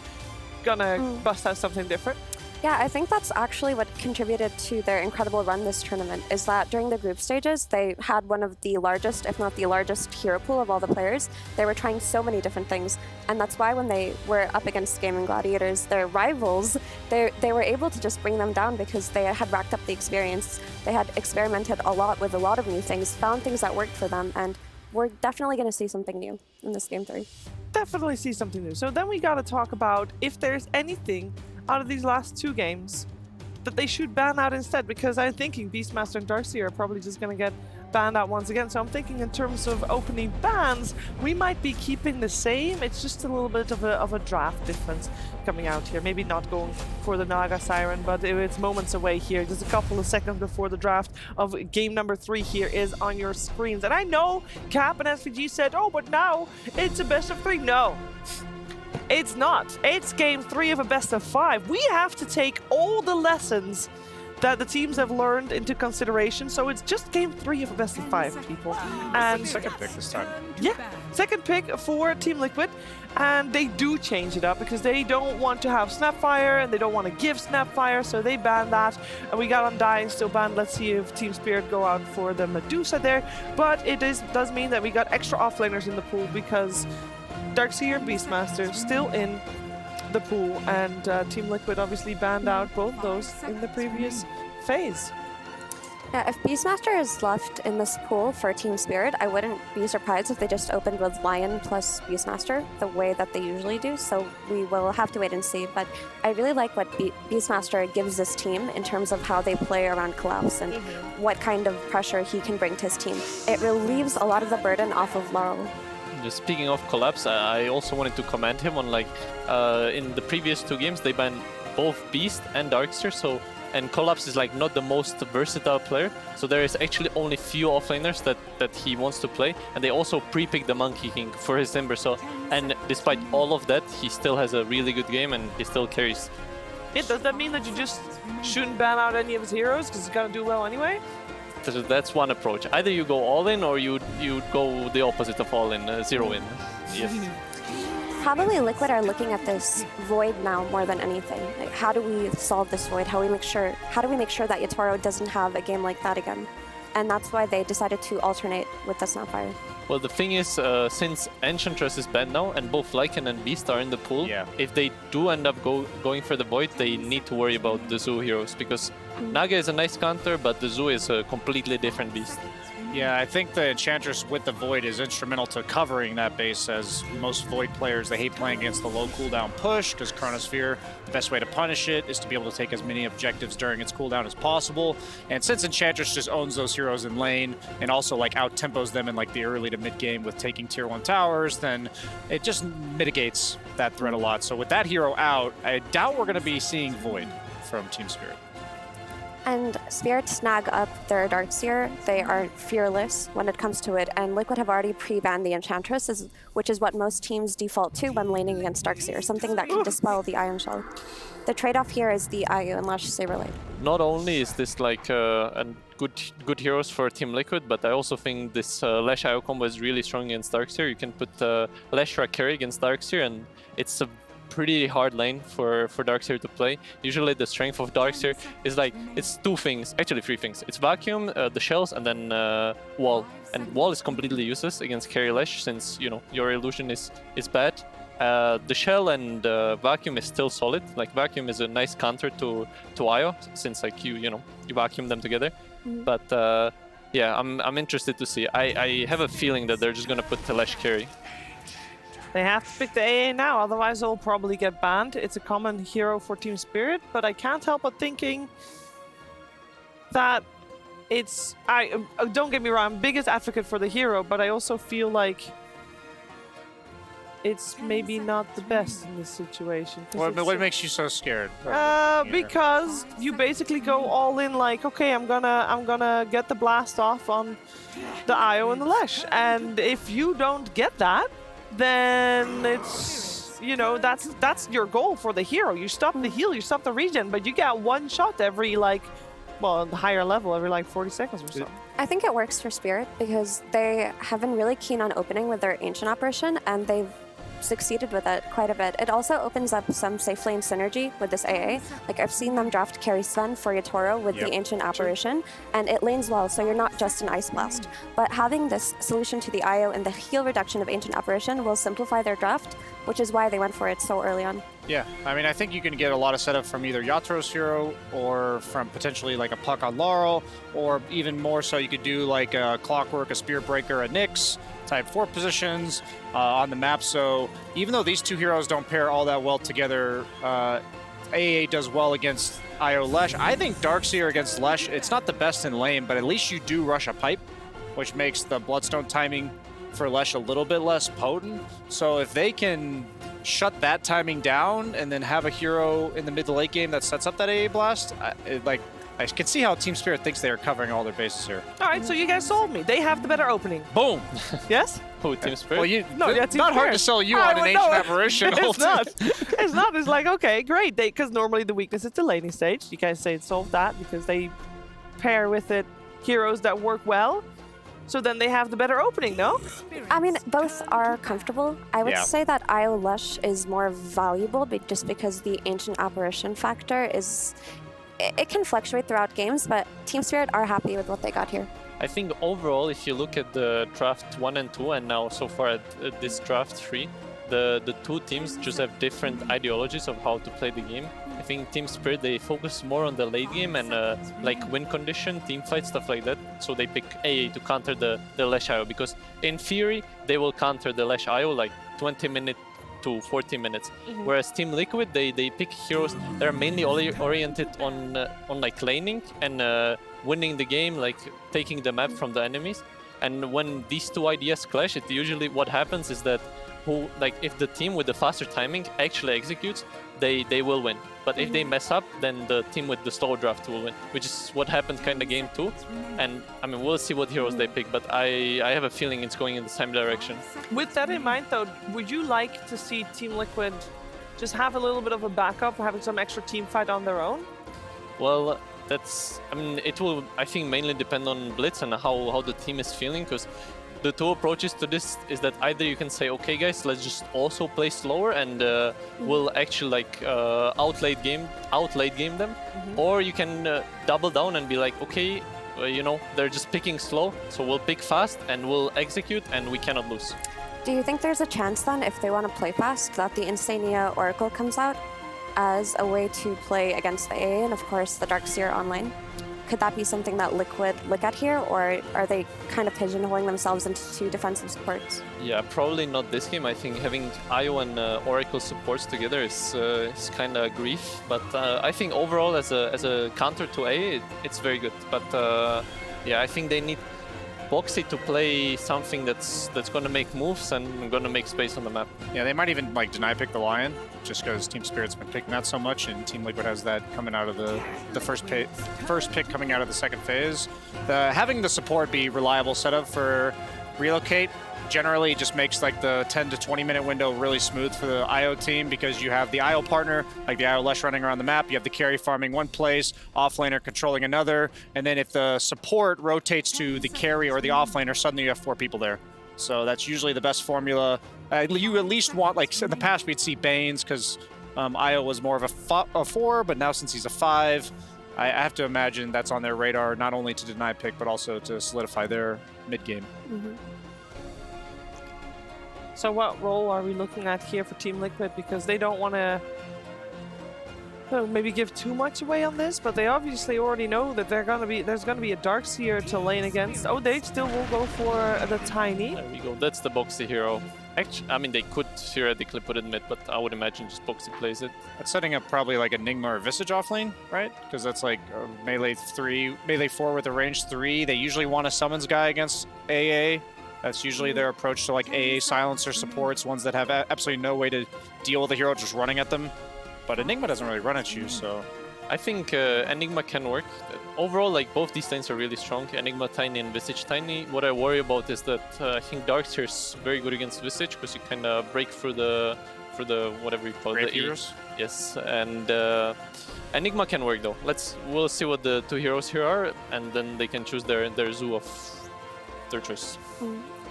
gonna bust out something different. Yeah, I think that's actually what contributed to their incredible run this tournament, is that during the group stages, they had one of the largest, if not the largest, hero pool of all the players. They were trying so many different things, and that's why when they were up against Gaming Gladiators, their rivals, they were able to just bring them down because they had racked up the experience. They had experimented a lot with a lot of new things, found things that worked for them, and we're definitely going to see something new in this Game 3. Definitely see something new. So then we got to talk about if there's anything out of these last 2 games that they should ban out instead, because I'm thinking Beastmaster and Darkseer are probably just going to get banned out once again. So I'm thinking in terms of opening bans, we might be keeping the same. It's just a little bit of a draft difference coming out here. Maybe not going for the Naga Siren, but it's moments away here. Just a couple of seconds before the draft of game number 3 here is on your screens. And I know Cap and SVG said, oh, but now it's a best of 3. No. It's not. It's game 3 of a best of 5. We have to take all the lessons that the teams have learned into consideration. So it's just game 3 of a best of 5, people. And second pick this time. Yeah, second pick for Team Liquid. And they do change it up because they don't want to have Snapfire and they don't want to give Snapfire, so they banned that. And we got Undying still banned. Let's see if Team Spirit go out for the Medusa there. But it does mean that we got extra offlaners in the pool because Darkseer and Beastmaster still in the pool, and Team Liquid obviously banned out both those in the previous phase. Yeah, if Beastmaster is left in this pool for Team Spirit, I wouldn't be surprised if they just opened with Lion plus Beastmaster the way that they usually do, so we will have to wait and see. But I really like what Beastmaster gives this team in terms of how they play around Collapse and what kind of pressure he can bring to his team. It relieves a lot of the burden off of Laurel. Speaking of Collapse, I also wanted to commend him on in the previous 2 games they banned both Beast and Darkster, and Collapse is not the most versatile player, so there is actually only few offlaners that he wants to play, and they also pre-pick the Monkey King for his Timber, and despite all of that, he still has a really good game and he still carries. Yeah, does that mean that you just shouldn't ban out any of his heroes because he's gonna do well anyway? So that's one approach. Either you go all in or you go the opposite of all in, 0 in. Yes. Probably Liquid are looking at this void now more than anything. How do we solve this void? How do we make sure that Yatoro doesn't have a game like that again? And that's why they decided to alternate with the Snapfire. Well, the thing is, since Enchantress is banned now and both Lycan and Beast are in the pool, if they do end up going for the Void, they need to worry about the Zoo heroes, because Naga is a nice counter, but the Zoo is a completely different beast. Yeah, I think the Enchantress with the Void is instrumental to covering that base, as most Void players, they hate playing against the low cooldown push, because Chronosphere, the best way to punish it is to be able to take as many objectives during its cooldown as possible. And since Enchantress just owns those heroes in lane, and also out-tempos them in the early to mid-game with taking tier 1 towers, then it just mitigates that threat a lot. So with that hero out, I doubt we're going to be seeing Void from Team Spirit. And Spirit snag up their Darkseer. They are fearless when it comes to it, and Liquid have already pre-banned the Enchantress, which is what most teams default to when laning against Darkseer, something that can dispel the Iron Shell. The trade-off here is the IU and Lash Saberlight. Not only is this a good heroes for Team Liquid, but I also think this Lash IO combo is really strong against Darkseer. You can put Lash carry against Darkseer, and it's a pretty hard lane for Darkseer to play. Usually the strength of Darkseer is it's 2 things, actually 3 things. It's Vacuum, the shells, and then Wall. And Wall is completely useless against carry Lash since, your illusion is bad. The shell and Vacuum is still solid. Vacuum is a nice counter to IO since you vacuum them together. But yeah, I'm interested to see. I have a feeling that they're just gonna put the Lash carry. They have to pick the AA now, otherwise they'll probably get banned. It's a common hero for Team Spirit, but I can't help but thinking that it's... don't get me wrong, I'm biggest advocate for the hero, but I also feel like it's maybe not the best in this situation. What makes you so scared? Because you basically go all in okay, I'm gonna get the blast off on the IO and the Lash, and if you don't get that, then it's, that's your goal for the hero. You stop the heal, you stop the regen, but you get 1 shot every well, the higher level, every 40 seconds or so. I think it works for Spirit because they have been really keen on opening with their Ancient Apparition, and they've succeeded with it quite a bit. It also opens up some safe lane synergy with this AA. Like I've seen them draft Carry Sven for Yatoro with the Ancient Apparition, and it lanes well, so you're not just an Ice Blast. But having this solution to the IO and the heal reduction of Ancient Apparition will simplify their draft, which is why they went for it so early on. Yeah, I mean, I think you can get a lot of setup from either Yatoro's hero or from potentially like a Puck on Laurel, or even more so you could do like a Clockwork, a Spirit Breaker, a Nyx, type 4 positions on the map. So even though these two heroes don't pair all that well together, AA does well against IO Lesh. I think Darkseer against Lesh, it's not the best in lane, but at least you do rush a pipe, which makes the Bloodstone timing for Lesh a little bit less potent. So if they can shut that timing down and then have a hero in the mid to late game that sets up that AA blast, I can see how Team Spirit thinks they are covering all their bases here. All right, so you guys sold me. They have the better opening. Boom. Yes? Who, Team Spirit? Well, No, yeah, Team not hard Spirit. to sell you on an Ancient Apparition. It's not. It's not. It's like, okay, great. Because normally the weakness is the laning stage. You guys say it solved that because they pair with it heroes that work well. So then they have the better opening, no? I mean, both are comfortable. I would say that IO Lush is more valuable just because the Ancient Apparition factor is... It can fluctuate throughout games, but Team Spirit are happy with what they got here. I think overall, if you look at the draft 1 and 2, and now so far at this draft 3, the two teams just have different ideologies of how to play the game. I think Team Spirit, they focus more on the late game and like win condition, team fight, stuff like that. So they pick AA to counter the Lesh IO, because in theory, they will counter the Lesh IO like 20 minutes to 40 minutes. Whereas Team Liquid, they pick heroes that are mainly oriented on like laning and winning the game, like taking the map from the enemies. And when these two ideas clash, it usually what happens is that if the team with the faster timing actually executes, they will win. But if they mess up, then the team with the slow draft will win, which is what happened kind of game 2. And I mean, we'll see what heroes they pick, but I have a feeling it's going in the same direction. With that in mind, though, would you like to see Team Liquid just have a little bit of a backup, having some extra team fight on their own? Well, I mean, it will, I think, mainly depend on Blitz and how the team is feeling, because the two approaches to this is that either you can say, okay guys, let's just also play slower and we'll actually like out late game them, or you can double down and be like, okay, you know, they're just picking slow, so we'll pick fast and we'll execute and we cannot lose. Do you think there's a chance then, if they want to play fast, that the Insania Oracle comes out as a way to play against the AA and of course the Darkseer online? Could that be something that Liquid look at here, or are they kind of pigeonholing themselves into two defensive supports? Yeah, probably not this game. I think having IO and Oracle supports together is kind of grief. But I think overall, as a counter to A, it's very good. But yeah, I think they need Boxy to play something that's going to make moves and going to make space on the map. Yeah, they might even like deny pick the Lion, just because Team Spirit's been picking that so much, and Team Liquid has that coming out of the first pick coming out of the second phase. Having the support be reliable setup for relocate generally just makes like the 10 to 20 minute window really smooth for the IO team, because you have the IO partner, like the IO Lesh running around the map, you have the carry farming one place, offlaner controlling another, and then if the support rotates to the carry or the offlaner, suddenly you have 4 people there. So that's usually the best formula. You at least want, like in the past we'd see Banes, because IO was more of a 4, but now since he's a 5, I have to imagine that's on their radar, not only to deny pick, but also to solidify their mid-game. So what role are we looking at here for Team Liquid? Because they don't want to maybe give too much away on this, but they obviously already know that there's going to be a Darkseer to lane against. Oh, they still will go for the Tiny. There we go. That's the Boxy hero. Actually, I mean, they could theoretically put it mid, but I would imagine just Boxy plays it. That's setting up probably like Enigma or Visage off lane, right? Because that's like melee 4 with a range 3. They usually want a summons guy against AA. That's usually their approach to like AA silencer supports, ones that have absolutely no way to deal with the hero just running at them. But Enigma doesn't really run at you, so... I think Enigma can work. Overall, like, both these lanes are really strong. Enigma Tiny and Visage Tiny. What I worry about is that I think Darkseer is very good against Visage, because you kind of break through the whatever you call it, the E. Yes, and Enigma can work though. We'll see what the two heroes here are, and then they can choose their zoo of their choice.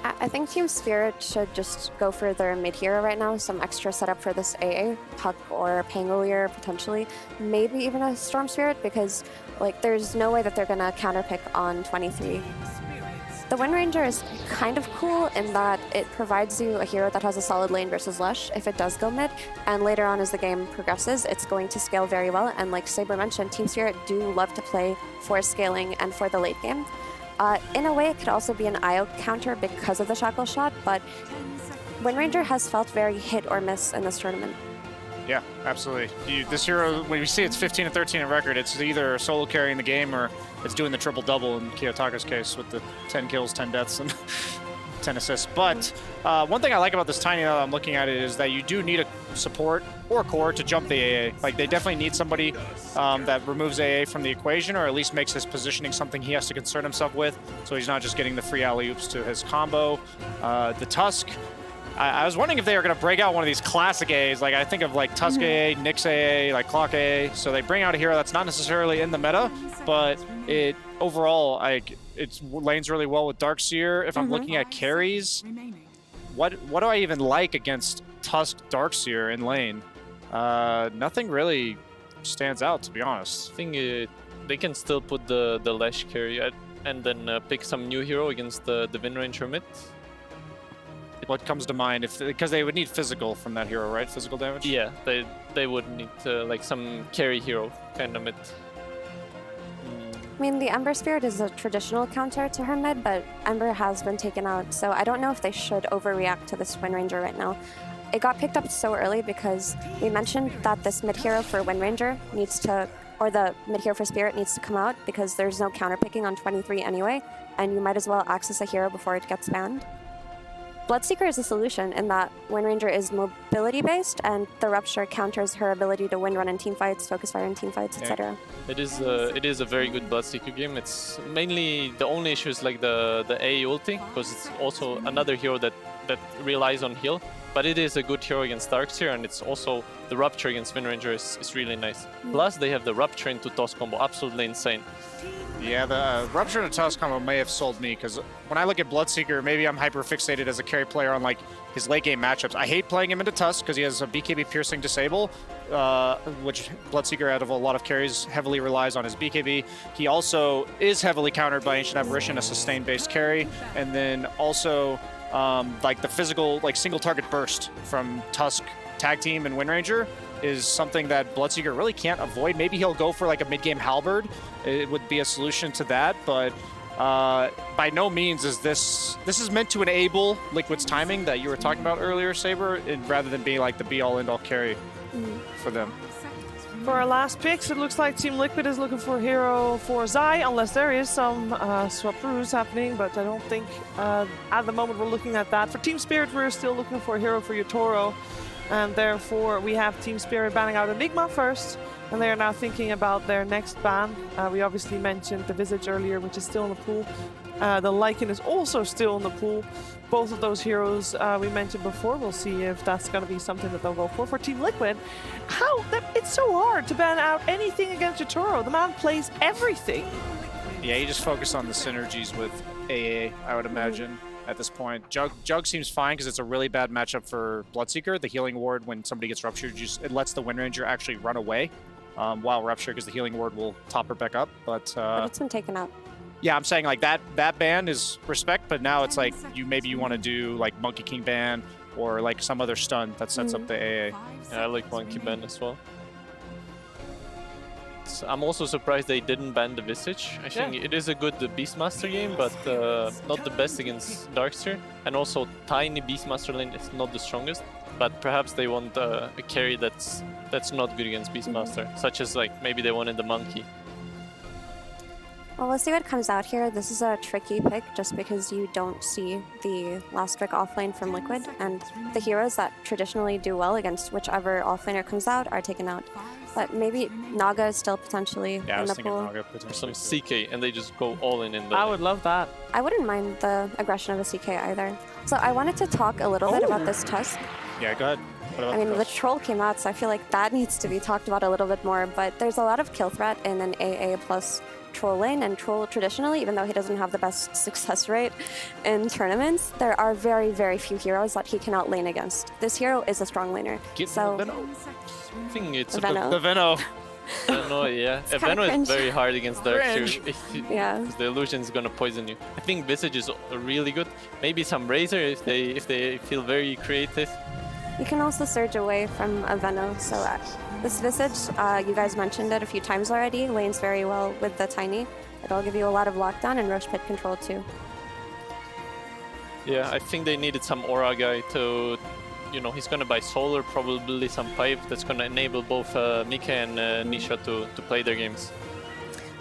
I think Team Spirit should just go for their mid hero right now, some extra setup for this AA, Puck or Pangolier potentially, maybe even a Storm Spirit, because like there's no way that they're gonna counterpick on 23. The Wind Ranger is kind of cool in that it provides you a hero that has a solid lane versus Lush if it does go mid, and later on as the game progresses, it's going to scale very well, and like Saber mentioned, Team Spirit do love to play for scaling and for the late game. In a way, it could also be an IO counter because of the Shackle Shot, but Wind Ranger has felt very hit or miss in this tournament. Yeah, absolutely. This hero, when you see it's 15 and 13 in record, it's either solo carrying the game or it's doing the triple-double in Kiyotaka's case with the 10 kills, 10 deaths, and 10 assists. But one thing I like about this Tiny now that I'm looking at it is that you do need a support or a core to jump the AA. Like, they definitely need somebody that removes AA from the equation or at least makes his positioning something he has to concern himself with, so he's not just getting the free alley-oops to his combo. The Tusk, I was wondering if they were going to break out one of these classic A's. Like, I think of like Tusk AA, Nyx AA, like Clock AA. So they bring out a hero that's not necessarily in the meta, but it overall, it lanes really well with Darkseer. If I'm looking at carries, what do I even like against Tusk Darkseer in lane? Nothing really stands out, to be honest. I think they can still put the Lash carry and then pick some new hero against the Wind Ranger mid. What comes to mind? Because they would need physical from that hero, right? Physical damage? Yeah, they would need like some carry hero kind of mid. I mean, the Ember Spirit is a traditional counter to her mid, but Ember has been taken out, so I don't know if they should overreact to this Wind Ranger right now. It got picked up so early because we mentioned that this mid hero for Wind Ranger needs to, or the mid hero for Spirit needs to come out because there's no counterpicking on 23 anyway, and you might as well access a hero before it gets banned. Bloodseeker is a solution in that Wind Ranger is mobility-based, and the Rupture counters her ability to wind run in teamfights, focus fire in teamfights, etc. It is a very good Bloodseeker game. It's mainly the only issue is like the A ulti, because it's also another hero that relies on heal. But it is a good hero against Darkseer, and it's also the Rupture against Wind Ranger is really nice. Plus, they have the Rupture into Toss combo, absolutely insane. Yeah, the Rupture and Toss combo may have sold me, because when I look at Bloodseeker, maybe I'm hyper-fixated as a carry player on like his late-game matchups. I hate playing him into Tusk because he has a BKB Piercing Disable, which Bloodseeker, out of a lot of carries, heavily relies on his BKB. He also is heavily countered by Ancient Apparition, a sustain-based carry, and then also like the physical, like single-target burst from Tusk Tag Team and Wind Ranger is something that Bloodseeker really can't avoid. Maybe he'll go for like a mid-game Halberd. It would be a solution to that, but by no means is this is meant to enable Liquid's timing that you were talking about earlier, Saber, rather than being like the be-all, end-all carry for them. For our last picks, it looks like Team Liquid is looking for a hero for Zai, unless there is some swap-roos happening, but I don't think at the moment we're looking at that. For Team Spirit, we're still looking for a hero for Yotoro, and therefore we have Team Spirit banning out Enigma first, and they are now thinking about their next ban. We obviously mentioned the Visage earlier, which is still in the pool. The Lycan is also still in the pool. Both of those heroes we mentioned before. We'll see if that's going to be something that they'll go for. For Team Liquid, it's so hard to ban out anything against Yotoro. The man plays everything. Yeah, you just focus on the synergies with AA, I would imagine, at this point. Jug seems fine because it's a really bad matchup for Bloodseeker. The healing ward, when somebody gets ruptured, it lets the Wind Ranger actually run away while ruptured, because the healing ward will top her back up. But it's been taken out. Yeah, I'm saying like that ban is respect, but now it's like maybe you want to do like Monkey King ban or like some other stun that sets up the AA. Yeah, I like Monkey ban as well. I'm also surprised they didn't ban the Visage. I think it is a good Beastmaster game, but not the best against Darkseer. And also tiny Beastmaster lane is not the strongest. But perhaps they want a carry that's not good against Beastmaster, such as like maybe they wanted the Monkey. Well, we'll see what comes out here. This is a tricky pick just because you don't see the last pick offlane from Liquid, and the heroes that traditionally do well against whichever offlaner comes out are taken out. But maybe Naga is still potentially in the pool. Naga potentially. Some CK, and they just go all in the... I would love that. I wouldn't mind the aggression of a CK either. So I wanted to talk a little bit about this Tusk. Yeah, go ahead. I mean, the troll came out, so I feel like that needs to be talked about a little bit more, but there's a lot of kill threat in an AA plus Troll lane, and Troll traditionally, even though he doesn't have the best success rate in tournaments, there are very, very few heroes that he cannot lane against. This hero is a strong laner. So I think it's Veno. the Veno. Veno, yeah. It's kinda Veno is cringe. very hard against Dark too. Yeah. The illusion is gonna poison you. I think Visage is really good. Maybe some Razor if they feel very creative. You can also surge away from a Veno, so this Visage, you guys mentioned it a few times already, lanes very well with the Tiny. It'll give you a lot of lockdown and Roche Pit control too. Yeah, I think they needed some aura guy to, you know, he's gonna buy Solar, probably some pipe that's gonna enable both Mika and Nisha to play their games.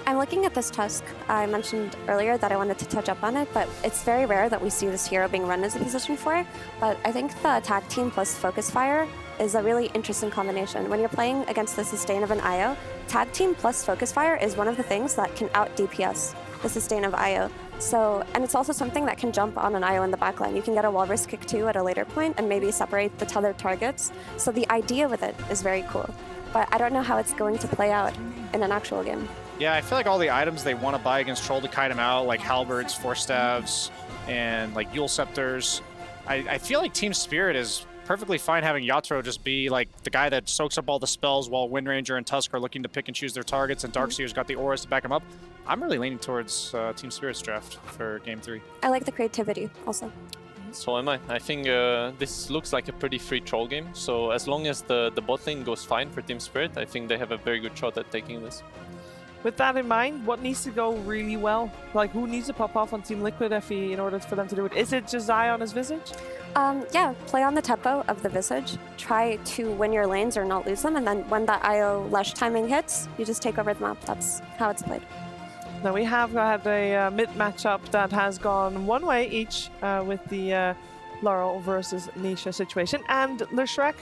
I'm looking at this Tusk. I mentioned earlier that I wanted to touch up on it, but it's very rare that we see this hero being run as a position 4. But I think the attack team plus focus fire is a really interesting combination. When you're playing against the sustain of an IO, tag team plus focus fire is one of the things that can out DPS the sustain of IO. So, and it's also something that can jump on an IO in the backline. You can get a walrus kick too at a later point and maybe separate the tethered targets. So the idea with it is very cool. But I don't know how it's going to play out in an actual game. Yeah, I feel like all the items they want to buy against Troll to kite him out, like halberds, force staves, and like Yule scepters. I feel like Team Spirit is perfectly fine having Yatoro just be like the guy that soaks up all the spells while Wind Ranger and Tusk are looking to pick and choose their targets, and Darkseer's got the auras to back him up. I'm really leaning towards Team Spirit's draft for Game 3. I like the creativity also. So am I. I think this looks like a pretty free Troll game. So as long as the bot lane goes fine for Team Spirit, I think they have a very good shot at taking this. With that in mind, what needs to go really well? Like, who needs to pop off on Team Liquid in order for them to do it? Is it just Zai on his Visage? Yeah, play on the tempo of the Visage. Try to win your lanes or not lose them, and then when that IO Lush timing hits, you just take over the map. That's how it's played. Now we have had a mid matchup that has gone one way each with the Laurel versus Nisha situation, and Leshrac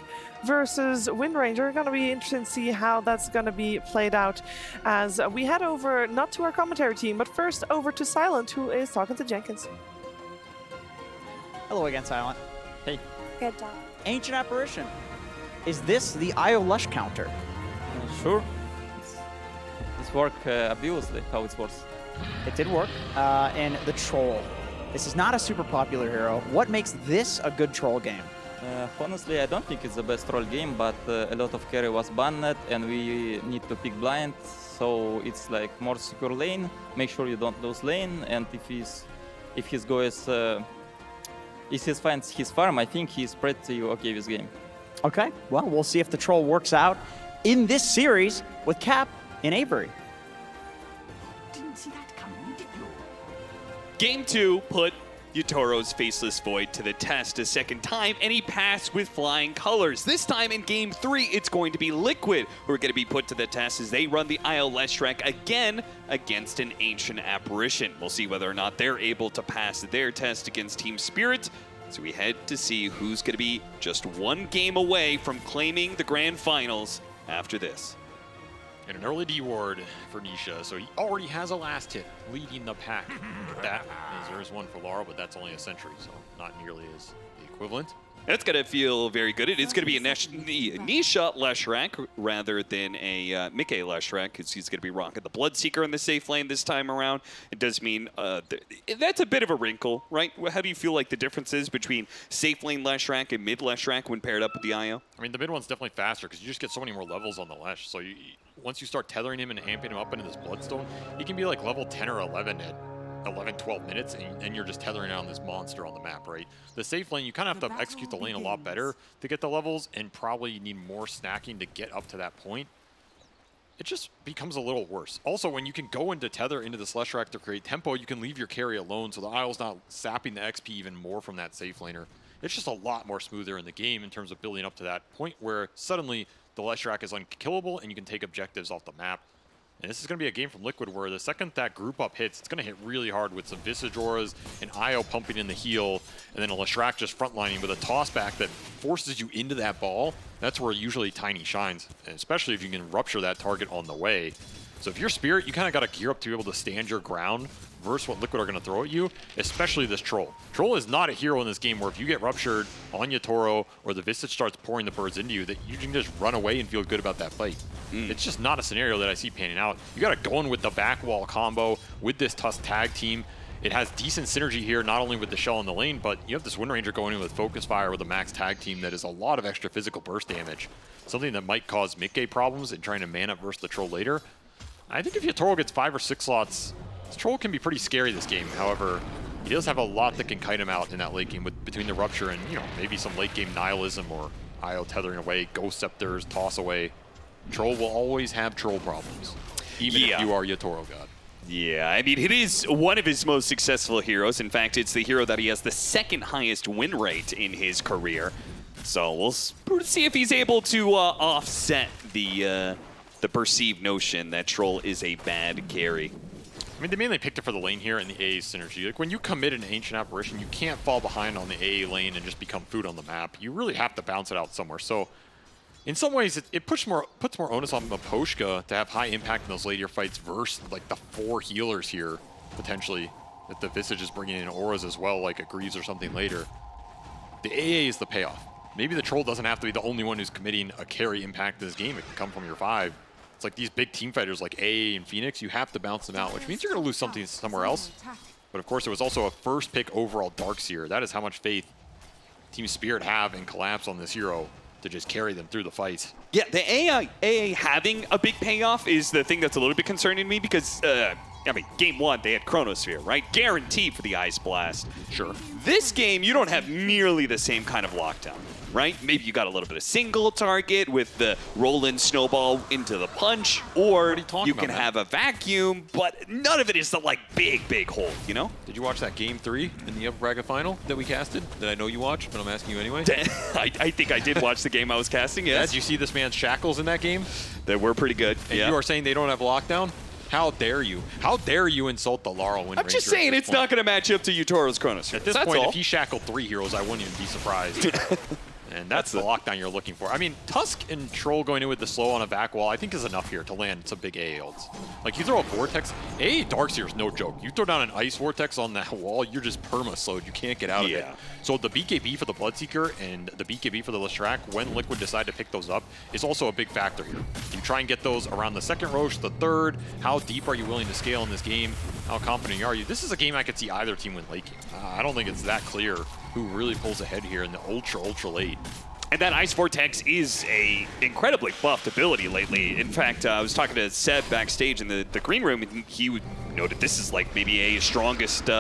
versus Wind Ranger. Going to be interesting to see how that's going to be played out as we head over, not to our commentary team, but first over to Silent, who is talking to Jenkins. Hello again, Silent. Hey. Good job. Ancient Apparition. Is this the IO Lush counter? Sure. This worked obviously how it works. It did work. And the Troll. This is not a super popular hero. What makes this a good Troll game? Honestly, I don't think it's the best troll game, but a lot of carry was banned and we need to pick blind, so it's like more secure lane. Make sure you don't lose lane, and if he finds his farm, I think he's pretty okay this game. Okay, well, we'll see if the Troll works out in this series with Cap in Avery. Didn't see that coming, did you? Game 2 put Yatoro's Faceless Void to the test a second time, and he passed with flying colors. This time in Game 3, it's going to be Liquid who are going to be put to the test as they run the IO Leshrac again against an Ancient Apparition. We'll see whether or not they're able to pass their test against Team Spirit. So we head to see who's going to be just one game away from claiming the Grand Finals after this. And an early D ward for Nisha, so he already has a last hit, leading the pack. That is, there is one for Laurel, but that's only a sentry, so not nearly as the equivalent. And it's going to feel very good. It is going to be a Nisha Leshrac rather than a Mickey Leshrac, because he's going to be rocking the Bloodseeker in the safe lane this time around. It does mean that's a bit of a wrinkle, right? How do you feel like the difference is between safe lane Leshrac and mid Leshrac when paired up with the IO? I mean, the mid one's definitely faster because you just get so many more levels on the Lesh. So once you start tethering him and amping him up into this Bloodstone, he can be like level 10 or 11 at 11, 12 minutes, and you're just tethering out on this monster on the map, right? The safe lane, you kind of have to execute the lane a lot better to get the levels, and probably need more snacking to get up to that point. It just becomes a little worse. Also, when you can go into tether into this Leshrac to create tempo, you can leave your carry alone, so the IO's not sapping the XP even more from that safe laner. It's just a lot more smoother in the game in terms of building up to that point where suddenly the Leshrac is unkillable and you can take objectives off the map. And this is going to be a game from Liquid where the second that group up hits, it's going to hit really hard with some Visage auras, and IO pumping in the heal, and then a Leshrac just frontlining with a toss back that forces you into that ball. That's where usually Tiny shines, and especially if you can rupture that target on the way. So if you're Spirit, you kind of got to gear up to be able to stand your ground versus what Liquid are going to throw at you, especially this Troll. Troll is not a hero in this game where if you get ruptured on Yatoro or the Visage starts pouring the birds into you, that you can just run away and feel good about that fight. It's just not a scenario that I see panning out. You got to go in with the back wall combo with this Tusk tag team. It has decent synergy here, not only with the shell in the lane, but you have this Wind Ranger going in with Focus Fire with a max tag team that is a lot of extra physical burst damage. Something that might cause mid-game problems in trying to man up versus the Troll later. I think if Yatoro gets 5 or 6 slots, this Troll can be pretty scary this game. However, he does have a lot that can kite him out in that late game between the Rupture and, you know, maybe some late game Nihilism or IO tethering away, Ghost Scepters, toss away. Troll will always have Troll problems, even if you are Yatoro God. Yeah, I mean, it is one of his most successful heroes. In fact, it's the hero that he has the second highest win rate in his career. So we'll see if he's able to offset the perceived notion that Troll is a bad carry. I mean, they mainly picked it for the lane here and the AA synergy. Like, when you commit an Ancient Apparition, you can't fall behind on the AA lane and just become food on the map. You really have to bounce it out somewhere. So in some ways, it puts more onus on Maposhka to have high impact in those later fights versus like the 4 healers here, potentially, that the Visage is bringing in auras as well, like a Greaves or something later. The AA is the payoff. Maybe the Troll doesn't have to be the only one who's committing a carry impact to this game. It can come from your 5. It's like these big team fighters like AA and Phoenix, you have to bounce them out, which means you're going to lose something somewhere else. But of course, it was also a first pick overall Darkseer. That is how much faith Team Spirit have in Collapse on this hero to just carry them through the fight. Yeah, the AA having a big payoff is the thing that's a little bit concerning to me because, I mean, game 1, they had Chronosphere, right? Guaranteed for the Ice Blast. Sure. This game, you don't have nearly the same kind of lockdown, right? Maybe you got a little bit of single target with the roll-in snowball into the punch, or you can have a vacuum, but none of it is the, like, big hold, you know? Did you watch that game 3 in the upper bracket final that we casted? That I know you watched, but I'm asking you anyway. I think I did watch the game I was casting, yes. Did you see this man's shackles in that game? They were pretty good, and you are saying they don't have lockdown? How dare you? How dare you insult the Laurel Wind Ranger? I'm just saying it's not going to match up to Yutoro's Chronosphere. At this point, if he shackled 3 heroes, I wouldn't even be surprised. And that's the lockdown you're looking for. I mean, Tusk and Troll going in with the slow on a back wall, I think is enough here to land some big AA ults. Like, you throw a Vortex, AA Darkseer is no joke. You throw down an Ice Vortex on that wall, you're just perma-slowed. You can't get out of it. So the BKB for the Bloodseeker and the BKB for the Leshrac, when Liquid decide to pick those up, is also a big factor here. You try and get those around the 2nd Roche, the 3rd. How deep are you willing to scale in this game? How confident are you? This is a game I could see either team win late game. I don't think it's that clear who really pulls ahead here in the ultra late. And that Ice Vortex is a incredibly buffed ability lately. In fact, I was talking to Seb backstage in the green room, and he noted this is like maybe a strongest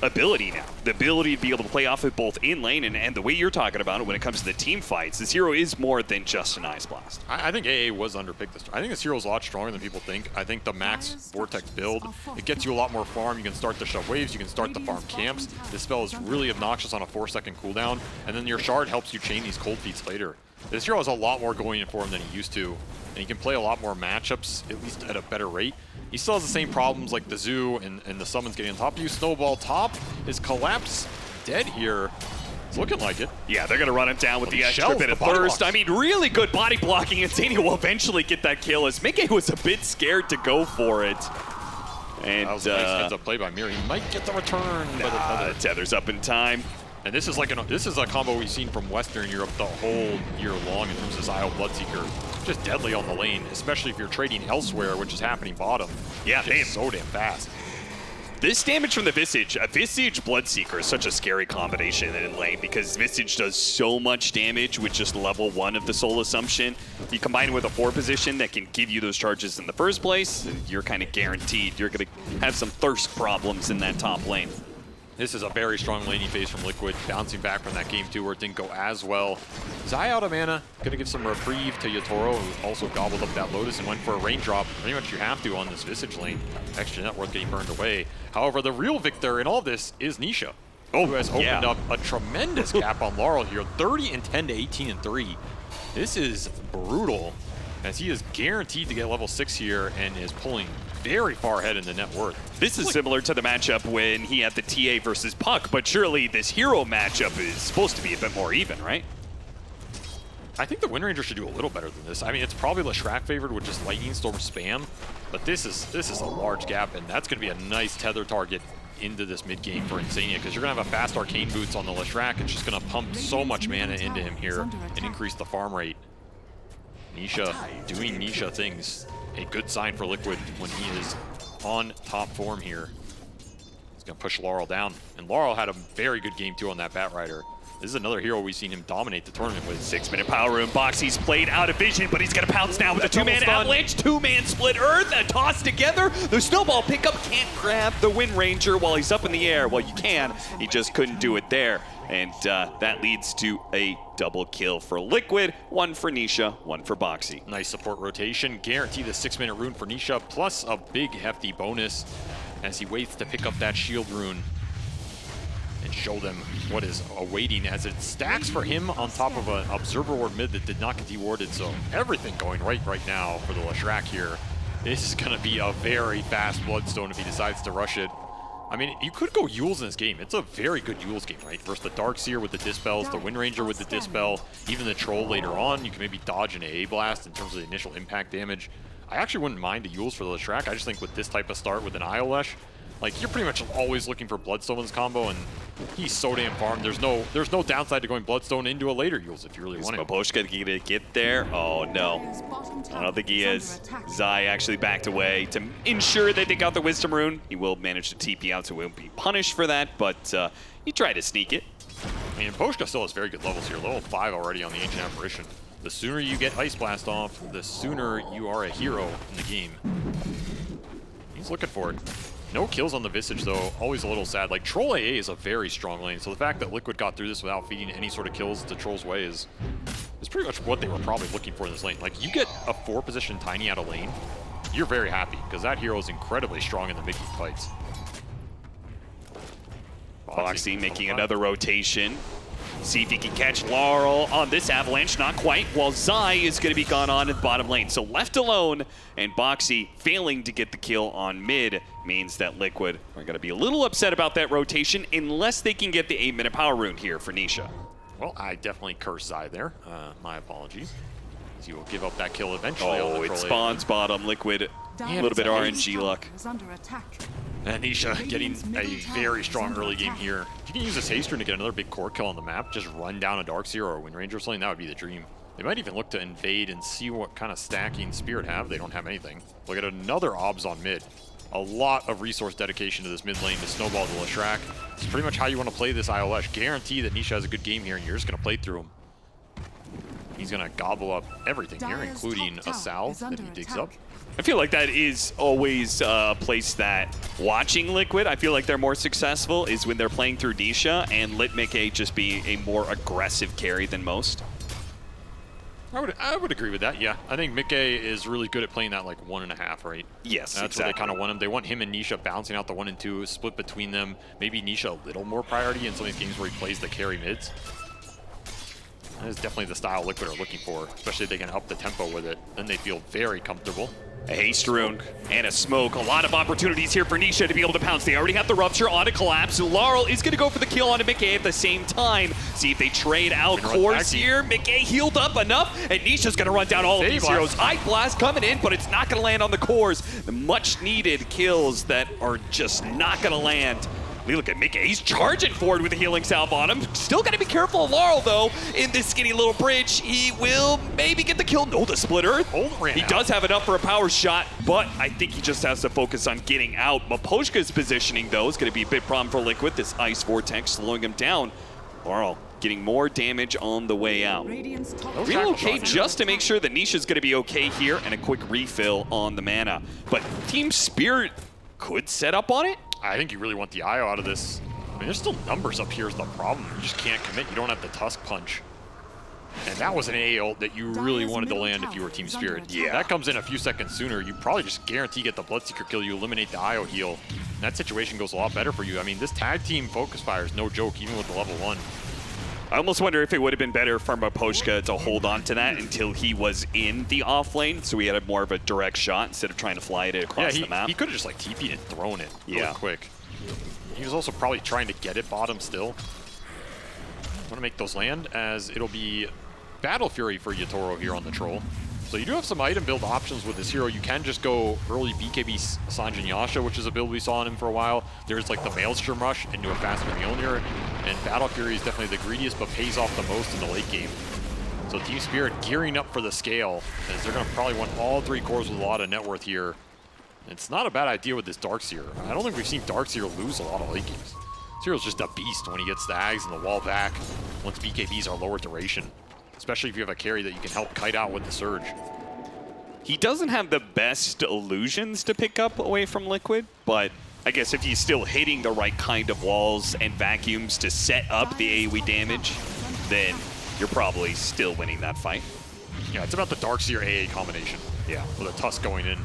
ability now. The ability to be able to play off it both in lane and the way you're talking about it when it comes to the team fights. This hero is more than just an Ice Blast. I think AA was underpicked this. I think this hero is a lot stronger than people think. I think the max Vortex build, it gets you a lot more farm. You can start the shove waves, you can start the farm camps. This spell is really obnoxious on a 4-second cooldown, and then your shard helps you chain these cold feats later. This hero has a lot more going for him than he used to, and he can play a lot more matchups, at least at a better rate. He still has the same problems like the Zoo and the summons getting on top of you. Snowball top is Collapse dead here. It's looking like it. Yeah, they're going to run him down with the extra bit of thirst. I mean, really good body blocking, and Zania will eventually get that kill as Mickey was a bit scared to go for it. And that was a nice heads-up play by Mir. He might get the return, but the tether's up in time. And this is like this is a combo we've seen from Western Europe the whole year long in terms of IO Bloodseeker. Just deadly on the lane, especially if you're trading elsewhere, which is happening bottom. Yeah, they so damn fast. This damage from the Visage, a Visage Bloodseeker is such a scary combination in lane because Visage does so much damage with just level 1 of the Soul Assumption. You combine it with a 4 position that can give you those charges in the first place, and you're kind of guaranteed you're going to have some thirst problems in that top lane. This is a very strong laning phase from Liquid, bouncing back from that game 2 where it didn't go as well. Zai out of mana, gonna give some reprieve to Yatoro, who also gobbled up that Lotus and went for a raindrop. Pretty much you have to on this Visage lane. Extra net worth getting burned away. However, the real victor in all this is Nisha, who has opened up a tremendous gap on Laurel here. 30 and 10 to 18 and 3. This is brutal, as he is guaranteed to get level 6 here and is pulling very far ahead in the net worth. This is similar to the matchup when he had the TA versus Puck, but surely this hero matchup is supposed to be a bit more even, right? I think the Wind Ranger should do a little better than this. I mean, it's probably Leshrac favored with just Lightning Storm spam, but this is a large gap, and that's going to be a nice tether target into this mid game for Insania, because you're going to have a fast Arcane Boots on the Leshrac. It's just going to pump so much mana into him here and increase the farm rate. Nisha doing Nisha things. A good sign for Liquid when he is on top form here. He's gonna push Laurel down. And Laurel had a very good game too on that Batrider. This is another hero we've seen him dominate the tournament with. 6-minute power room. Boxy's played out of vision, but he's gonna pounce now with a two-man avalanche, two-man split earth, a toss together. The snowball pickup can't grab the Wind Ranger while he's up in the air. Well, you can, he just couldn't do it there. And that leads to a double kill for Liquid. One for Nisha, one for Boxy. Nice support rotation. Guarantee the 6-minute rune for Nisha, plus a big hefty bonus as he waits to pick up that shield rune and show them what is awaiting as it stacks for him on top of an Observer Ward mid that did not get dewarded. So everything going right now for the Leshrac here. This is going to be a very fast Bloodstone if he decides to rush it. I mean, you could go Yules in this game. It's a very good Yules game, right? Versus the Darkseer with the Dispels, the Wind Ranger with the Dispel, even the Troll later on. You can maybe dodge an AA Blast in terms of the initial impact damage. I actually wouldn't mind a Yules for the Leshrac. I just think with this type of start with an Iolash, like, you're pretty much always looking for Bloodstone in this combo, and he's so damn farmed. There's no downside to going Bloodstone into a later Yules if you really want it. Maposhka gonna get there? Oh no. I don't think he is. Zai actually backed away to ensure they got the Wisdom Rune. He will manage to TP out, so he won't be punished for that, but he tried to sneak it. I mean, Poshka still has very good levels here. Level 5 already on the Ancient Apparition. The sooner you get Ice Blast off, the sooner you are a hero in the game. He's looking for it. No kills on the Visage, though. Always a little sad. Like, Troll AA is a very strong lane, so the fact that Liquid got through this without feeding any sort of kills to Troll's way is pretty much what they were probably looking for in this lane. Like, you get a 4-position Tiny out of lane, you're very happy, because that hero is incredibly strong in the mid-game fights. Boxy making another rotation. See if he can catch Laurel on this avalanche. Not quite. While Zai is going to be gone on in the bottom lane. So left alone, and Boxy failing to get the kill on mid means that Liquid are going to be a little upset about that rotation unless they can get the 8-minute power rune here for Nisha. Well, I definitely cursed Zai there. My apologies. He will give up that kill eventually. Oh, it spawns bottom. Liquid, a little bit RNG luck. And Nisha getting a very strong early game here. If you can use this haste rune to get another big core kill on the map, just run down a Darkseer or a Wind Ranger or something, that would be the dream. They might even look to invade and see what kind of stacking Spirit have. They don't have anything. Look at another Obs on mid. A lot of resource dedication to this mid lane to snowball the Leshrac. It's pretty much how you want to play this ILS. Guarantee that Nisha has a good game here and you're just going to play through him. He's going to gobble up everything here, including a salve that he digs up. I feel like that is always a place that watching Liquid, I feel like they're more successful is when they're playing through Nisha and let Mickey just be a more aggressive carry than most. I would agree with that, yeah. I think Mickey is really good at playing that like 1.5, right? Yes, that's exactly. What they kind of want him. They want him and Nisha bouncing out the 1 and 2, split between them. Maybe Nisha a little more priority in some of these games where he plays the carry mids. That is definitely the style Liquid are looking for, especially if they can up the tempo with it. Then they feel very comfortable. A haste rune and a smoke. A lot of opportunities here for Nisha to be able to pounce. They already have the Rupture on a collapse. Laurel is going to go for the kill onto Mickey at the same time. See if they trade out cores here. Mickey healed up enough, and Nisha's going to run down all of these heroes. Ice Blast coming in, but it's not going to land on the cores. The much needed kills that are just not going to land. Look at Mickey, he's charging forward with a healing salve on him. Still got to be careful of Laurel, though, in this skinny little bridge. He will maybe get the kill. No, the split earth. He does have enough for a power shot, but I think he just has to focus on getting out. Maposhka's positioning, though, is going to be a big problem for Liquid. This Ice Vortex slowing him down. Laurel getting more damage on the way out. Relocate just to make sure that Nisha's going to be okay here, and a quick refill on the mana. But Team Spirit could set up on it. I think you really want the IO out of this. I mean, there's still numbers up here is the problem. You just can't commit. You don't have the Tusk Punch. And that was an AA ult that you really wanted to land if you were Team Spirit. Yeah. That comes in a few seconds sooner. You probably just guarantee get the Bloodseeker kill. You eliminate the IO heal. And that situation goes a lot better for you. I mean, this tag team focus fire is no joke, even with the level 1. I almost wonder if it would have been better for Maposhka to hold on to that until he was in the off lane, so he had more of a direct shot instead of trying to fly it across the map. He could have just like TP'd and thrown it really quick. He was also probably trying to get it bottom still. I want to make those land, as it'll be Battle Fury for Yatoro here on the Troll. So you do have some item build options with this hero. You can just go early BKB Sanjin Yasha, which is a build we saw on him for a while. There's like the Maelstrom Rush into a faster Mjolnir, and Battle Fury is definitely the greediest, but pays off the most in the late game. So Team Spirit gearing up for the scale, as they're going to probably want all 3 cores with a lot of net worth here. It's not a bad idea with this Darkseer. I don't think we've seen Darkseer lose a lot of late games. Zero's just a beast when he gets the Ags and the wall back once BKBs are lower duration, especially if you have a carry that you can help kite out with the Surge. He doesn't have the best illusions to pick up away from Liquid, but I guess if he's still hitting the right kind of walls and vacuums to set up the AoE damage, then you're probably still winning that fight. Yeah, it's about the Darkseer AA combination. Yeah, with a Tusk going in.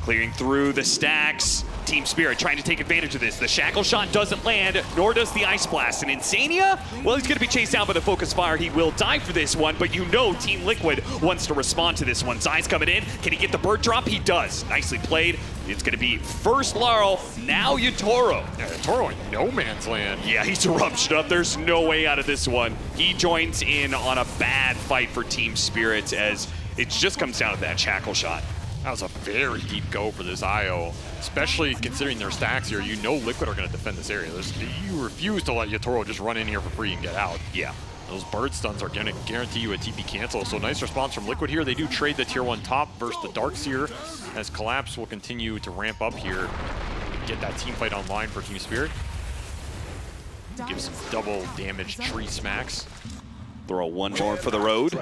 Clearing through the stacks. Team Spirit trying to take advantage of this. The Shackle Shot doesn't land, nor does the Ice Blast. And Insania, well, he's going to be chased down by the Focus Fire. He will die for this one, but you know Team Liquid wants to respond to this one. Zai's coming in. Can he get the bird drop? He does. Nicely played. It's going to be first Laurel, now Yatoro. Yeah, Yatoro in no man's land. Yeah, he's erupted up. There's no way out of this one. He joins in on a bad fight for Team Spirit as it just comes down to that Shackle Shot. That was a very deep go for this IO, especially considering their stacks here. You know Liquid are going to defend this area. You refuse to let Yatoro just run in here for free and get out. Yeah. Those bird stuns are going to guarantee you a TP cancel. So nice response from Liquid here. They do trade the tier 1 top versus the Darkseer, as Collapse will continue to ramp up here and get that team fight online for Team Spirit. Give some double damage tree smacks. Throw one more for the road.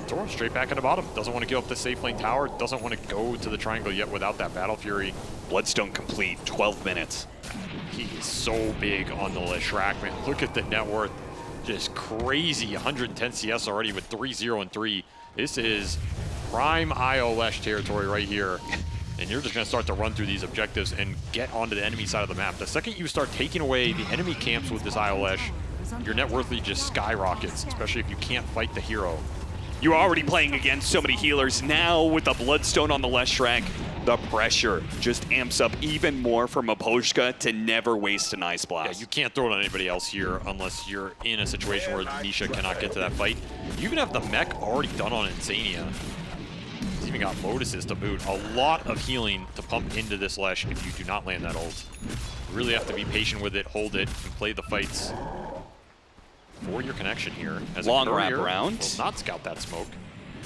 Toro straight back at the bottom. Doesn't want to give up the safe lane tower. Doesn't want to go to the triangle yet without that Battle Fury. Bloodstone complete, 12 minutes. He is so big on the Leshrac, man. Look at the net worth. Just crazy. 110 CS already with 3-0 and 3. This is prime IO Lesh territory right here. And you're just going to start to run through these objectives and get onto the enemy side of the map. The second you start taking away the enemy camps with this IO Lesh, your net worth just skyrockets, especially if you can't fight the hero. You're already playing against so many healers. Now with the Bloodstone on the Leshrac, the pressure just amps up even more for Maposhka to never waste an Ice Blast. Yeah, you can't throw it on anybody else here unless you're in a situation where Nisha cannot get to that fight. You even have the mech already done on Insania. He's even got Lotuses to boot. A lot of healing to pump into this Lesh if you do not land that ult. You really have to be patient with it, hold it, and play the fights for your connection here. As long a wrap courier, round. Will not scout that smoke.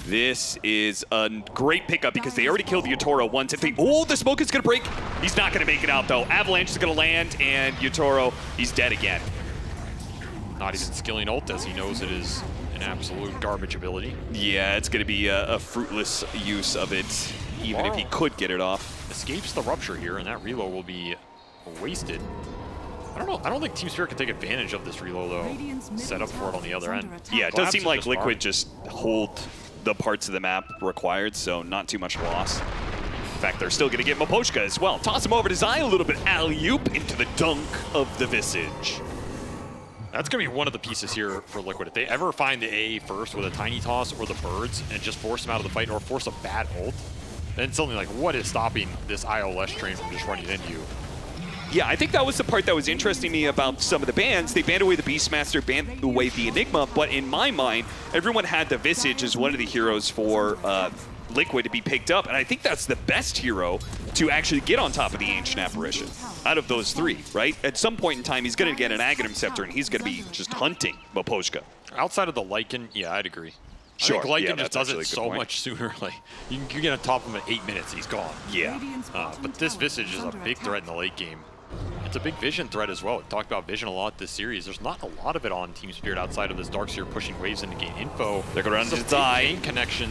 This is a great pickup because they already killed the Yatoro once. If they, oh, the smoke is going to break. He's not going to make it out, though. Avalanche is going to land, and Yatoro, he's dead again. Not even skilling ult, as he knows it is an absolute garbage ability. Yeah, it's going to be a fruitless use of it, even if he could get it off. Escapes the rupture here, and that reload will be wasted. I don't know. I don't think Team Spirit can take advantage of this reload, though. Set up for it on the other end. Yeah, it does seem like Liquid just hold the parts of the map required, so not too much loss. In fact, they're still going to get Maposhka as well. Toss him over to Zai, a little bit alley-oop into the dunk of the Visage. That's going to be one of the pieces here for Liquid. If they ever find the A first with a tiny toss or the birds and just force them out of the fight or force a bad ult, then something like, what is stopping this IO Lesh train from just running into you? Yeah, I think that was the part that was interesting me about some of the bans. They banned away the Beastmaster, banned away the Enigma, but in my mind, everyone had the Visage as one of the heroes for Liquid to be picked up, and I think that's the best hero to actually get on top of the Ancient Apparition out of those three, right? At some point in time, he's going to get an Aghanim Scepter, and he's going to be just hunting Maposhka. Outside of the Lycan, yeah, I'd agree. Sure, I think Lycan yeah, just does it so much sooner. Like you can get on top of him at 8 minutes, he's gone. Yeah. But this Visage is a big threat in the late game. It's a big vision threat as well. We talked about vision a lot this series. There's not a lot of it on Team Spirit outside of this Darkseer pushing waves in to gain info. They're going to run to Zai. Connection.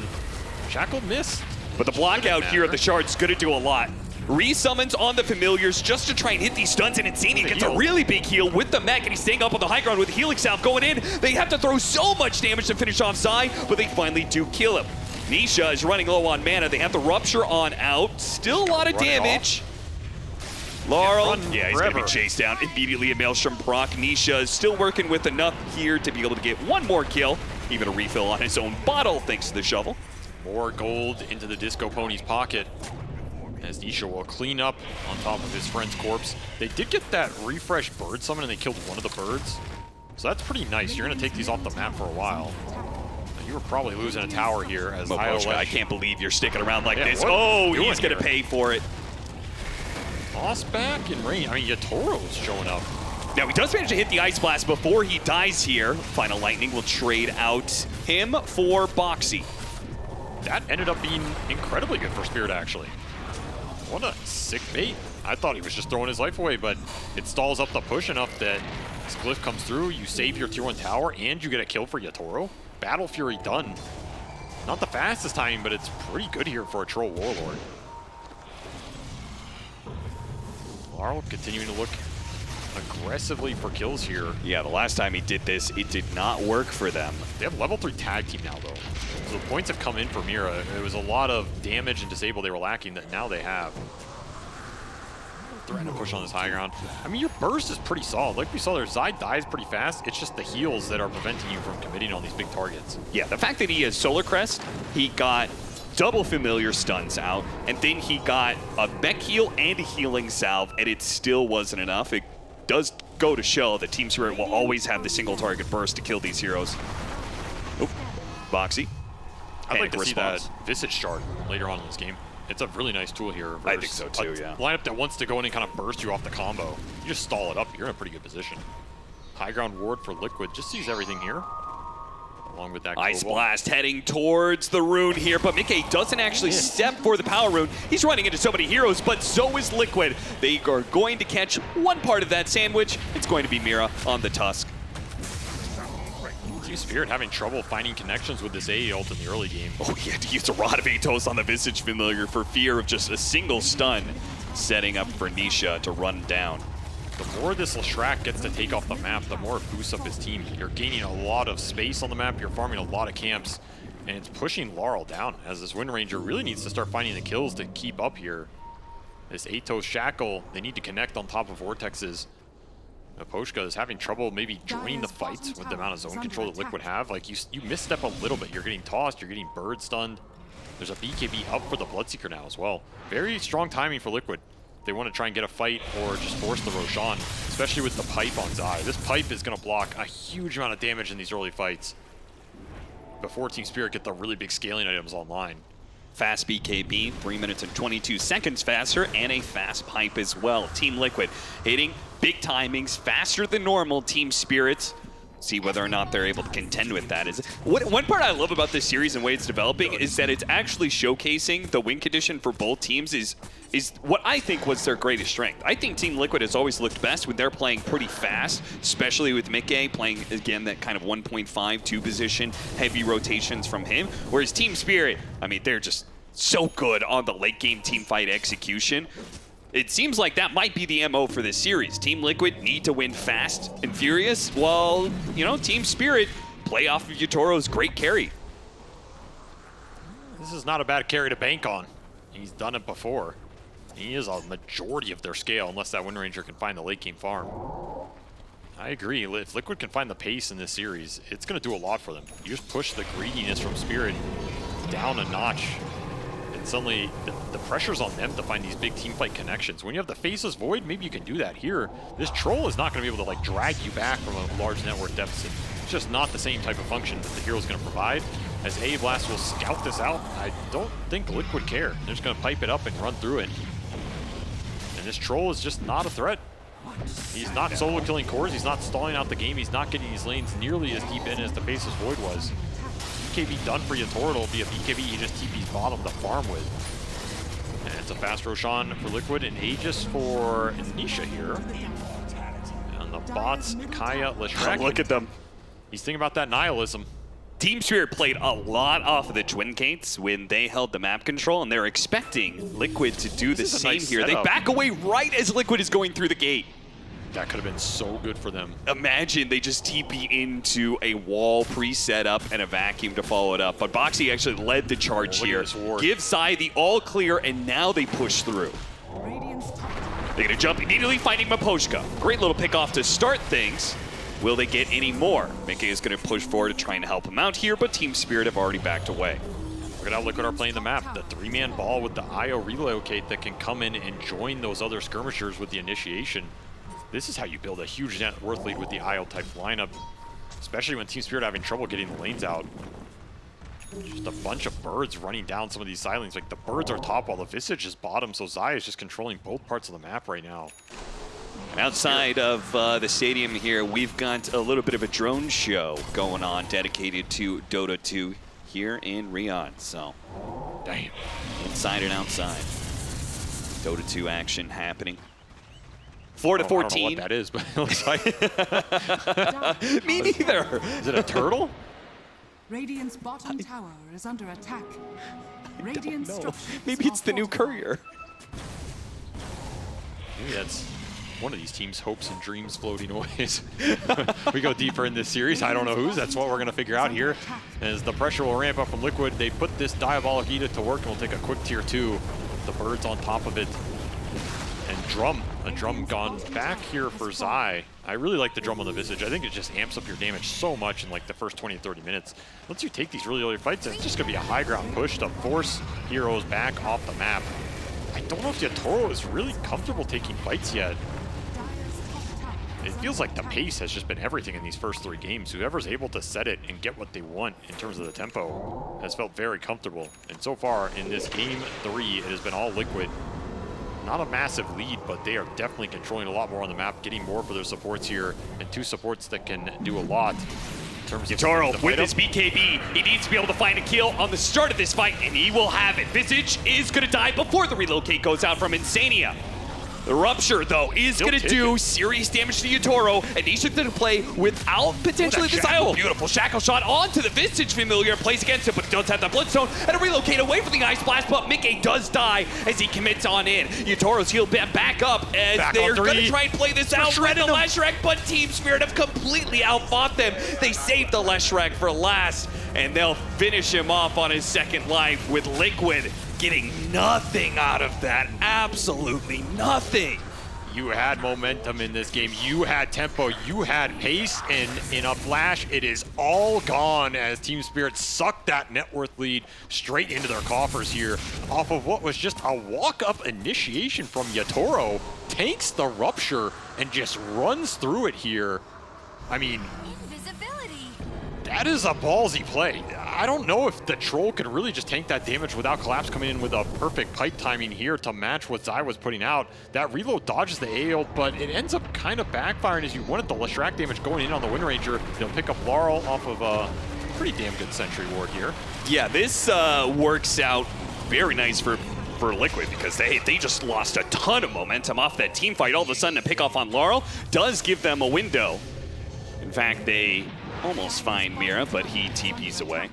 Shackled missed. But the block out here at the Shard's going to do a lot. Resummons on the Familiars just to try and hit these stuns, and Insania gets a really big heal with the mech, and he's staying up on the high ground with the healing salve going in. They have to throw so much damage to finish off Zai, but they finally do kill him. Nisha is running low on mana. They have the Rupture on out. Still a lot of damage. Laurel, yeah, he's going to be chased down immediately. A Maelstrom proc. Nisha is still working with enough here to be able to get one more kill. Even a refill on his own bottle thanks to the shovel. More gold into the Disco Pony's pocket as Nisha will clean up on top of his friend's corpse. They did get that refresh bird summon and they killed one of the birds. So that's pretty nice. You're going to take these off the map for a while. You were probably losing a tower here as Maposhka, I can't believe you're sticking around like this. Oh, he's going to pay for it. Lost back in range. I mean, Yatoro's showing up. Now he does manage to hit the Ice Blast before he dies here. Final Lightning will trade out him for Boxy. That ended up being incredibly good for Spirit, actually. What a sick bait. I thought he was just throwing his life away, but it stalls up the push enough that this Glyph comes through, you save your tier 1 tower, and you get a kill for Yatoro. Battle Fury done. Not the fastest timing, but it's pretty good here for a Troll Warlord. Laurel continuing to look aggressively for kills here. Yeah, the last time he did this, it did not work for them. They have level 3 tag team now, though. So the points have come in for Mira. It was a lot of damage and disable they were lacking that now they have. Threatening to push on this high ground. I mean, your burst is pretty solid. Like we saw there, Zai dies pretty fast. It's just the heals that are preventing you from committing on these big targets. Yeah, the fact that he has Solar Crest, he got double familiar stuns out, and then he got a mech heal and a healing salve, and it still wasn't enough. It does go to show that Team Spirit will always have the single target burst to kill these heroes. Oop, Boxy. I'd like to see that Visage Shard later on in this game. It's a really nice tool here. I think so too, yeah. Lineup that wants to go in and kind of burst you off the combo. You just stall it up, you're in a pretty good position. High ground ward for Liquid, just sees everything here. Along with that Ice global. Blast heading towards the rune here, but Mickey doesn't actually step for the power rune. He's running into so many heroes, but so is Liquid. They are going to catch one part of that sandwich. It's going to be Mira on the Tusk. Team Spirit having trouble finding connections with this A ult in the early game. Oh, he had to use a Rod of Atos on the Visage Familiar for fear of just a single stun, setting up for Nisha to run down. The more this Leshrac gets to take off the map, the more it boosts up his team. You're gaining a lot of space on the map, you're farming a lot of camps, and it's pushing Laurel down as this Wind Ranger really needs to start finding the kills to keep up here. This Atos Shackle, they need to connect on top of Vortexes. Poshka is having trouble maybe joining the fight with the amount of zone control that Liquid have. Like, you misstep a little bit, you're getting tossed, you're getting bird stunned. There's a BKB up for the Bloodseeker now as well. Very strong timing for Liquid. They want to try and get a fight or just force the Roshan, especially with the pipe on Zai. This pipe is going to block a huge amount of damage in these early fights before Team Spirit get the really big scaling items online. Fast BKB, 3 minutes and 22 seconds faster, and a fast pipe as well. Team Liquid hitting big timings, faster than normal. Team Spirit, see whether or not they're able to contend with that. One part I love about this series and the way it's developing is that it's actually showcasing the win condition for both teams is what I think was their greatest strength. I think Team Liquid has always looked best when they're playing pretty fast, especially with Mickey playing, again, that kind of 1.5-2 position, heavy rotations from him. Whereas Team Spirit, I mean, they're just so good on the late game team fight execution. It seems like that might be the MO for this series. Team Liquid need to win fast and furious, while, you know, Team Spirit play off of Yatoro's great carry. This is not a bad carry to bank on. He's done it before. He is a majority of their scale, unless that Wind Ranger can find the late game farm. I agree. If Liquid can find the pace in this series, it's going to do a lot for them. You just push the greediness from Spirit down a notch, and suddenly the pressure's on them to find these big team fight connections. When you have the Faceless Void, maybe you can do that here. This Troll is not going to be able to like drag you back from a large network deficit. It's just not the same type of function that the hero's going to provide. As A Blast will scout this out, I don't think Liquid care. They're just going to pipe it up and run through it. And this Troll is just not a threat. He's not solo killing cores, he's not stalling out the game, he's not getting these lanes nearly as deep in as the Faceless Void was. BKB done for Yatoro, it'll be a BKB he just TP's bottom to farm with. And it's a fast Roshan for Liquid and Aegis for Nisha here. And the bots, Kaya, Leshrac. Look at them. He's thinking about that nihilism. Team Spirit played a lot off of the Twin Gates when they held the map control, and they're expecting Liquid to do the same nice here. setup. They back away right as Liquid is going through the gate. That could have been so good for them. Imagine they just TP into a wall pre-set up and a vacuum to follow it up. But Boxy actually led the charge here. Gives Sai the all clear, and now they push through. They're going to jump immediately, finding Maposhka. Great little pick off to start things. Will they get any more? Mickey is going to push forward to trying to help him out here, but Team Spirit have already backed away. Look at how Liquid are playing the map. The 3-man ball with the IO relocate that can come in and join those other skirmishers with the initiation. This is how you build a huge net worth lead with the IO type lineup, especially when Team Spirit having trouble getting the lanes out. Just a bunch of birds running down some of these side lanes. Like, the birds are top while the Visage is bottom, so Zai is just controlling both parts of the map right now. And outside of the stadium here, we've got a little bit of a drone show going on dedicated to Dota 2 here in Riyadh. So, damn, inside and outside. Dota 2 action happening. Florida 14. I don't know what that is, but it looks like. Me neither. Is it a turtle? Radiant's bottom tower is under attack. Radiant structures Maybe it's the new courier. Maybe that's one of these teams' hopes and dreams floating away. We go deeper in this series. I don't know whose. That's what we're going to figure out here. As the pressure will ramp up from Liquid, they put this Diabolic Edict to work, and we'll take a quick tier 2. The birds on top of it. And a drum gone back here for Zai. I really like the drum on the Visage. I think it just amps up your damage so much in like the first 20 to 30 minutes. Once you take these really early fights, it's just gonna be a high ground push to force heroes back off the map. I don't know if Yatoro is really comfortable taking fights yet. It feels like the pace has just been everything in these first 3 games. Whoever's able to set it and get what they want in terms of the tempo has felt very comfortable. And so far in this game 3, it has been all Liquid. Not a massive lead, but they are definitely controlling a lot more on the map, getting more for their supports here, and 2 supports that can do a lot. In terms of Yatoro with his his BKB, he needs to be able to find a kill on the start of this fight, and he will have it. Visage is going to die before the relocate goes out from Insania. The Rupture, though, is going to do serious damage to Yatoro, and he's going to play without potentially this IO. Beautiful Shackle Shot onto the Visage Familiar, plays against it, but he does have the Bloodstone, and a relocate away from the Ice Blast, but Mickey does die as he commits on in. Yatoro's healed back up, as they're going to try and play this out with the Leshrac, but Team Spirit have completely outfought them. They saved the Leshrac for last, and they'll finish him off on his second life with Liquid getting nothing out of that. Absolutely nothing. You had momentum in this game. You had tempo. You had pace. And in a flash, it is all gone as Team Spirit sucked that net worth lead straight into their coffers here off of what was just a walk-up initiation from Yatoro. Takes the Rupture and just runs through it here. I mean, that is a ballsy play. I don't know if the Troll could really just tank that damage without Collapse coming in with a perfect pipe timing here to match what Zai was putting out. That reload dodges the AO, but it ends up kind of backfiring as you wanted the Leshrac damage going in on the Wind Ranger. They'll pick up Laurel off of a pretty damn good Sentry Ward here. Yeah, this works out very nice for Liquid because they just lost a ton of momentum off that team fight. All of a sudden, to pick off on Laurel does give them a window. In fact, they almost find Mira, but he TPs away.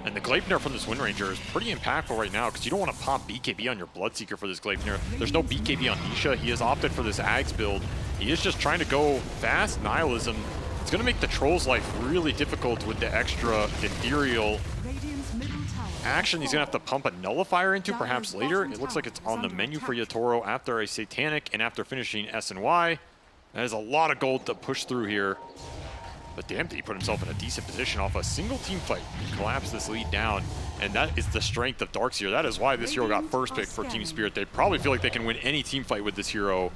And the Gleipnir from this Wind Ranger is pretty impactful right now because you don't want to pop BKB on your Bloodseeker for this Gleipnir. There's no BKB on Nisha. He has opted for this Ags build. He is just trying to go fast Nihilism. It's going to make the Troll's life really difficult with the extra ethereal action he's going to have to pump a Nullifier into perhaps later. It looks like it's on the menu for Yatoro after a Satanic and after finishing S and Y. That is a lot of gold to push through here. But damn, did he put himself in a decent position off a single team fight. Collapse this lead down, and that is the strength of Darkseer. That is why this hero got first pick for Team Spirit. They probably feel like they can win any team fight with this hero,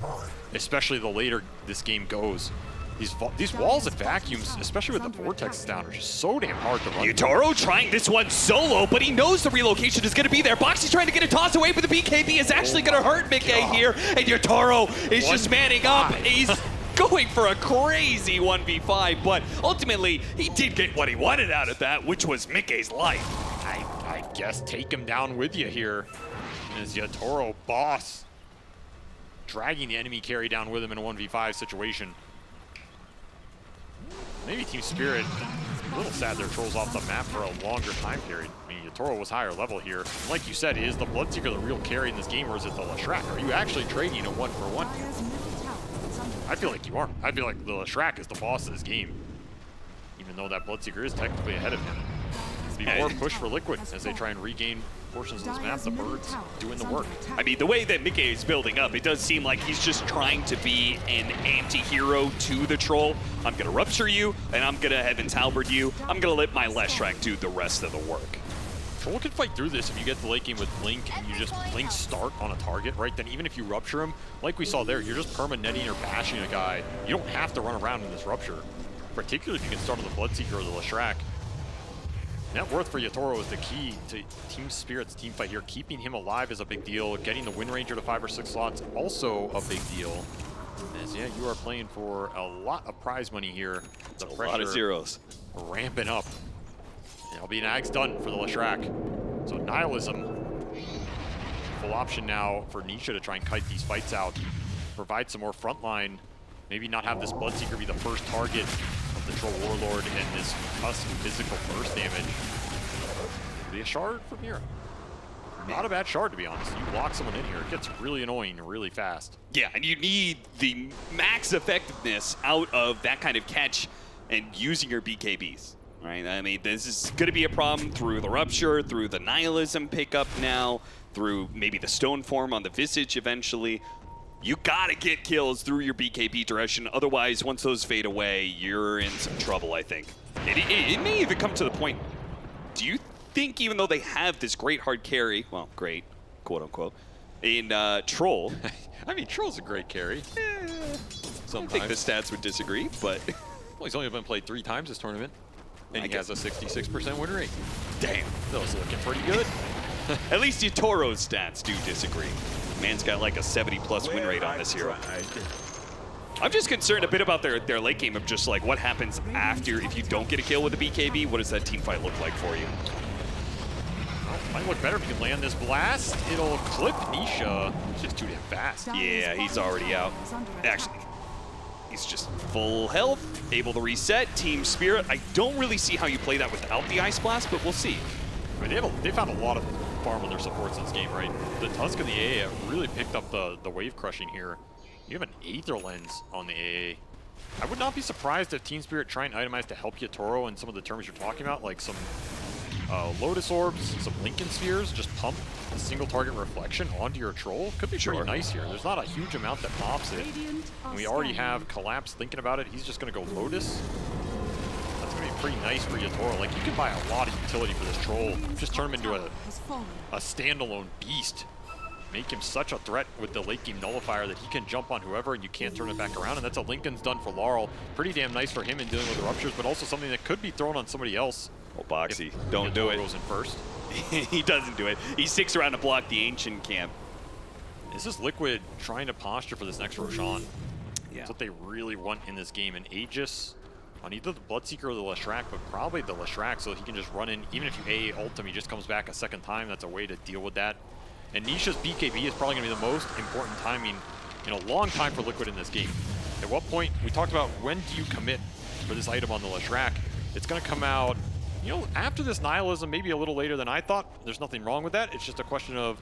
especially the later this game goes. These walls and vacuums, especially with the Vortex down, are just so damn hard to run. Yatoro trying this one solo, but he knows the relocation is going to be there. Boxy's trying to get a toss away, but the BKB is actually going to hurt Mickey here, and Yatoro is just manning up. He's going for a crazy 1v5, but ultimately, he did get what he wanted out of that, which was Mickey's life. I guess take him down with you here. As Yatoro boss, dragging the enemy carry down with him in a 1v5 situation. Maybe Team Spirit, a little sad their Trolls off the map for a longer time period. I mean, Yatoro was higher level here. And like you said, is the Bloodseeker the real carry in this game, or is it the Leshrac? Are you actually trading a 1-for-1? I feel like you are. I feel like the Leshrac is the boss of this game, even though that Bloodseeker is technically ahead of him. It'll be more push for Liquid as they try and regain portions of this map. The Birds doing the work. I mean, the way that Mickey is building up, it does seem like he's just trying to be an anti-hero to the Troll. I'm going to Rupture you, and I'm going to Heaven's Halberd you. I'm going to let my Leshrac do the rest of the work. Troll can fight through this if you get the late game with Blink and you just Blink start on a target, right? Then even if you Rupture him, like we saw there, you're just perma-netting or bashing a guy. You don't have to run around in this Rupture, particularly if you can start on the Bloodseeker or the Leshrac. Net worth for Yatoro is the key to Team Spirit's team fight here. Keeping him alive is a big deal. Getting the Wind Ranger to 5 or 6 slots, also a big deal. As, yeah, you are playing for a lot of prize money here. The a lot of zeros. Ramping up. And it'll be an Ags done for the Leshrac. So Nihilism, full option now for Nisha to try and kite these fights out, provide some more frontline, maybe not have this Bloodseeker be the first target of the Troll Warlord and this custom physical burst damage. Be a shard from here. Not a bad shard, to be honest. You lock someone in here, it gets really annoying really fast. Yeah, and you need the max effectiveness out of that kind of catch and using your BKBs, right? I mean, this is going to be a problem through the Rupture, through the Nihilism pickup now, through maybe the Stone Form on the Visage eventually. You got to get kills through your BKB direction. Otherwise, once those fade away, you're in some trouble, I think. It may even come to the point, do you think even though they have this great hard carry, well, great, quote unquote, in Troll. I mean, Troll's a great carry. I think the stats would disagree, but. Well, he's only been played 3 times this tournament, and he has a 66% win rate. Damn. Those looking pretty good. At least Yatoro's stats do disagree. Man's got like a 70+ win rate on this hero. I'm just concerned a bit about their late game of just like what happens after if you don't get a kill with the BKB. What does that team fight look like for you? Well, might look better if you can land this blast. It'll clip Nisha. It's just too damn fast. Yeah, he's already out. Actually, he's just full health, able to reset. Team Spirit. I don't really see how you play that without the Ice Blast, but we'll see. I mean, they found a lot of farm on their supports in this game, right? The Tusk and the AA really picked up the wave crushing here. You have an Aether Lens on the AA. I would not be surprised if Team Spirit try and itemize to help Yatoro in some of the terms you're talking about, like some Lotus Orbs, some Lincoln Spheres, just pump a single target reflection onto your Troll. Could be pretty nice here. There's not a huge amount that pops it. And we already have Collapse thinking about it. He's just going to go Lotus. That's going to be pretty nice for Yatoro. Like, you can buy a lot of utility for this Troll. Just turn him into a standalone beast. Make him such a threat with the late game nullifier that he can jump on whoever and you can't turn it back around. And that's what Lincoln's done for Laurel. Pretty damn nice for him in dealing with the Ruptures, but also something that could be thrown on somebody else. Oh, Boxy, don't do it. Goes in first. He doesn't do it. He sticks around to block the Ancient camp. This is Liquid trying to posture for this next Roshan. Yeah. That's what they really want in this game. And Aegis on either the Bloodseeker or the Leshrac, but probably the Leshrac, so he can just run in. Even if you AA ult him, he just comes back a second time. That's a way to deal with that. And Nisha's BKB is probably going to be the most important timing in a long time for Liquid in this game. At what point, we talked about when do you commit for this item on the Leshrac. It's going to come out, you know, after this Nihilism, maybe a little later than I thought. There's nothing wrong with that. It's just a question of,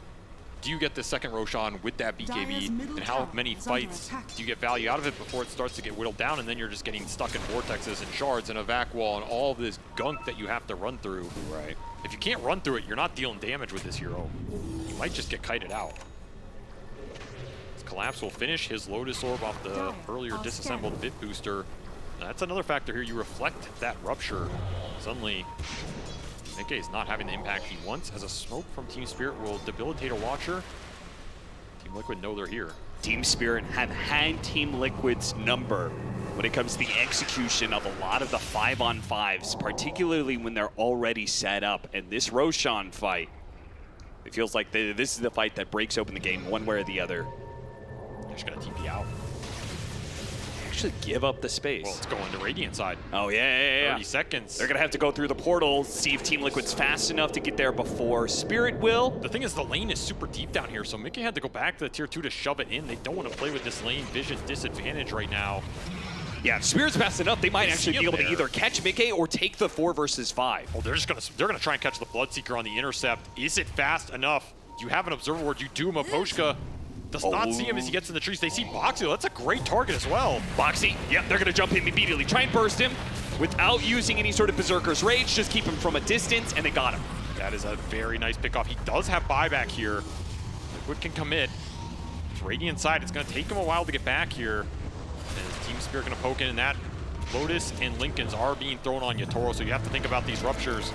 do you get the second Roshan with that BKB, and how many fights do you get value out of it before it starts to get whittled down, and then you're just getting stuck in vortexes and shards and a vac wall and all this gunk that you have to run through. Right. If you can't run through it, you're not dealing damage with this hero. You might just get kited out. This Collapse will finish his Lotus Orb off the earlier disassembled Bit Booster. And that's another factor here. You reflect that Rupture. Suddenly, Mickey is not having the impact he wants, as a smoke from Team Spirit will debilitate a Watcher. Team Liquid know they're here. Team Spirit have had Team Liquid's number when it comes to the execution of a lot of the 5-on-5s, particularly when they're already set up. And this Roshan fight, it feels like this is the fight that breaks open the game one way or the other. They're just going to TP out. Actually give up the space. Well, it's going to Radiant side. Oh, yeah. 30 seconds. They're going to have to go through the portal, see if Team Liquid's fast enough to get there before Spirit will. The thing is, the lane is super deep down here, so Mickey had to go back to the tier 2 to shove it in. They don't want to play with this lane vision disadvantage right now. Yeah, if Spirit's fast enough, they might actually be able to either catch Mickey or take the 4 versus 5. Oh, they're gonna try and catch the Bloodseeker on the intercept. Is it fast enough? You have an Observer Ward, you do him. Aposhka does not see him as he gets in the trees. They see Boxy. That's a great target as well. Boxy, yep, they're gonna jump in immediately. Try and burst him without using any sort of Berserker's Rage. Just keep him from a distance, and they got him. That is a very nice pickoff. He does have buyback here. Liquid can commit. It's Radiant side. It's gonna take him a while to get back here. And Team Spirit gonna poke in, and that Lotus and Lincolns are being thrown on Yatoro, so you have to think about these Ruptures.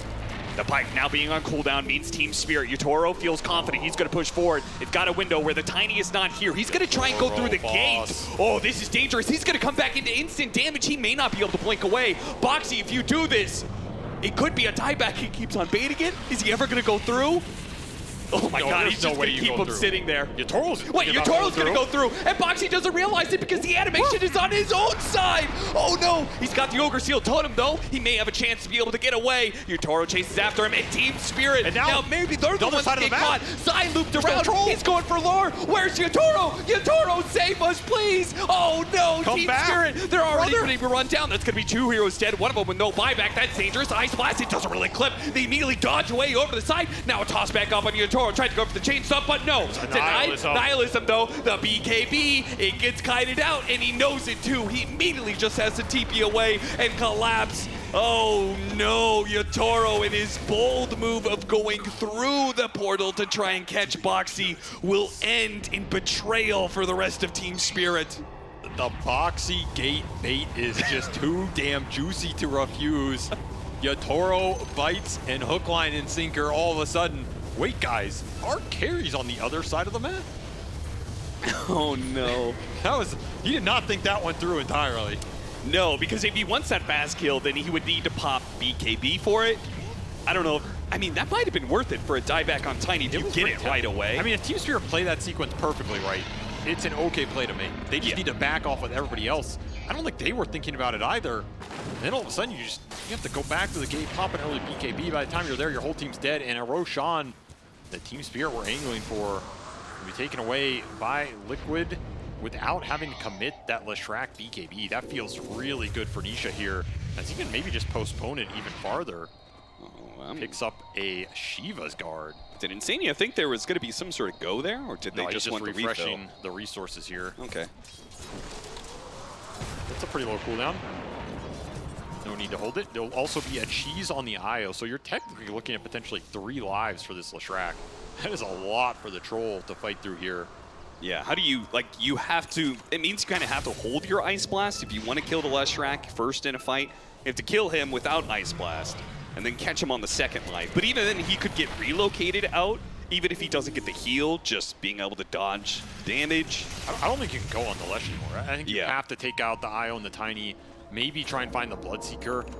The pipe now being on cooldown means Team Spirit. Yatoro feels confident. He's going to push forward. They've got a window where the Tiny is not here. He's going to try and go through the gate. Oh, this is dangerous. He's going to come back into instant damage. He may not be able to blink away. Boxy, if you do this, it could be a dieback. He keeps on baiting it. Is he ever going to go through? Oh my god, he's no just way gonna you keep go him through. sitting there. Yatoro's Wait, Yatoro's gonna go through, and Boxy doesn't realize it because the animation is on his own side. Oh no, he's got the Ogre Seal Totem though. He may have a chance to be able to get away. Yatoro chases after him, and Team Spirit. And now maybe they're the other ones side to of the get map. caught. Zai looped around. He's going for Lore. Where's Yatoro? Yatoro, save us, please. Oh no, Come Team back, Spirit. They're already brother. going to be run down. That's going to be 2 heroes dead. One of them with no buyback. That's dangerous. Ice Blast, it doesn't really clip. They immediately dodge away over to the side. Now a toss back up on Yatoro. Tried to go for the chain stop, but no. Denied. Nihilism though. The BKB, it gets kited out, and he knows it too. He immediately just has to TP away and collapse. Oh no, Yatoro in his bold move of going through the portal to try and catch Boxy will end in betrayal for the rest of Team Spirit. The Boxy gate bait is just too damn juicy to refuse. Yatoro bites and hook, line, and sinker all of a sudden. Wait, guys, our carry's on the other side of the map? Oh no. He did not think that went through entirely. No, because if he wants that fast kill, then he would need to pop BKB for it. I don't know. I mean, that might have been worth it for a dieback on Tiny if you get it right away. I mean, if Team Spirit play that sequence perfectly right, it's an okay play to make. They just need to back off with everybody else. I don't think they were thinking about it either. And then all of a sudden, you have to go back to the gate, pop an early BKB. By the time you're there, your whole team's dead. And a Roshan that Team Spirit were angling for will be taken away by Liquid without having to commit that Leshrac BKB. That feels really good for Nisha here, as he can maybe just postpone it even farther. Picks up a Shiva's guard. Did Insania think there was going to be some sort of go there, or did they just want to refreshing refill? the resources here? Okay. That's a pretty low cooldown. No need to hold it. There'll also be a cheese on the IO, so you're technically looking at potentially 3 lives for this Leshrac. That is a lot for the troll to fight through here. Yeah, how do you, you have to, it means you kind of have to hold your Ice Blast if you want to kill the Leshrac first in a fight. You have to kill him without Ice Blast, and then catch him on the second life. But even then, he could get relocated out, even if he doesn't get the heal, just being able to dodge damage. I don't think you can go on the Lesh anymore. I think you have to take out the IO and the Tiny, maybe try and find the Bloodseeker,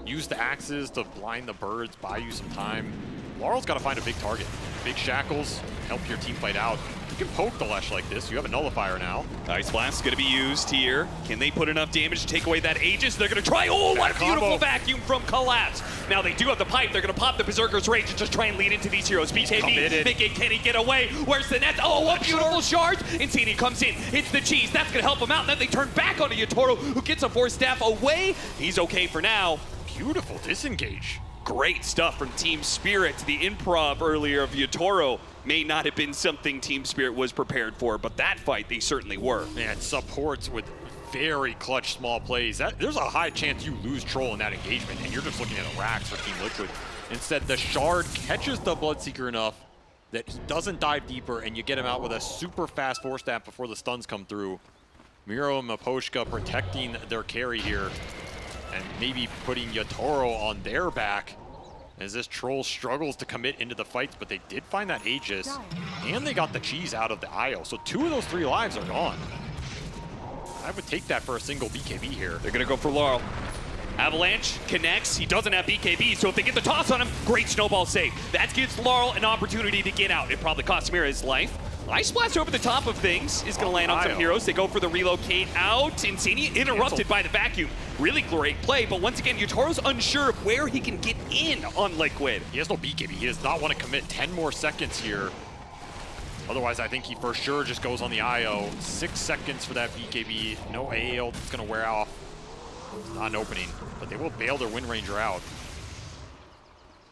use the axes to blind the birds, buy you some time. Laurel's got to find a big target. Big shackles, help your team fight out. You can poke the Lesh like this. You have a nullifier now. Ice Blast's going to be used here. Can they put enough damage to take away that Aegis? They're going to try. Oh, what a beautiful vacuum from Collapse. Now they do have the pipe. They're going to pop the Berserker's Rage and just try and lead into these heroes. BKB, thinking, can he get away? Where's the net? Oh, what beautiful shard. Insania comes in. It's the cheese. That's going to help him out. And then they turn back onto Yatoro, who gets a Force Staff away. He's okay for now. Beautiful disengage. Great stuff from Team Spirit. The improv earlier of Yatoro may not have been something Team Spirit was prepared for, but that fight they certainly were. Man, supports with very clutch small plays. There's a high chance you lose Troll in that engagement, and you're just looking at a racks for Team Liquid. Instead, the Shard catches the Bloodseeker enough that he doesn't dive deeper, and you get him out with a super fast Force Staff before the stuns come through. Miro and Maposhka protecting their carry here, and maybe putting Yatoro on their back as this Troll struggles to commit into the fights, but they did find that Aegis, and they got the cheese out of the IO. So 2 of those 3 lives are gone. I would take that for a single BKB here. They're going to go for Laurel. Avalanche connects. He doesn't have BKB, so if they get the toss on him, great snowball save. That gives Laurel an opportunity to get out. It probably costs Mira his life. Ice Blast over the top of things is going to land on some heroes. They go for the relocate out. Insania interrupted by the vacuum. Really great play, but once again, Yatoro's unsure of where he can get in on Liquid. He has no BKB. He does not want to commit 10 more seconds here. Otherwise, I think he for sure just goes on the IO. 6 seconds for that BKB. No AL that's going to wear off. It's not an opening, but they will bail their Wind Ranger out.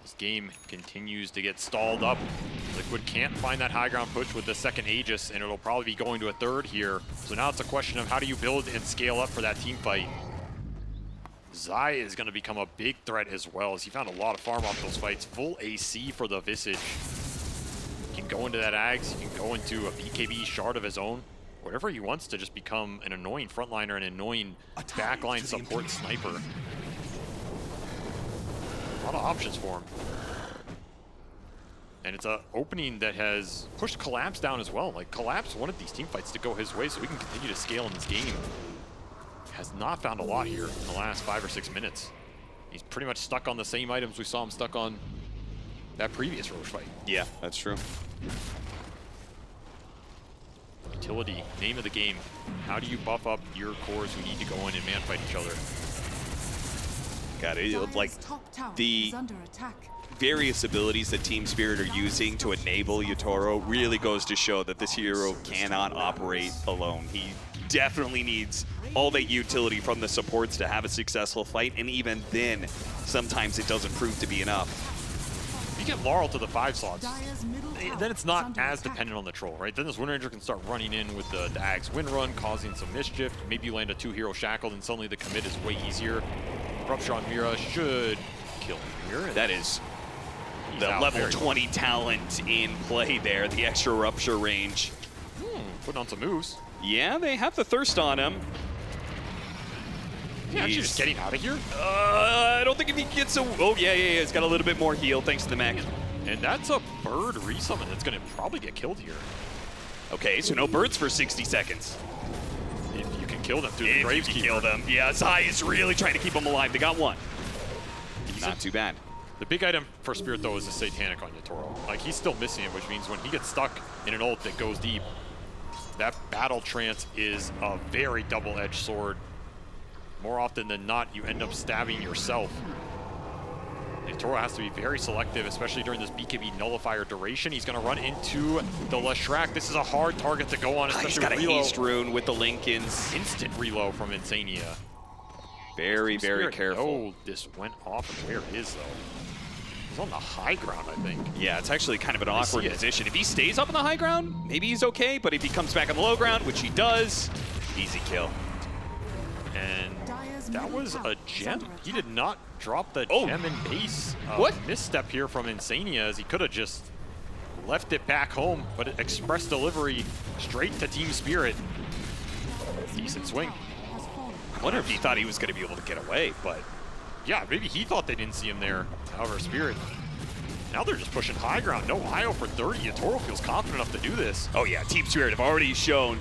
This game continues to get stalled up. Liquid can't find that high ground push with the second Aegis, and it'll probably be going to a third here. So now it's a question of how do you build and scale up for that team fight. Zai is going to become a big threat as well, as he found a lot of farm off those fights. Full AC for the Visage. He can go into that Ags, he can go into a BKB shard of his own. Whatever he wants to just become an annoying frontliner, an annoying backline support sniper. A lot of options for him. And it's an opening that has pushed Collapse down as well. Like, Collapse wanted these team fights to go his way so he can continue to scale in this game. Has not found a lot here in the last 5 or 6 minutes. He's pretty much stuck on the same items we saw him stuck on that previous Roche fight. Yeah, that's true. Utility, name of the game. How do you buff up your cores who need to go in and man fight each other? Got it. Like the various abilities that Team Spirit are using to enable Yatoro really goes to show that this hero cannot operate alone. He definitely needs all that utility from the supports to have a successful fight, and even then, sometimes it doesn't prove to be enough. You get Laurel to the 5 slots, then it's not as dependent on the troll, right? Then this Wind Ranger can start running in with the Ag's Wind Run, causing some mischief. Maybe you land a 2-hero shackle, and suddenly the commit is way easier. Rupture on Mira should kill Mira. That is the level 20 talent in play there, the extra Rupture range. Putting on some moves. Yeah, they have the thirst on him. Yeah, actually just getting out of here. I don't think if he gets a... Oh, yeah. He's got a little bit more heal thanks to the mech. And that's a bird resummon that's going to probably get killed here. Okay, so no birds for 60 seconds. If you can kill them through the Graves Keeper. Kill them. Yeah, Zai is really trying to keep them alive. They got one. Not too bad. The big item for Spirit, though, is the Satanic on Yatoro. Like, he's still missing it, which means when he gets stuck in an ult that goes deep, that Battle Trance is a very double-edged sword. More often than not, you end up stabbing yourself. Yatoro has to be very selective, especially during this BKB nullifier duration. He's going to run into the Leshrac. This is a hard target to go on, especially he's got with a reload. haste rune with the Lincolns. Instant reload from Insania. Very careful. Oh, this went off of where it is, though. He's on the high ground, I think. Yeah, it's actually kind of an awkward position. If he stays up on the high ground, maybe he's okay, but if he comes back on the low ground, which he does, easy kill. And that was a gem. He did not drop the gem in base. What? Misstep here from Insania, as he could have just left it back home, but express delivery straight to Team Spirit. Decent swing. I wonder if he thought he was going to be able to get away, but... Yeah, maybe he thought they didn't see him there. However, Spirit, now they're just pushing high ground. No IO for 30. Yatoro feels confident enough to do this. Oh yeah, Team Spirit have already shown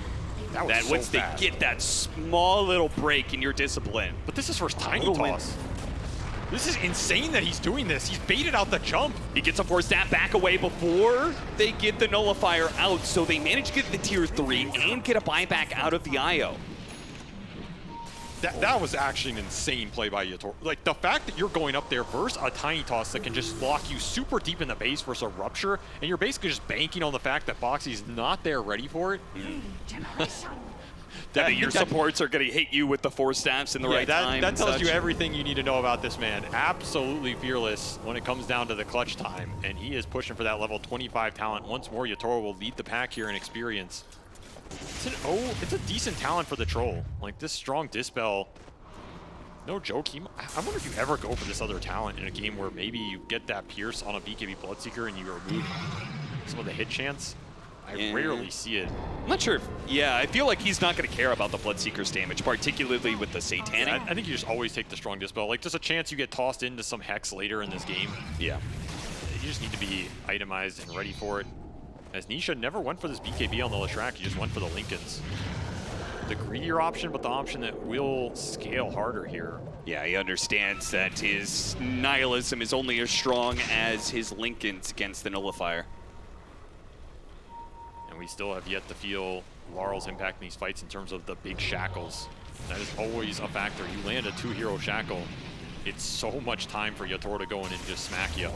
that once they get that small little break in your discipline. But this is first tiny toss. This is insane that he's doing this. He's baited out the jump. He gets a force that back away before they get the nullifier out, so they manage to get the tier 3 and get a buyback out of the IO. That was actually an insane play by Yatoro. Like, the fact that you're going up there versus a tiny toss that can just lock you super deep in the base versus a Rupture, and you're basically just banking on the fact that Boxy's not there ready for it. That your supports are going to hit you with the 4 staffs in the right time. That tells you everything you need to know about this man. Absolutely fearless when it comes down to the clutch time, and he is pushing for that level 25 talent. Once more, Yatoro will lead the pack here in experience. It's a decent talent for the troll. Like, this strong Dispel, no joke. I wonder if you ever go for this other talent in a game where maybe you get that Pierce on a BKB Bloodseeker and you remove some of the hit chance. I rarely see it. I'm not sure. Yeah, I feel like he's not going to care about the Bloodseeker's damage, particularly with the Satanic. Yeah, I think you just always take the strong Dispel. Like, there's a chance you get tossed into some Hex later in this game. Yeah. You just need to be itemized and ready for it. As Nisha never went for this BKB on the Leshrac, he just went for the Lincolns. The greedier option, but the option that will scale harder here. Yeah, he understands that his nihilism is only as strong as his Lincolns against the nullifier. And we still have yet to feel Laurel's impact in these fights in terms of the big shackles. That is always a factor. You land a 2-hero shackle, it's so much time for Yatoro to go in and just smack you.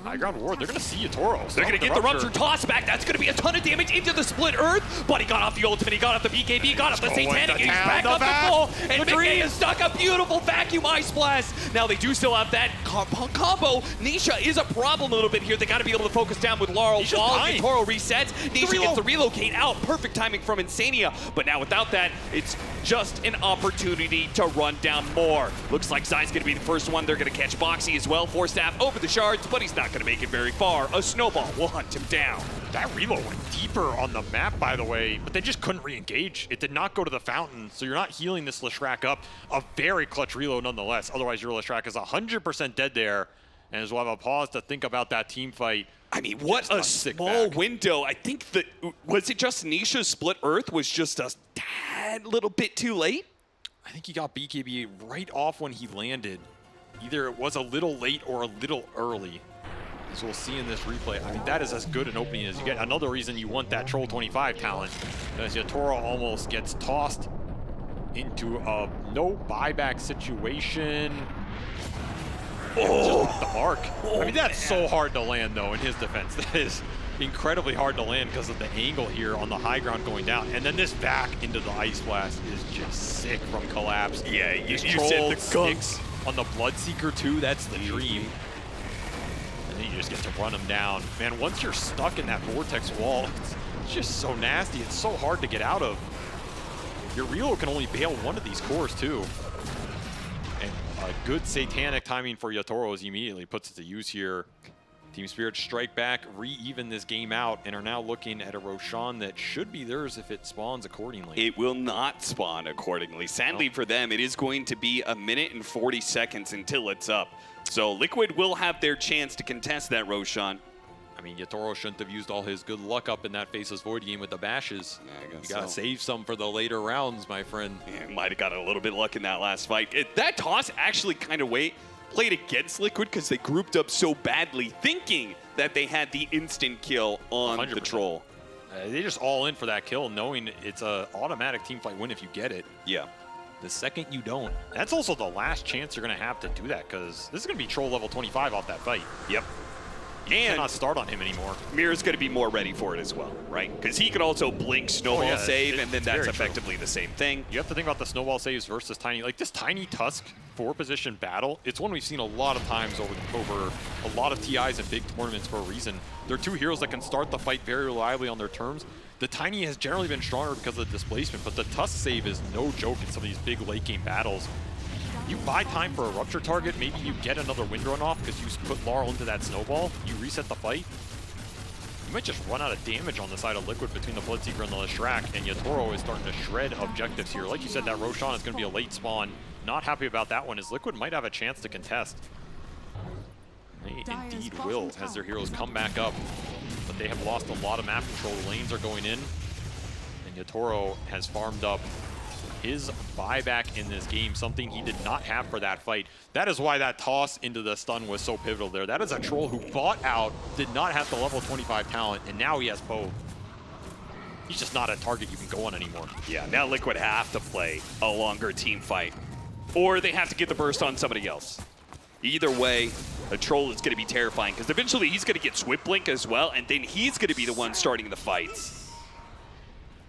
High ground ward, they're going to see Yatoro. They're going to get the Rupture toss back. That's going to be a ton of damage into the Split Earth, but he got off the ultimate, he got off the BKB, got off the Satanic, he's back up the full, and Mickey is stuck. A beautiful vacuum Ice Blast. Now they do still have that combo. Nisha is a problem a little bit here. They got to be able to focus down with Laurel while Yatoro resets. Nisha gets the relocate out. Perfect timing from Insania, but now without that, it's just an opportunity to run down more. Looks like Zai's going to be the first one. They're going to catch Boxy as well. 4-staff over the shards, but he's not going to make it very far. A snowball will hunt him down. That reload went deeper on the map, by the way, but they just couldn't re-engage. It did not go to the fountain, so you're not healing this Leshrac up. A very clutch reload nonetheless. Otherwise, your Leshrac is 100% dead there. And as we'll have a pause to think about that team fight. I mean, what a small window. I think that, was it just Nisha's Split Earth was just a tad little bit too late? I think he got BKB right off when he landed. Either it was a little late or a little early. So we'll see in this replay. I mean, that is as good an opening as you get. Another reason you want that Troll 25 talent, as Yatoro almost gets tossed into a no buyback situation. Just off the mark. I mean, that's so hard to land, though, in his defense. That is incredibly hard to land because of the angle here on the high ground going down. And then this back into the Ice Blast is just sick from Collapse. Yeah, you Troll said the sticks on the Bloodseeker, too. That's the dream. And then you just get to run them down. Man, once you're stuck in that Vortex wall, it's just so nasty. It's so hard to get out of. Your Relo can only bail one of these cores, too. And a good satanic timing for Yatoro as he immediately puts it to use here. Team Spirit strike back, re-even this game out, and are now looking at a Roshan that should be theirs if it spawns accordingly. It will not spawn accordingly. Sadly for them, it is going to be 1 minute and 40 seconds until it's up. So Liquid will have their chance to contest that Roshan. I mean, Yatoro shouldn't have used all his good luck up in that Faceless Void game with the bashes. Yeah, you gotta save some for the later rounds, my friend. Yeah, might have got a little bit of luck in that last fight. That toss actually kind of played against Liquid because they grouped up so badly, thinking that they had the instant kill on 100%. the Troll. They just all in for that kill, knowing it's an automatic teamfight win if you get it. Yeah. The second you don't, that's also the last chance you're going to have to do that, because this is going to be Troll level 25 off that fight. Yep. You cannot start on him anymore. Mira's going to be more ready for it as well, right? Because he could also blink Snowball save, and then that's effectively the same thing. You have to think about the Snowball saves versus Tiny. Like this Tiny Tusk 4-position battle, it's one we've seen a lot of times over a lot of TIs and big tournaments for a reason. They're two heroes that can start the fight very reliably on their terms. The Tiny has generally been stronger because of the displacement, but the Tusk save is no joke in some of these big late game battles. You buy time for a Rupture target, maybe you get another Wind Run off because you put Laurel into that Snowball, you reset the fight. You might just run out of damage on the side of Liquid between the Bloodseeker and the Leshrac, and Yatoro is starting to shred objectives here. Like you said, that Roshan is going to be a late spawn. Not happy about that one, as Liquid might have a chance to contest. They indeed will, as their heroes come back up. But they have lost a lot of map control. The lanes are going in, and Yatoro has farmed up his buyback in this game, something he did not have for that fight. That is why that toss into the stun was so pivotal there. That is a Troll who bought out, did not have the level 25 talent, and now he has both. He's just not a target you can go on anymore. Yeah, now Liquid have to play a longer team fight, or they have to get the burst on somebody else. Either way, a Troll is going to be terrifying, because eventually he's going to get Swift Blink as well, and then he's going to be the one starting the fights.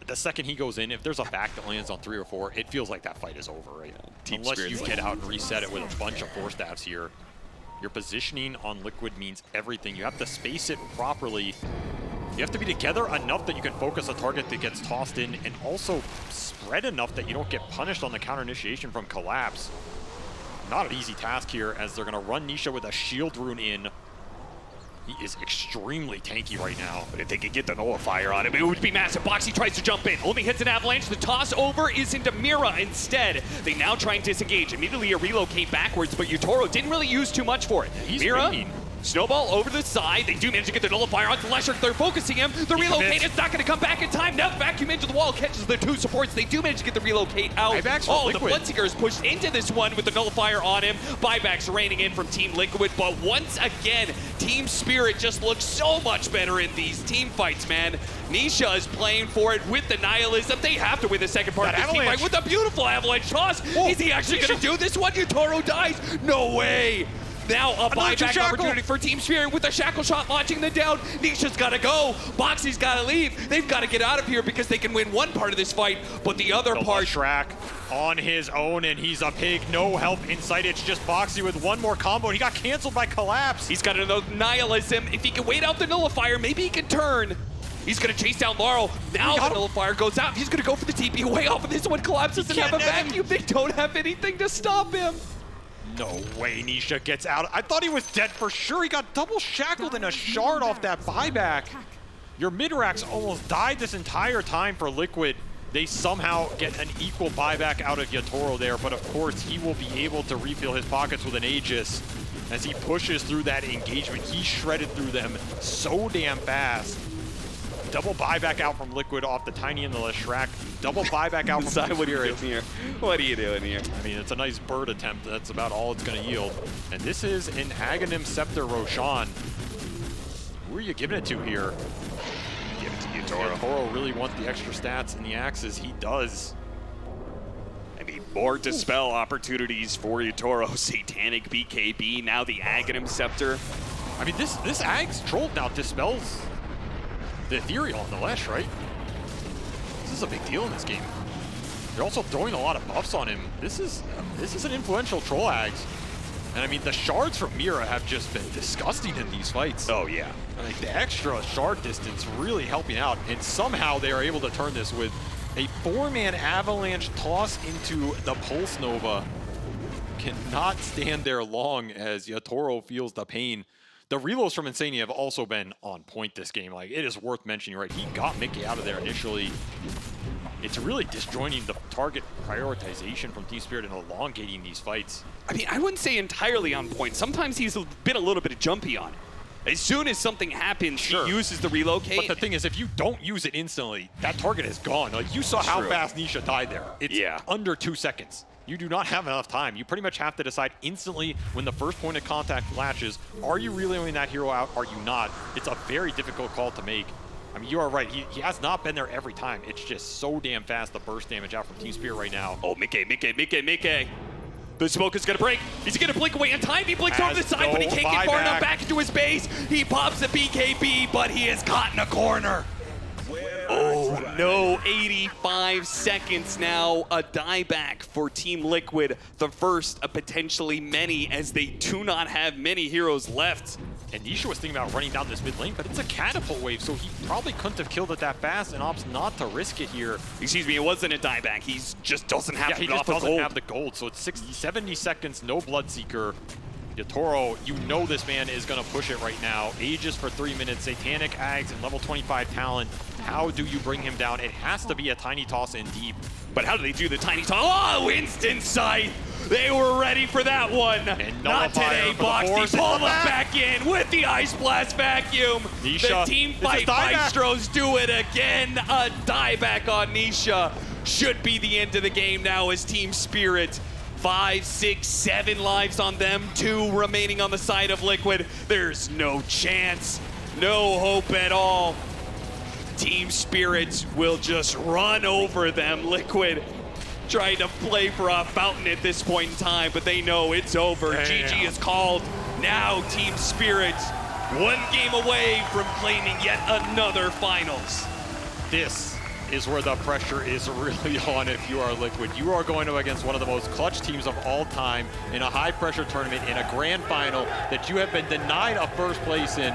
The second he goes in, if there's a back that lands on 3 or 4, it feels like that fight is over, right? Unless you get out and reset it with a bunch of Force Staffs here. Your positioning on Liquid means everything. You have to space it properly. You have to be together enough that you can focus a target that gets tossed in, and also spread enough that you don't get punished on the counter initiation from Collapse. Not an easy task here, as they're going to run Nisha with a shield rune in. He is extremely tanky right now. But if they could get the Nullifier on him, it would be massive. Boxy tries to jump in, only hits an avalanche. The toss over is into Mira instead. They now try and disengage. Immediately a relocate backwards, but Yatoro didn't really use too much for it. He's Mira, mean. Snowball over the side. They do manage to get the Nullifier onto Leshrac. They're focusing him. The relocate is not going to come back in time. Now vacuum into the wall, catches the 2 supports. They do manage to get the relocate out. Oh, the Bloodseeker is pushed into this one with the Nullifier on him. Buybacks raining in from Team Liquid, but once again, Team Spirit just looks so much better in these team fights, man. Nisha is playing for it with the Nihilism. They have to win the second part of this team fight with a beautiful avalanche toss. Oh, is he actually going to do this one? Yatoro dies. No way. Now a buyback opportunity for Team Spirit with a shackle shot launching them down. Nisha's got to go. Boxy's got to leave. They've got to get out of here because they can win one part of this fight, but the other part... Leshrac on his own, and he's a pig. No help inside. It's just Boxy with one more combo, and he got canceled by Collapse. He's got a Nihilism. If he can wait out the Nullifier, maybe he can turn. He's going to chase down Laurel. Now the Nullifier goes out. He's going to go for the TP away off of this one. Collapse doesn't have a vacuum. They don't have anything to stop him. No way Nisha gets out. I thought he was dead for sure. He got double shackled in a shard off that buyback. Your mid-racks almost died this entire time for Liquid. They somehow get an equal buyback out of Yatoro there, but of course he will be able to refill his pockets with an Aegis as he pushes through that engagement. He shredded through them so damn fast. Double buyback out from Liquid off the Tiny and the Leshrac. Double buyback out from Spirit. What are you doing here? What are you doing here? I mean, it's a nice bird attempt. That's about all it's going to yield. And this is an Aghanim Scepter Roshan. Who are you giving it to here? Give it to Yatoro. Yatoro really wants the extra stats in the axes. He does. I mean, more Dispel opportunities for Yatoro. Satanic BKB, now the Aghanim Scepter. I mean, this Ag's Troll now dispels the Ethereal on the Lesh, right? This is a big deal in this game. You're also throwing a lot of buffs on him. This is an influential Troll Ags. And I mean, the shards from Mira have just been disgusting in these fights. Oh, yeah. Like, the extra shard distance really helping out. And somehow they are able to turn this with a 4-man avalanche toss into the Pulse Nova. Cannot stand there long as Yatoro feels the pain. The reloads from Insania have also been on point this game. Like, it is worth mentioning, right? He got Mickey out of there initially. It's really disjoining the target prioritization from Team Spirit and elongating these fights. I mean, I wouldn't say entirely on point. Sometimes he's been a little bit jumpy on it. As soon as something happens, he uses the relocate. But the thing is, if you don't use it instantly, that target is gone. Like, you saw how fast Nisha died there. It's under 2 seconds. You do not have enough time. You pretty much have to decide instantly when the first point of contact latches, are you reloading that hero out, are you not? It's a very difficult call to make. I mean, you are right. He has not been there every time. It's just so damn fast, the burst damage out from Team Spirit right now. Oh, Mickey. The smoke is gonna break. He's gonna blink away in time. He blinks over the side, but he can't get far enough back into his base. He pops a BKB, but he has caught in a corner. Oh no, 85 seconds now. A dieback for Team Liquid. The first of potentially many, as they do not have many heroes left. And Nisha was thinking about running down this mid lane, but it's a catapult wave, so he probably couldn't have killed it that fast and opts not to risk it here. Excuse me, it wasn't a dieback. He just doesn't have he just doesn't have the gold. So it's 70 seconds, no Bloodseeker. Yatoro, you know this man is going to push it right now. Aegis for 3 minutes, Satanic Ags and level 25 talent. How do you bring him down? It has to be a tiny toss in deep. But how do they do the tiny toss? Oh, instant sight! They were ready for that one. And not today, Boxy. Pull them back in with the Ice Blast Vacuum. Nisha, the team fight Maestros do it again. A dieback on Nisha. Should be the end of the game now as Team Spirit. 5, 6, 7 lives on them, 2 remaining on the side of Liquid. There's no chance, no hope at all. Team Spirit will just run over them. Liquid trying to play for a fountain at this point in time, but they know it's over. GG is called. Now Team Spirit, 1 game away from claiming yet another finals. This is where the pressure is really on if you are Liquid. You are going up against one of the most clutch teams of all time in a high-pressure tournament in a grand final that you have been denied a first place in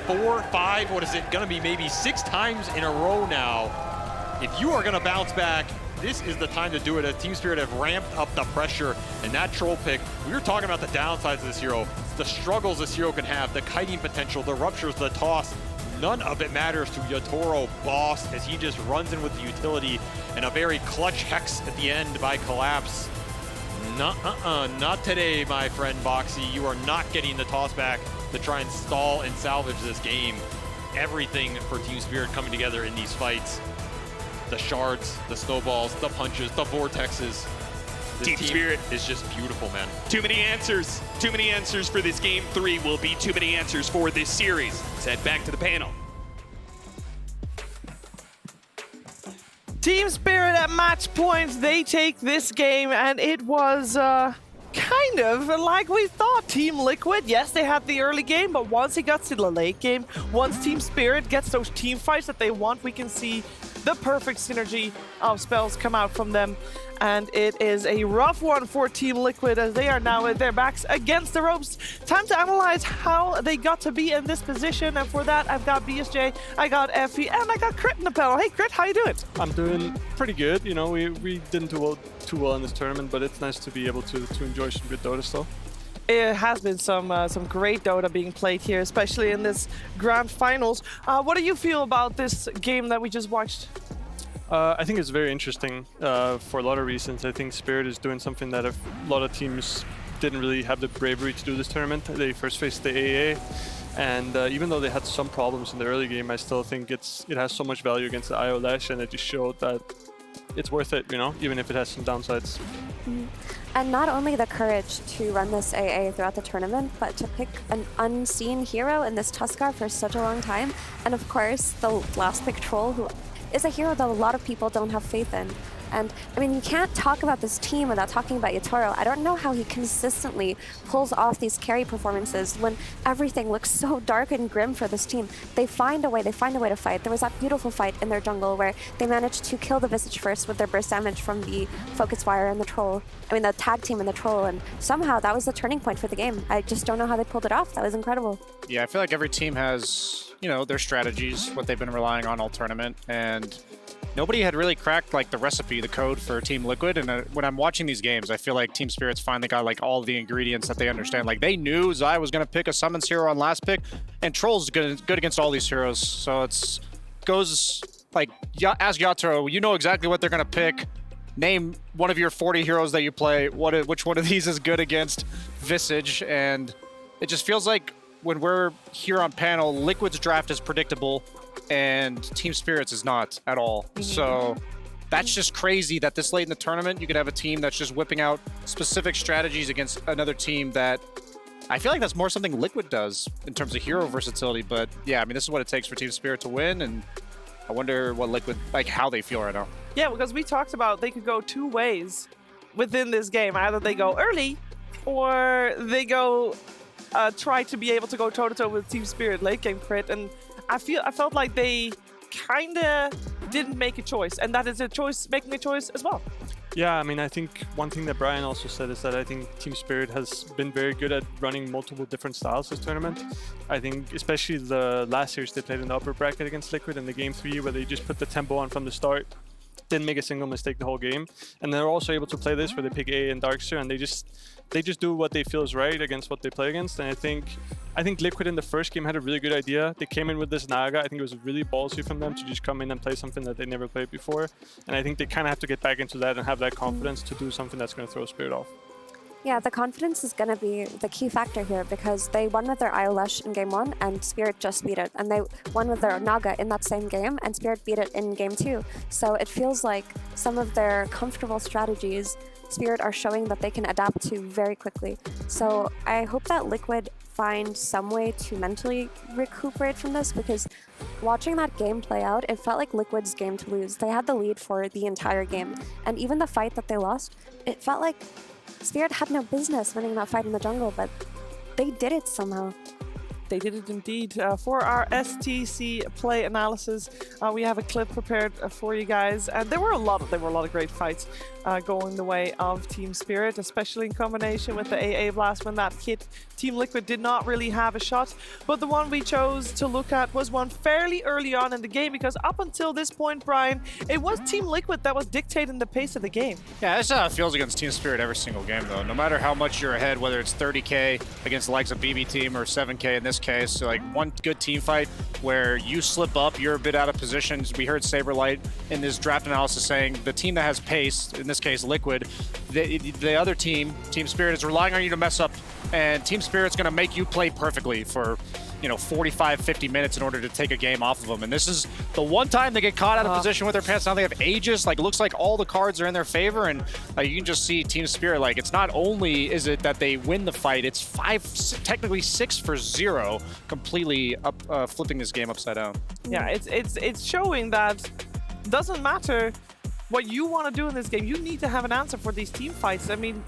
4, 5, what is it, gonna be maybe 6 times in a row now. If you are gonna bounce back, this is the time to do it as Team Spirit have ramped up the pressure. And that troll pick, we were talking about the downsides of this hero, the struggles this hero can have, the kiting potential, the ruptures, the toss. None of it matters to Yatoro Boss as he just runs in with the utility and a very clutch hex at the end by Collapse. Not today, my friend Boxy. You are not getting the toss back to try and stall and salvage this game. Everything for Team Spirit coming together in these fights. The shards, the snowballs, the punches, the vortexes. This Team Spirit is just beautiful, man. Too many answers. Too many answers for this game 3 will be too many answers for this series. Let's head back to the panel. Team Spirit at match point, they take this game, and it was kind of like we thought. Team Liquid, yes, they had the early game, but once it got to the late game, once Team Spirit gets those team fights that they want, we can see the perfect synergy of spells come out from them. And it is a rough one for Team Liquid as they are now with their backs against the ropes. Time to analyze how they got to be in this position. And for that, I've got BSJ, I got Effie, and I got Crit in the panel. Hey, Crit, how you doing? I'm doing pretty good. You know, we didn't do too well in this tournament, but it's nice to be able to enjoy some good Dota still. It has been some great Dota being played here, especially in this grand finals. What do you feel about this game that we just watched? I think it's very interesting for a lot of reasons. I think Spirit is doing something that a lot of teams didn't really have the bravery to do this tournament. They first faced the AA, and even though they had some problems in the early game, I still think it has so much value against the IO Lash, and it just showed that it's worth it, you know, even if it has some downsides. And not only the courage to run this AA throughout the tournament, but to pick an unseen hero in this Tuskar for such a long time. And of course, the last pick Troll, who is a hero that a lot of people don't have faith in. And I mean, you can't talk about this team without talking about Yatoro. I don't know how he consistently pulls off these carry performances when everything looks so dark and grim for this team. They find a way to fight. There was that beautiful fight in their jungle where they managed to kill the Visage first with their burst damage from the Focus Fire and the Troll. I mean, the tag team and the Troll, and somehow that was the turning point for the game. I just don't know how they pulled it off. That was incredible. Yeah, I feel like every team has, you know, their strategies, what they've been relying on all tournament, and nobody had really cracked like the recipe, the code for Team Liquid. And when I'm watching these games, I feel like Team Spirit's finally got like all the ingredients that they understand. Like they knew Zai was gonna pick a Summons hero on last pick, and Troll's good against all these heroes. So it's goes like, ask Yatoro, you know exactly what they're gonna pick. Name one of your 40 heroes that you play. Which one of these is good against Visage? And it just feels like when we're here on panel, Liquid's draft is predictable and Team Spirit's is not at all. So that's just crazy that this late in the tournament, you could have a team that's just whipping out specific strategies against another team that I feel like that's more something Liquid does in terms of hero versatility. But yeah, I mean, this is what it takes for Team Spirit to win. And I wonder what Liquid, like how they feel right now. Yeah, because we talked about they could go two ways within this game. Either they go early or they go try to be able to go toe-to-toe with Team Spirit late game crit. And I felt like they kind of didn't make a choice, and that is a choice, making a choice as well. Yeah, I mean, I think one thing that Brian also said is that I think Team Spirit has been very good at running multiple different styles this tournament. I think especially the last series they played in the upper bracket against Liquid in the game 3 where they just put the tempo on from the start, didn't make a single mistake the whole game. And they're also able to play this where they pick A and Darkster, and they just do what they feel is right against what they play against. And I think Liquid in the first game had a really good idea. They came in with this Naga. I think it was really ballsy from them to just come in and play something that they never played before. And I think they kind of have to get back into that and have that confidence to do something that's going to throw Spirit off. Yeah, the confidence is going to be the key factor here because they won with their Eyelush in game 1 and Spirit just beat it. And they won with their Naga in that same game and Spirit beat it in game 2. So it feels like some of their comfortable strategies Spirit are showing that they can adapt to very quickly. So I hope that Liquid find some way to mentally recuperate from this because watching that game play out, it felt like Liquid's game to lose. They had the lead for the entire game. And even the fight that they lost, it felt like Spirit had no business winning that fight in the jungle, but they did it somehow. They did it indeed. For our STC play analysis, we have a clip prepared for you guys, and there were a lot of great fights going the way of Team Spirit, especially in combination with the AA Blast when that hit. Team Liquid did not really have a shot, but the one we chose to look at was one fairly early on in the game because up until this point, Brian, it was Team Liquid that was dictating the pace of the game. Yeah, that's how it feels against Team Spirit every single game, though. No matter how much you're ahead, whether it's 30K against the likes of BB Team or 7K in this case, so like one good team fight where you slip up, you're a bit out of position. We heard Saberlight in this draft analysis saying the team that has pace, in this case Liquid, the other team, Team Spirit, is relying on you to mess up, and Team Spirit's going to make you play perfectly for 45, 50 minutes in order to take a game off of them. And this is the one time they get caught out of position with their pants. Now they have Aegis. Like, looks like all the cards are in their favor. And you can just see Team Spirit, like, it's not only is it that they win the fight, it's technically 6-0, completely flipping this game upside down. Yeah, it's showing that doesn't matter what you want to do in this game. You need to have an answer for these team fights. I mean,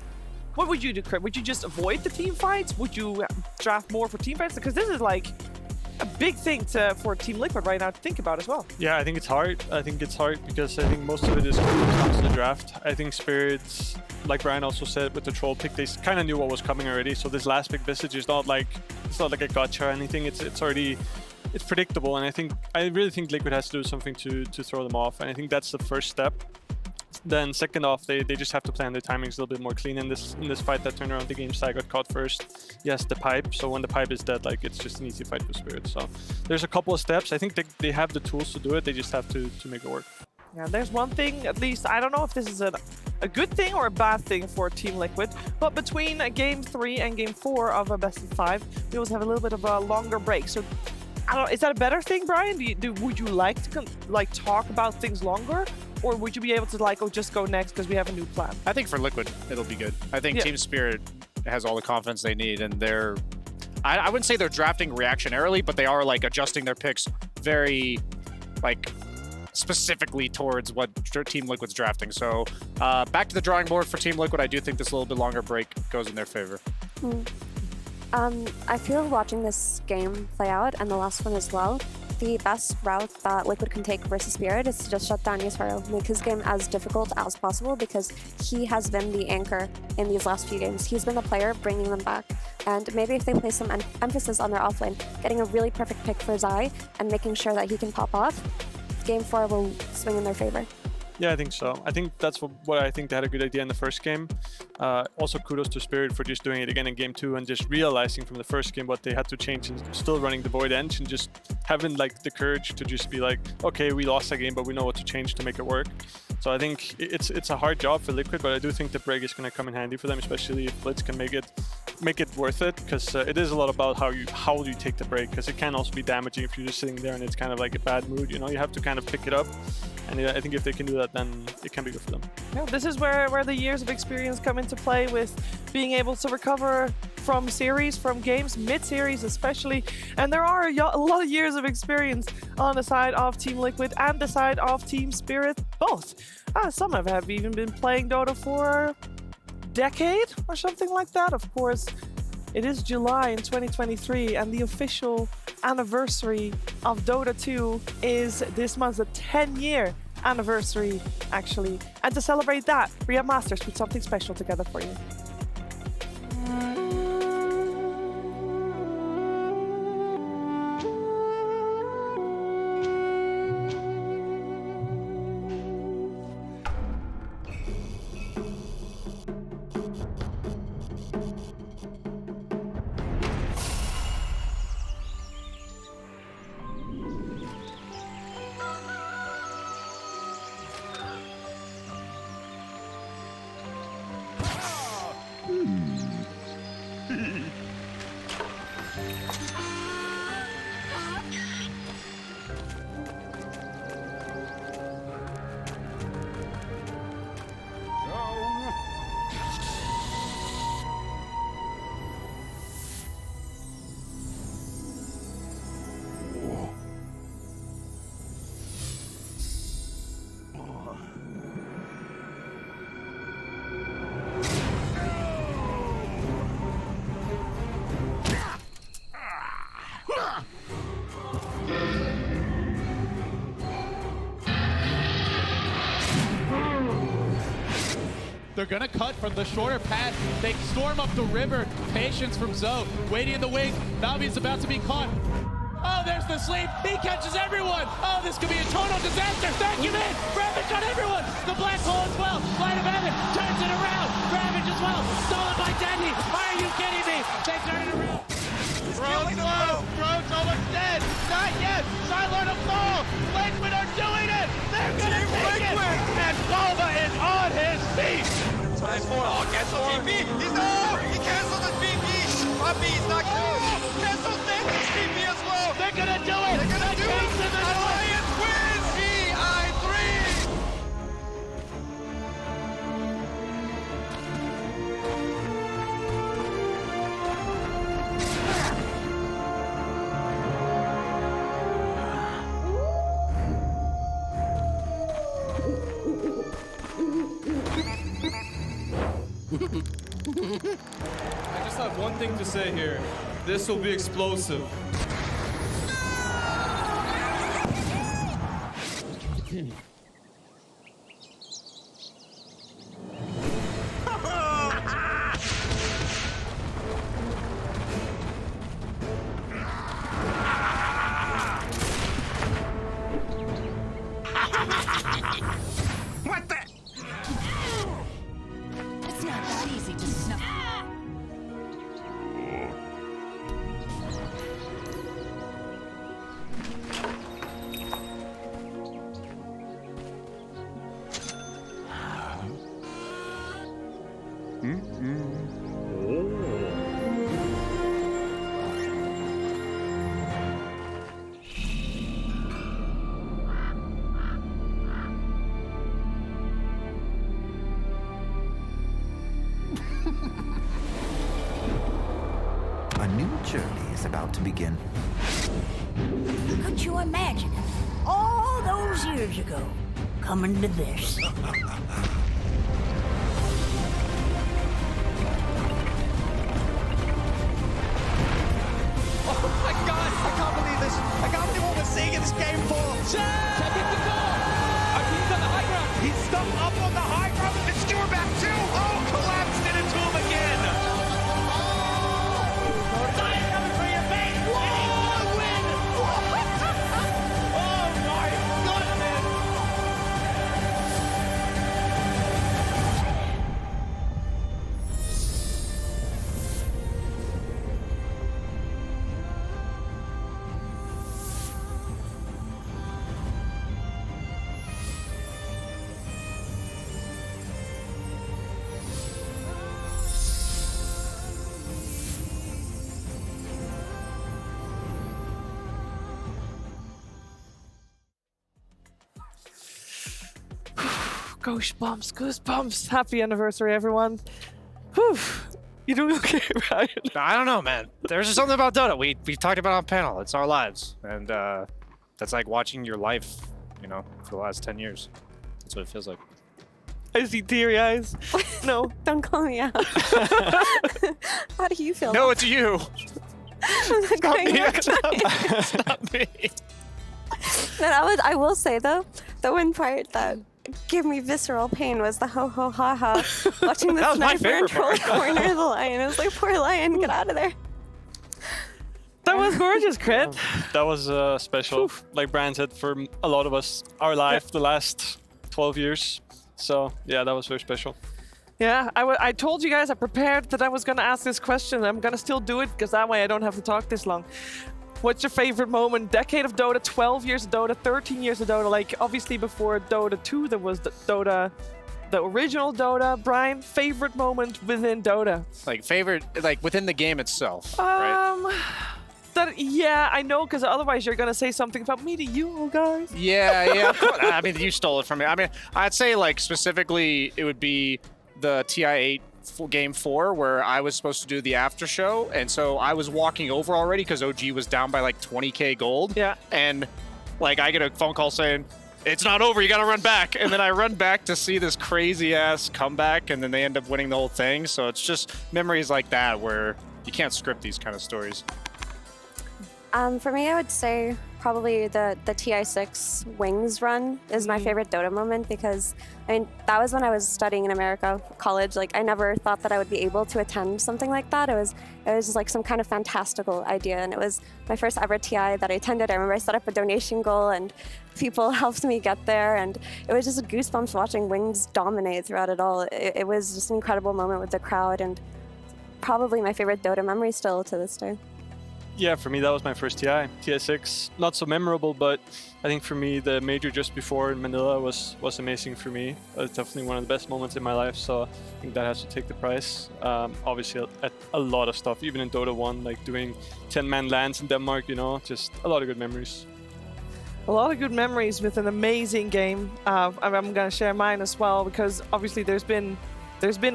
what would you do, Craig? Would you just avoid the team fights? Would you draft more for team fights? Because this is like a big thing for Team Liquid right now to think about as well. Yeah, I think it's hard. I think it's hard because I think most of it is comes to the draft. I think Spirits, like Brian also said with the Troll pick, they kind of knew what was coming already. So this last pick Visage is not like a gotcha or anything. It's predictable, and I really think Liquid has to do something to throw them off, and I think that's the first step. Then second off, they just have to plan their timings a little bit more clean in this fight that turned around the game. Sai got caught first. Yes, the pipe. So when the pipe is dead, like, it's just an easy fight for Spirit. So there's a couple of steps. I think they have the tools to do it. They just have to make it work. Yeah, there's one thing, at least, I don't know if this is a good thing or a bad thing for Team Liquid, but between game 3 and game 4 of a best of 5, we always have a little bit of a longer break. So I don't know, is that a better thing, Brian? Would you like to talk about things longer, or would you be able to like, oh, just go next because we have a new plan? I think for Liquid, it'll be good. I think Team Spirit has all the confidence they need, and they're, I wouldn't say they're drafting reactionarily, but they are like adjusting their picks very like specifically towards what Team Liquid's drafting. So back to the drawing board for Team Liquid. I do think this little bit longer break goes in their favor. I feel watching this game play out, and the last one as well, the best route that Liquid can take versus Spirit is to just shut down Yusaro, make his game as difficult as possible, because he has been the anchor in these last few games. He's been the player bringing them back. And maybe if they place some emphasis on their offlane, getting a really perfect pick for Zai and making sure that he can pop off, Game 4 will swing in their favor. Yeah, I think so. I think that's what I think they had a good idea in the first game. Also, kudos to Spirit for just doing it again in Game 2 and just realizing from the first game what they had to change and still running the Void Edge and just having like the courage to just be like, okay, we lost that game, but we know what to change to make it work. So I think it's a hard job for Liquid, but I do think the break is going to come in handy for them, especially if Blitz can make it worth it, because it is a lot about how you take the break, because it can also be damaging if you're just sitting there and it's kind of like a bad mood. You know, you have to kind of pick it up, and I think if they can do that, then it can be good for them. Yeah, this is where the years of experience come into play, with being able to recover from series, from games, mid-series especially. And there are a lot of years of experience on the side of Team Liquid and the side of Team Spirit, both. Some have even been playing Dota for a decade or something like that. Of course, it is July in 2023, and the official anniversary of Dota 2 is this month, a 10-year anniversary, actually. And to celebrate that, Riyadh Masters put something special together for you. They're gonna cut from the shorter path. They storm up the river. Patience from Zoe. Waiting in the wings. Valvi's about to be caught. Oh, there's the sleep. He catches everyone. Oh, this could be a total disaster. Vacuum in. Ravage on everyone. The black hole as well. Light of heaven turns it around. Ravage as well. Stolen by Dendy. Are you kidding me? They turn it around. Throne's low. Throne's almost dead. Not yet. Silent of fall. Liquid are doing it. They're gonna take it. And Palva is on his feet. Time for cancel TP. He's no. He canceled the TP. Puppy, he's not good. Cancel Dendy's TP as well. They're gonna do it. They're gonna do it. Alliance wins. VI3. I just have one thing to say here. This will be explosive. What the? It's not that easy to snuff. journey is about to begin. Could you imagine it? All those years ago, coming to this. Oh my god, I can't believe this. I can't believe what we're seeing in this game 4. Taking the goal. He's on the high ground. He's stuck up on the high ground. It's Stewart back too. Oh, collapsed into to him again. Zion coming for your base. Whoa, win. Oh my goodness. Goosebumps, goosebumps. Happy anniversary, everyone. Whew. You doing okay, Ryan? I don't know, man. There's just something about Dota. We've talked about it on panel. It's our lives. And that's like watching your life, you know, for the last 10 years. That's what it feels like. I see teary eyes. No. Don't call me out. How do you feel? No, it's you. I'm not going It's not me. But I will say though, the one part that gave me visceral pain was the ho ho ha ha watching the That was my sniper favorite control part. corner of the lion. I was like, poor lion, get out of there. That was gorgeous, Crit. That was special. Like Brian said, for a lot of us, our life the last 12 years. So yeah, that was very special. Yeah, I told you guys, I prepared that I was going to ask this question. I'm going to still do it because that way I don't have to talk this long. What's your favorite moment? Decade of Dota, 12 years of Dota, 13 years of Dota. Like, obviously before Dota 2, there was the Dota, the original Dota. Brian, favorite moment within Dota? Like favorite, like within the game itself, right? Yeah, I know, because otherwise you're going to say something about me to you guys. Yeah. Of course. I mean, you stole it from me. I mean, I'd say like specifically it would be the TI8 game 4 where I was supposed to do the after show, and so I was walking over already because OG was down by like 20k gold. Yeah. And like I get a phone call saying, it's not over, you gotta run back. And then I run back to see this crazy ass comeback, and then they end up winning the whole thing. So it's just memories like that where you can't script these kind of stories. For me, I would say probably the TI6 Wings run is my favorite Dota moment because, I mean, that was when I was studying in America, college. Like, I never thought that I would be able to attend something like that. It was just like some kind of fantastical idea, and it was my first ever TI that I attended. I remember I set up a donation goal, and people helped me get there, and it was just goosebumps watching Wings dominate throughout it all. It was just an incredible moment with the crowd, and probably my favorite Dota memory still to this day. Yeah, for me that was my first TI. TI6, not so memorable, but I think for me the major just before in Manila was amazing for me. It's definitely one of the best moments in my life, so I think that has to take the prize. Obviously a lot of stuff, even in Dota 1, like doing 10-man lands in Denmark, you know, just a lot of good memories. A lot of good memories with an amazing game. I'm going to share mine as well because obviously there's been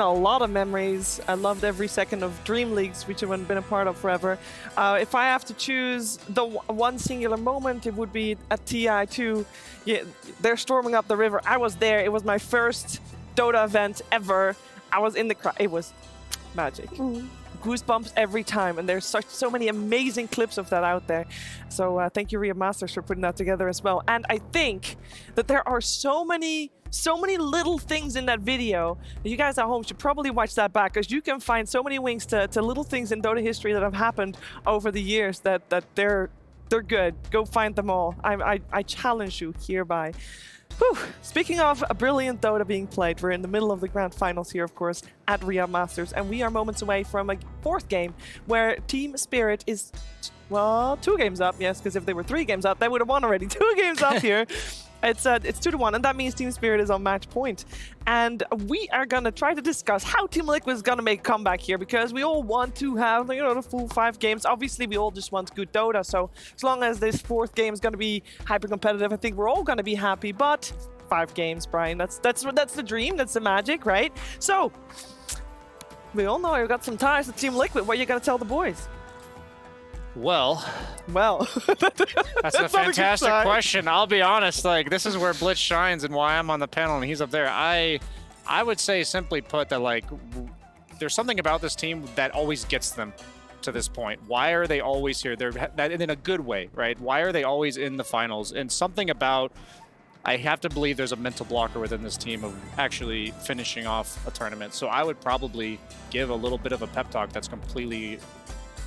a lot of memories. I loved every second of Dream Leagues, which I've been a part of forever. If I have to choose the one singular moment, it would be at TI2. Yeah, they're storming up the river. I was there. It was my first Dota event ever. I was in the crowd. It was magic. Goosebumps every time, and there's so many amazing clips of that out there. So thank you, Riyadh Masters, for putting that together as well. And I think that there are so many little things in that video. You guys at home should probably watch that back because you can find so many winks to little things in Dota history that have happened over the years that they're good. Go find them all. I challenge you hereby. Whew. Speaking of a brilliant Dota being played, we're in the middle of the grand finals here, of course, at Riyadh Masters, and we are moments away from a fourth game where Team Spirit is, well, 2 games up, yes, because if they were 3 games up, they would have won already. 2 games up here. It's 2-1, and that means Team Spirit is on match point. And we are going to try to discuss how Team Liquid is going to make a comeback here, because we all want to have, you know, the full 5 games. Obviously, we all just want good Dota, so as long as this 4th game is going to be hyper-competitive, I think we're all going to be happy. But 5 games, Brian, that's the dream, that's the magic, right? So, we all know you've got some ties to Team Liquid. What are you going to tell the boys? Well, that's a not a good fantastic sign. question. I'll be honest, like this is where Blitz shines and why I'm on the panel and he's up there. I would say simply put that like there's something about this team that always gets them to this point. Why are they always here? They're in a good way, right? Why are they always in the finals? And something about I have to believe there's a mental blocker within this team of actually finishing off a tournament. So I would probably give a little bit of a pep talk that's completely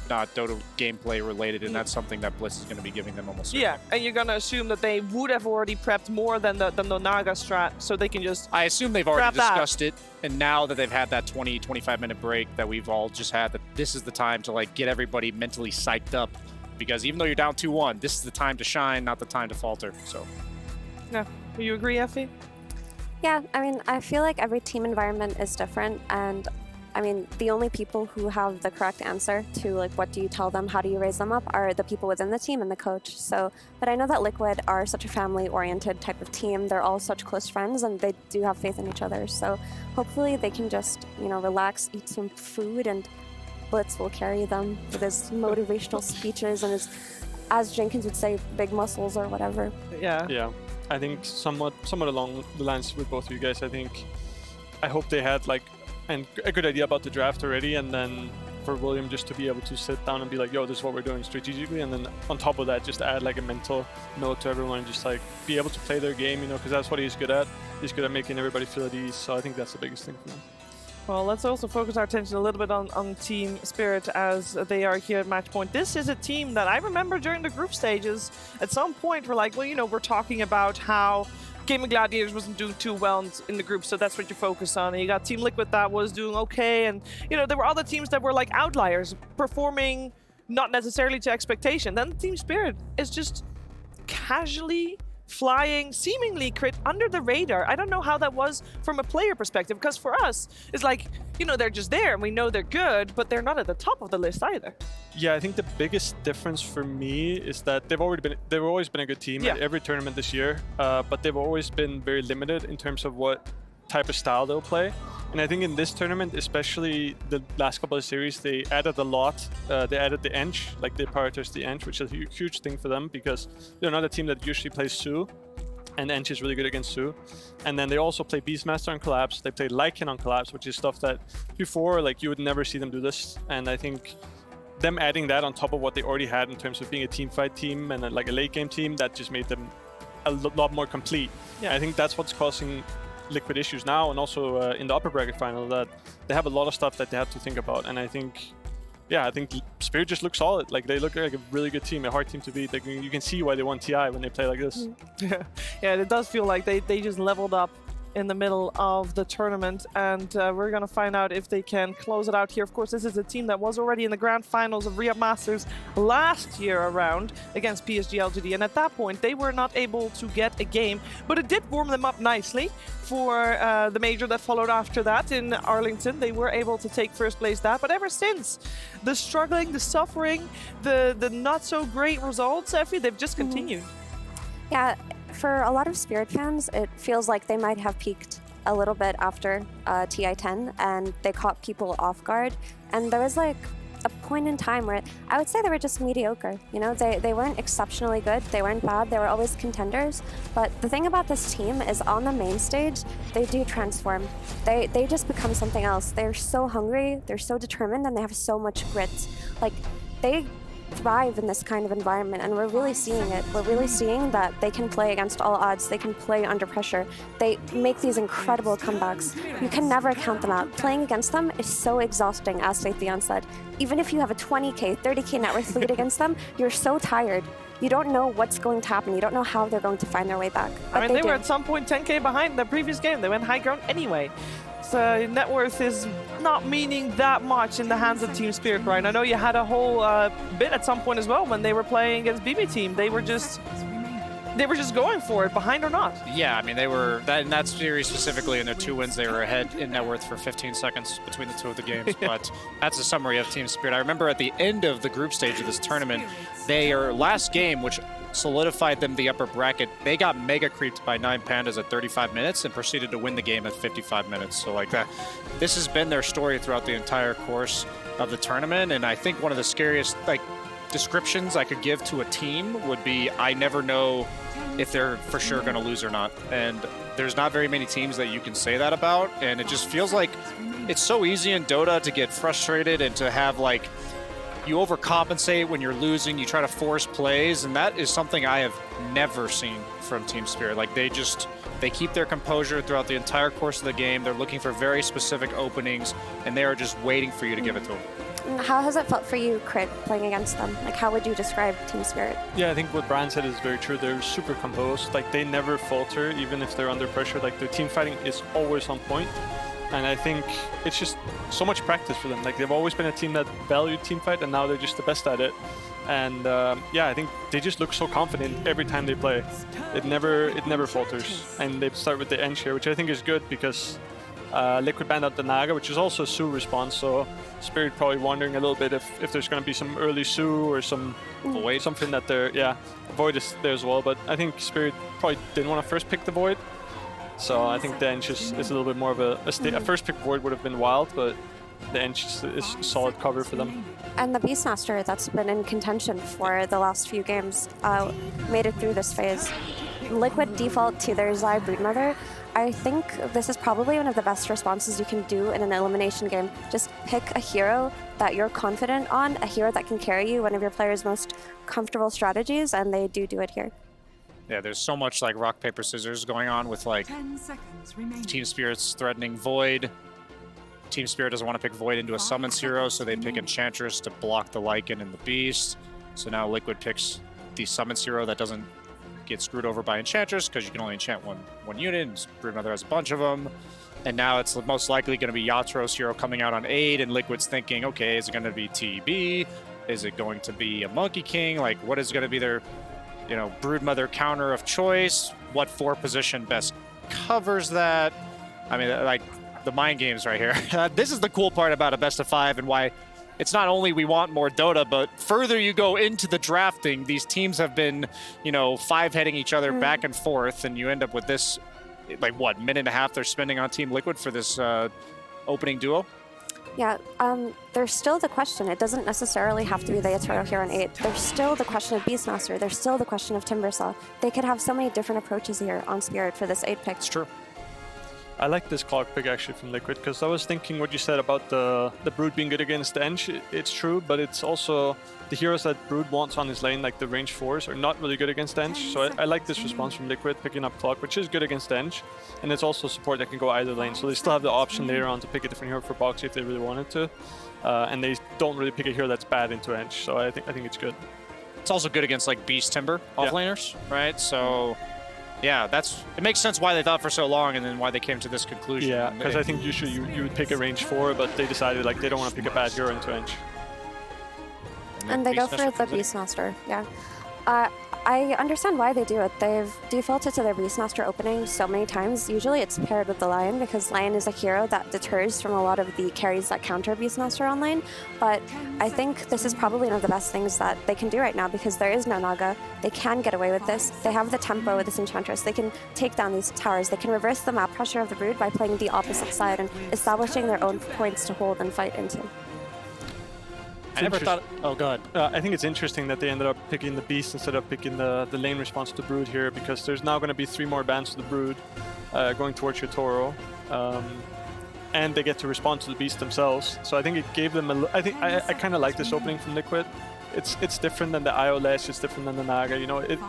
not Dota gameplay related, and that's something that Blitz is going to be giving them almost. Yeah, and you're going to assume that they would have already prepped more than the Naga strat, so they can just I assume they've already grab that. discussed it, and now that they've had that 20-25 minute break that we've all just had, that this is the time to like get everybody mentally psyched up, because even though you're down 2-1, this is the time to shine, not the time to falter. So yeah, do you agree, Effie? Yeah, I mean, I feel like every team environment is different, and I mean, the only people who have the correct answer to like what do you tell them, how do you raise them up, are the people within the team and the coach. So, but I know that Liquid are such a family-oriented type of team. They're all such close friends, and they do have faith in each other. So hopefully they can just, you know, relax, eat some food, and Blitz will carry them with his motivational speeches and his, as Jenkins would say, big muscles or whatever. Yeah. Yeah, I think somewhat along the lines with both of you guys. I hope they had like a good idea about the draft already, and then for William just to be able to sit down and be like, yo, this is what we're doing strategically, and then on top of that just add like a mental note to everyone and just like be able to play their game, you know, because that's what he's good at. He's good at making everybody feel at ease, so I think that's the biggest thing for him. Well, let's also focus our attention a little bit on Team Spirit as they are here at match point. This is a team that I remember during the group stages, at some point we're like, well, you know, we're talking about how Gaming Gladiators wasn't doing too well in the group, so that's what you focus on. And you got Team Liquid that was doing okay, and you know there were other teams that were like outliers, performing not necessarily to expectation. Then Team Spirit is just casually flying, seemingly crit under the radar. I don't know how that was from a player perspective, because for us, it's like, you know, they're just there and we know they're good, but they're not at the top of the list either. Yeah, I think the biggest difference for me is that they've always been a good team at every tournament this year, but they've always been very limited in terms of what type of style they'll play. And I think in this tournament, especially the last couple of series, they added a lot. They added the Eng, like they prioritized the Eng, which is a huge thing for them because they're not a team that usually plays Su, and Eng is really good against Su. And then they also play Beastmaster on Collapse. They play Lycan on Collapse, which is stuff that before, like, you would never see them do this. And I think them adding that on top of what they already had in terms of being a team fight team and like a late game team, that just made them a lot more complete. Yeah, I think that's what's causing Liquid issues now, and also in the upper bracket final, that they have a lot of stuff that they have to think about. And I think, yeah, I think Spirit just looks solid. Like, they look like a really good team, a hard team to beat. Like, you can see why they won TI when they play like this. Yeah, it does feel like they just leveled up in the middle of the tournament, and we're gonna find out if they can close it out here. Of course, this is a team that was already in the grand finals of Riyadh Masters last year around against PSG LGD, and at that point they were not able to get a game, but it did warm them up nicely for the major that followed after that in Arlington. They were able to take first place that, but ever since, the struggling, the suffering, the not so great results, Effie, they've just continued. Yeah, for a lot of Spirit fans, it feels like they might have peaked a little bit after TI-10, and they caught people off guard. And there was like a point in time where I would say they were just mediocre. You know, they weren't exceptionally good, they weren't bad, they were always contenders. But the thing about this team is on the main stage, they do transform. They just become something else. They're so hungry, they're so determined, and they have so much grit. Like, they thrive in this kind of environment, and we're really seeing it. We're really seeing that they can play against all odds. They can play under pressure. They make these incredible comebacks. You can never count them out. Playing against them is so exhausting, as Faithion said. Even if you have a 20k, 30k net worth lead against them, you're so tired. You don't know what's going to happen. You don't know how they're going to find their way back. But I mean, they were did. at some point 10k behind in the previous game. They went high ground anyway. So net worth is not meaning that much in the hands of Team Spirit, Brian. I know you had a whole bit at some point as well when they were playing against BB Team. They were just going for it, behind or not. Yeah, I mean, they were, in that series specifically, in their 2 wins, they were ahead in net worth for 15 seconds between the two of the games. But that's a summary of Team Spirit. I remember at the end of the group stage of this tournament, their last game, which solidified them the upper bracket, they got mega creeped by 9 Pandas at 35 minutes and proceeded to win the game at 55 minutes. So like that, this has been their story throughout the entire course of the tournament. And I think one of the scariest, like, descriptions I could give to a team would be, I never know if they're for sure going to lose or not. And there's not very many teams that you can say that about. And it just feels like it's so easy in Dota to get frustrated and to have like, you overcompensate when you're losing, you try to force plays, and that is something I have never seen from Team Spirit. Like they keep their composure throughout the entire course of the game. They're looking for very specific openings, and they are just waiting for you to give it to them. How has it felt for you, Crit, playing against them? Like, how would you describe Team Spirit? Yeah, I think what Brian said is very true. They're super composed. Like, they never falter, even if they're under pressure. Like, their team fighting is always on point. And I think it's just so much practice for them. Like, they've always been a team that valued team fight, and now they're just the best at it. And yeah, I think they just look so confident every time they play. It never falters. And they start with the Ench here, which I think is good because Liquid banned out the Naga, which is also a Su response, so Spirit probably wondering a little bit if there's going to be some early Su or some Void, something that they're, yeah, Void is there as well, but I think Spirit probably didn't want to first pick the Void, so I think the Ench is a little bit more of a first pick Void would have been wild, but the Ench is solid cover for them. And the Beastmaster that's been in contention for the last few games made it through this phase. Liquid default to their Zai Broodmother. I think this is probably one of the best responses you can do in an elimination game. Just pick a hero that you're confident on, a hero that can carry you, one of your players' most comfortable strategies, and they do it here. Yeah, there's so much like rock, paper, scissors going on with like Team Spirit's threatening Void. Team Spirit doesn't want to pick Void into a Summons hero, so they pick Enchantress to block the Lycan and the Beast. So now Liquid picks the Summons hero that doesn't get screwed over by Enchantress because you can only enchant one unit, and Broodmother has a bunch of them. And now it's most likely going to be Yatro's hero coming out on aid, and Liquid's thinking, okay, is it going to be TB? Is it going to be a Monkey King? Like, what is going to be their, Broodmother counter of choice? What 4 position best covers that? I mean, like, the mind games right here. This is the cool part about a best of 5 and why it's not only we want more Dota, but further you go into the drafting, these teams have been, 5-heading each other back and forth, and you end up with this, like, what, minute and a half they're spending on Team Liquid for this opening duo? Yeah, there's still the question. It doesn't necessarily have to be the Yatoro here on 8. There's still the question of Beastmaster. There's still the question of Timbersaw. They could have so many different approaches here on Spirit for this 8 pick. It's true. I like this clock pick actually from Liquid because I was thinking what you said about the Brood being good against the Ench. It's true, but it's also the heroes that Brood wants on his lane, like the range 4s, are not really good against Ench. So I like this response from Liquid, picking up clock, which is good against Ench. And it's also support that can go either lane. So they still have the option later on to pick a different hero for Boxy if they really wanted to. And they don't really pick a hero that's bad into Ench. So I think it's good. It's also good against like Beast Timber offlaners, right? So yeah, it makes sense why they thought for so long and then why they came to this conclusion. Yeah, because I think usually you would pick a range 4, but they decided like they don't want to pick a bad hero into Ench. And they go for the Beastmaster, yeah. I understand why they do it. They've defaulted to their Beastmaster opening so many times. Usually it's paired with the Lion because Lion is a hero that deters from a lot of the carries that counter Beastmaster on lane. But I think this is probably one of the best things that they can do right now because there is no Naga. They can get away with this. They have the tempo with this Enchantress. They can take down these towers. They can reverse the map pressure of the Brood by playing the opposite side and establishing their own points to hold and fight into. I never thought... Oh, God. I think it's interesting that they ended up picking the Beast instead of picking the lane response to Brood here, because there's now going to be 3 more bans to the Brood going towards your Toro. And they get to respond to the Beast themselves. So I think it gave them I kind of like this opening from Liquid. It's different than the IO Lash, it's different than the Naga.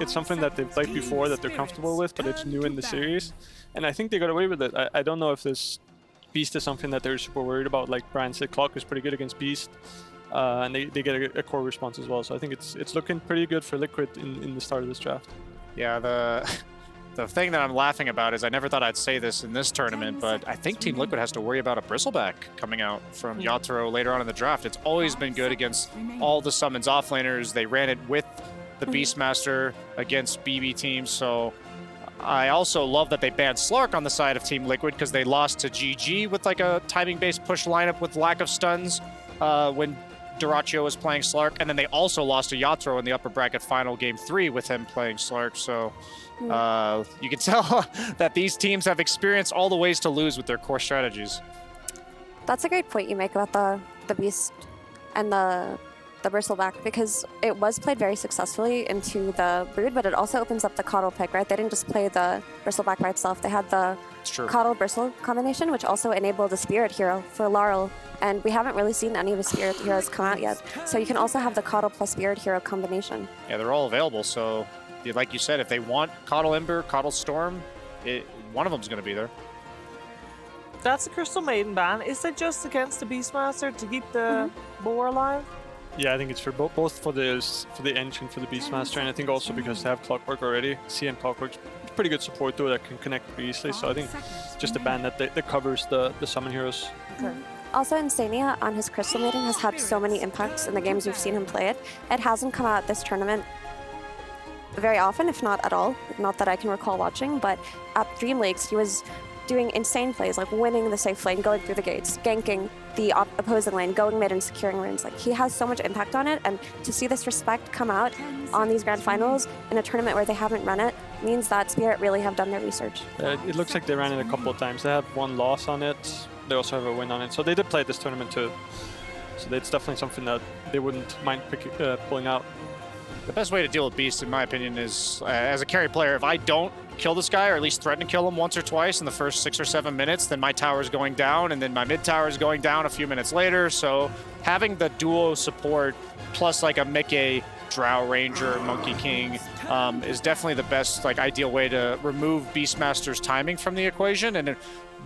It's something that they've played before that they're comfortable with, but it's new in the series. And I think they got away with it. I don't know if this Beast is something that they're super worried about. Like Brian said, Clock is pretty good against Beast. And they get a core response as well. So I think it's looking pretty good for Liquid in the start of this draft. Yeah, the thing that I'm laughing about is I never thought I'd say this in this tournament, but I think Team Liquid has to worry about a Bristleback coming out from Yatoro later on in the draft. It's always been good against all the summons offlaners. They ran it with the Beastmaster against BB teams, so I also love that they banned Slark on the side of Team Liquid because they lost to GG with like a timing-based push lineup with lack of stuns when Duraccio was playing Slark, and then they also lost to Yatoro in the upper bracket final game 3 with him playing Slark, so you can tell that these teams have experienced all the ways to lose with their core strategies. That's a great point you make about the Beast and the the Bristleback because it was played very successfully into the Brood, but it also opens up the Coddle pick, right? They didn't just play the Bristleback by itself. They had the Coddle Bristle combination, which also enabled a Spirit hero for Laurel. And we haven't really seen any of the Spirit heroes come out yet. So you can also have the Coddle plus Spirit hero combination. Yeah, they're all available. So, like you said, if they want Coddle Ember, Coddle Storm, one of them's going to be there. That's the Crystal Maiden ban. Is that just against the Beastmaster to keep the boar alive? Yeah, I think it's for both for the Eng and for the Beastmaster, and I think also because they have Clockwork already. CM Clockwork's pretty good support though that can connect pretty easily, so I think just a ban that covers the summon heroes. Okay. Also, Insania on his Crystal Maiden has had so many impacts in the games we've seen him play it. It hasn't come out this tournament very often, if not at all. Not that I can recall watching, but at Dream Leagues, he was doing insane plays, like winning the safe lane, going through the gates, ganking the opposing lane, going mid and securing runes. Like, he has so much impact on it, and to see this respect come out on these grand finals in a tournament where they haven't run it means that Spirit really have done their research. It looks like they ran it a couple of times. They have one loss on it. They also have a win on it. So they did play this tournament too. So it's definitely something that they wouldn't mind pulling out. The best way to deal with Beast, in my opinion, is as a carry player, if I don't kill this guy, or at least threaten to kill him once or twice in the first 6 or 7 minutes, then my tower is going down, and then my mid tower is going down a few minutes later. So having the duo support plus like a Mickey, Drow Ranger, Monkey King is definitely the best, like, ideal way to remove Beastmaster's timing from the equation. And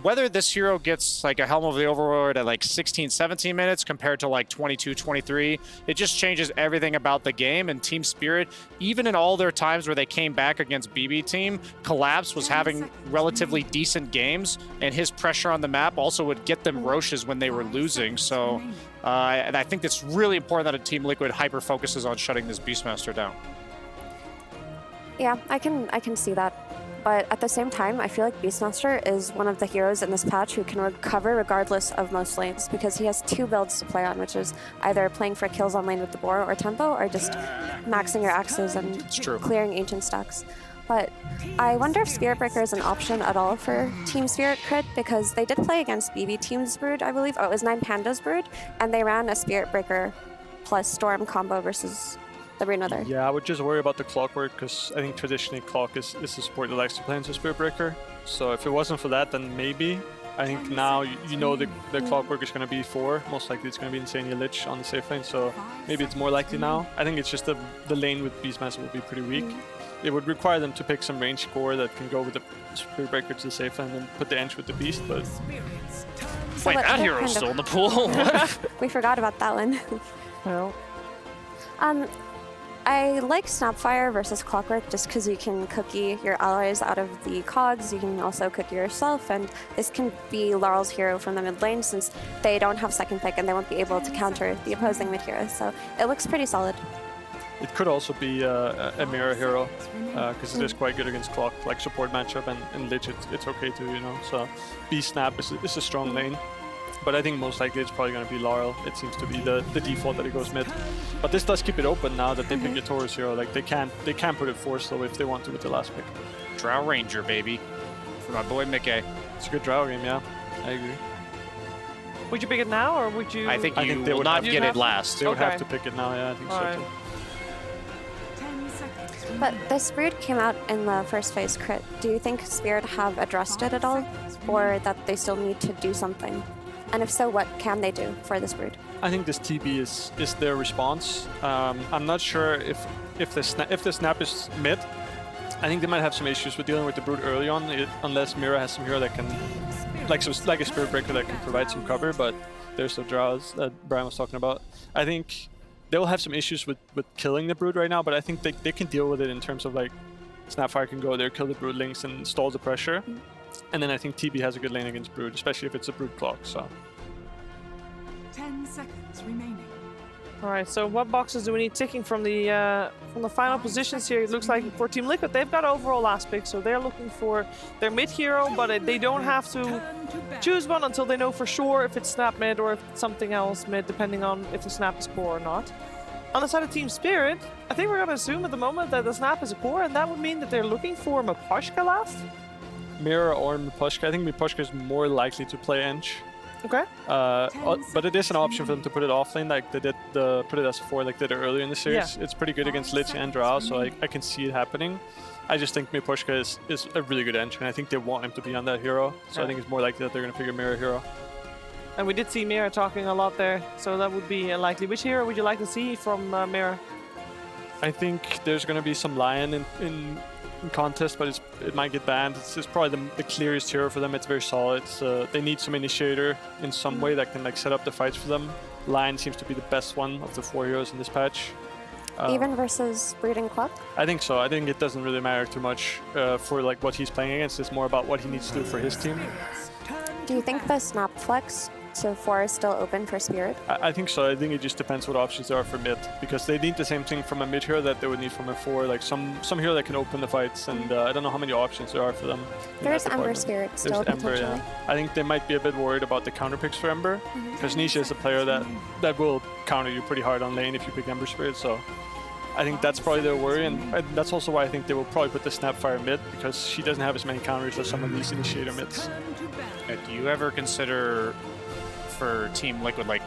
whether this hero gets like a Helm of the Overlord at like 16, 17 minutes compared to like 22, 23, it just changes everything about the game. And Team Spirit, even in all their times where they came back against BB Team, Collapse was having relatively decent games, and his pressure on the map also would get them Roches when they were losing. So and I think it's really important that a Team Liquid hyper focuses on shutting this Beastmaster down. Yeah, I can see that. But at the same time, I feel like Beastmaster is one of the heroes in this patch who can recover regardless of most lanes, because he has 2 builds to play on, which is either playing for kills on lane with the boar or tempo, or just maxing your axes and clearing ancient stacks. But I wonder if Spirit Breaker is an option at all for Team Spirit Crit, because they did play against BB Team's Brood, I believe. Oh, it was 9 Pandas Brood, and they ran a Spirit Breaker plus Storm combo versus the Brood Mother. Yeah, I would just worry about the Clockwork, because I think traditionally Clock is a support that likes to play into Spirit Breaker. So if it wasn't for that, then maybe. I think now you know the Clockwork is going to be 4. Most likely it's going to be Insania Lich on the safe lane, so maybe it's more likely now. I think it's just the lane with Beastmaster will be pretty weak. It would require them to pick some range core that can go with the Spirit Breaker to the safe lane and then put the Eng with the Beast, but... So wait, that hero's still in the pool? We forgot about that one. Well. I like Snapfire versus Clockwork just because you can cookie your allies out of the cogs. You can also cookie yourself, and this can be Laurel's hero from the mid lane since they don't have second pick and they won't be able to counter the opposing mid hero. So it looks pretty solid. It could also be a mirror hero, because it is quite good against Clock, like support matchup, and Lich it's okay too, you know. So Beast Snap is a strong lane. But I think most likely it's probably going to be Laurel. It seems to be the default that it goes mid. But this does keep it open now that they pick a Taurus hero. Like, they can put it 4 slow if they want to with the last pick. Drow Ranger, baby. For my boy Mickey. It's a good Drow game, yeah. I agree. Would you pick it now, or would you... I think they would not get it last. They would have to pick it now, yeah, I think so too. But this Brood came out in the first phase crit. Do you think Spirit have addressed it at all? Or that they still need to do something? And if so, what can they do for this Brood? I think this TB is their response. I'm not sure if the snap is mid. I think they might have some issues with dealing with the Brood early on, unless Mira has some hero that can, like a Spirit Breaker that can provide some cover. But there's the Drows that Brian was talking about. I think they will have some issues with killing the Brood right now, but I think they can deal with it in terms of, like, Snapfire can go there, kill the Brood links, and stall the pressure. And then I think TB has a good lane against Brood, especially if it's a Brood Clock. So 10 seconds remaining. All right, so what boxes do we need ticking from the final positions here? It looks like for Team Liquid, they've got overall last pick, so they're looking for their mid hero, but they don't have to choose one until they know for sure if it's snap mid or if it's something else mid, depending on if the snap is core or not. On the side of Team Spirit, I think we're going to assume at the moment that the snap is a core, and that would mean that they're looking for Miposhka last. Mirror or Miposhka. I think Miposhka is more likely to play Eng. Okay. But it is an option for them to put it off lane, like they did put it as 4, like they did earlier in the series. Yeah. It's pretty good against Lich and Drow, so I can see it happening. I just think Miposhka is a really good entry, and I think they want him to be on that hero. So I think it's more likely that they're going to figure Mirror hero. And we did see Mira talking a lot there, so that would be likely. Which hero would you like to see from Mira? I think there's going to be some Lion in contest, but it might get banned. It's probably the clearest hero for them. It's very solid. They need some initiator in some way that can like set up the fights for them. Lion seems to be the best one of the 4 heroes in this patch. Even versus Breeding Club? I think so. I think it doesn't really matter too much for like what he's playing against. It's more about what he needs to do for his team. Do you think the snap flex to 4 is still open for Spirit? I think so. I think it just depends what options there are for mid, because they need the same thing from a mid hero that they would need from a 4, like some hero that can open the fights, and I don't know how many options there are for them. There's Ember Spirit still potentially. Ember, yeah. I think they might be a bit worried about the counter picks for Ember, because Nisha is a player that will counter you pretty hard on lane if you pick Ember Spirit, so I think that's probably their worry, and that's also why I think they will probably put the Snapfire mid, because she doesn't have as many counters as some of these initiator mids. Do you ever consider for Team Liquid, like,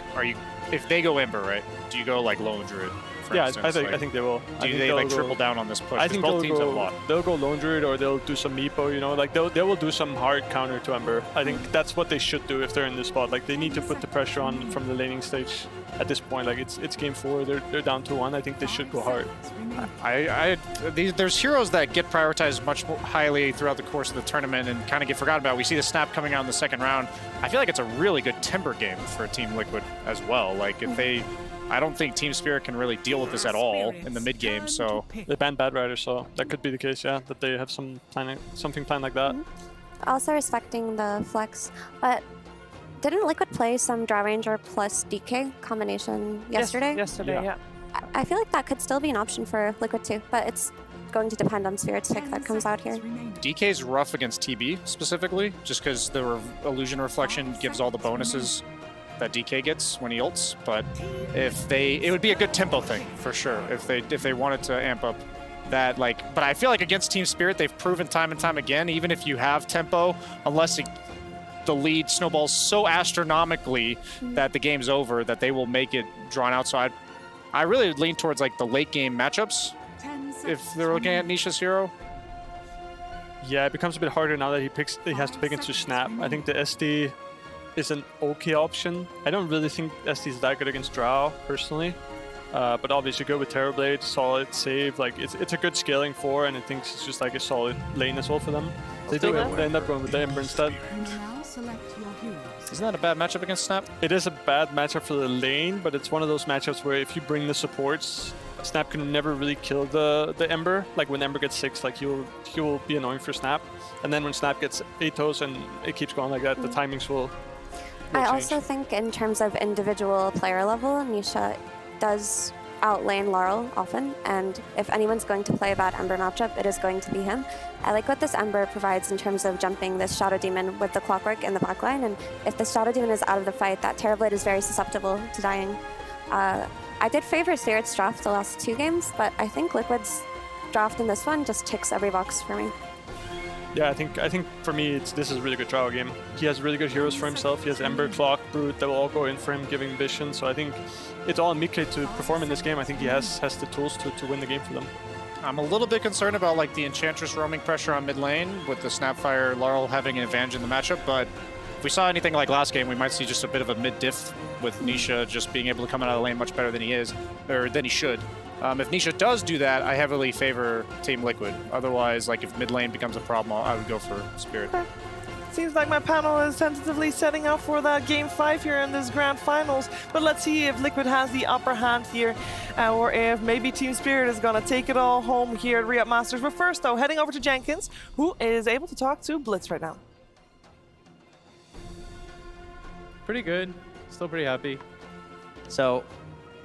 if they go Ember, right? Do you go like Lone Druid? For instance? I think they will. Do they like triple down on this push? I think both teams have a lot. They'll go Lone Druid, or they'll do some Meepo, you know, like they will do some hard counter to Ember. I think that's what they should do if they're in this spot. Like they need to put the pressure on from the laning stage at this point. Like it's game 4, they're down 2-1. I think they should go hard. There's heroes that get prioritized much more highly throughout the course of the tournament and kind of get forgotten about. We see the snap coming out in the second round. I feel like it's a really good Timber game for Team Liquid as well. Like if I don't think Team Spirit can really deal with this at all in the mid game. So they banned Bad Rider, so that could be the case. Yeah, that they have something planned like that. Also respecting the flex, but didn't Liquid play some Draw Ranger plus DK combination yesterday? Yesterday, yeah. I feel like that could still be an option for Liquid too, but it's going to depend on Spirit's pick that comes out here. DK's rough against TB specifically, just because the illusion reflection gives all the bonuses that DK gets when he ults, but it would be a good tempo thing for sure if they wanted to amp up that, like. But I feel like against Team Spirit, they've proven time and time again, even if you have tempo, unless the lead snowballs so astronomically that the game's over, that they will make it drawn out. So I really lean towards like the late game matchups if they're looking at Nisha's hero. Yeah, it becomes a bit harder now that he has to pick into Snap. I think the SD is an okay option. I don't really think SD is that good against Drow, personally. But obviously good with Terrorblade, solid save. Like it's a good scaling 4, and I think it's just like a solid lane as well for them. They end up going with the Ember instead. Isn't that a bad matchup against Snap? It is a bad matchup for the lane, but it's one of those matchups where if you bring the supports, Snap can never really kill the Ember. Like when Ember gets 6, like he will be annoying for Snap. And then when Snap gets 8 toes and it keeps going like that, the timings will I change. also think in terms of individual player level, Nisha does outlane Laurel often, and if anyone's going to play a bad Ember matchup, it is going to be him. I like what this Ember provides in terms of jumping this Shadow Demon with the Clockwork in the backline, and if the Shadow Demon is out of the fight, that Terrorblade is very susceptible to dying. I did favor Spirit's draft the last 2 games, but I think Liquid's draft in this one just ticks every box for me. Yeah, I think for me, this is a really good Drow game. He has really good heroes for himself. He has Ember, Clock, Brute that will all go in for him, giving vision. So I think it's all on Mikke to perform in this game. I think he has the tools to win the game for them. I'm a little bit concerned about like the Enchantress roaming pressure on mid lane with the Snapfire Laurel having an advantage in the matchup, but if we saw anything like last game, we might see just a bit of a mid diff with Nisha just being able to come out of the lane much better than he should. If Nisha does do that, I heavily favor Team Liquid. Otherwise, like if mid lane becomes a problem, I would go for Spirit. Okay. Seems like my panel is tentatively setting up for that Game 5 here in this Grand Finals. But let's see if Liquid has the upper hand here, or if maybe Team Spirit is going to take it all home here at Riyadh Masters. But first, though, heading over to Jenkins, who is able to talk to Blitz right now. Pretty good. Still pretty happy. So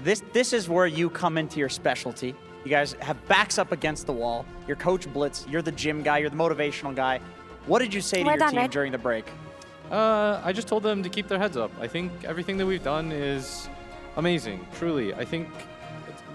this is where you come into your specialty. You guys have backs up against the wall. You're Coach Blitz. You're the gym guy. You're the motivational guy. What did you say to your team during the break? I just told them to keep their heads up. I think everything that we've done is amazing, truly. I think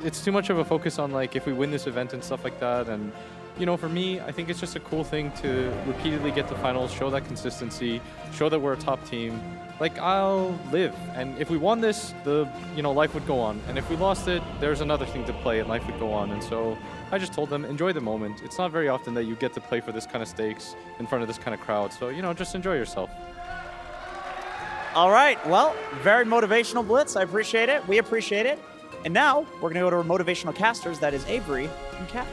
it's too much of a focus on like if we win this event and stuff like that, and you know, for me, I think it's just a cool thing to repeatedly get to finals, show that consistency, show that we're a top team. Like, I'll live, and if we won this, life would go on. And if we lost it, there's another thing to play, and life would go on. And so I just told them, enjoy the moment. It's not very often that you get to play for this kind of stakes in front of this kind of crowd. So, just enjoy yourself. All right, well, very motivational blitz. I appreciate it. We appreciate it. And now we're going to go to our motivational casters. That is Avery and Kat.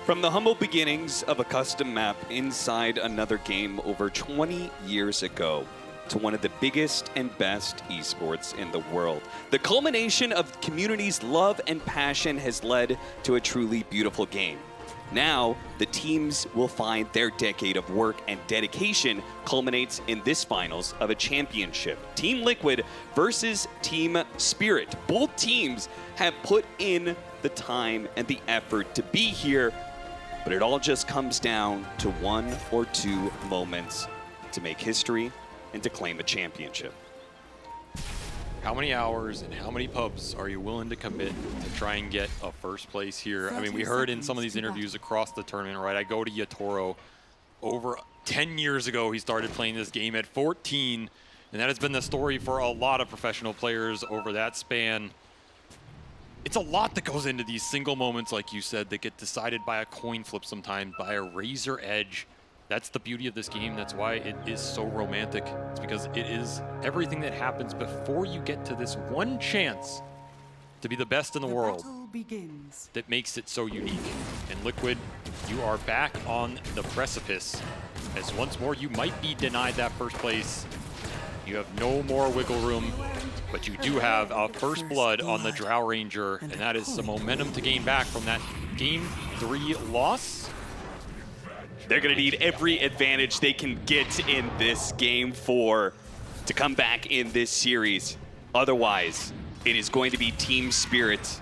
From the humble beginnings of a custom map inside another game over 20 years ago to one of the biggest and best esports in the world, the culmination of community's love and passion has led to a truly beautiful game. Now, the teams will find their decade of work and dedication culminates in this finals of a championship. Team Liquid versus Team Spirit. Both teams have put in the time and the effort to be here, but it all just comes down to one or two moments to make history and to claim a championship. How many hours and how many pubs are you willing to commit to try and get a first place here? I mean, we heard in some of these interviews across the tournament, right? I go to Yatoro. Over 10 years ago, he started playing this game at 14, and that has been the story for a lot of professional players over that span. It's a lot that goes into these single moments, like you said, that get decided by a coin flip sometimes, by a razor edge. That's the beauty of this game. That's why it is so romantic. It's because it is everything that happens before you get to this one chance to be the best in the world that makes it so unique. And Liquid, you are back on the precipice, as once more you might be denied that first place. You have no more wiggle room, but you do have a first blood on the Drow Ranger, and that is some momentum to gain back from that Game 3 loss. They're going to need every advantage they can get in this Game 4 to come back in this series. Otherwise, it is going to be Team Spirit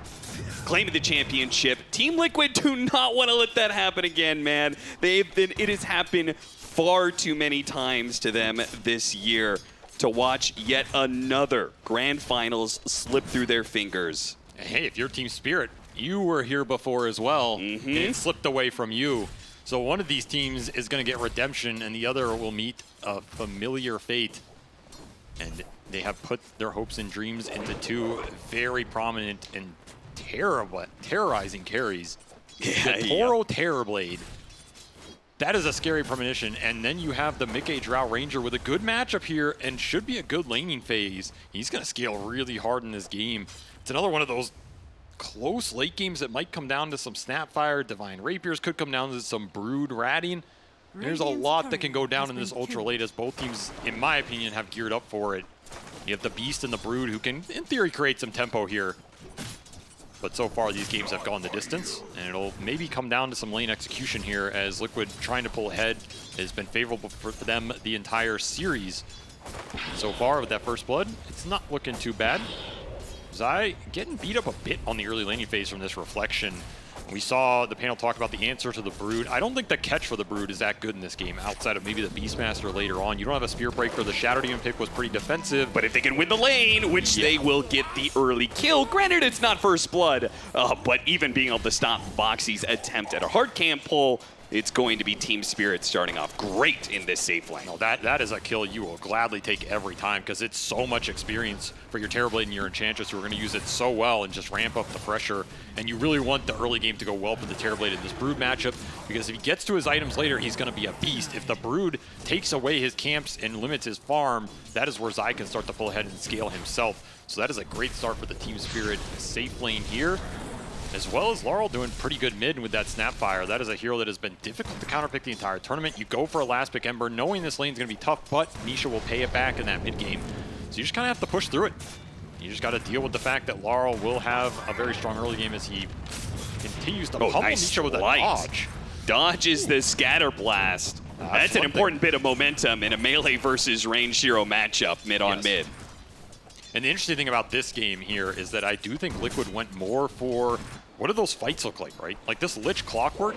claiming the championship. Team Liquid do not want to let that happen again, man. It has happened far too many times to them this year to watch yet another grand finals slip through their fingers. Hey, if you're Team Spirit, you were here before as well, and it slipped away from you. So one of these teams is going to get redemption, and the other will meet a familiar fate. And they have put their hopes and dreams into two very prominent and terrorizing carries. The Toro Terrorblade. That is a scary premonition. And then you have the mid-game Drow Ranger with a good matchup here and should be a good laning phase. He's going to scale really hard in this game. It's another one of those close late games that might come down to some Snapfire. Divine Rapiers could come down to some Brood ratting. There's a lot that can go down in this ultra late, as both teams, in my opinion, have geared up for it. You have the Beast and the Brood who can, in theory, create some tempo here. But so far, these games have gone the distance, and it'll maybe come down to some lane execution here, as Liquid trying to pull ahead has been favorable for them the entire series. So far, with that first blood, it's not looking too bad. Zai getting beat up a bit on the early laning phase from this reflection. We saw the panel talk about the answer to the Brood. I don't think the catch for the Brood is that good in this game, outside of maybe the Beastmaster later on. You don't have a Spear Breaker. The Shadow Demon pick was pretty defensive. But if they can win the lane, which they will get the early kill, granted it's not first blood, but even being able to stop Boxy's attempt at a hard camp pull, it's going to be Team Spirit starting off great in this safe lane. No, that is a kill you will gladly take every time, because it's so much experience for your Terrorblade and your Enchantress, who are going to use it so well and just ramp up the pressure. And you really want the early game to go well for the Terrorblade in this Brood matchup, because if he gets to his items later, he's going to be a beast. If the Brood takes away his camps and limits his farm, that is where Zai can start to pull ahead and scale himself. So that is a great start for the Team Spirit safe lane here. As well as Laurel doing pretty good mid with that Snapfire. That is a hero that has been difficult to counterpick the entire tournament. You go for a last pick Ember, knowing this lane's going to be tough, but Nisha will pay it back in that mid game. So you just kind of have to push through it. You just got to deal with the fact that Laurel will have a very strong early game as he continues to pummel Nisha with a dodge. Dodges the Scatter Blast. That's an important bit of momentum in a melee versus range hero matchup mid on mid. And the interesting thing about this game here is that I do think Liquid went more for, what do those fights look like, right? Like this Lich Clockwork,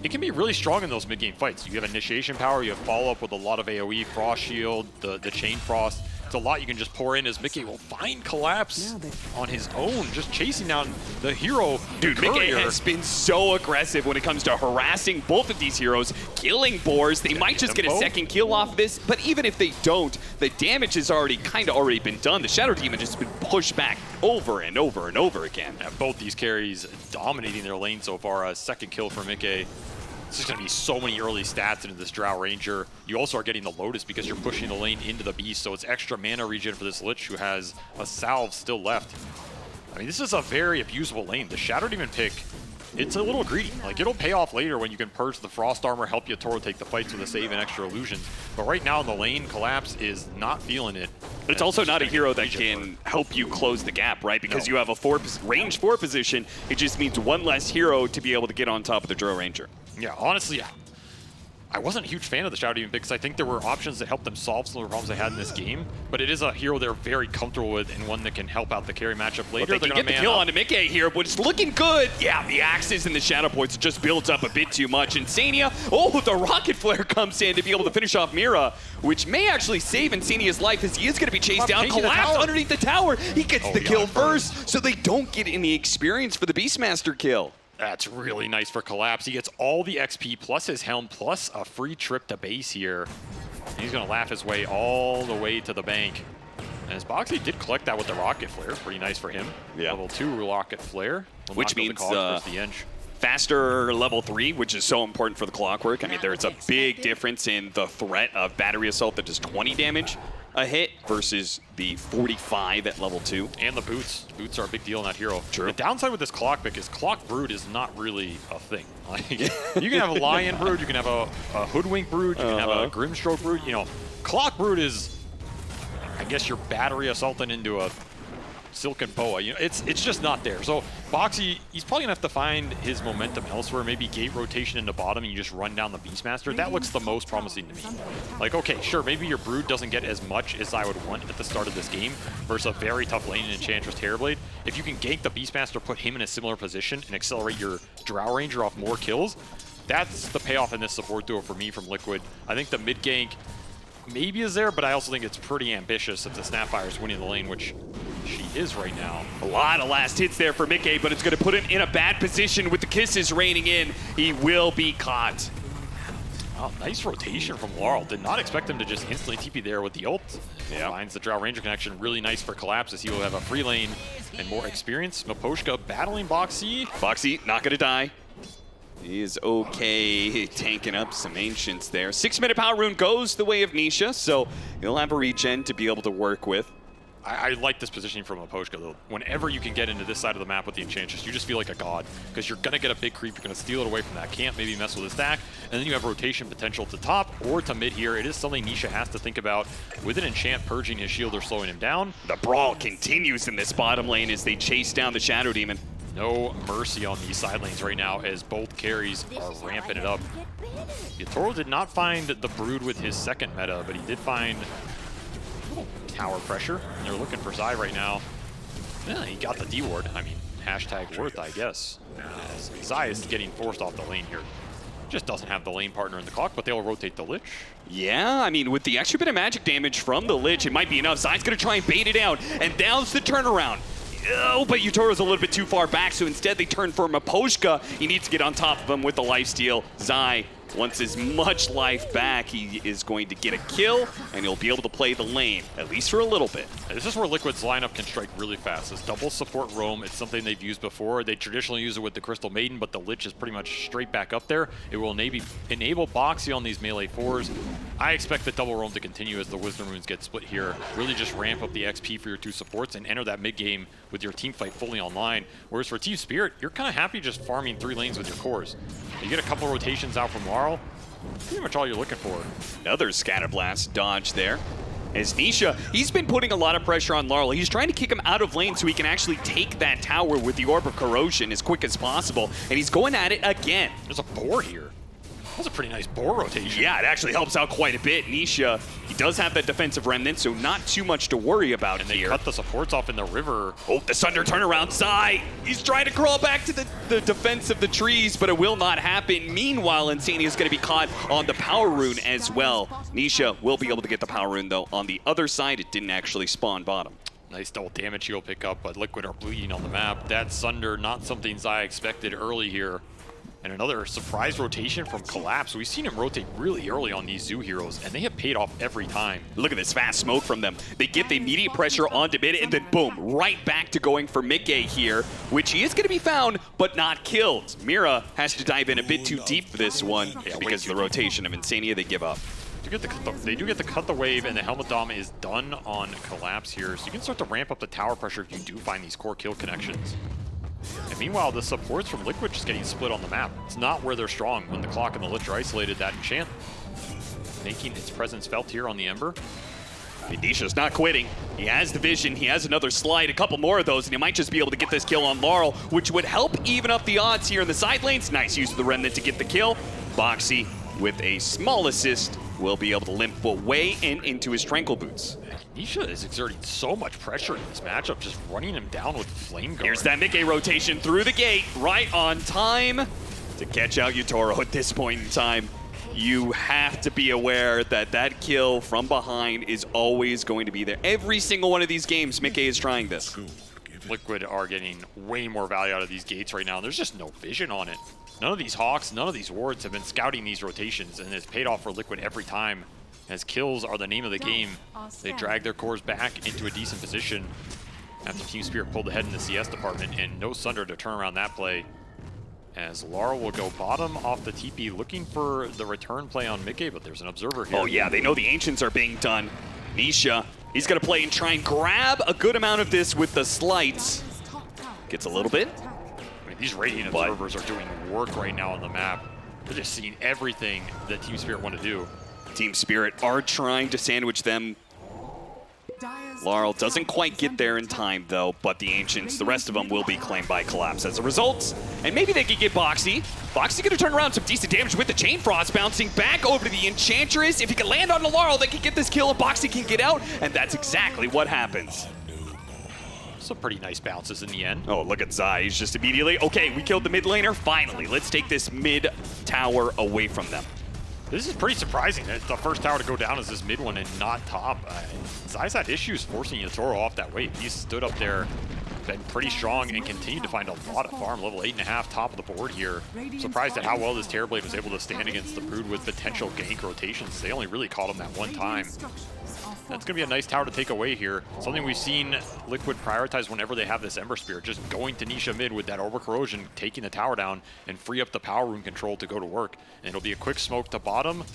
it can be really strong in those mid-game fights. You have initiation power, you have follow-up with a lot of AoE, Frost Shield, the Chain Frost. It's a lot you can just pour in as Mickey will find Collapse on his own, just chasing down the hero. Dude, Mickey has been so aggressive when it comes to harassing both of these heroes, killing boars. They might just get a second kill off of this, but even if they don't, the damage has already been done. The Shadow Demon has been pushed back over and over and over again. And both these carries dominating their lane so far. A second kill for Mickey. There's going to be so many early stats into this Drow Ranger. You also are getting the Lotus because you're pushing the lane into the Beast, so it's extra mana regen for this Lich who has a salve still left. I mean, this is a very abusable lane. The Shadow Demon pick, it's a little greedy. Like, it'll pay off later when you can purge the Frost Armor, help Yatoro take the fights with a save and extra illusions. But right now in the lane, Collapse is not feeling it. But it's also not a hero that can help you close the gap, right? Because you have a range 4 position. It just means one less hero to be able to get on top of the Drow Ranger. Yeah, honestly, I wasn't a huge fan of the Shadow Demon because I think there were options that helped them solve some of the problems they had in this game. But it is a hero they're very comfortable with and one that can help out the carry matchup later. Well, they can get the kill onto Mickey here, but it's looking good. Yeah, the axes and the Shadow Points just builds up a bit too much. Insania, the Rocket Flare comes in to be able to finish off Mira, which may actually save Insania's life as he is going to be chased down. Collapse underneath the tower. He gets the kill first, so they don't get any experience for the Beastmaster kill. That's really nice for Collapse. He gets all the XP plus his helm plus a free trip to base here. And he's going to laugh his way all the way to the bank. And his Boxy did collect that with the Rocket Flare. Pretty nice for him. Yeah. Level 2 Rocket Flare. Which means faster level 3, which is so important for the Clockwork. I mean, there's a big difference in the threat of Battery Assault that does 20 damage a hit versus the 45 at level 2. And the boots. Boots are a big deal in that hero. True. The downside with this Clock pick is Clock Brood is not really a thing. Like, you can have a Lion Brood, you can have a Hoodwink Brood, you can have a Grimstroke Brood. You know, Clock Brood is, I guess, you're Battery Assaulting into a Silken Boa. You know, it's just not there. So Boxy, he's probably gonna have to find his momentum elsewhere. Maybe gate rotation into bottom and you just run down the Beastmaster. That looks the most promising to me. Like, okay, sure, maybe your Brood doesn't get as much as I would want at the start of this game versus a very tough lane in Enchantress Terrorblade. If you can gank the Beastmaster, put him in a similar position, and accelerate your Drow Ranger off more kills, that's the payoff in this support duo for me from Liquid. I think the mid gank maybe is there, but I also think it's pretty ambitious if the Snapfire is winning the lane, which she is right now. A lot of last hits there for Mickey, but it's going to put him in a bad position with the kisses raining in. He will be caught. Oh, nice rotation from Laurel. Did not expect him to just instantly TP there with the ult. Yeah. Finds the Drow Ranger connection. Really nice for Collapse as he will have a free lane and more experience. Miposhka battling Boxy. Boxy not going to die. He is okay tanking up some Ancients there. 6-minute power rune goes the way of Nisha, so he'll have a regen to be able to work with. I like this positioning from Miposhka, though. Whenever you can get into this side of the map with the Enchantress, you just feel like a god, because you're going to get a big creep, you're going to steal it away from that camp, maybe mess with his stack, and then you have rotation potential to top or to mid here. It is something Nisha has to think about. With an enchant purging his shield or slowing him down. The brawl continues in this bottom lane as they chase down the Shadow Demon. No mercy on these side lanes right now as both carries are ramping it up. Yatoro did not find the Brood with his second meta, but he did find tower pressure. And they're looking for Zai right now. Yeah, he got the D-ward. I mean, hashtag worth, I guess. As Zai is getting forced off the lane here. Just doesn't have the lane partner in the Clock, but they'll rotate the Lich. Yeah, I mean, with the extra bit of magic damage from the Lich, it might be enough. Zai's going to try and bait it out, and now's the turnaround. Oh, but Yatoro's a little bit too far back, so instead they turn for Miposhka. He needs to get on top of him with the lifesteal. Zai wants as much life back. He is going to get a kill, and he'll be able to play the lane, at least for a little bit. This is where Liquid's lineup can strike really fast. This double support roam, it's something they've used before. They traditionally use it with the Crystal Maiden, but the Lich is pretty much straight back up there. It will enable Boxy on these melee 4s. I expect the double roam to continue as the Wisdom Runes get split here. Really just ramp up the XP for your two supports and enter that mid game with your team fight fully online. Whereas for Team Spirit, you're kind of happy just farming 3 lanes with your cores. You get a couple rotations out from Laurel, pretty much all you're looking for. Another Scatter Blast dodge there. As Nisha, he's been putting a lot of pressure on Laurel. He's trying to kick him out of lane so he can actually take that tower with the Orb of Corrosion as quick as possible. And he's going at it again. There's a boar here. That's a pretty nice boar rotation. Yeah, it actually helps out quite a bit. Nisha, he does have that defensive remnant, so not too much to worry about and here. They cut the supports off in the river. Oh, the Sunder turnaround. Zai, he's trying to crawl back to the defense of the trees, but it will not happen. Meanwhile, Insania is going to be caught on the power rune as well. Nisha will be able to get the power rune, though. On the other side, it didn't actually spawn bottom. Nice double damage he'll pick up, but Liquid are bleeding on the map. That Sunder, not something Zai expected early here. And another surprise rotation from Collapse. We've seen him rotate really early on these Zoo heroes, and they have paid off every time. Look at this fast smoke from them. They get the immediate pressure onto mid, and then boom, right back to going for Mickey here, which he is going to be found, but not killed. Mira has to dive in a bit too deep for this one, because of the rotation of Insania. They give up. They do get to cut the wave, and the Helmet Dom is done on Collapse here, so you can start to ramp up the tower pressure if you do find these core kill connections. And meanwhile, the supports from Liquid just getting split on the map. It's not where they're strong. When the Clock and the Lich are isolated, that enchant making its presence felt here on the Ember. Nisha's not quitting. He has the vision. He has another slide, a couple more of those, and he might just be able to get this kill on Laurel, which would help even up the odds here in the side lanes. Nice use of the Remnant to get the kill. Boxy, with a small assist, will be able to limp away and into his Tranquil Boots. Nisha is exerting so much pressure in this matchup, just running him down with Flame Guard. Here's that Mickey rotation through the gate, right on time to catch out Yutoro at this point in time. You have to be aware that that kill from behind is always going to be there. Every single one of these games, Mickey is trying this. Liquid are getting way more value out of these gates right now. There's just no vision on it. None of these Hawks, none of these wards have been scouting these rotations, and it's paid off for Liquid every time. As kills are the name of the game, they drag their cores back into a decent position after Team Spirit pulled ahead in the CS department, and no Sunder to turn around that play. As Lara will go bottom off the TP, looking for the return play on Mickey, but there's an observer here. Oh yeah, they know the Ancients are being done. Nisha, he's gonna play and try and grab a good amount of this with the slights. Gets a little bit. I mean, these Radiant observers are doing work right now on the map. They're just seeing everything that Team Spirit want to do. Team Spirit are trying to sandwich them. Laurel doesn't quite get there in time, though, but the Ancients, the rest of them, will be claimed by Collapse as a result. And maybe they could get Boxy. Boxy going to turn around some decent damage with the Chain Frost, bouncing back over to the Enchantress. If he can land on the Laurel, they can get this kill, and Boxy can get out, and that's exactly what happens. Some pretty nice bounces in the end. Oh, look at Zai. He's just immediately, okay, we killed the mid laner. Finally, let's take this mid tower away from them. This is pretty surprising that the first tower to go down is this mid one and not top. Zai's had issues forcing Yatoro off that wave. He's stood up there, been pretty strong, and continued to find a lot of farm. Level 8.5, top of the board here. Surprised at how well this Terrorblade was able to stand against the Brood with potential gank rotations. They only really caught him that one time. That's going to be a nice tower to take away here. Something we've seen Liquid prioritize whenever they have this Ember Spear, just going to Nisha mid with that Over Corrosion, taking the tower down, and free up the power room control to go to work. And it'll be a quick smoke to bottom,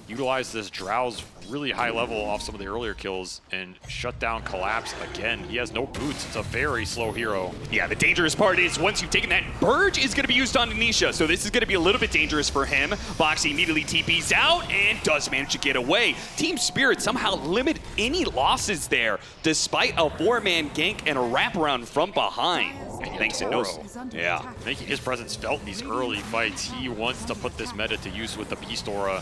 utilize this Drow's really high level off some of the earlier kills, and shut down Collapse again. He has no boots. It's a very slow hero. Yeah, the dangerous part is once you've taken that, Burge is going to be used on Nisha, so this is going to be a little bit dangerous for him. Boxy immediately TPs out and does manage to get away. Team Spirit somehow limit any losses there, despite a 4-man gank and a wraparound from behind. Thanks to no. Yeah. Making his presence felt in these early fights. He wants to put this meta to use with the Beast Aura.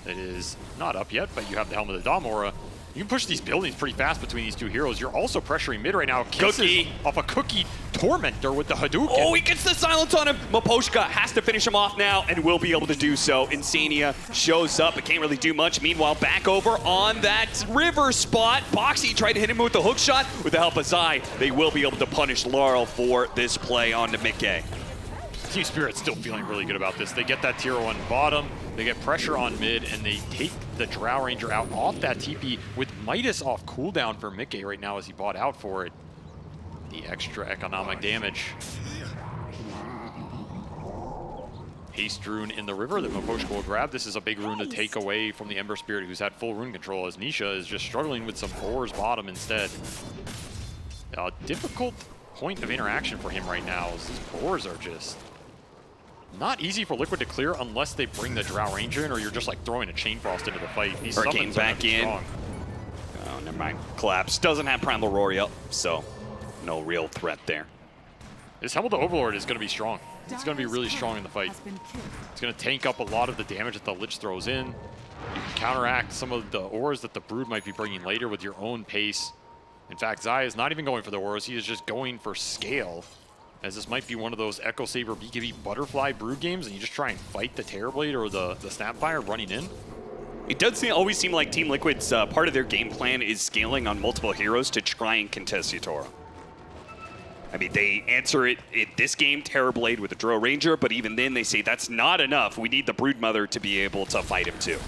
It is not up yet, but you have the Helmet of the Dom Aura. You can push these buildings pretty fast between these two heroes. You're also pressuring mid right now. Kisses off a Cookie Tormentor with the Hadouken. Oh, he gets the silence on him. Maposhka has to finish him off now and will be able to do so. Insania shows up, but can't really do much. Meanwhile, back over on that river spot. Boxy tried to hit him with the hook shot. With the help of Zai, they will be able to punish Laurel for this play onto Mickey. Team Spirit's still feeling really good about this. They get that tier 1 bottom, they get pressure on mid, and they take the Drow Ranger out off that TP with Midas off cooldown for Mickey right now as he bought out for it. The extra economic damage. Haste rune in the river that Maposhka will grab. This is a big rune to take away from the Ember Spirit, who's had full rune control, as Nisha is just struggling with some boars bottom instead. A difficult point of interaction for him right now, as these boars are just not easy for Liquid to clear unless they bring the Drow Ranger in, or you're just like throwing a Chain Frost into the fight. These Hurricane back in. Strong. Oh, never mind. Collapse doesn't have Primal Rory up, so no real threat there. This Helmet of the Overlord is going to be strong. it's going to be really strong in the fight. It's going to tank up a lot of the damage that the Lich throws in. You can counteract some of the ores that the Brood might be bringing later with your own pace. In fact, Zai is not even going for the ores. He is just going for scale, as this might be one of those Echo Saber BKB Butterfly Brood games, and you just try and fight the Terrorblade or the Snapfire running in. It does always seem like Team Liquid's part of their game plan is scaling on multiple heroes to try and contest Yatoro. I mean, they answer it in this game, Terrorblade with the Drow Ranger, but even then they say that's not enough. We need the Broodmother to be able to fight him too.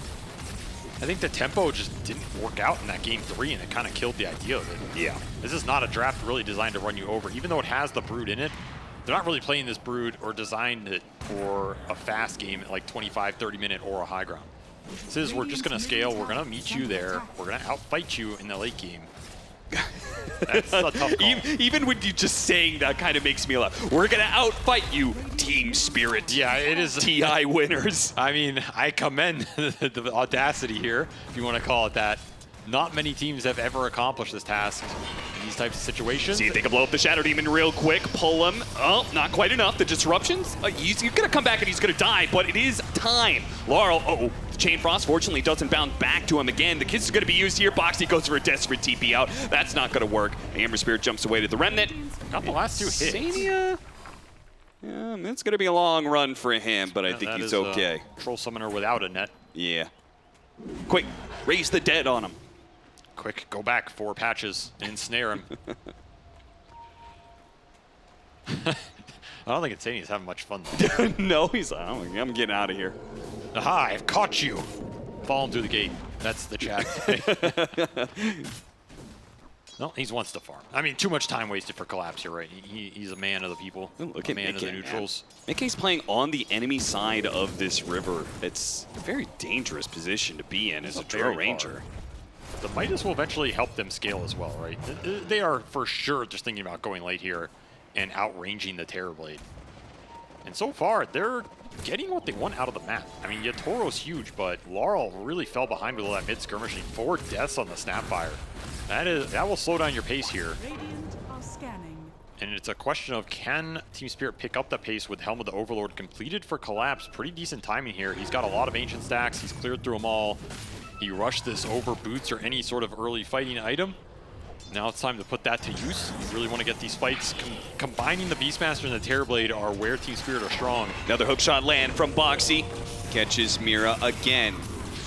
I think the tempo just didn't work out in that game 3, and it kind of killed the idea of it. Yeah. This is not a draft really designed to run you over. Even though it has the Brood in it, they're not really playing this Brood or designed it for a fast game at like 25, 30-minute or a high ground. This is, we're just going to scale, we're going to meet you there, we're going to outfight you in the late game. That's a tough call. Even when you just saying that kind of makes me laugh. We're going to outfight you, Team Spirit. Yeah, it is. TI winners. I mean, I commend the audacity here, if you want to call it that. Not many teams have ever accomplished this task in these types of situations. See if they can blow up the Shadow Demon real quick, pull him. Oh, not quite enough. The disruptions. He's going to come back and he's going to die, but it is time. Laurel, the Chain Frost fortunately doesn't bounce back to him again. The kiss is going to be used here. Boxy goes for a desperate TP out. That's not going to work. Amber Spirit jumps away to the Remnant. Got the last 2 hits. Sania? Yeah, it's going to be a long run for him, but I think he's okay. Troll Summoner without a net. Yeah. Quick, raise the dead on him. Quick, go back 4 patches and ensnare him. I don't think Insania's having much fun though. No, he's like, I'm getting out of here. Aha, I've caught you. Fall him through the gate. That's the chat. No, he wants to farm. I mean, too much time wasted for Collapse, you're right. He's a man of the people. Look a at man of the neutrals. Mickey's playing on the enemy side of this river. It's a very dangerous position to be in as a Drow Ranger. The Midas will eventually help them scale as well, right? They are for sure just thinking about going late here and outranging the Terrorblade. And so far, they're getting what they want out of the map. I mean, Yatoro's huge, but Laurel really fell behind with all that mid-skirmishing. 4 deaths on the Snapfire. That will slow down your pace here. And it's a question of, can Team Spirit pick up the pace with Helm of the Overlord completed for Collapse? Pretty decent timing here. He's got a lot of Ancient stacks. He's cleared through them all. He rushed this over boots or any sort of early fighting item. Now it's time to put that to use. You really want to get these fights. Combining the Beastmaster and the Terrorblade are where Team Spirit are strong. Another hookshot land from Boxy. Catches Mira again.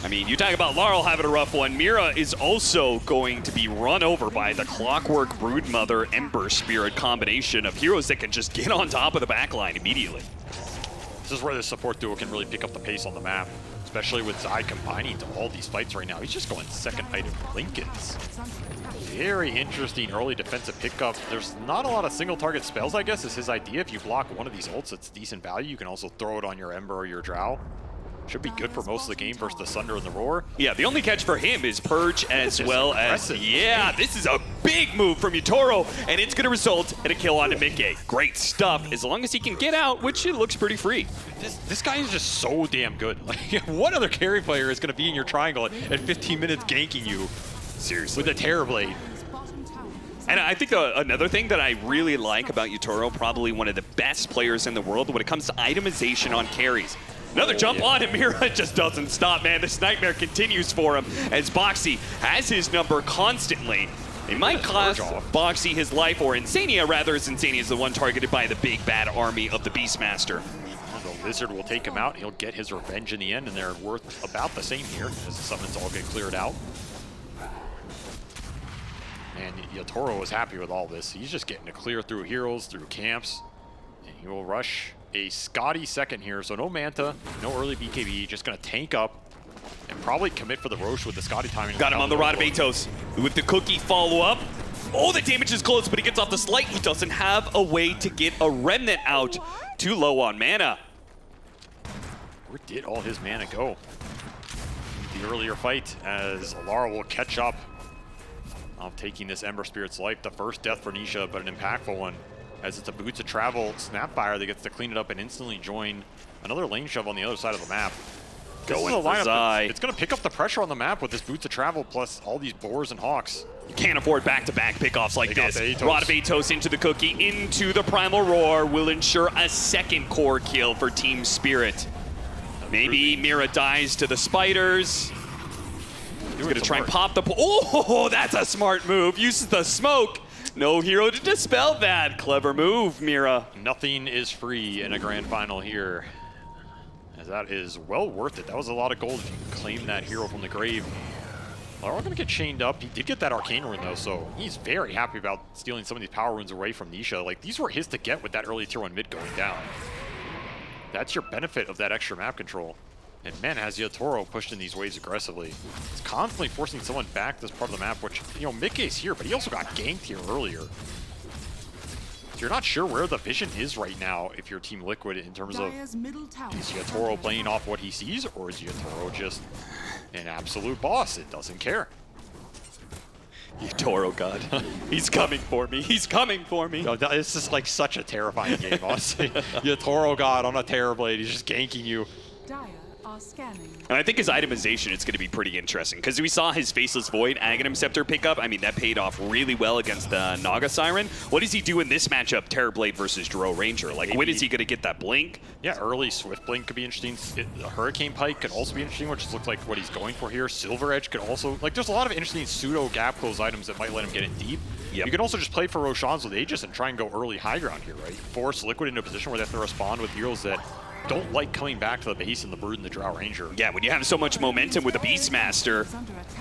I mean, you talk about Laurel having a rough one. Mira is also going to be run over by the Clockwork Broodmother Ember Spirit combination of heroes that can just get on top of the backline immediately. This is where the support duo can really pick up the pace on the map, especially with Zai combining to all these fights right now. He's just going second item Lincolns. Very interesting early defensive pickup. There's not a lot of single target spells, I guess, is his idea. If you block one of these ults, it's decent value. You can also throw it on your Ember or your Drow. Should be good for most of the game versus the Sunder and the Roar. Yeah, the only catch for him is Purge as well as... Yeah, this is a big move from Yatoro, and it's going to result in a kill onto Mickey. Great stuff, as long as he can get out, which it looks pretty free. This guy is just so damn good. Like, what other carry player is going to be in your triangle at 15 minutes ganking you? Seriously. With a Terrorblade. And I think another thing that I really like about Yatoro, probably one of the best players in the world when it comes to itemization on carries. Another jump on him. Mira just doesn't stop, man. This nightmare continues for him as Boxy has his number constantly. It might cost Boxy his life, or Insania rather, as Insania is the one targeted by the big bad army of the Beastmaster. The Lizard will take him out. He'll get his revenge in the end, and they're worth about the same here as the summons all get cleared out. And Yatoro is happy with all this. He's just getting to clear through heroes, through camps, and he will rush a Scotty second here. So no Manta, no early BKB, just going to tank up and probably commit for the Roche with the Scotty timing. Got him on the Rod of Atos with the cookie follow-up. Oh, the damage is close, but he gets off the slight. He doesn't have a way to get a Remnant out. Too low on mana. Where did all his mana go? The earlier fight as Alara will catch up of taking this Ember Spirit's life. The first death for Nisha, but an impactful one, as it's a Boots of Travel Snapfire that gets to clean it up and instantly join another lane shove on the other side of the map. This is a Going for lineup Zai. it's going to pick up the pressure on the map with this Boots of Travel plus all these Boars and Hawks. You can't afford back-to-back pickoffs like They got this. the Atos. Rod of Atos into the cookie, into the Primal Roar will ensure a second core kill for Team Spirit. Maybe Mira dies to the spiders. He's going to try and pop the... Oh, that's a smart move. Uses the smoke. No hero to dispel that. Clever move, Mira. Nothing is free in a grand final here. As that is well worth it. That was a lot of gold if you can claim that hero from the grave. They're all going to get chained up. He did get that Arcane rune, though, so he's very happy about stealing some of these power runes away from Nisha. Like, these were his to get with that early tier 1 mid going down. That's your benefit of that extra map control. And man, has Yatoro pushed in these waves aggressively. It's constantly forcing someone back this part of the map, which, you know, Mickey's here, but he also got ganked here earlier. So you're not sure where the vision is right now if you're Team Liquid in terms of, is Yatoro playing off what he sees, or is Yatoro just an absolute boss? It doesn't care. Yatoro God. He's coming for me. He's coming for me. No, this is like such a terrifying game, honestly. Yatoro God on a Terrorblade. He's just ganking you. Dire are scanning. And I think his itemization is going to be pretty interesting because we saw his Faceless Void Aghanim Scepter pick up. I mean, that paid off really well against the Naga Siren. What does he do in this matchup, Terrorblade versus Drow Ranger? Like, when is he going to get that blink? Yeah, early Swift Blink could be interesting. The Hurricane Pike could also be interesting, which looks like what he's going for here. Silver Edge could also... Like, there's a lot of interesting pseudo gap close items that might let him get in deep. Yep. You can also just play for Roshan's with Aegis and try and go early high ground here, right? Force Liquid into a position where they have to respond with heroes that don't like coming back to the base and the Brood and the Drow Ranger. Yeah, when you have so much momentum with a Beastmaster,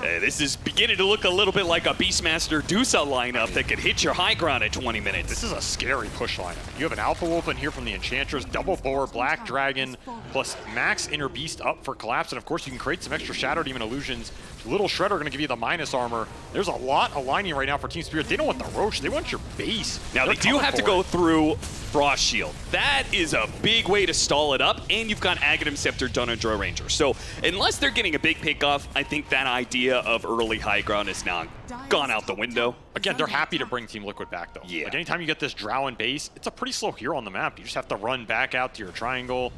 this is beginning to look a little bit like a Beastmaster Dusa lineup that could hit your high ground at 20 minutes. This is a scary push lineup. You have an Alpha Wolf in here from the Enchantress, Double Boar, Black Dragon, plus Max Inner Beast up for Collapse, and of course you can create some extra Shadow Demon illusions. Little Shredder going to give you the minus armor. There's a lot aligning right now for Team Spirit. They don't want the Roach, they want your base. Now they do have to go through Frost Shield. That is a big way to stall it up, and you've got Aghanim Scepter done on Drow Ranger. So unless they're getting a big pick off, I think that idea of early high ground is now gone out the window. Again, they're happy to bring Team Liquid back though. Yeah. Like anytime you get this Drow in base, it's a pretty slow hero on the map. You just have to run back out to your triangle.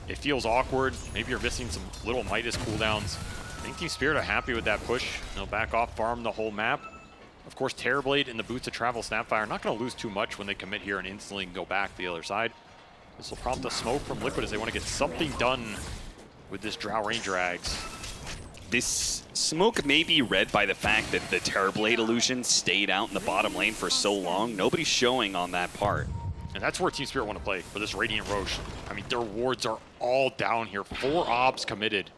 It feels awkward. Maybe you're missing some little Midas cooldowns. I think Team Spirit are happy with that push. They'll back off, farm the whole map. Of course, Terrorblade and the Boots of Travel Snapfire are not going to lose too much when they commit here and instantly go back the other side. This will prompt a smoke from Liquid as they want to get something done with this Drow Ranger Ags. This smoke may be read by the fact that the Terrorblade illusion stayed out in the bottom lane for so long. Nobody's showing on that part. And that's where Team Spirit want to play, for this Radiant Roche. I mean, their wards are all down here. 4 obs committed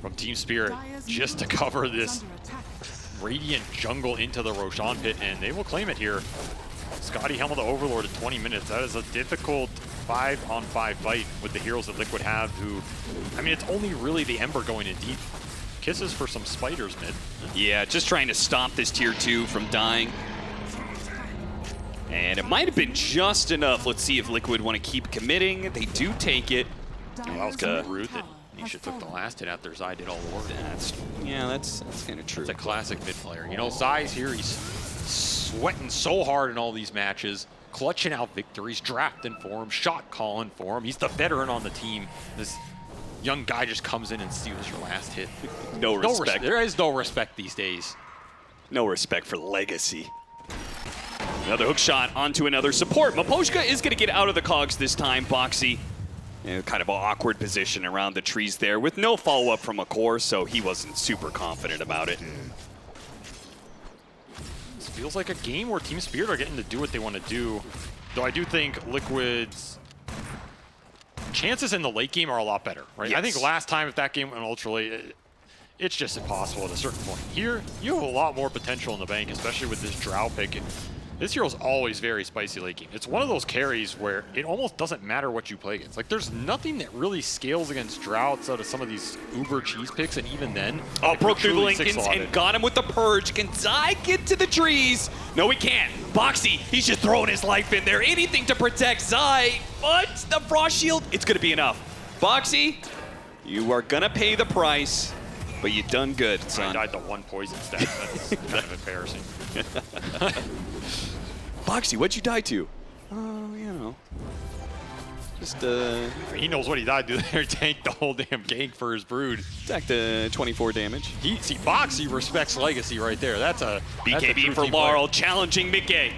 from Team Spirit just to cover this Radiant jungle into the Roshan pit, and they will claim it here. Scotty Helm of the Overlord at 20 minutes. That is a difficult 5-on-5 fight with the heroes that Liquid have, who, I mean, it's only really the Ember going in deep. Kisses for some spiders mid. Yeah, just trying to stop this tier 2 from dying. And it might have been just enough. Let's see if Liquid want to keep committing. They do take it. Oh, that was kind of rude that Nisha took the last hit after Zai did all the work. That's kind of true. It's a classic mid player. You know, Zai's here. He's sweating so hard in all these matches, clutching out victories, drafting for him, shot calling for him. He's the veteran on the team. This young guy just comes in and steals your last hit. No respect. There is no respect these days. No respect for legacy. Another hook shot onto another support. Maposhka is going to get out of the cogs this time. Boxy, kind of an awkward position around the trees there with no follow-up from a core, so he wasn't super confident about it. This feels like a game where Team Spirit are getting to do what they want to do, though I do think Liquid's chances in the late game are a lot better, right? Yes. I think last time if that game went ultra late, it's just impossible at a certain point. Here, you have a lot more potential in the bank, especially with this Drow pick. This hero's always very spicy late game. It's one of those carries where it almost doesn't matter what you play against. Like, there's nothing that really scales against Drow outside of some of these uber cheese picks, and even then... Oh, broke through the Lincolns and got him with the Purge. Can Zai get to the trees? No, he can't. Boxy, he's just throwing his life in there. Anything to protect Zai, but the Frost Shield, it's going to be enough. Boxy, you are going to pay the price, but you done good, son. I died to 1 poison stat. That's kind of embarrassing. Boxy, what'd you die to? Oh, you know. Just, he knows what he died to there. Tanked the whole damn gank for his brood. Attack the 24 damage. See, Boxy respects Legacy right there. That's a BKB for Laurel, challenging Mickey.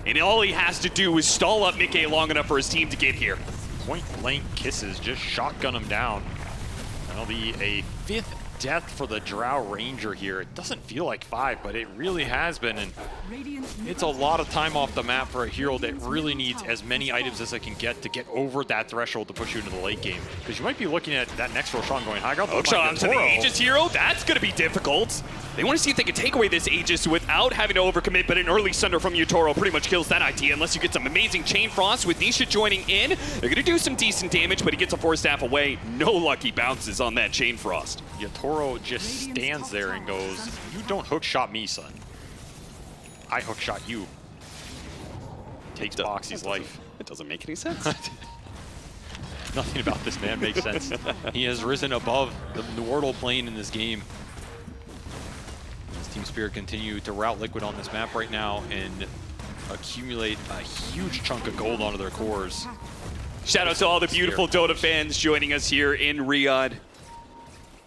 And all he has to do is stall up Mickey long enough for his team to get here. Point blank kisses, just shotgun him down. That'll be a 5th death for the Drow Ranger here. It doesn't feel like 5, but it really has been. And it's a lot of time off the map for a hero that really needs as many items as it can get to get over that threshold to push you into the late game. Because you might be looking at that next Roshan going high ground. Roshan to the Aegis hero. That's going to be difficult. They want to see if they can take away this Aegis without having to overcommit, but an early Sunder from Yutoro pretty much kills that idea unless you get some amazing Chain Frost with Nisha joining in. They're going to do some decent damage, but he gets a Force Staff away. No lucky bounces on that Chain Frost. Yutoro just stands there and goes, "You don't hookshot me, son. I hookshot you." Takes Boxy's life. It doesn't make any sense. Nothing about this man makes sense. He has risen above the mortal plane in this game. As Team Spirit continue to rout Liquid on this map right now and accumulate a huge chunk of gold onto their cores. Shout out to all the beautiful Dota fans joining us here in Riyadh.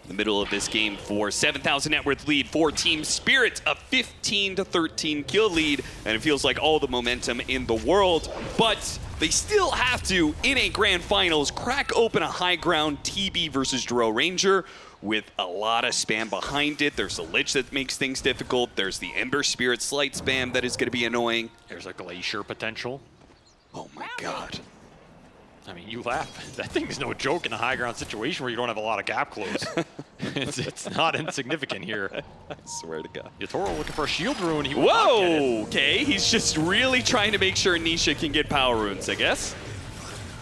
The middle of this game for 7,000 net worth lead for Team Spirit, a 15-13 kill lead, and it feels like all the momentum in the world, but they still have to, in a grand finals, crack open a high ground TB versus Drow Ranger with a lot of spam behind it. There's a Lich that makes things difficult. There's the Ember Spirit slight spam that is going to be annoying. There's a Glacier potential. Oh my god. I mean, you laugh. That thing's no joke in a high ground situation where you don't have a lot of gap close. it's not insignificant here. I swear to God. Yutoro looking for a shield rune. He Whoa! Okay, he's just really trying to make sure Nisha can get power runes, I guess.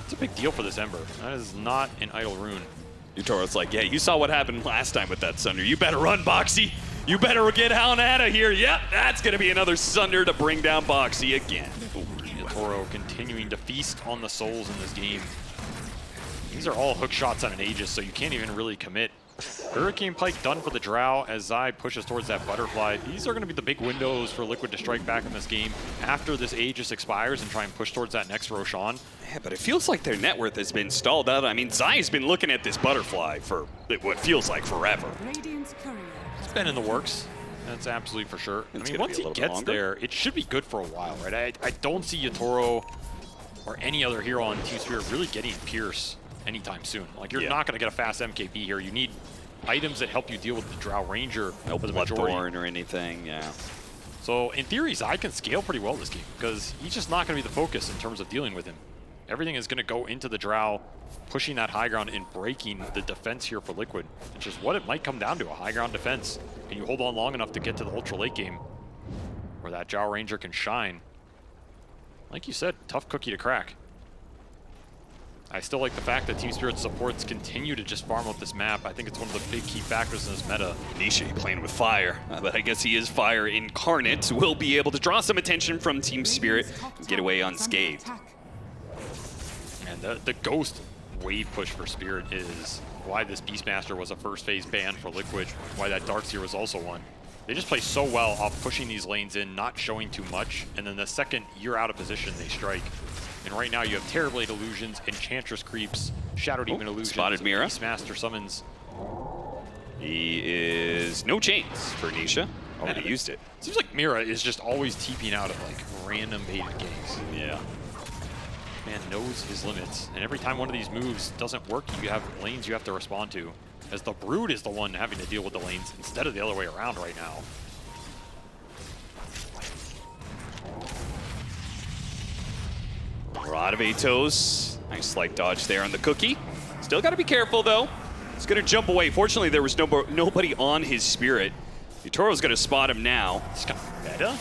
It's a big deal for this Ember. That is not an idle rune. Yutoro's like, yeah, you saw what happened last time with that Sunder. You better run, Boxy. You better get Hound out of here. Yep, that's going to be another Sunder to bring down Boxy again. Yutoro continuing to feast on the souls in this game. These are all hook shots on an Aegis, so you can't even really commit. Hurricane Pike done for the Drow as Zai pushes towards that Butterfly. These are going to be the big windows for Liquid to strike back in this game after this Aegis expires and try and push towards that next Roshan. Yeah, but it feels like their net worth has been stalled out. I mean, Zai's been looking at this Butterfly for what feels like forever. It's been in the works. That's absolutely for sure. I mean, once he gets there, it should be good for a while, right? I don't see Yutoro or any other hero on Team Spirit really getting Pierce anytime soon. Like, you're not going to get a fast MKB here. You need items that help you deal with the Drow Ranger. No Bloodthorn or anything, yeah. So, in theory, Zai can scale pretty well this game because he's just not going to be the focus in terms of dealing with him. Everything is going to go into the Drow, pushing that high ground and breaking the defense here for Liquid. Which is what it might come down to, a high ground defense. Can you hold on long enough to get to the ultra late game where that Drow Ranger can shine? Like you said, tough cookie to crack. I still like the fact that Team Spirit supports continue to just farm out this map. I think it's one of the big key factors in this meta. Nisha playing with fire, but I guess he is fire incarnate. Will be able to draw some attention from Team Spirit and get away unscathed. And the Ghost wave push for Spirit is why this Beastmaster was a first phase ban for Liquid, why that Darkseer was also one. They just play so well off pushing these lanes in, not showing too much, and then the second you're out of position, they strike. And right now you have Terrorblade Illusions, Enchantress Creeps, Shadow Demon Illusions, spotted Mira. Beastmaster summons. He is no chains for Nisha. Already used it. Seems like Mira is just always TPing out of like random baited ganks. Yeah. Man knows his limits, and every time one of these moves doesn't work, you have lanes you have to respond to. As the Brood is the one having to deal with the lanes instead of the other way around right now. A lot of Atos. Nice slight dodge there on the cookie. Still got to be careful, though. He's going to jump away. Fortunately, there was nobody on his Spirit. Yutoro's going to spot him now. He's got meta?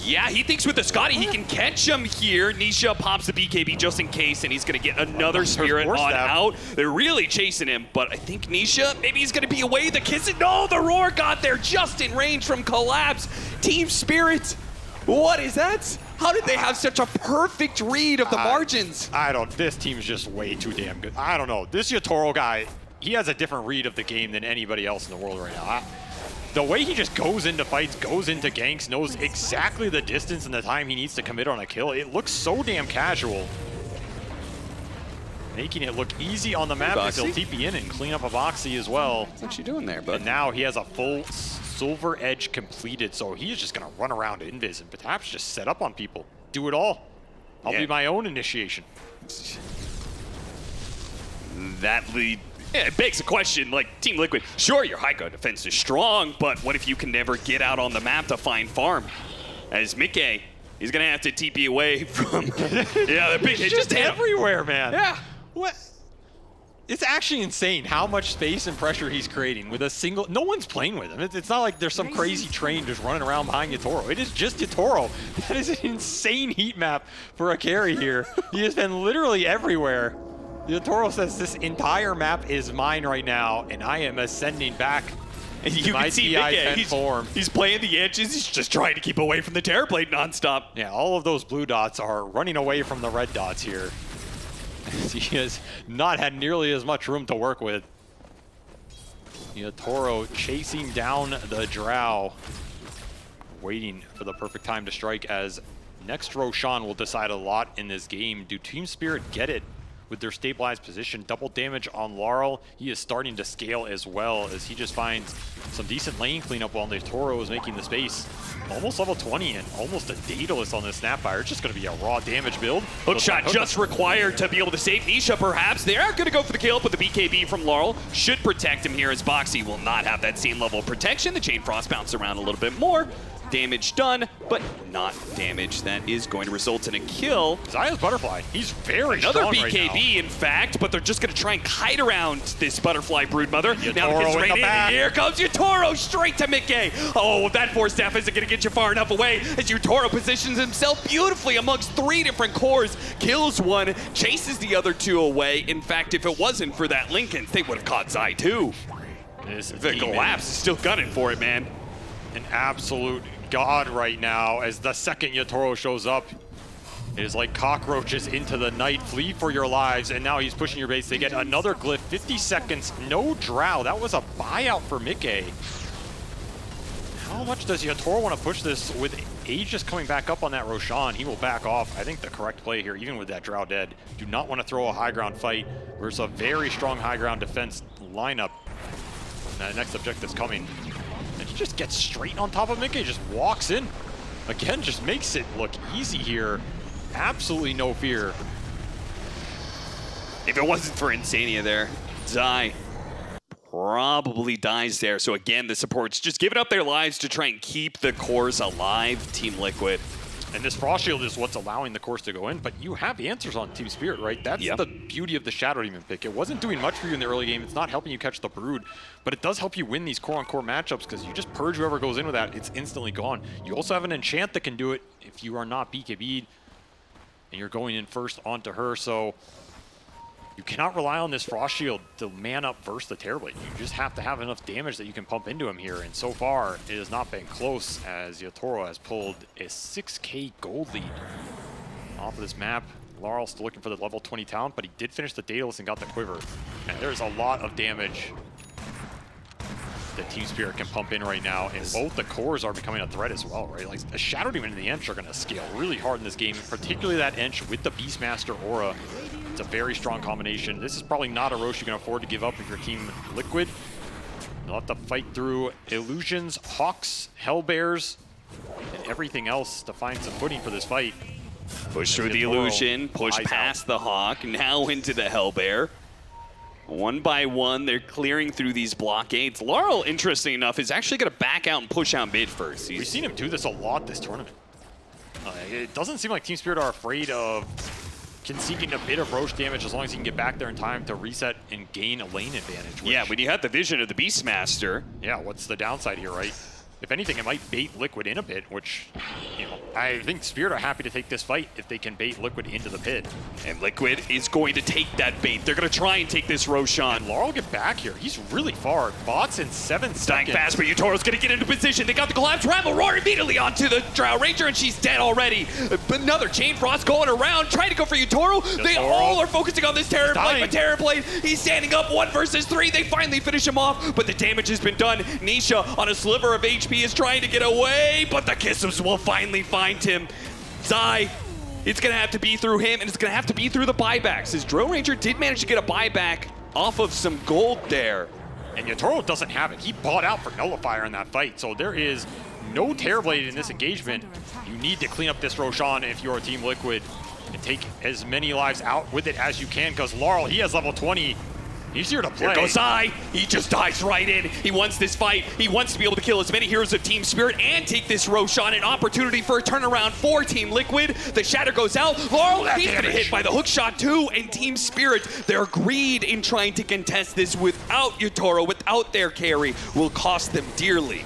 Yeah, he thinks with the Scotty he can catch him here. Nisha pops the BKB just in case, and he's going to get another Spirit on out. They're really chasing him, but I think Nisha, maybe he's going to be away. The kiss it. No, the Roar got there just in range from Collapse. Team Spirit, what is that? How did they have such a perfect read of the margins? This team's just way too damn good. I don't know. This Yutoro guy, he has a different read of the game than anybody else in the world right now. The way he just goes into fights, goes into ganks, knows exactly the distance and the time he needs to commit on a kill, it looks so damn casual. making it look easy on the map as he'll TP in and clean up a Boxy as well. What you doing there, bud? And now he has a full Silver Edge completed, so he is just going to run around Invis and perhaps just set up on people. Do it all. I'll be my own initiation. That lead. Yeah, it begs the question, like, Team Liquid, sure, your high ground defense is strong, but what if you can never get out on the map to find farm? As Mickey, he's going to have to TP away from... yeah, the big hit just everywhere, man. Yeah. What? It's actually insane how much space and pressure he's creating with a single... No one's playing with him. It's not like there's some crazy train just running around behind Yatoro. It is just Yatoro. That is an insane heat map for a carry here. He has been literally everywhere. Yatoro says this entire map is mine right now, and I am ascending back. And you can see Mickey, he's playing the edges. He's just trying to keep away from the Terrorblade nonstop. Yeah, all of those blue dots are running away from the red dots here. He has not had nearly as much room to work with. Yatoro chasing down the Drow, waiting for the perfect time to strike, as next Roshan will decide a lot in this game. Do Team Spirit get it with their stabilized position? Double damage on Laurel. He is starting to scale as well, as he just finds some decent lane cleanup while Yatoro is making the space. Almost level 20 and almost a Daedalus on this Snapfire. It's just going to be a raw damage build. Hookshot just required to be able to save Nisha, perhaps. They are going to go for the kill, but the BKB from Laurel should protect him here, as Boxy will not have that same level of protection. The Chain Frost bounce around a little bit more. Damage done, but not damage. That is going to result in a kill. Zaya's Butterfly, he's very Another strong BKB, right now. in fact, but they're just going to try and kite around this Butterfly Broodmother. Yatoro Now it gets in right the in. back. Here comes Yatoro straight to Mickey. Oh, that Force Staff isn't going to get you far enough away, as Yatoro positions himself beautifully amongst 3 different cores. Kills one, chases the other 2 away. In fact, if it wasn't for that Lincoln, they would have caught Zai too. The Collapse is still gunning for it, man. An absolute god right now, as the second Yatoro shows up. It is like cockroaches into the night. Flee for your lives, and now he's pushing your base. They get another glyph. 50 seconds, no Drow. That was a buyout for Mickey. How much does Yatoro want to push this with Aegis coming back up on that Roshan? He will back off. I think the correct play here, even with that Drow dead. Do not want to throw a high ground fight versus a very strong high ground defense lineup. The next objective's coming. And he just gets straight on top of Mickey, just walks in. Again, just makes it look easy here. Absolutely no fear. If it wasn't for Insania there, Zai probably dies there. So again, the supports just giving up their lives to try and keep the cores alive, Team Liquid. And this Frost Shield is what's allowing the cores to go in, but you have answers on Team Spirit, right? That's the beauty of the Shadow Demon pick. It wasn't doing much for you in the early game. It's not helping you catch the Brood, but it does help you win these core-on-core matchups, because you just purge whoever goes in with that. It's instantly gone. You also have an enchant that can do it if you are not BKB'd, and you're going in first onto her, so you cannot rely on this Frost Shield to man up versus the Terrorblade. You just have to have enough damage that you can pump into him here, and so far it has not been close, as Yatoro has pulled a 6k gold lead off of this map. Laurel still looking for the level 20 talent, but he did finish the Daedalus and got the Quiver. And there's a lot of damage that Team Spirit can pump in right now, and both the cores are becoming a threat as well, right? Like, a Shadow Demon and the Ench are going to scale really hard in this game, particularly that Ench with the Beastmaster aura. It's a very strong combination. This is probably not a Roche you can afford to give up if you're Team Liquid. You'll have to fight through Illusions, Hawks, Hellbears, and everything else to find some footing for this fight. Push through the Illusion, push past the Hawk, now into the Hellbear. One by one, they're clearing through these blockades. Laurel, interesting enough, is actually going to back out and push out mid first. We've seen him do this a lot this tournament. It doesn't seem like Team Spirit are afraid of conceding a bit of Roche damage as long as he can get back there in time to reset and gain a lane advantage. Yeah, when you have the vision of the Beastmaster. Yeah, what's the downside here, right? If anything, it might bait Liquid in a bit, which, you know, I think Spirit are happy to take this fight if they can bait Liquid into the pit. And Liquid is going to take that bait. They're going to try and take this Roshan. And Laurel get back here. He's really far. Bots in 7 seconds. Dying fast, but Yatoro's going to get into position. They got the collapse. Rabble Roar immediately onto the Drow Ranger, and she's dead already. Another Chain Frost going around, trying to go for Yatoro. They all are focusing on this Terrorblade, but Terrorblade, he's standing up 1 versus 3. They finally finish him off, but the damage has been done. Nisha on a sliver of HP is trying to get away, but the Kisses will finally find him. Zai It's going to have to be through him, and it's going to have to be through the buybacks. His Drill Ranger did manage to get a buyback off of some gold there. And Yatoro doesn't have it. He bought out for Nullifier in that fight, so there is no Terrorblade in this engagement. You need to clean up this Roshan if you're Team Liquid and take as many lives out with it as you can, because Laurel, he has level 20. He's here to play. Here goes Zai. He just dives right in. He wants this fight. He wants to be able to kill as many heroes of Team Spirit and take this Roshan. An opportunity for a turnaround for Team Liquid. The Shatter goes out. Laurel, he's going to hit by the hook shot too. And Team Spirit, their greed in trying to contest this without Yatoro, without their carry, will cost them dearly.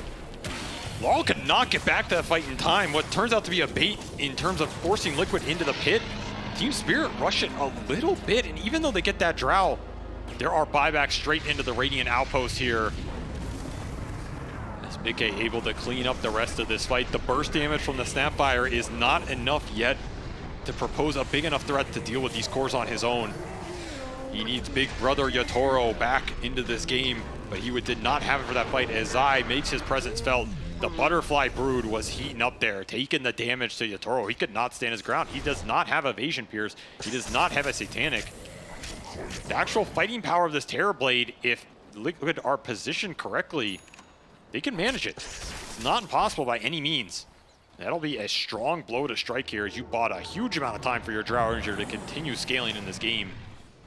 Laurel could not get back to that fight in time. What turns out to be a bait in terms of forcing Liquid into the pit. Team Spirit rush it a little bit, and even though they get that drow, there are buybacks straight into the Radiant outpost here. As Mickey able to clean up the rest of this fight. The burst damage from the Snapfire is not enough yet to propose a big enough threat to deal with these cores on his own. He needs big brother Yatoro back into this game, but he did not have it for that fight as Zai makes his presence felt. The Butterfly Brood was heating up there, taking the damage to Yatoro. He could not stand his ground. He does not have Evasion Pierce. He does not have a Satanic. The actual fighting power of this Terrorblade, if Liquid are positioned correctly, they can manage it. It's not impossible by any means. That'll be a strong blow to strike here as you bought a huge amount of time for your Drow Ranger to continue scaling in this game.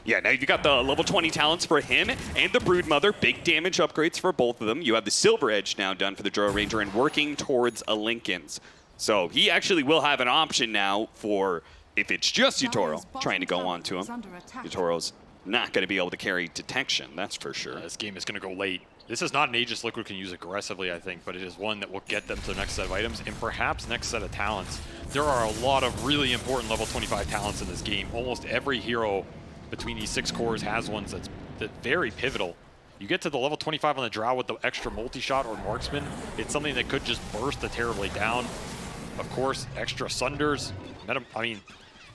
Yeah, now you got the level 20 talents for him and the Broodmother. Big damage upgrades for both of them. You have the Silver Edge now done for the Drow Ranger and working towards a Linken's. So he actually will have an option now for, if it's just Yatoro trying to go on to him. Yatoro's not going to be able to carry detection, that's for sure. This game is going to go late. This is not an Aegis Liquid can use aggressively, I think, but it is one that will get them to the next set of items and perhaps next set of talents. There are a lot of really important level 25 talents in this game. Almost every hero between these 6 cores has ones that's very pivotal. You get to the level 25 on the Drow with the extra multi-shot or marksman, it's something that could just burst the Terrorblade down. Of course, extra Sunders. I mean,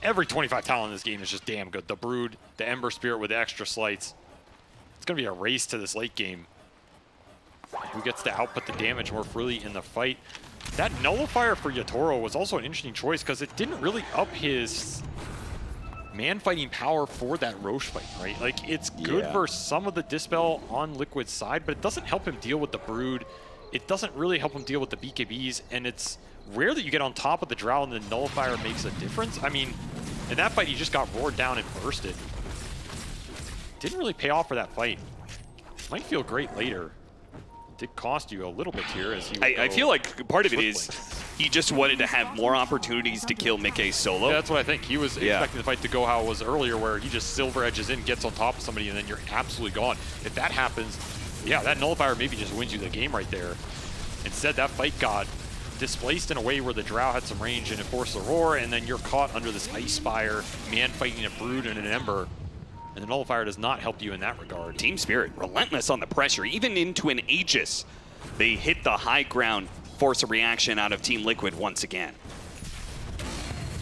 every 25 talent in this game is just damn good. The Brood, the Ember Spirit with the extra slights. It's going to be a race to this late game. Who gets to output the damage more freely in the fight. That Nullifier for Yatoro was also an interesting choice because it didn't really up his man-fighting power for that Roche fight, right? Like, it's good for some of the Dispel on Liquid's side, but it doesn't help him deal with the Brood. It doesn't really help him deal with the BKBs, and it's rare that you get on top of the Drow and the Nullifier makes a difference. I mean, in that fight, he just got roared down and bursted. Didn't really pay off for that fight. Might feel great later. It did cost you a little bit here as he I feel like part of it is he just wanted to have more opportunities to kill Mickey solo. Yeah, that's what I think. He was expecting the fight to go how it was earlier, where he just silver edges in, gets on top of somebody, and then you're absolutely gone. If that happens, yeah, that Nullifier maybe just wins you the game right there. Instead, that fight got displaced in a way where the Drow had some range and it forced the roar, and then you're caught under this Ice Spire, man fighting a Brood and an Ember. And the Nullifier does not help you in that regard. Team Spirit, relentless on the pressure, even into an Aegis. They hit the high ground, force a reaction out of Team Liquid once again.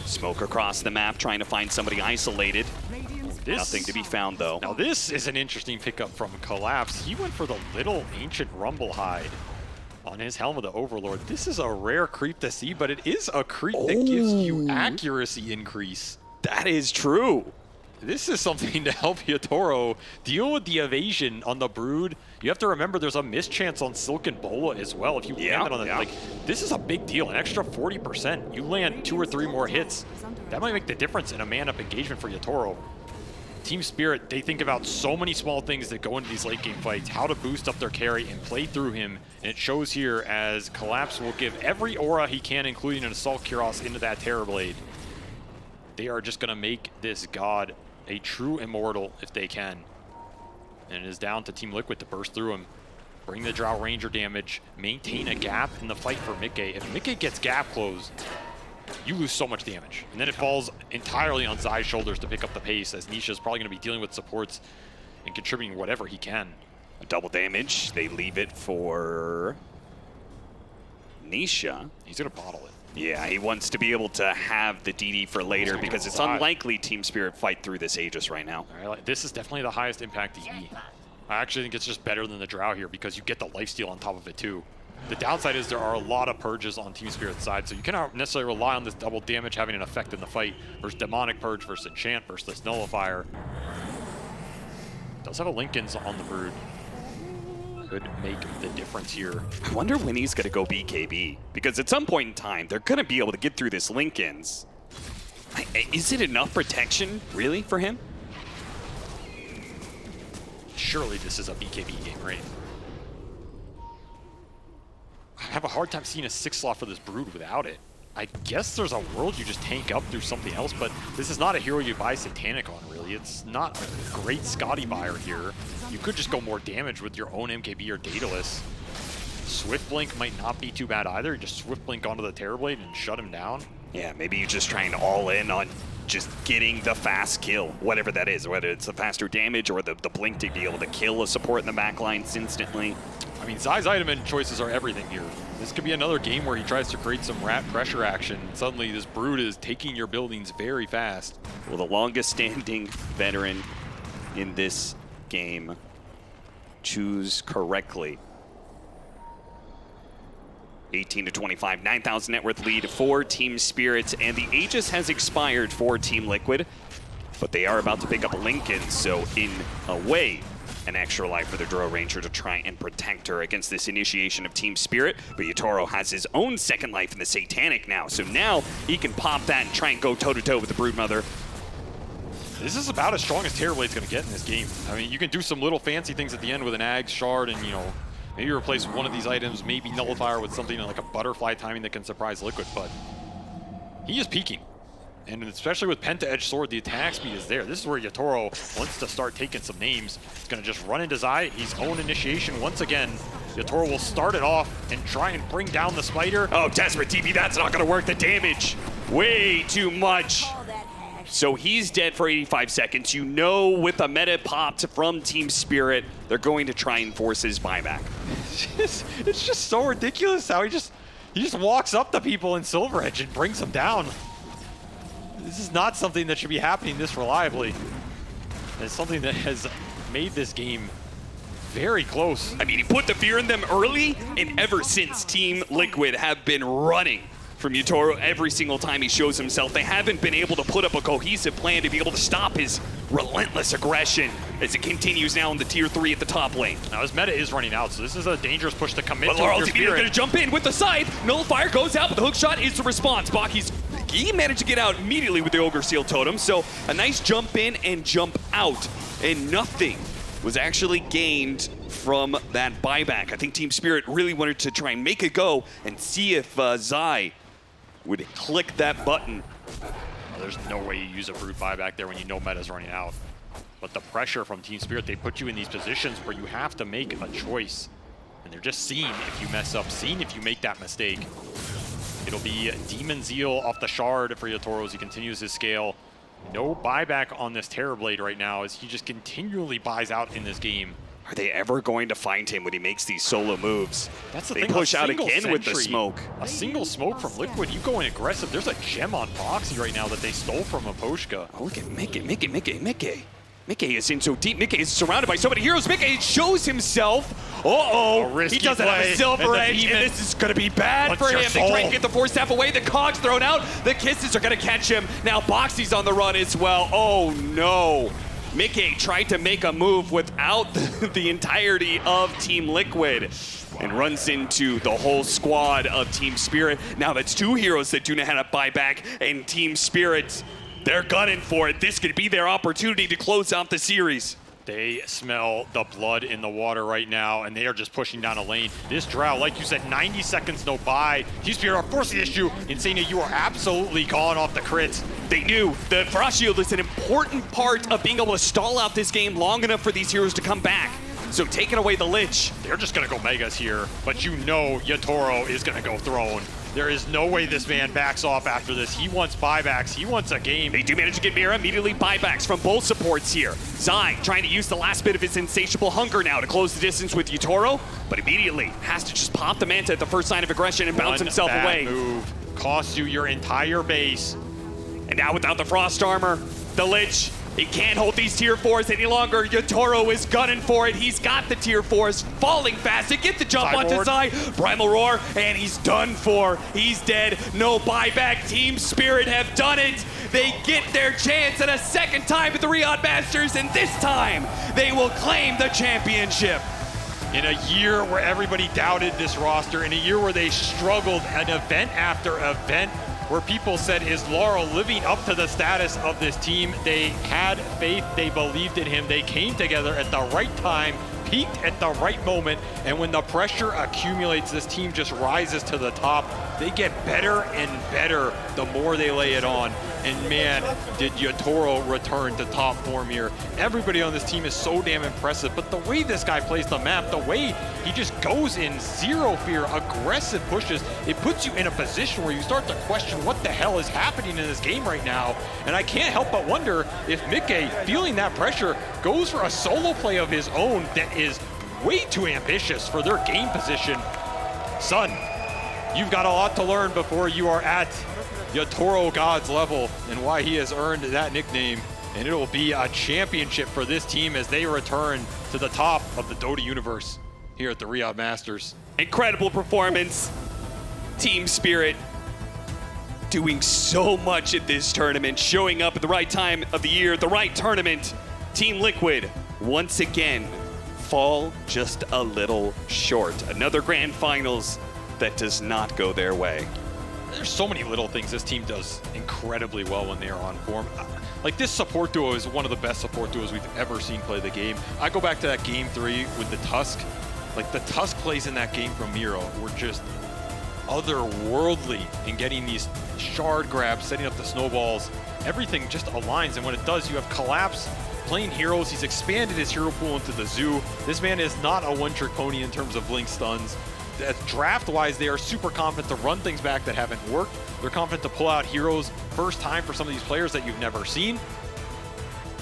Smoke across the map, trying to find somebody isolated. Nothing to be found, though. Now this is an interesting pickup from Collapse. He went for the little Ancient Rumble Hide on his Helm of the Overlord. This is a rare creep to see, but it is a creep that gives you accuracy increase. That is true. This is something to help Yatoro deal with the evasion on the Brood. You have to remember there's a mischance on Silken Bola as well. If you land it on it, like, this is a big deal, an extra 40%. You land 2 or 3 more hits. That might make the difference in a man-up engagement for Yatoro. Team Spirit, they think about so many small things that go into these late game fights, how to boost up their carry and play through him. And it shows here as Collapse will give every aura he can, including an Assault Kuros, into that Terrorblade. They are just gonna make this god a true immortal if they can. And it is down to Team Liquid to burst through him, bring the Drow Ranger damage, maintain a gap in the fight for Mickey. If Mickey gets gap closed, you lose so much damage. And then it falls entirely on Zai's shoulders to pick up the pace, as Nisha's probably going to be dealing with supports and contributing whatever he can. A double damage. They leave it for Nisha. He's going to bottle it. Yeah, he wants to be able to have the DD for later because it's unlikely Team Spirit fight through this Aegis right now. All right, this is definitely the highest impact DE. I actually think it's just better than the Drow here because you get the lifesteal on top of it too. The downside is there are a lot of purges on Team Spirit's side, so you cannot necessarily rely on this double damage having an effect in the fight versus Demonic Purge versus Enchant versus this Nullifier. Does have a Linken's on the Brood. Could make the difference here. I wonder when he's going to go BKB, because at some point in time, they're going to be able to get through this Linken's. Is it enough protection, really, for him? Surely this is a BKB game, right? I have a hard time seeing a 6 slot for this Brood without it. I guess there's a world you just tank up through something else, but this is not a hero you buy Satanic on, really. It's not a great Scotty buyer here. You could just go more damage with your own MKB or Daedalus. Swift Blink might not be too bad either. Just Swift Blink onto the Terrorblade and shut him down. Yeah, maybe you just try and all in on just getting the fast kill, whatever that is, whether it's the faster damage or the blink to be able to kill a support in the back lines instantly. I mean, Zai's item and choices are everything here. This could be another game where he tries to create some rat pressure action. Suddenly, this Brood is taking your buildings very fast. Well, the longest standing veteran in this game, choose correctly. 18 to 25, 9,000 net worth lead for Team Spirit, and the Aegis has expired for Team Liquid, but they are about to pick up a Linken, so in a way, an extra life for the Drow Ranger to try and protect her against this initiation of Team Spirit, but Yatoro has his own second life in the Satanic now, so now he can pop that and try and go toe-to-toe with the Broodmother. This is about as strong as Terrorblade's going to get in this game. I mean, you can do some little fancy things at the end with an Ag Shard and, you know, maybe replace one of these items, maybe Nullifier with something like a Butterfly timing that can surprise Liquid, but he is peaking. And especially with Penta Edge Sword, the attack speed is there. This is where Yatoro wants to start taking some names. He's going to just run into Zai, his own initiation once again. Yatoro will start it off and try and bring down the Spider. Oh, desperate TP, that's not going to work. The damage, way too much. So he's dead for 85 seconds. You know, with a meta popped from Team Spirit, they're going to try and force his buyback. It's just so ridiculous how he just walks up to people in Silver Edge and brings them down. This is not something that should be happening this reliably. It's something that has made this game very close. I mean, he put the fear in them early, and ever since Team Liquid have been running from Yatoro every single time he shows himself. They haven't been able to put up a cohesive plan to be able to stop his relentless aggression as it continues now in the tier 3 at the top lane. Now his meta is running out, so this is a dangerous push to commit but to your Laurel's immediately going to jump in with the scythe. Nullifier goes out, but the hook shot is the response. Baki's, he managed to get out immediately with the Ogre Seal Totem, so a nice jump in and jump out, and nothing was actually gained from that buyback. I think Team Spirit really wanted to try and make it go and see if Zai would click that button. There's no way you use a Brood buyback there when you know meta's running out. But the pressure from Team Spirit, they put you in these positions where you have to make a choice. And they're just seeing if you mess up, seeing if you make that mistake. It'll be Demon Zeal off the Shard for Yatoro as he continues his scale. No buyback on this Terrorblade right now as he just continually buys out in this game. Are they ever going to find him when he makes these solo moves? That's the they thing. push out again with the smoke. A single smoke from Liquid, you going aggressive. There's a gem on Foxy right now that they stole from Aposhka. Oh, look at Mickey. Mickey is in so deep. Mickey is surrounded by so many heroes. Mickey shows himself. He doesn't have a Silver Edge, and this is going to be bad for him. They try and get the Force Staff away. The Cog's thrown out. The Kisses are going to catch him. Now Boxy's on the run as well. Oh, no. Mickey tried to make a move without the entirety of Team Liquid and runs into the whole squad of Team Spirit. Now that's two heroes that do not have a buyback, and Team Spirit, they're gunning for it. This could be their opportunity to close out the series. They smell the blood in the water right now, and they are just pushing down a lane. This Drow, like you said, 90 seconds no buy. Team Spirit are forcing the issue. Insania, you are absolutely gone off the crits. They knew the Frost Shield is an important part of being able to stall out this game long enough for these heroes to come back. So taking away the Lich. They're just going to go Megas here, but you know Yatoro is going to go Throne. There is no way this man backs off after this. He wants buybacks. He wants a game. They do manage to get Mira immediately buybacks from both supports here. Zai trying to use the last bit of his insatiable hunger now to close the distance with Yatoro, but immediately has to just pop the Manta at the first sign of aggression and bounce himself away. Move costs you your entire base. And now without the Frost Armor, the Lich He can't hold these tier 4s any longer. Yotaro is gunning for it. He's got the tier 4s, falling fast to get the jump onto Zai. Primal Roar, and he's done for. He's dead. No buyback. Team Spirit have done it. They get their chance at a second time at the Riyadh Masters, and this time they will claim the championship. In a year where everybody doubted this roster, in a year where they struggled an event after event, where people said, is Laurel living up to the status of this team? They had faith, they believed in him, they came together at the right time, peaked at the right moment, and when the pressure accumulates, this team just rises to the top. They get better and better the more they lay it on. And man, did Yotaro return to top form here. Everybody on this team is so damn impressive, but the way this guy plays the map, the way he just goes in zero fear, aggressive pushes, it puts you in a position where you start to question what the hell is happening in this game right now. And I can't help but wonder if Mickey, feeling that pressure, goes for a solo play of his own that is way too ambitious for their game position. Son, you've got a lot to learn before you are at Yotaro God's level and why he has earned that nickname. And it'll be a championship for this team as they return to the top of the Dota universe here at the Riyadh Masters. Incredible performance. Team Spirit doing so much at this tournament, showing up at the right time of the year, the right tournament. Team Liquid, once again, fall just a little short. Another grand finals that does not go their way. There's so many little things this team does incredibly well when they are on form. Like, this support duo is one of the best support duos we've ever seen play the game. I go back to that game 3 with the Tusk. Like, the Tusk plays in that game from Miro were just otherworldly in getting these shard grabs, setting up the snowballs. Everything just aligns, and when it does, you have Collapse playing heroes. He's expanded his hero pool into the zoo. This man is not a one-trick pony in terms of blink stuns. Draft-wise, they are super confident to run things back that haven't worked. They're confident to pull out heroes first time for some of these players that you've never seen.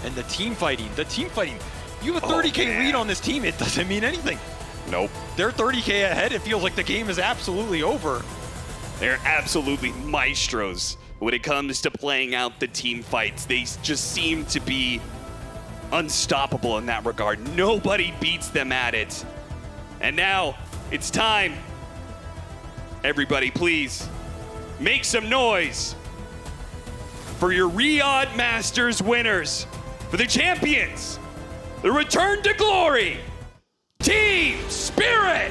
And the team fighting, you have a 30K lead on this team, it doesn't mean anything. Nope. They're 30K ahead, it feels like the game is absolutely over. They're absolutely maestros when it comes to playing out the team fights. They just seem to be unstoppable in that regard. Nobody beats them at it. And now, it's time. Everybody, please, make some noise for your Riyadh Masters winners, for the champions, the return to glory, Team Spirit!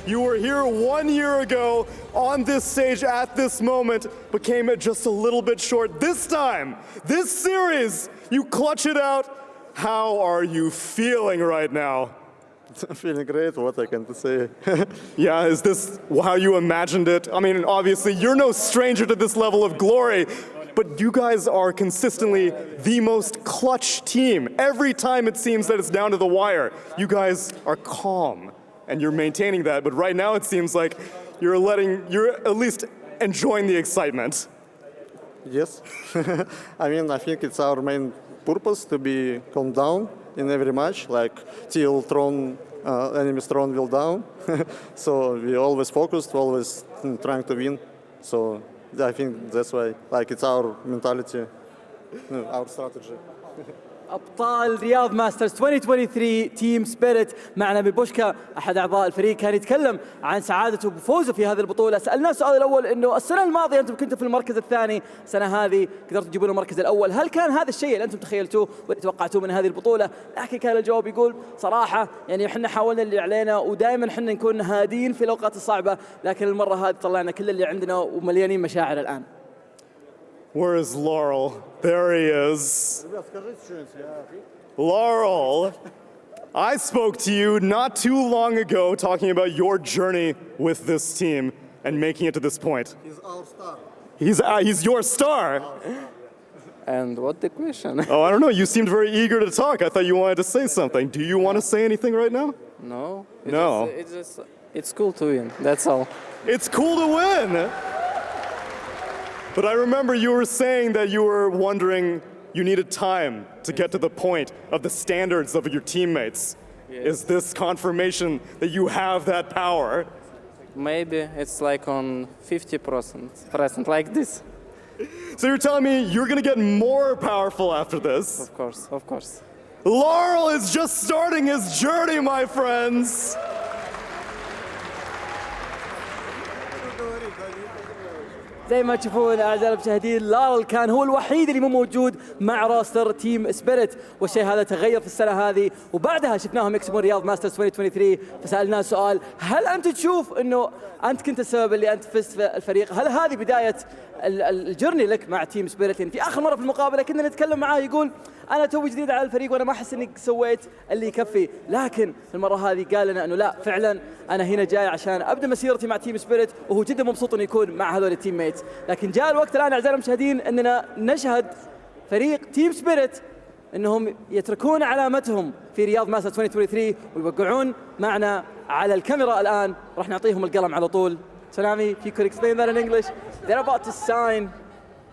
You were here 1 year ago on this stage at this moment, but came just a little bit short this time. This series, you clutch it out. How are you feeling right now? I'm feeling great, what I can say. Yeah, is this how you imagined it? I mean, obviously, you're no stranger to this level of glory, but you guys are consistently the most clutch team. Every time it seems that it's down to the wire, you guys are calm. And you're maintaining that, but right now it seems like you're at least enjoying the excitement. Yes. I mean, I think it's our main purpose to be calm down in every match, like till enemy's throne will down. So we always focused, always trying to win. So I think that's why, like, it's our mentality, our strategy. أبطال رياض ماسترز 2023 تيم سبيريت. معنا ببوشكا أحد أعضاء الفريق كان يتكلم عن سعادته بفوزه في هذه البطولة. سألناه السؤال الأول إنه السنة الماضية أنتم كنتوا في المركز الثاني، السنة هذه قدرتوا تجيبون المركز الأول، هل كان هذا الشيء اللي أنتم تخيلتوه واللي توقعتوه من هذه البطولة؟ لكن كان الجواب يقول صراحة يعني إحنا حاولنا اللي علينا ودائما إحنا نكون هادين في الأوقات الصعبة، لكن المرة هذه طلعنا كل اللي عندنا ومليانين مشاعر الآن. Where is Laurel? There he is. Laurel, I spoke to you not too long ago talking about your journey with this team and making it to this point. He's our star. He's your star. And what the question? Oh, I don't know. You seemed very eager to talk. I thought you wanted to say something. Do you want to say anything right now? No. No. It's cool to win. That's all. It's cool to win. But I remember you were saying that you were wondering you needed time to get to the point of the standards of your teammates. Yes. Is this confirmation that you have that power? Maybe it's like on 50%, like this. So you're telling me you're gonna get more powerful after this? Of course, of course. Laurel is just starting his journey, my friends. زي ما تشوفون اعزائي المشاهدين لارل كان هو الوحيد اللي مو موجود مع راستر تيم سبيريت والشيء هذا تغير في السنه هذه وبعدها شفناهم يكسبون رياض ماسترز 2023 فسالناه سؤال هل انت تشوف انه انت كنت السبب اللي انت فزت في الفريق هل هذه بدايه الجرني لك مع تيم سبيريت يعني في اخر مره في المقابله كنا نتكلم معاه يقول انا توي جديد على الفريق وانا ما احس اني سويت اللي يكفي لكن المره هذه قال لنا انه لا فعلا انا هنا جاي عشان ابدا مسيرتي مع تيم سبيريت وهو جدا مبسوط انه يكون مع هذول التيم ميت لكن جاء الوقت الان اعزائي المشاهدين اننا نشهد فريق تيم سبيريت انهم يتركون علامتهم في رياض ماسترز 2023 ويوقعون معنا على الكاميرا الان راح نعطيهم القلم على طول Tsunami, if you could explain that in English. They're about to sign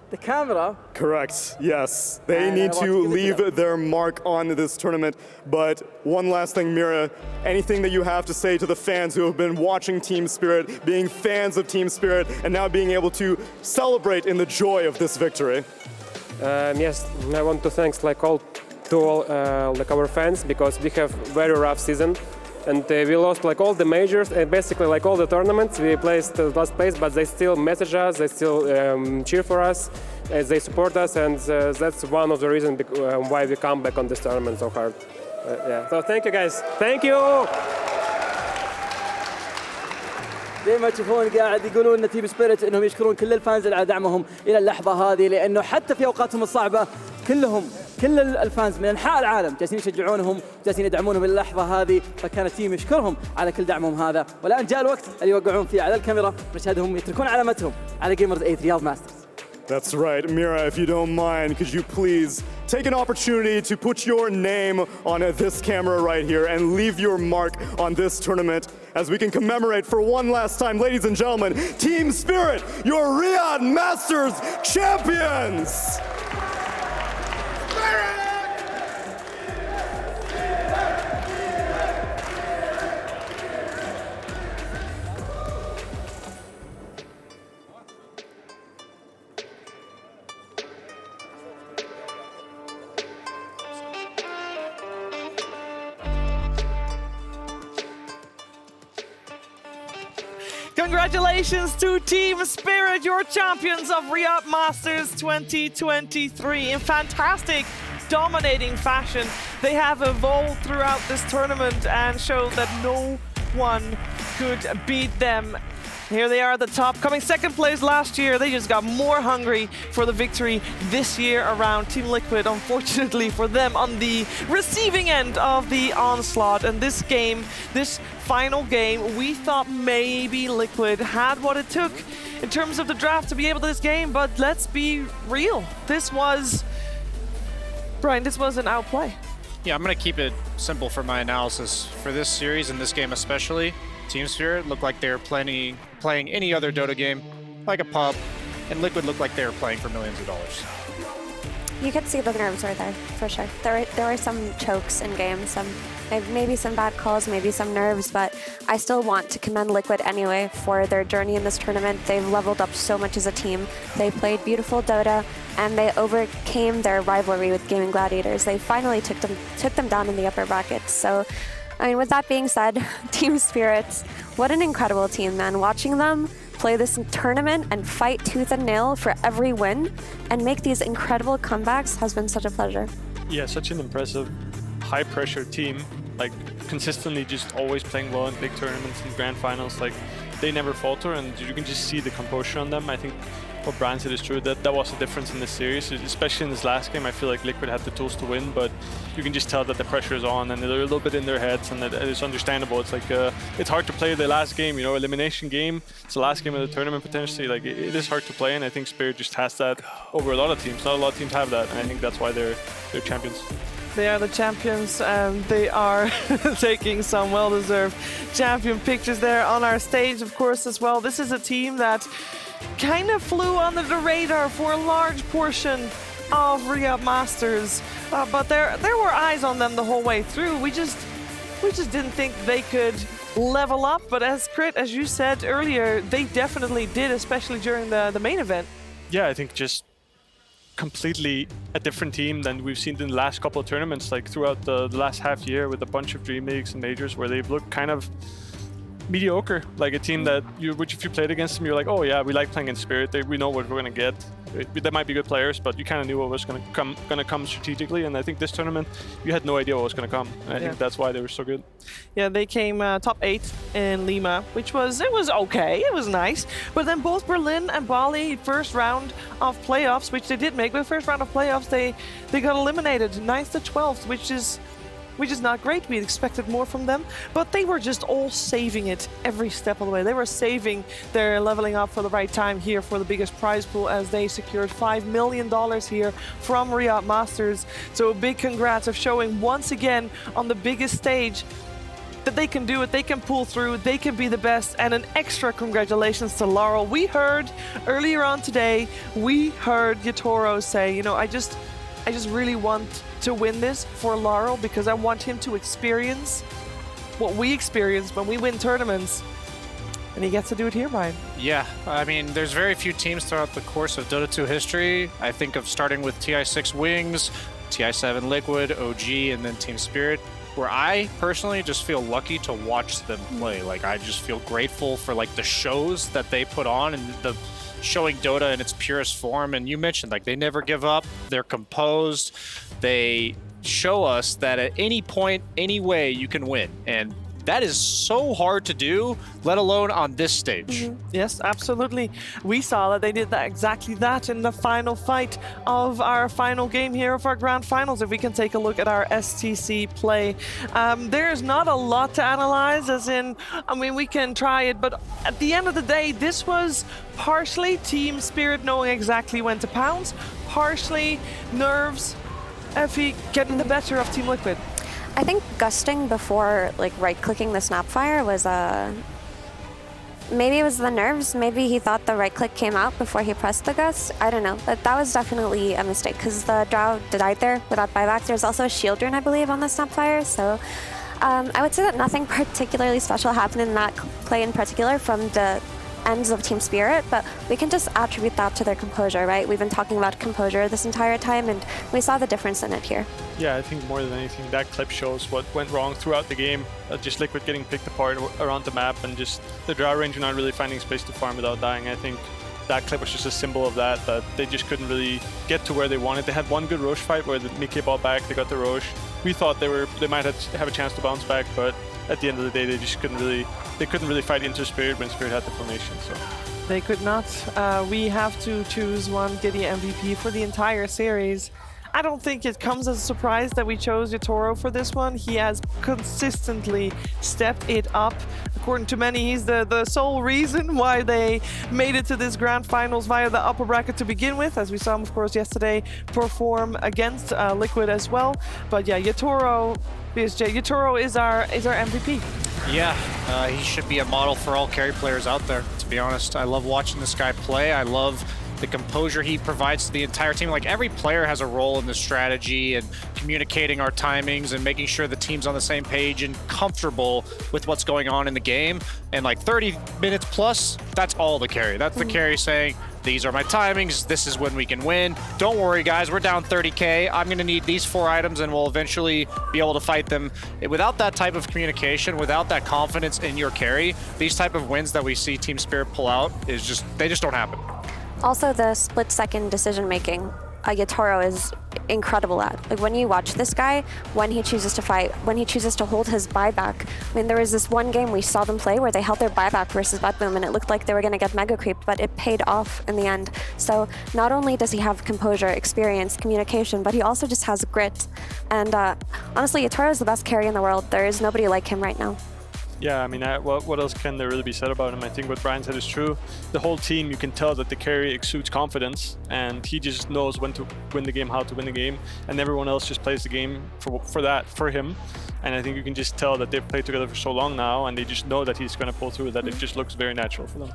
the camera. Correct, yes. They need to leave their mark on this tournament. But one last thing, Mira, anything that you have to say to the fans who have been watching Team Spirit, being fans of Team Spirit, and now being able to celebrate in the joy of this victory? Yes, I want to thank all our fans because we have very rough season. And we lost all the majors and basically all the tournaments. We placed last place, but they still message us, they still cheer for us, they support us, and that's one of the reasons why we come back on this tournament so hard. Yeah. So thank you guys. Thank you. زي ما تشوفون قاعد يقولون ان تيم سبيريت انهم يشكرون كل الفانز على دعمهم الى اللحظه هذه لانه حتى في اوقاتهم الصعبه كل الفانز من انحاء العالم جالسين يشجعونهم جالسين يدعمونهم الى اللحظه هذه فكان التيم يشكرهم على كل دعمهم هذا والان جاء الوقت اللي يوقعون فيه على الكاميرا نشهدهم يتركون علامتهم على جيمرز 8 رياض ماسترز. That's right. Mira, if you don't mind, could you please take an opportunity to put your name on this camera right here and leave your mark on this tournament as we can commemorate for one last time, ladies and gentlemen, Team Spirit, your Riyadh Masters champions! Congratulations to Team Spirit, your champions of Riyadh Masters 2023. In fantastic, dominating fashion, they have evolved throughout this tournament and showed that no one could beat them. Here they are at the top, coming second place last year. They just got more hungry for the victory this year around. Team Liquid, unfortunately for them, on the receiving end of the onslaught. And this game, this final game, we thought maybe Liquid had what it took in terms of the draft to be able to this game, but let's be real. This was, Brian, this was an outplay. Yeah, I'm going to keep it simple for my analysis. For this series and this game especially, Team Spirit looked like they were playing any other Dota game, like a pub, and Liquid looked like they were playing for millions of dollars. You could see the nerves were there, for sure. There were some chokes in games, maybe some bad calls, maybe some nerves, but I still want to commend Liquid anyway for their journey in this tournament. They've leveled up so much as a team. They played beautiful Dota, and they overcame their rivalry with Gaming Gladiators. They finally took them down in the upper brackets. So, I mean, with that being said, Team Spirit, what an incredible team, man. Watching them play this tournament and fight tooth and nail for every win and make these incredible comebacks has been such a pleasure. Yeah, such an impressive, high-pressure team. Like, consistently just always playing well in big tournaments and grand finals. Like, they never falter, and you can just see the composure on them. I think what Brian said is true. That was the difference in this series, especially in this last game. I feel like Liquid had the tools to win, but you can just tell that the pressure is on and they're a little bit in their heads, and it's understandable. It's like it's hard to play the last game, you know, elimination game. It's the last game of the tournament potentially. Like it is hard to play, and I think Spirit just has that over a lot of teams. Not a lot of teams have that, and I think that's why they're champions. They are the champions, and they are taking some well-deserved champion pictures there on our stage, of course, as well. This is a team that kind of flew under the radar for a large portion of Riyadh Masters, but there were eyes on them the whole way through. We just didn't think they could level up, but as Crit, as you said earlier, they definitely did, especially during the main event. Yeah, I think just completely a different team than we've seen in the last couple of tournaments, like throughout the last half year with a bunch of Dream Leagues and Majors where they've looked kind of mediocre, like a team that which if you played against them, you're like, oh yeah, we like playing in Spirit. We know what we're gonna get. They might be good players, but you kind of knew what was gonna come strategically. And I think this tournament, you had no idea what was gonna come. And I think that's why they were so good. Yeah, they came top 8 in Lima, which was okay, it was nice. But then both Berlin and Bali, first round of playoffs, which they did make, but first round of playoffs, they got eliminated 9th to 12th, which is not great. We expected more from them, but they were just all saving it every step of the way. They were saving their leveling up for the right time here for the biggest prize pool, as they secured $5 million here from Riyadh Masters. So a big congrats of showing once again on the biggest stage that they can do it, they can pull through, they can be the best, and an extra congratulations to Laurel. We heard earlier on today, we heard Yatoro say, you know, I just really want to win this for Laurel because I want him to experience what we experienced when we win tournaments. And he gets to do it here, Brian. Yeah, I mean, there's very few teams throughout the course of Dota 2 history. I think of starting with TI6 Wings, TI7 Liquid, OG, and then Team Spirit, where I personally just feel lucky to watch them play. Like, I just feel grateful for like the shows that they put on and the showing Dota in its purest form. And you mentioned, like, they never give up. They're composed. They show us that at any point, any way, you can win. And that is so hard to do, let alone on this stage. Yes, absolutely. We saw that they did exactly that in the final fight of our final game here of our grand finals. If we can take a look at our STC play, there's not a lot to analyze, as in, I mean, we can try it, but at the end of the day, this was partially Team Spirit knowing exactly when to pounce, partially nerves, Effie getting the better of Team Liquid. I think gusting before, like, right-clicking the Snapfire was maybe it was the nerves. Maybe he thought the right-click came out before he pressed the gust. I don't know, but that was definitely a mistake because the Drow died there without buyback. There's also a shield rune, I believe, on the Snapfire, so I would say that nothing particularly special happened in that play in particular from the ends of Team Spirit, but we can just attribute that to their composure, right? We've been talking about composure this entire time, and we saw the difference in it here. Yeah, I think more than anything, that clip shows what went wrong throughout the game. Just Liquid getting picked apart around the map, and just the Drow Ranger not really finding space to farm without dying. I think that clip was just a symbol of that they just couldn't really get to where they wanted. They had one good Roche fight where the Mickey ball back, they got the Roche. We thought they might have a chance to bounce back, but at the end of the day, they just couldn't really fight into Spirit when Spirit had the formation. So they could not. We have to choose one Giddy MVP for the entire series. I don't think it comes as a surprise that we chose Yatoro for this one. He has consistently stepped it up. According to many, he's the sole reason why they made it to this grand finals via the upper bracket to begin with, as we saw him, of course, yesterday perform against Liquid as well. But yeah, Yatoro, BSJ, Yatoro is our MVP. Yeah, he should be a model for all carry players out there, to be honest. I love watching this guy play. I love the composure he provides to the entire team. Like, every player has a role in the strategy and communicating our timings and making sure the team's on the same page and comfortable with what's going on in the game. And like 30 minutes plus, that's all the carry. That's the carry saying, these are my timings, this is when we can win. Don't worry, guys, we're down 30K. I'm gonna need these 4 items and we'll eventually be able to fight them. Without that type of communication, without that confidence in your carry, these type of wins that we see Team Spirit pull out, they just don't happen. Also, the split-second decision-making Yatoro is incredible at. Like when you watch this guy, when he chooses to fight, when he chooses to hold his buyback. I mean, there was this one game we saw them play where they held their buyback versus Budboom, and it looked like they were going to get mega creeped, but it paid off in the end. So not only does he have composure, experience, communication, but he also just has grit. And honestly, Yatoro is the best carry in the world. There is nobody like him right now. Yeah, I mean, what else can there really be said about him? I think what Brian said is true. The whole team, you can tell that the carry exudes confidence, and he just knows when to win the game, how to win the game, and everyone else just plays the game for him. And I think you can just tell that they've played together for so long now, and they just know that he's going to pull through, that it just looks very natural for them.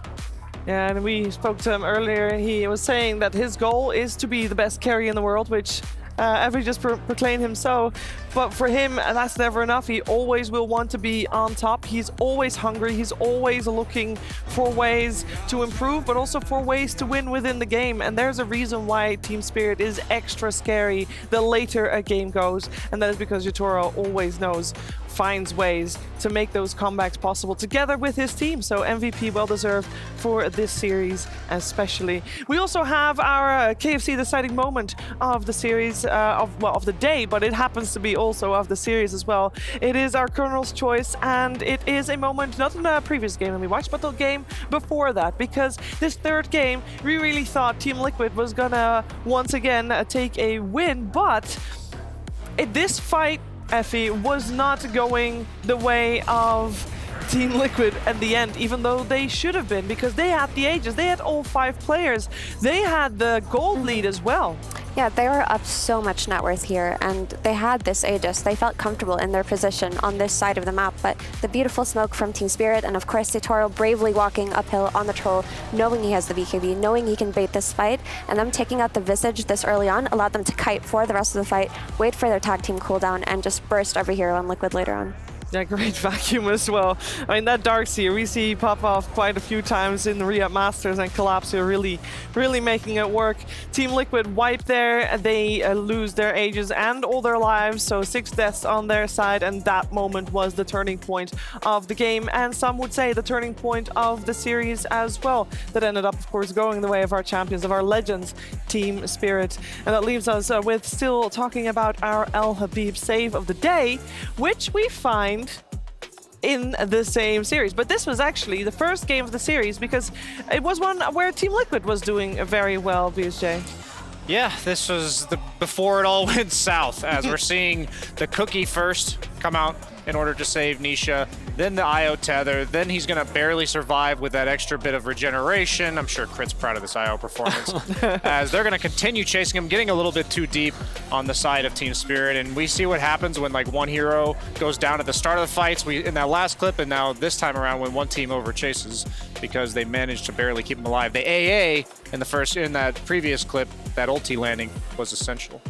Yeah, and we spoke to him earlier. He was saying that his goal is to be the best carry in the world, which Evry just proclaimed him so. But for him, that's never enough. He always will want to be on top. He's always hungry. He's always looking for ways to improve, but also for ways to win within the game. And there's a reason why Team Spirit is extra scary the later a game goes. And that is because Yatoro always finds ways to make those comebacks possible together with his team. So MVP well deserved for this series especially. We also have our KFC deciding moment of the series, of the day, but it happens to be also of the series as well. It is our Colonel's choice, and it is a moment not in the previous game that we watched, but the game before that, because this third game, we really thought Team Liquid was gonna once again take a win, but this fight, Effie, was not going the way of Team Liquid at the end, even though they should have been, because they had the ages, they had all 5 players, they had the gold lead as well. Yeah, they were up so much net worth here, and they had this Aegis. They felt comfortable in their position on this side of the map, but the beautiful smoke from Team Spirit, and of course Yatoro bravely walking uphill on the troll, knowing he has the BKB, knowing he can bait this fight, and them taking out the Visage this early on allowed them to kite for the rest of the fight, wait for their tag team cooldown, and just burst every hero on Liquid later on. Yeah, great vacuum as well. I mean, that Darkseer, we see pop off quite a few times in the Riyadh Masters, and Collapse are really making it work. Team Liquid wipe there, they lose their ages and all their lives, so 6 deaths on their side, and that moment was the turning point of the game, and some would say the turning point of the series as well. That ended up, of course, going the way of our champions, of our legends, Team Spirit. And that leaves us with still talking about our El Habib save of the day, which we find in the same series. But this was actually the first game of the series, because it was one where Team Liquid was doing very well, BSJ. Yeah, this was before it all went south, as we're seeing the Cookie first come out in order to save Nisha, then the IO tether, then he's gonna barely survive with that extra bit of regeneration. I'm sure Crit's proud of this IO performance, as they're gonna continue chasing him, getting a little bit too deep on the side of Team Spirit, and we see what happens when like one hero goes down at the start of the fights, in that last clip, and now this time around when one team over chases, because they managed to barely keep him alive. The AA in that previous clip, that ulti landing was essential.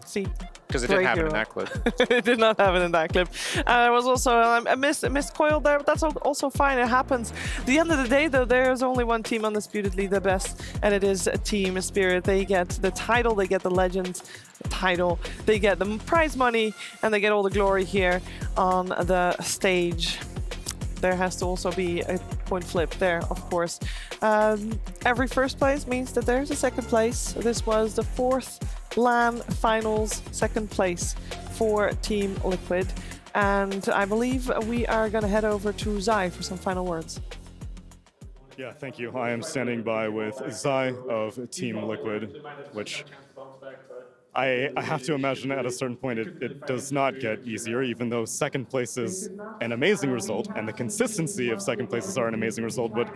See? Because it didn't have it in that clip. It did not have it in that clip. There was also a missed coil there, but that's also fine. It happens. At the end of the day, though, there's only one team undisputedly the best, and it is Team Spirit. They get the title, they get the Legends title, they get the prize money, and they get all the glory here on the stage. There has to also be a point flip there, of course. Every first place means that there's a second place. This was the 4th LAN Finals second place for Team Liquid. And I believe we are going to head over to Zai for some final words. Yeah, thank you. I am standing by with Zai of Team Liquid, which I have to imagine at a certain point it does not get easier, even though second place is an amazing result, and the consistency of second places are an amazing result. But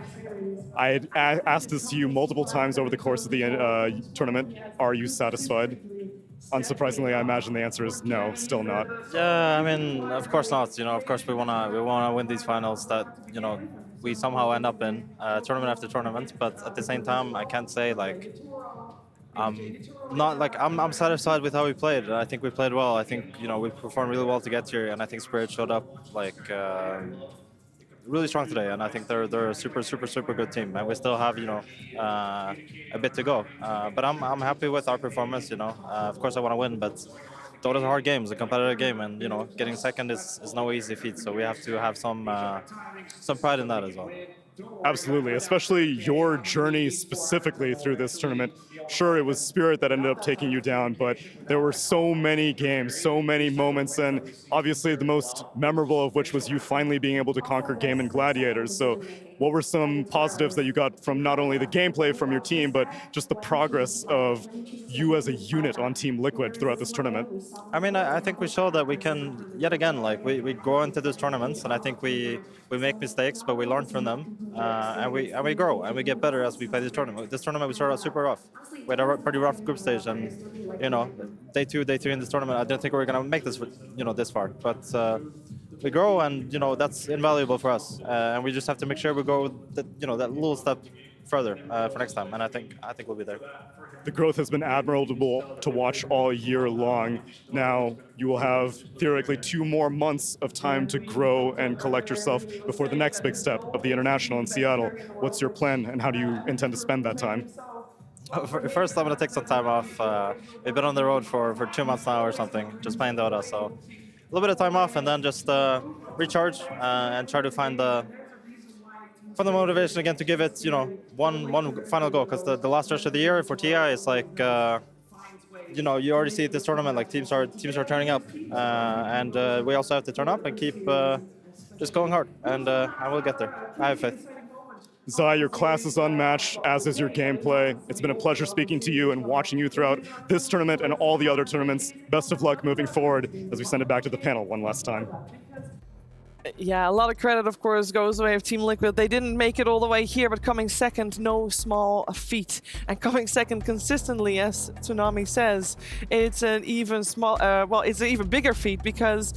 I had asked this to you multiple times over the course of the tournament. Are you satisfied? Unsurprisingly, I imagine the answer is no, still not. Yeah, I mean, of course not. You know, of course we wanna win these finals that we somehow end up in tournament after tournament. But at the same time, I can't say like. I'm satisfied with how we played. I think we played well. I think we performed really well to get here, and I think Spirit showed up like really strong today. And I think they're a super good team, and we still have a bit to go. But I'm happy with our performance. Of course I want to win, but Dota's a hard game. It's a competitive game, and getting second is no easy feat. So we have to have some pride in that as well. Absolutely, especially your journey specifically through this tournament. Sure, it was Spirit that ended up taking you down, but there were so many games, so many moments, and obviously the most memorable of which was you finally being able to conquer Game and Gladiators. So what were some positives that you got from not only the gameplay from your team, but just the progress of you as a unit on Team Liquid throughout this tournament? I mean, I think we showed that we can, yet again, like we go into these tournaments, and I think we make mistakes, but we learn from them, and we grow and we get better as we play this tournament. This tournament we started out super rough. We had a pretty rough group stage, and day two in this tournament, I didn't think we were gonna make this, this far, but. We grow, and that's invaluable for us, and we just have to make sure we go that little step further for next time, and I think we'll be there. The growth has been admirable to watch all year long. Now you will have theoretically 2 more months of time to grow and collect yourself before the next big step of the International in Seattle. What's your plan, and how do you intend to spend that time? First, I'm going to take some time off. We've been on the road for 2 months now or something, just playing Dota, so a little bit of time off, and then just recharge and try to find the motivation again to give it, one final go. Because the last stretch of the year for TI is like, you already see it this tournament. Like teams are turning up, and we also have to turn up and keep just going hard, and I will get there. I have faith. Zai, your class is unmatched, as is your gameplay. It's been a pleasure speaking to you and watching you throughout this tournament and all the other tournaments. Best of luck moving forward as we send it back to the panel one last time. Yeah, a lot of credit, of course, goes away of Team Liquid. They didn't make it all the way here, but coming second, no small feat. And coming second consistently, as Tsunami says, it's an even it's an even bigger feat, because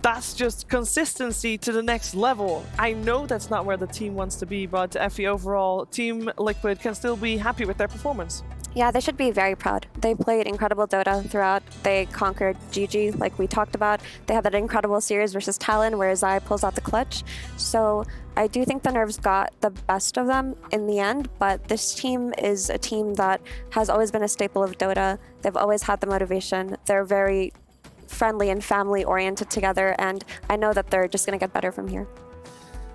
that's just consistency to the next level. I know that's not where the team wants to be, but Effie, overall, Team Liquid can still be happy with their performance. Yeah, they should be very proud. They played incredible Dota throughout. They conquered GG, like we talked about. They had that incredible series versus Talon, where Zai pulls out the clutch. So I do think the Nerves got the best of them in the end, but this team is a team that has always been a staple of Dota. They've always had the motivation. They're very friendly and family-oriented together, and I know that they're just going to get better from here.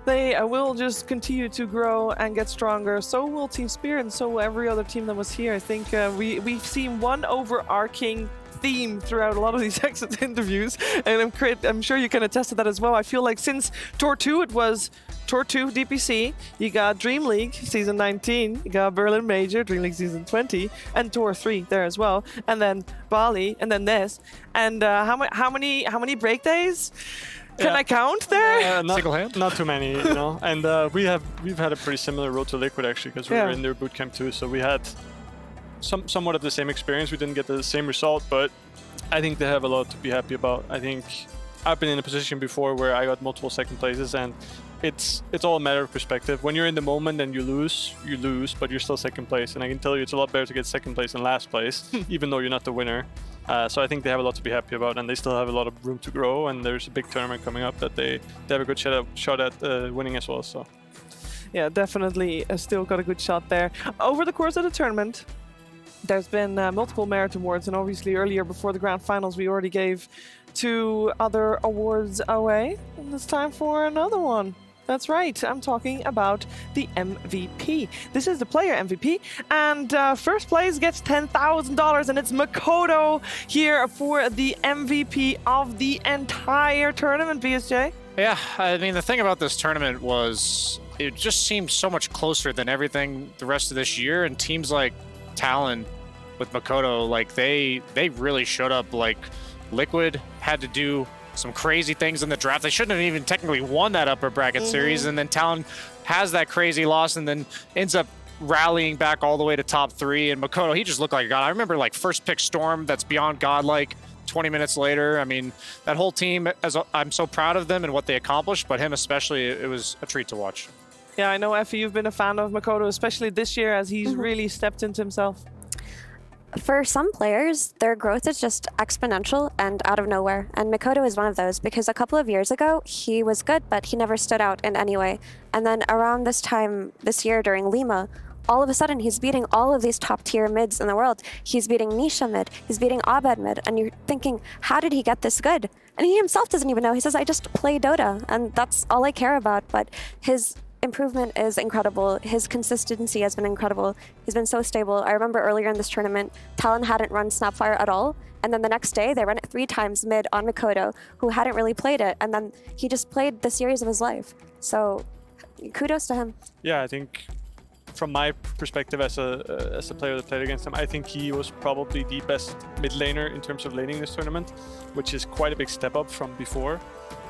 They will just continue to grow and get stronger. So will Team Spirit, and so will every other team that was here. I think we've seen one overarching theme throughout a lot of these exit interviews, and I'm sure you can attest to that as well. I feel like since Tour 2, it was Tour 2 DPC, you got Dream League Season 19, you got Berlin Major, Dream League Season 20, and Tour 3 there as well, and then Bali, and then this. And how many break days? Can I count there? Not too many, And we've had a pretty similar road to Liquid, actually, because we were in their bootcamp too. So we had somewhat of the same experience. We didn't get the same result, but I think they have a lot to be happy about. I think I've been in a position before where I got multiple second places, and it's all a matter of perspective. When you're in the moment and you lose, but you're still second place. And I can tell you it's a lot better to get second place than last place, even though you're not the winner. So I think they have a lot to be happy about, and they still have a lot of room to grow, and there's a big tournament coming up that they have a good shot at winning as well. So yeah, definitely still got a good shot there. Over the course of the tournament, there's been multiple merit awards, and obviously earlier before the grand finals we already gave 2 other awards away, and it's time for another one. That's right, I'm talking about the MVP. This is the player MVP, and first place gets $10,000, and it's Makoto here for the MVP of the entire tournament, BSJ. Yeah, I mean, the thing about this tournament was it just seemed so much closer than everything the rest of this year, and teams like Talon with Makoto, like they really showed up. Like Liquid had to do some crazy things in the draft. They shouldn't have even technically won that upper bracket series, and then Talon has that crazy loss and then ends up rallying back all the way to top 3. And Makoto, he just looked like a god. I remember like first pick Storm, that's beyond godlike. 20 minutes later, I mean, that whole team, I'm so proud of them and what they accomplished, but him especially, it was a treat to watch. Yeah, I know, Effie, you've been a fan of Makoto, especially this year, as he's really stepped into himself. For some players, their growth is just exponential and out of nowhere, and Makoto is one of those, because a couple of years ago, he was good, but he never stood out in any way. And then around this time, this year during Lima, all of a sudden he's beating all of these top-tier mids in the world. He's beating Nisha mid, he's beating Abed mid, and you're thinking, how did he get this good? And he himself doesn't even know. He says, I just play Dota, and that's all I care about, but his improvement is incredible. His consistency has been incredible. He's been so stable. I remember earlier in this tournament, Talon hadn't run Snapfire at all. And then the next day, they ran it 3 times mid on Mikoto, who hadn't really played it. And then he just played the series of his life. So kudos to him. Yeah, I think from my perspective as a player that played against him, I think he was probably the best mid laner in terms of laning this tournament, which is quite a big step up from before.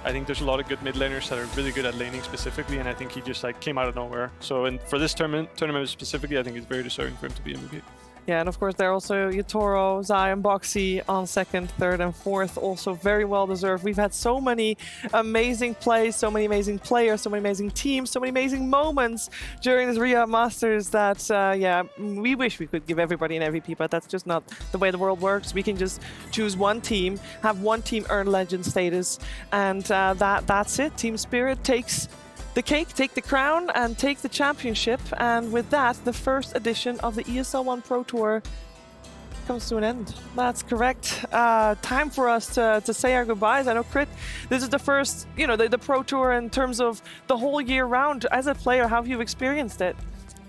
I think there's a lot of good mid laners that are really good at laning specifically, and I think he just like came out of nowhere. So for this tournament specifically, I think it's very deserving for him to be MVP. Yeah, and of course there are also Yutoro, Zion, Boxy on 2nd, 3rd, and 4th. Also very well deserved. We've had so many amazing plays, so many amazing players, so many amazing teams, so many amazing moments during this Riyadh Masters that, yeah, we wish we could give everybody an MVP, but that's just not the way the world works. We can just choose one team, have one team earn legend status, and that's it. Team Spirit takes the cake, take the crown, and take the championship. And with that, the first edition of the ESL One Pro Tour comes to an end. That's correct. Time for us to say our goodbyes. I know, Crit, this is the first, you know, the Pro Tour in terms of the whole year round. As a player, how have you experienced it?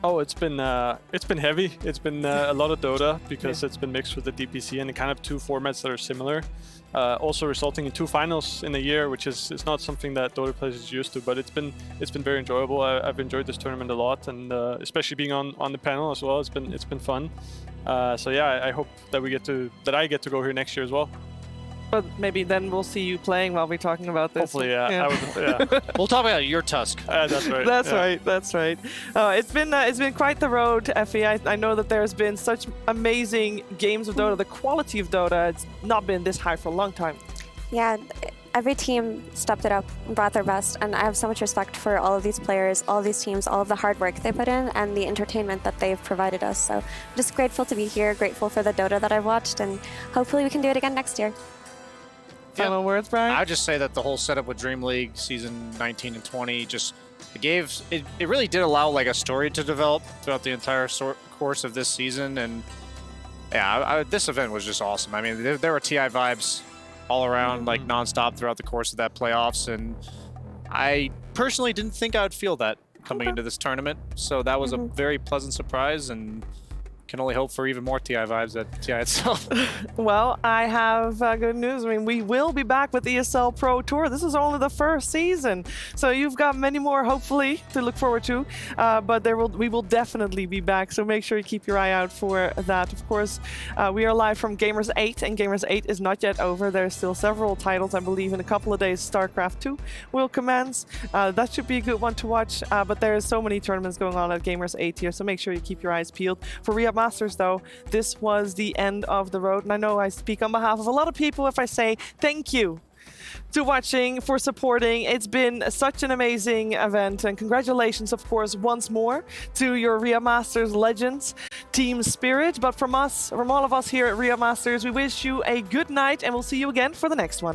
Oh, it's been heavy. It's been a lot of Dota because it's been mixed with the DPC and kind of 2 formats that are similar. Also resulting in 2 finals in a year, which is not something that Dota players is used to, but it's been very enjoyable. I've enjoyed this tournament a lot, and especially being on the panel as well. It's been fun. So yeah, I hope that I get to go here next year as well. But maybe then we'll see you playing while we're talking about this. Hopefully, yeah. We'll talk about your Tusk. That's right. That's right. That's right. It's been quite the road, Effie. I know that there's been such amazing games of Dota. The quality of Dota, it's not been this high for a long time. Yeah, every team stepped it up and brought their best, and I have so much respect for all of these players, all of these teams, all of the hard work they put in, and the entertainment that they've provided us. So I'm just grateful to be here, grateful for the Dota that I've watched, and hopefully we can do it again next year. Final words, Brian? I'd just say that the whole setup with Dream League season 19 and 20 just it really did allow like a story to develop throughout the entire course of this season, and yeah, this event was just awesome. I mean, there were TI vibes all around, like nonstop throughout the course of that playoffs, and I personally didn't think I would feel that coming into this tournament, so that was a very pleasant surprise, and can only hope for even more TI vibes at TI itself. Well, I have good news. I mean, we will be back with ESL Pro Tour. This is only the first season, so you've got many more, hopefully, to look forward to. But we will definitely be back, so make sure you keep your eye out for that. Of course, we are live from Gamers 8, and Gamers 8 is not yet over. There's still several titles. I believe in a couple of days, StarCraft 2 will commence. That should be a good one to watch, but there are so many tournaments going on at Gamers 8 here, so make sure you keep your eyes peeled. For Riyadh Masters, though, this was the end of the road, and I know I speak on behalf of a lot of people if I say thank you to watching, for supporting. It's been such an amazing event, and congratulations, of course, once more to your Riyadh Masters legends, Team Spirit. But from all of us here at Riyadh Masters, we wish you a good night, and we'll see you again for the next one.